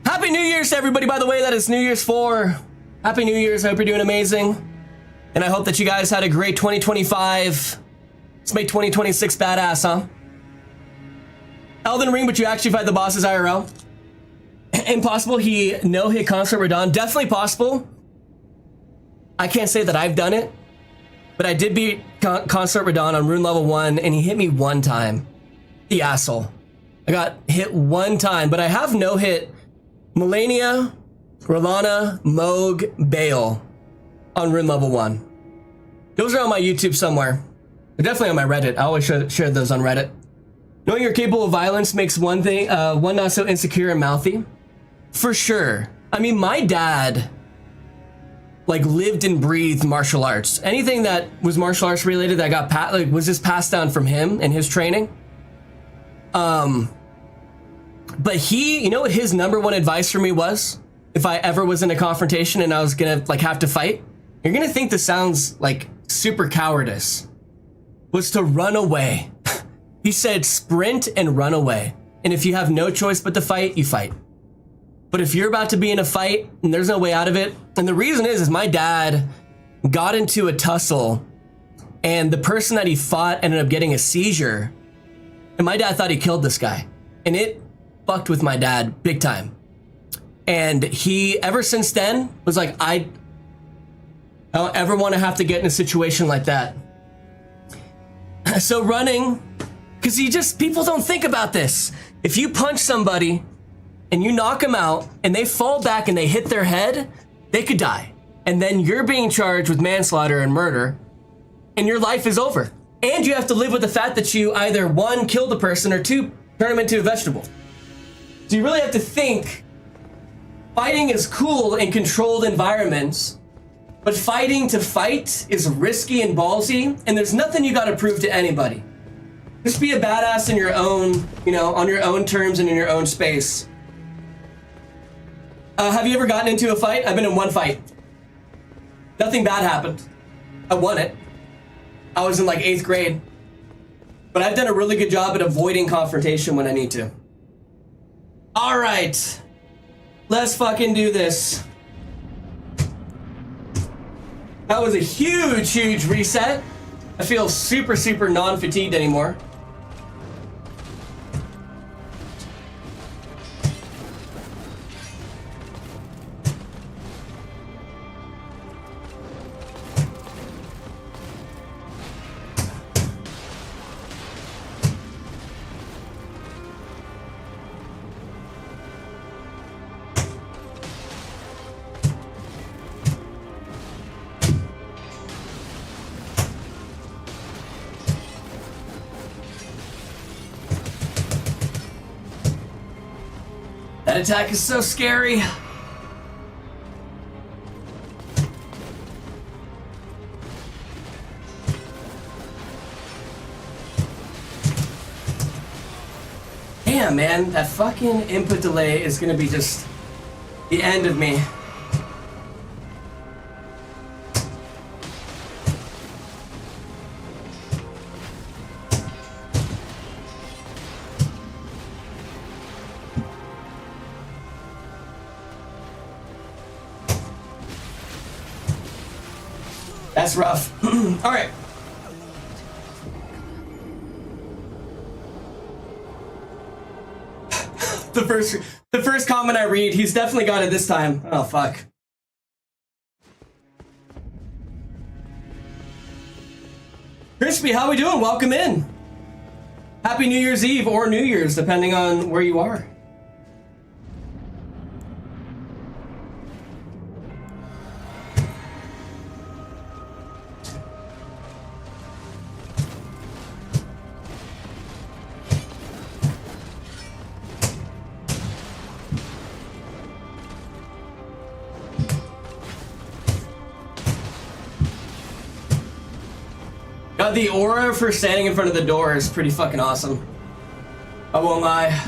Happy New Year's to everybody, by the way. That is New Year's 4. Happy New Year's. I hope you're doing amazing. And I hope that you guys had a great 2025. Let's make 2026 badass, huh? Elden Ring, but you actually fight the bosses IRL. Impossible. He no-hit Consort Radon. Definitely possible. I can't say that I've done it, but I did beat Consort Radon on rune level 1, and he hit me one time. The asshole. I got hit one time, but I have no-hit Mellennia, Rolana, Moog, Bale on rune level 1. Those are on my YouTube somewhere. They're definitely on my Reddit. I always share those on Reddit. Knowing you're capable of violence makes one not so insecure and mouthy. For sure. I mean, my dad, like, lived and breathed martial arts. Anything that was martial arts related that got was just passed down from him and his training. But he, you know what his number one advice for me was? If I ever was in a confrontation and I was gonna like have to fight, you're gonna think this sounds like super cowardice, was to run away. He said sprint and run away. And if you have no choice but to fight, you fight. But if you're about to be in a fight and there's no way out of it, and the reason is my dad got into a tussle and the person that he fought ended up getting a seizure. And my dad thought he killed this guy. And it fucked with my dad big time. And he, ever since then, was like, I don't ever want to have to get in a situation like that. So running, because people don't think about this. If you punch somebody and you knock them out and they fall back and they hit their head, they could die. And then you're being charged with manslaughter and murder, and your life is over. And you have to live with the fact that you either 1, kill the person, or 2, turn them into a vegetable. So you really have to think, fighting is cool in controlled environments, but fighting to fight is risky and ballsy, and there's nothing you gotta prove to anybody. Just be a badass in your own, you know, on your own terms and in your own space. Have you ever gotten into a fight? I've been in one fight. Nothing bad happened. I won it. I was in like 8th grade. But I've done a really good job at avoiding confrontation when I need to. All right. Let's fucking do this. That was a huge, huge reset. I feel super, super non-fatigued anymore. That attack is so scary. Damn, man, that fucking input delay is gonna be just the end of me. That's rough. All right. The first comment I read, he's definitely got it this time. Oh, fuck. Crispy, how we doing? Welcome in. Happy New Year's Eve or New Year's, depending on where you are. The aura for standing in front of the door is pretty fucking awesome. I won't lie.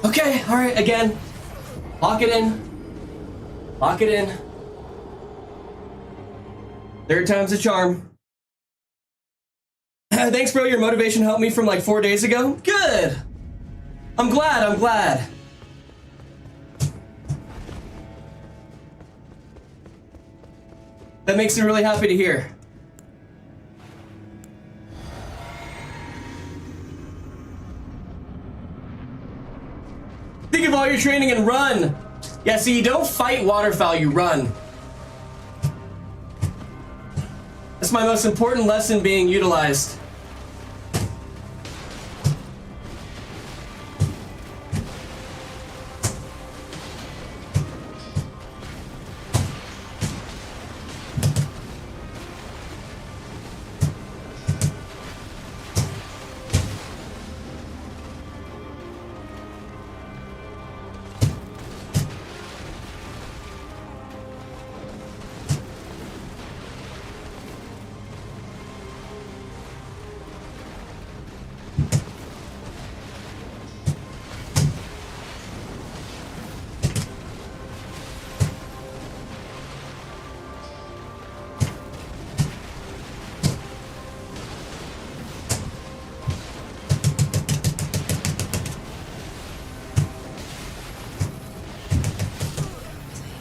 Okay, alright, again. Lock it in. Lock it in. Third time's a charm. Thanks, bro. Your motivation helped me from like 4 days ago. Good. I'm glad, I'm glad. That makes me really happy to hear. Think of all your training and run. Yeah, see, you don't fight waterfowl, you run. That's my most important lesson being utilized.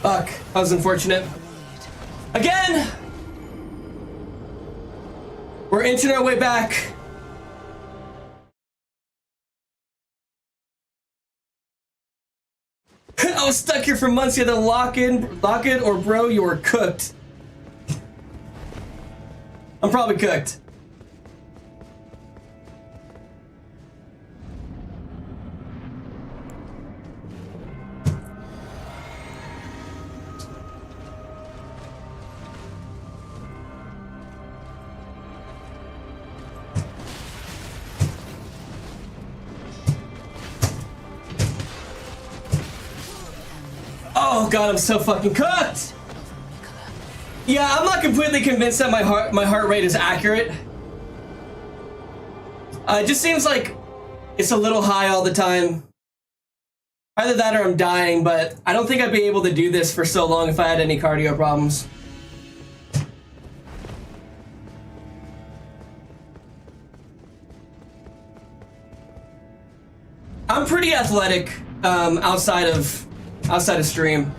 Fuck, that was unfortunate. Again! We're inching our way back. I was stuck here for months. You had to lock it, or bro, you were cooked. I'm probably cooked. Oh god, I'm so fucking cooked! Yeah, I'm not completely convinced that my heart rate is accurate. It just seems like it's a little high all the time. Either that or I'm dying, but I don't think I'd be able to do this for so long if I had any cardio problems. I'm pretty athletic outside of stream.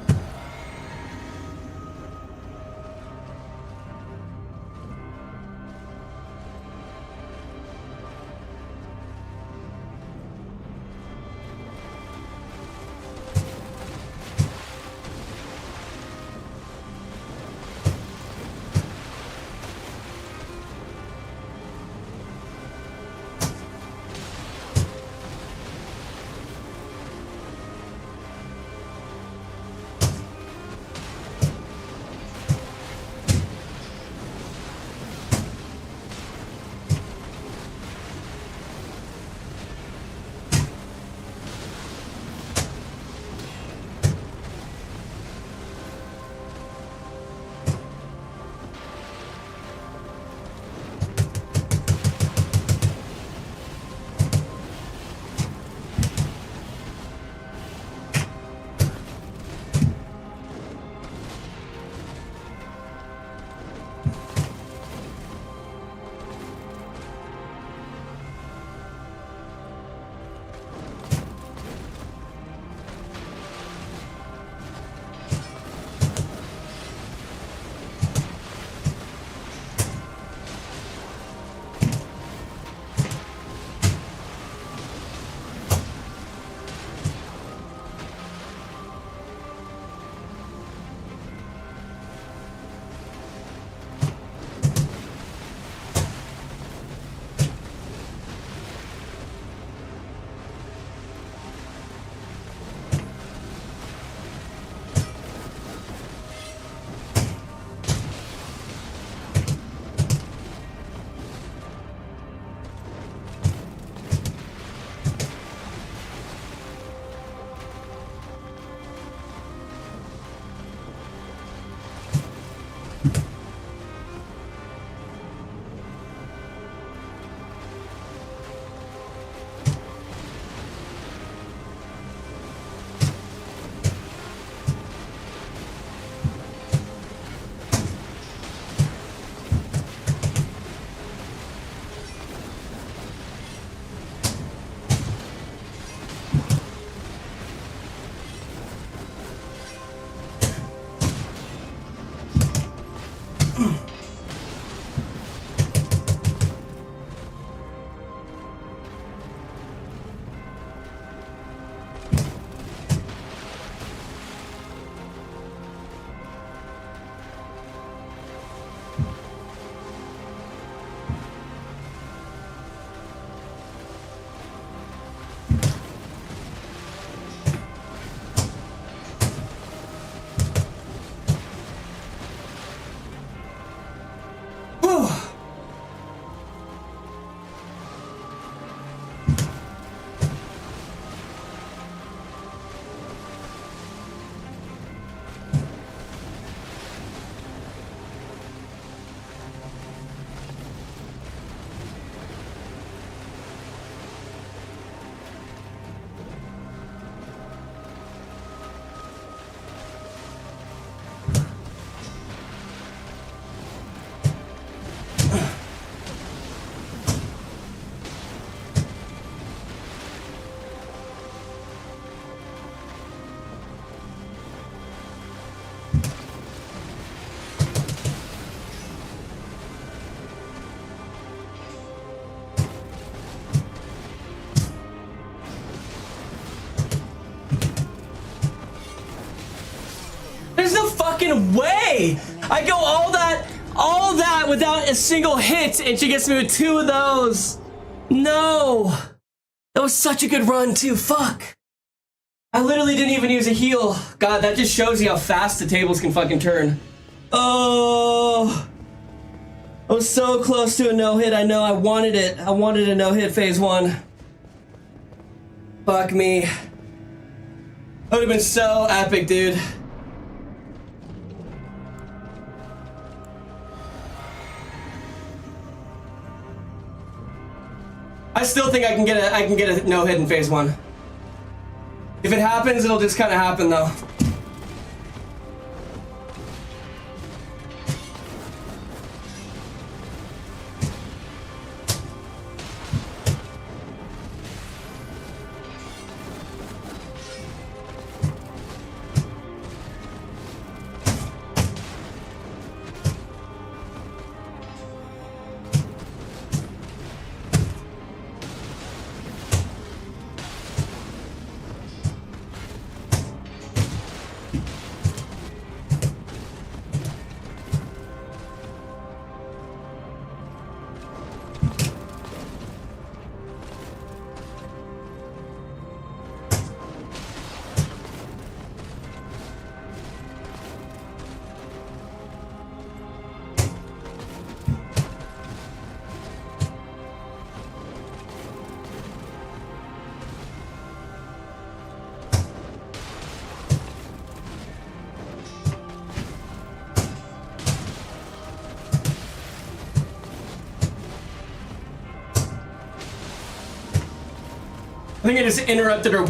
way. I go all that without a single hit, and she gets me with 2 of those. No. That was such a good run, too. Fuck. I literally didn't even use a heal. God, that just shows you how fast the tables can fucking turn. Oh. I was so close to a no-hit. I know. I wanted it. I wanted a no-hit phase 1. Fuck me. That would have been so epic, dude. I still think I can get a no-hit in phase 1. If it happens, it'll just kind of happen, though. I think I just interrupted her.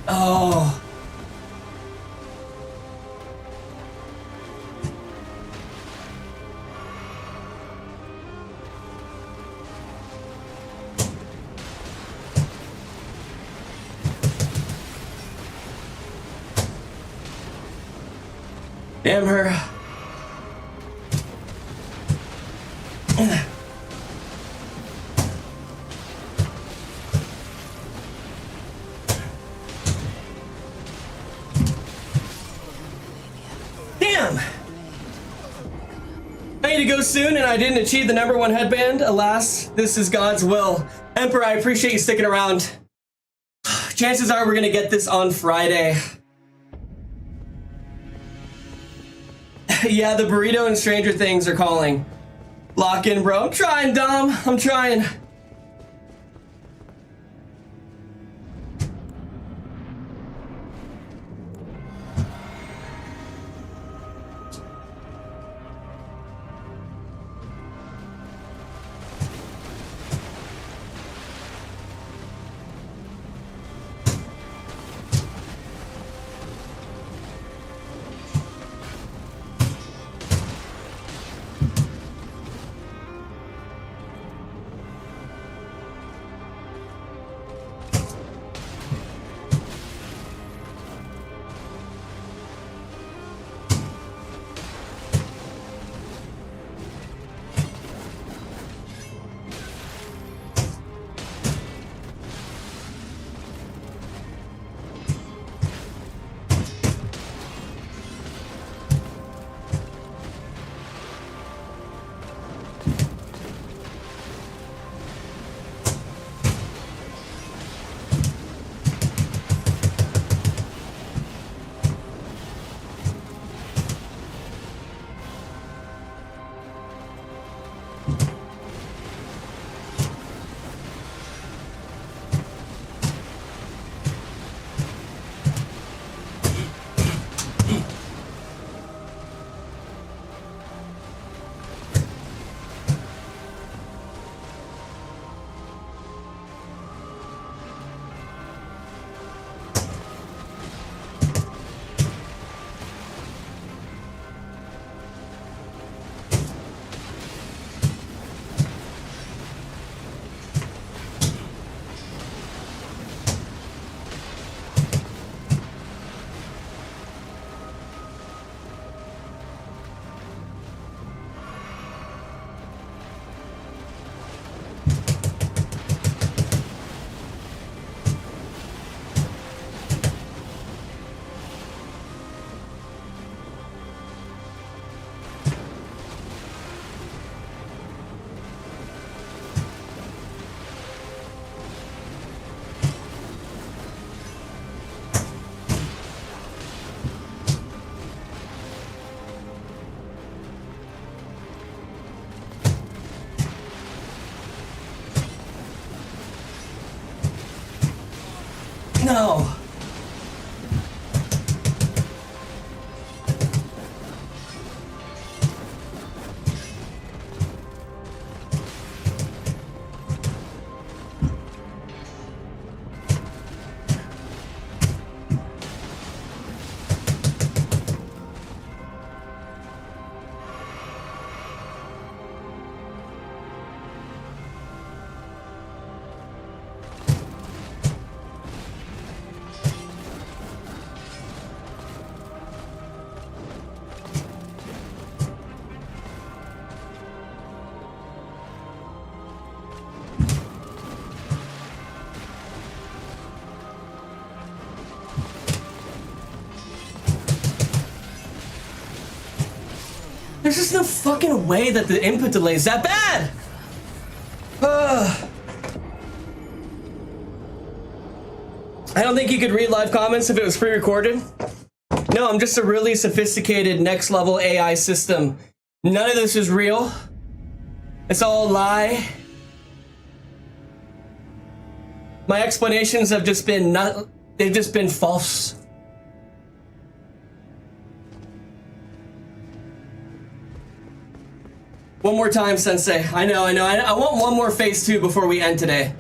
Oh. Damn her. Damn! I need to go soon and I didn't achieve the #1 headband. Alas, this is God's will. Emperor, I appreciate you sticking around. Chances are we're gonna get this on Friday. Yeah, the burrito and Stranger Things are calling. Lock in, bro. I'm trying, Dom. I'm trying. No. There's just no fucking way that the input delay is that bad! I don't think you could read live comments if it was pre-recorded. No, I'm just a really sophisticated next level AI system. None of this is real. It's all a lie. My explanations have just been they've just been false. One more time, Sensei. I know. I want one more phase 2 before we end today.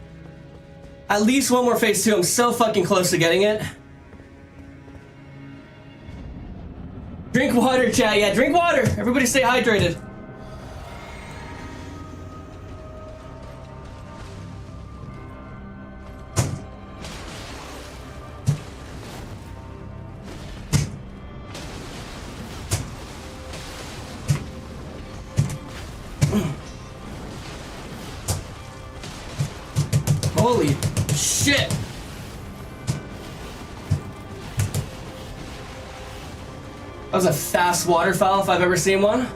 At least one more phase 2. I'm so fucking close to getting it. Drink water, chat. Yeah, drink water. Everybody stay hydrated. Holy shit! That was a fast waterfowl if I've ever seen one.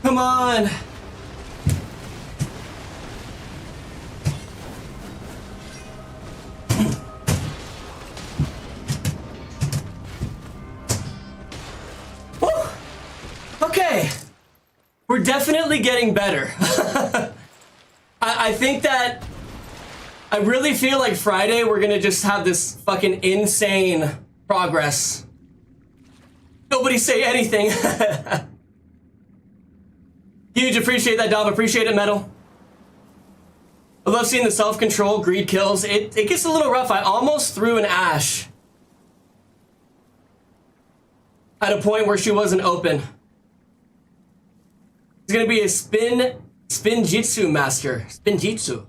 Come on! Woo! Okay, we're definitely getting better. I think that I really feel like Friday we're gonna just have this fucking insane progress. Nobody say anything. Huge, appreciate that, Dom. Appreciate it, Metal. I love seeing the self-control, greed kills. It gets a little rough. I almost threw an Ash at a point where she wasn't open. It's gonna be a spin jitsu master. Spin jitsu.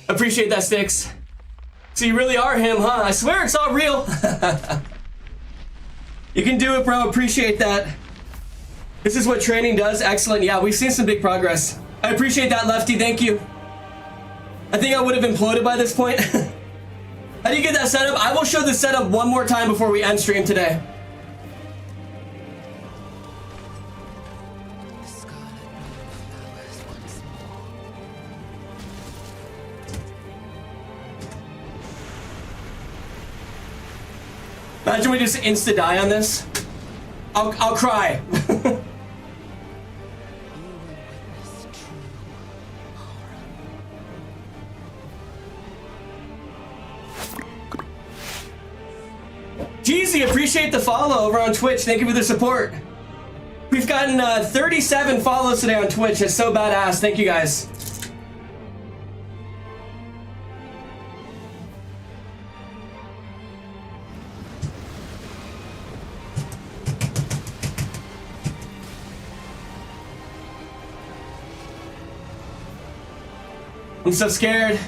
Appreciate that, Sticks. So you really are him, huh? I swear it's all real. You can do it, bro. Appreciate that. This is what training does. Excellent. Yeah, we've seen some big progress. I appreciate that, Lefty. Thank you. I think I would have imploded by this point. How do you get that set up? I will show the setup one more time before we end stream today. Imagine we just insta-die on this. I'll cry. Jeezy, appreciate appreciate the follow over on Twitch. Thank you for the support. We've gotten 37 follows today on Twitch. It's so badass. Thank you guys. I'm so scared.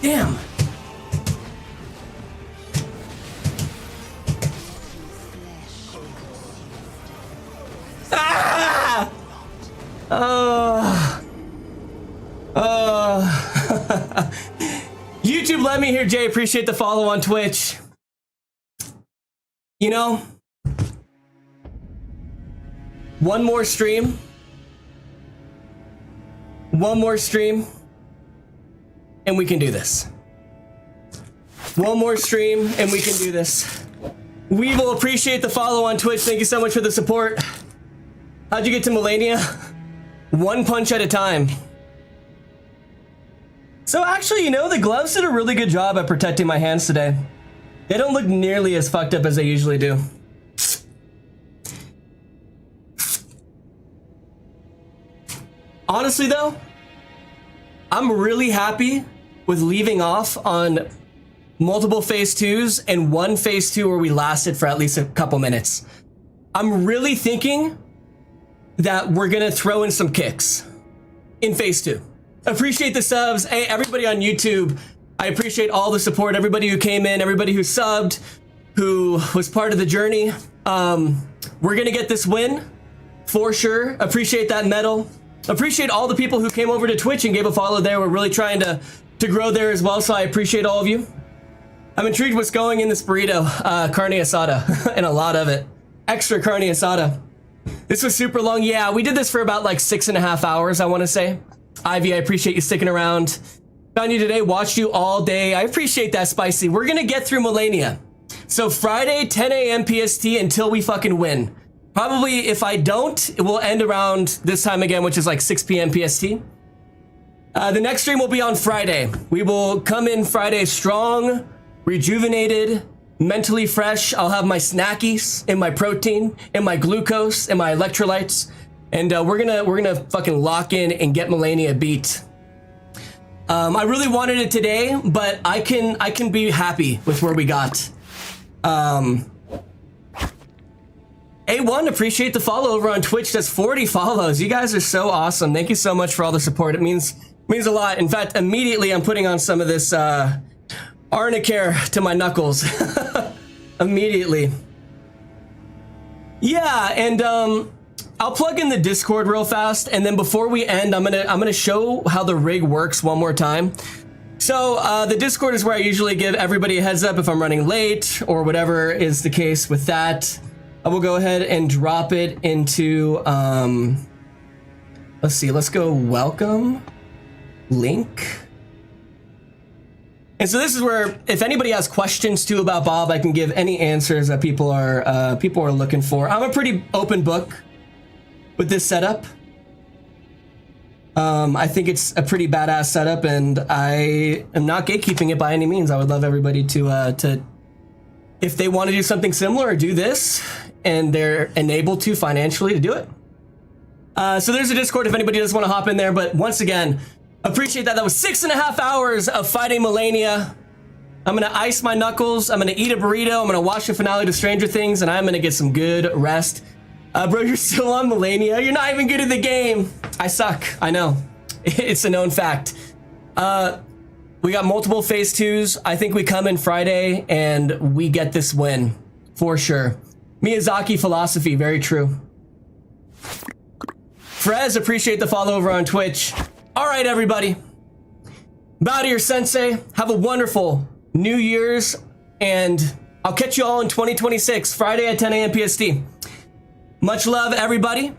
Damn. Ah! YouTube, let me hear Jay. Appreciate the follow on Twitch. You know, one more stream. One more stream. And we can do this. One more stream and we can do this. We will appreciate the follow on Twitch. Thank you so much for the support. How'd you get to Mellennia? One punch at a time. So actually, you know, the gloves did a really good job at protecting my hands today. They don't look nearly as fucked up as they usually do. Honestly though, I'm really happy with leaving off on multiple phase 2s and one phase 2 where we lasted for at least a couple minutes. I'm really thinking that we're gonna throw in some kicks in phase 2. Appreciate the subs. Hey, everybody on YouTube, I appreciate all the support, everybody who came in, everybody who subbed, who was part of the journey. We're gonna get this win for sure. Appreciate that medal. Appreciate all the people who came over to Twitch and gave a follow there. We're really trying to grow there as well, so I appreciate all of you. I'm intrigued what's going in this burrito. Carne asada, and a lot of it. Extra carne asada. This was super long. Yeah, we did this for about like 6.5 hours, I want to say. Ivy, I appreciate you sticking around. Found you today, watched you all day. I appreciate that, Spicy. We're gonna get through Mellennia. So Friday, 10 a.m. PST until we fucking win. Probably if I don't, it will end around this time again, which is like 6 p.m. PST. The next stream will be on Friday. We will come in Friday strong, rejuvenated, mentally fresh. I'll have my snackies and my protein and my glucose and my electrolytes. And we're gonna fucking lock in and get Mellennia beat. I really wanted it today, but I can be happy with where we got. A1, appreciate the follow over on Twitch. That's 40 follows. You guys are so awesome. Thank you so much for all the support. It means a lot. In fact, immediately I'm putting on some of this Arnicare to my knuckles. Immediately. Yeah, and I'll plug in the Discord real fast, and then before we end, I'm gonna show how the rig works one more time. So the Discord is where I usually give everybody a heads up if I'm running late or whatever is the case with that. I will go ahead and drop it into, let's see, let's go welcome, link. And so this is where if anybody has questions too about Bob, I can give any answers that people are looking for. I'm a pretty open book with this setup. I think it's a pretty badass setup, and I am not gatekeeping it by any means. I would love everybody to if they want to do something similar or do this, and they're enabled to financially to do it. So there's a Discord if anybody does want to hop in there. But once again, appreciate that. That was 6.5 hours of fighting Mellennia. I'm gonna ice my knuckles. I'm gonna eat a burrito. I'm gonna watch the finale to Stranger Things, and I'm gonna get some good rest. Bro, you're still on Mellennia. You're not even good at the game. I suck. I know. It's a known fact. We got multiple phase 2s. I think we come in Friday and we get this win for sure. Miyazaki philosophy, very true. Frez, appreciate the follow over on Twitch. All right, everybody. Bow to your sensei. Have a wonderful New Year's, and I'll catch you all in 2026, Friday at 10 a.m. PST. Much love, everybody.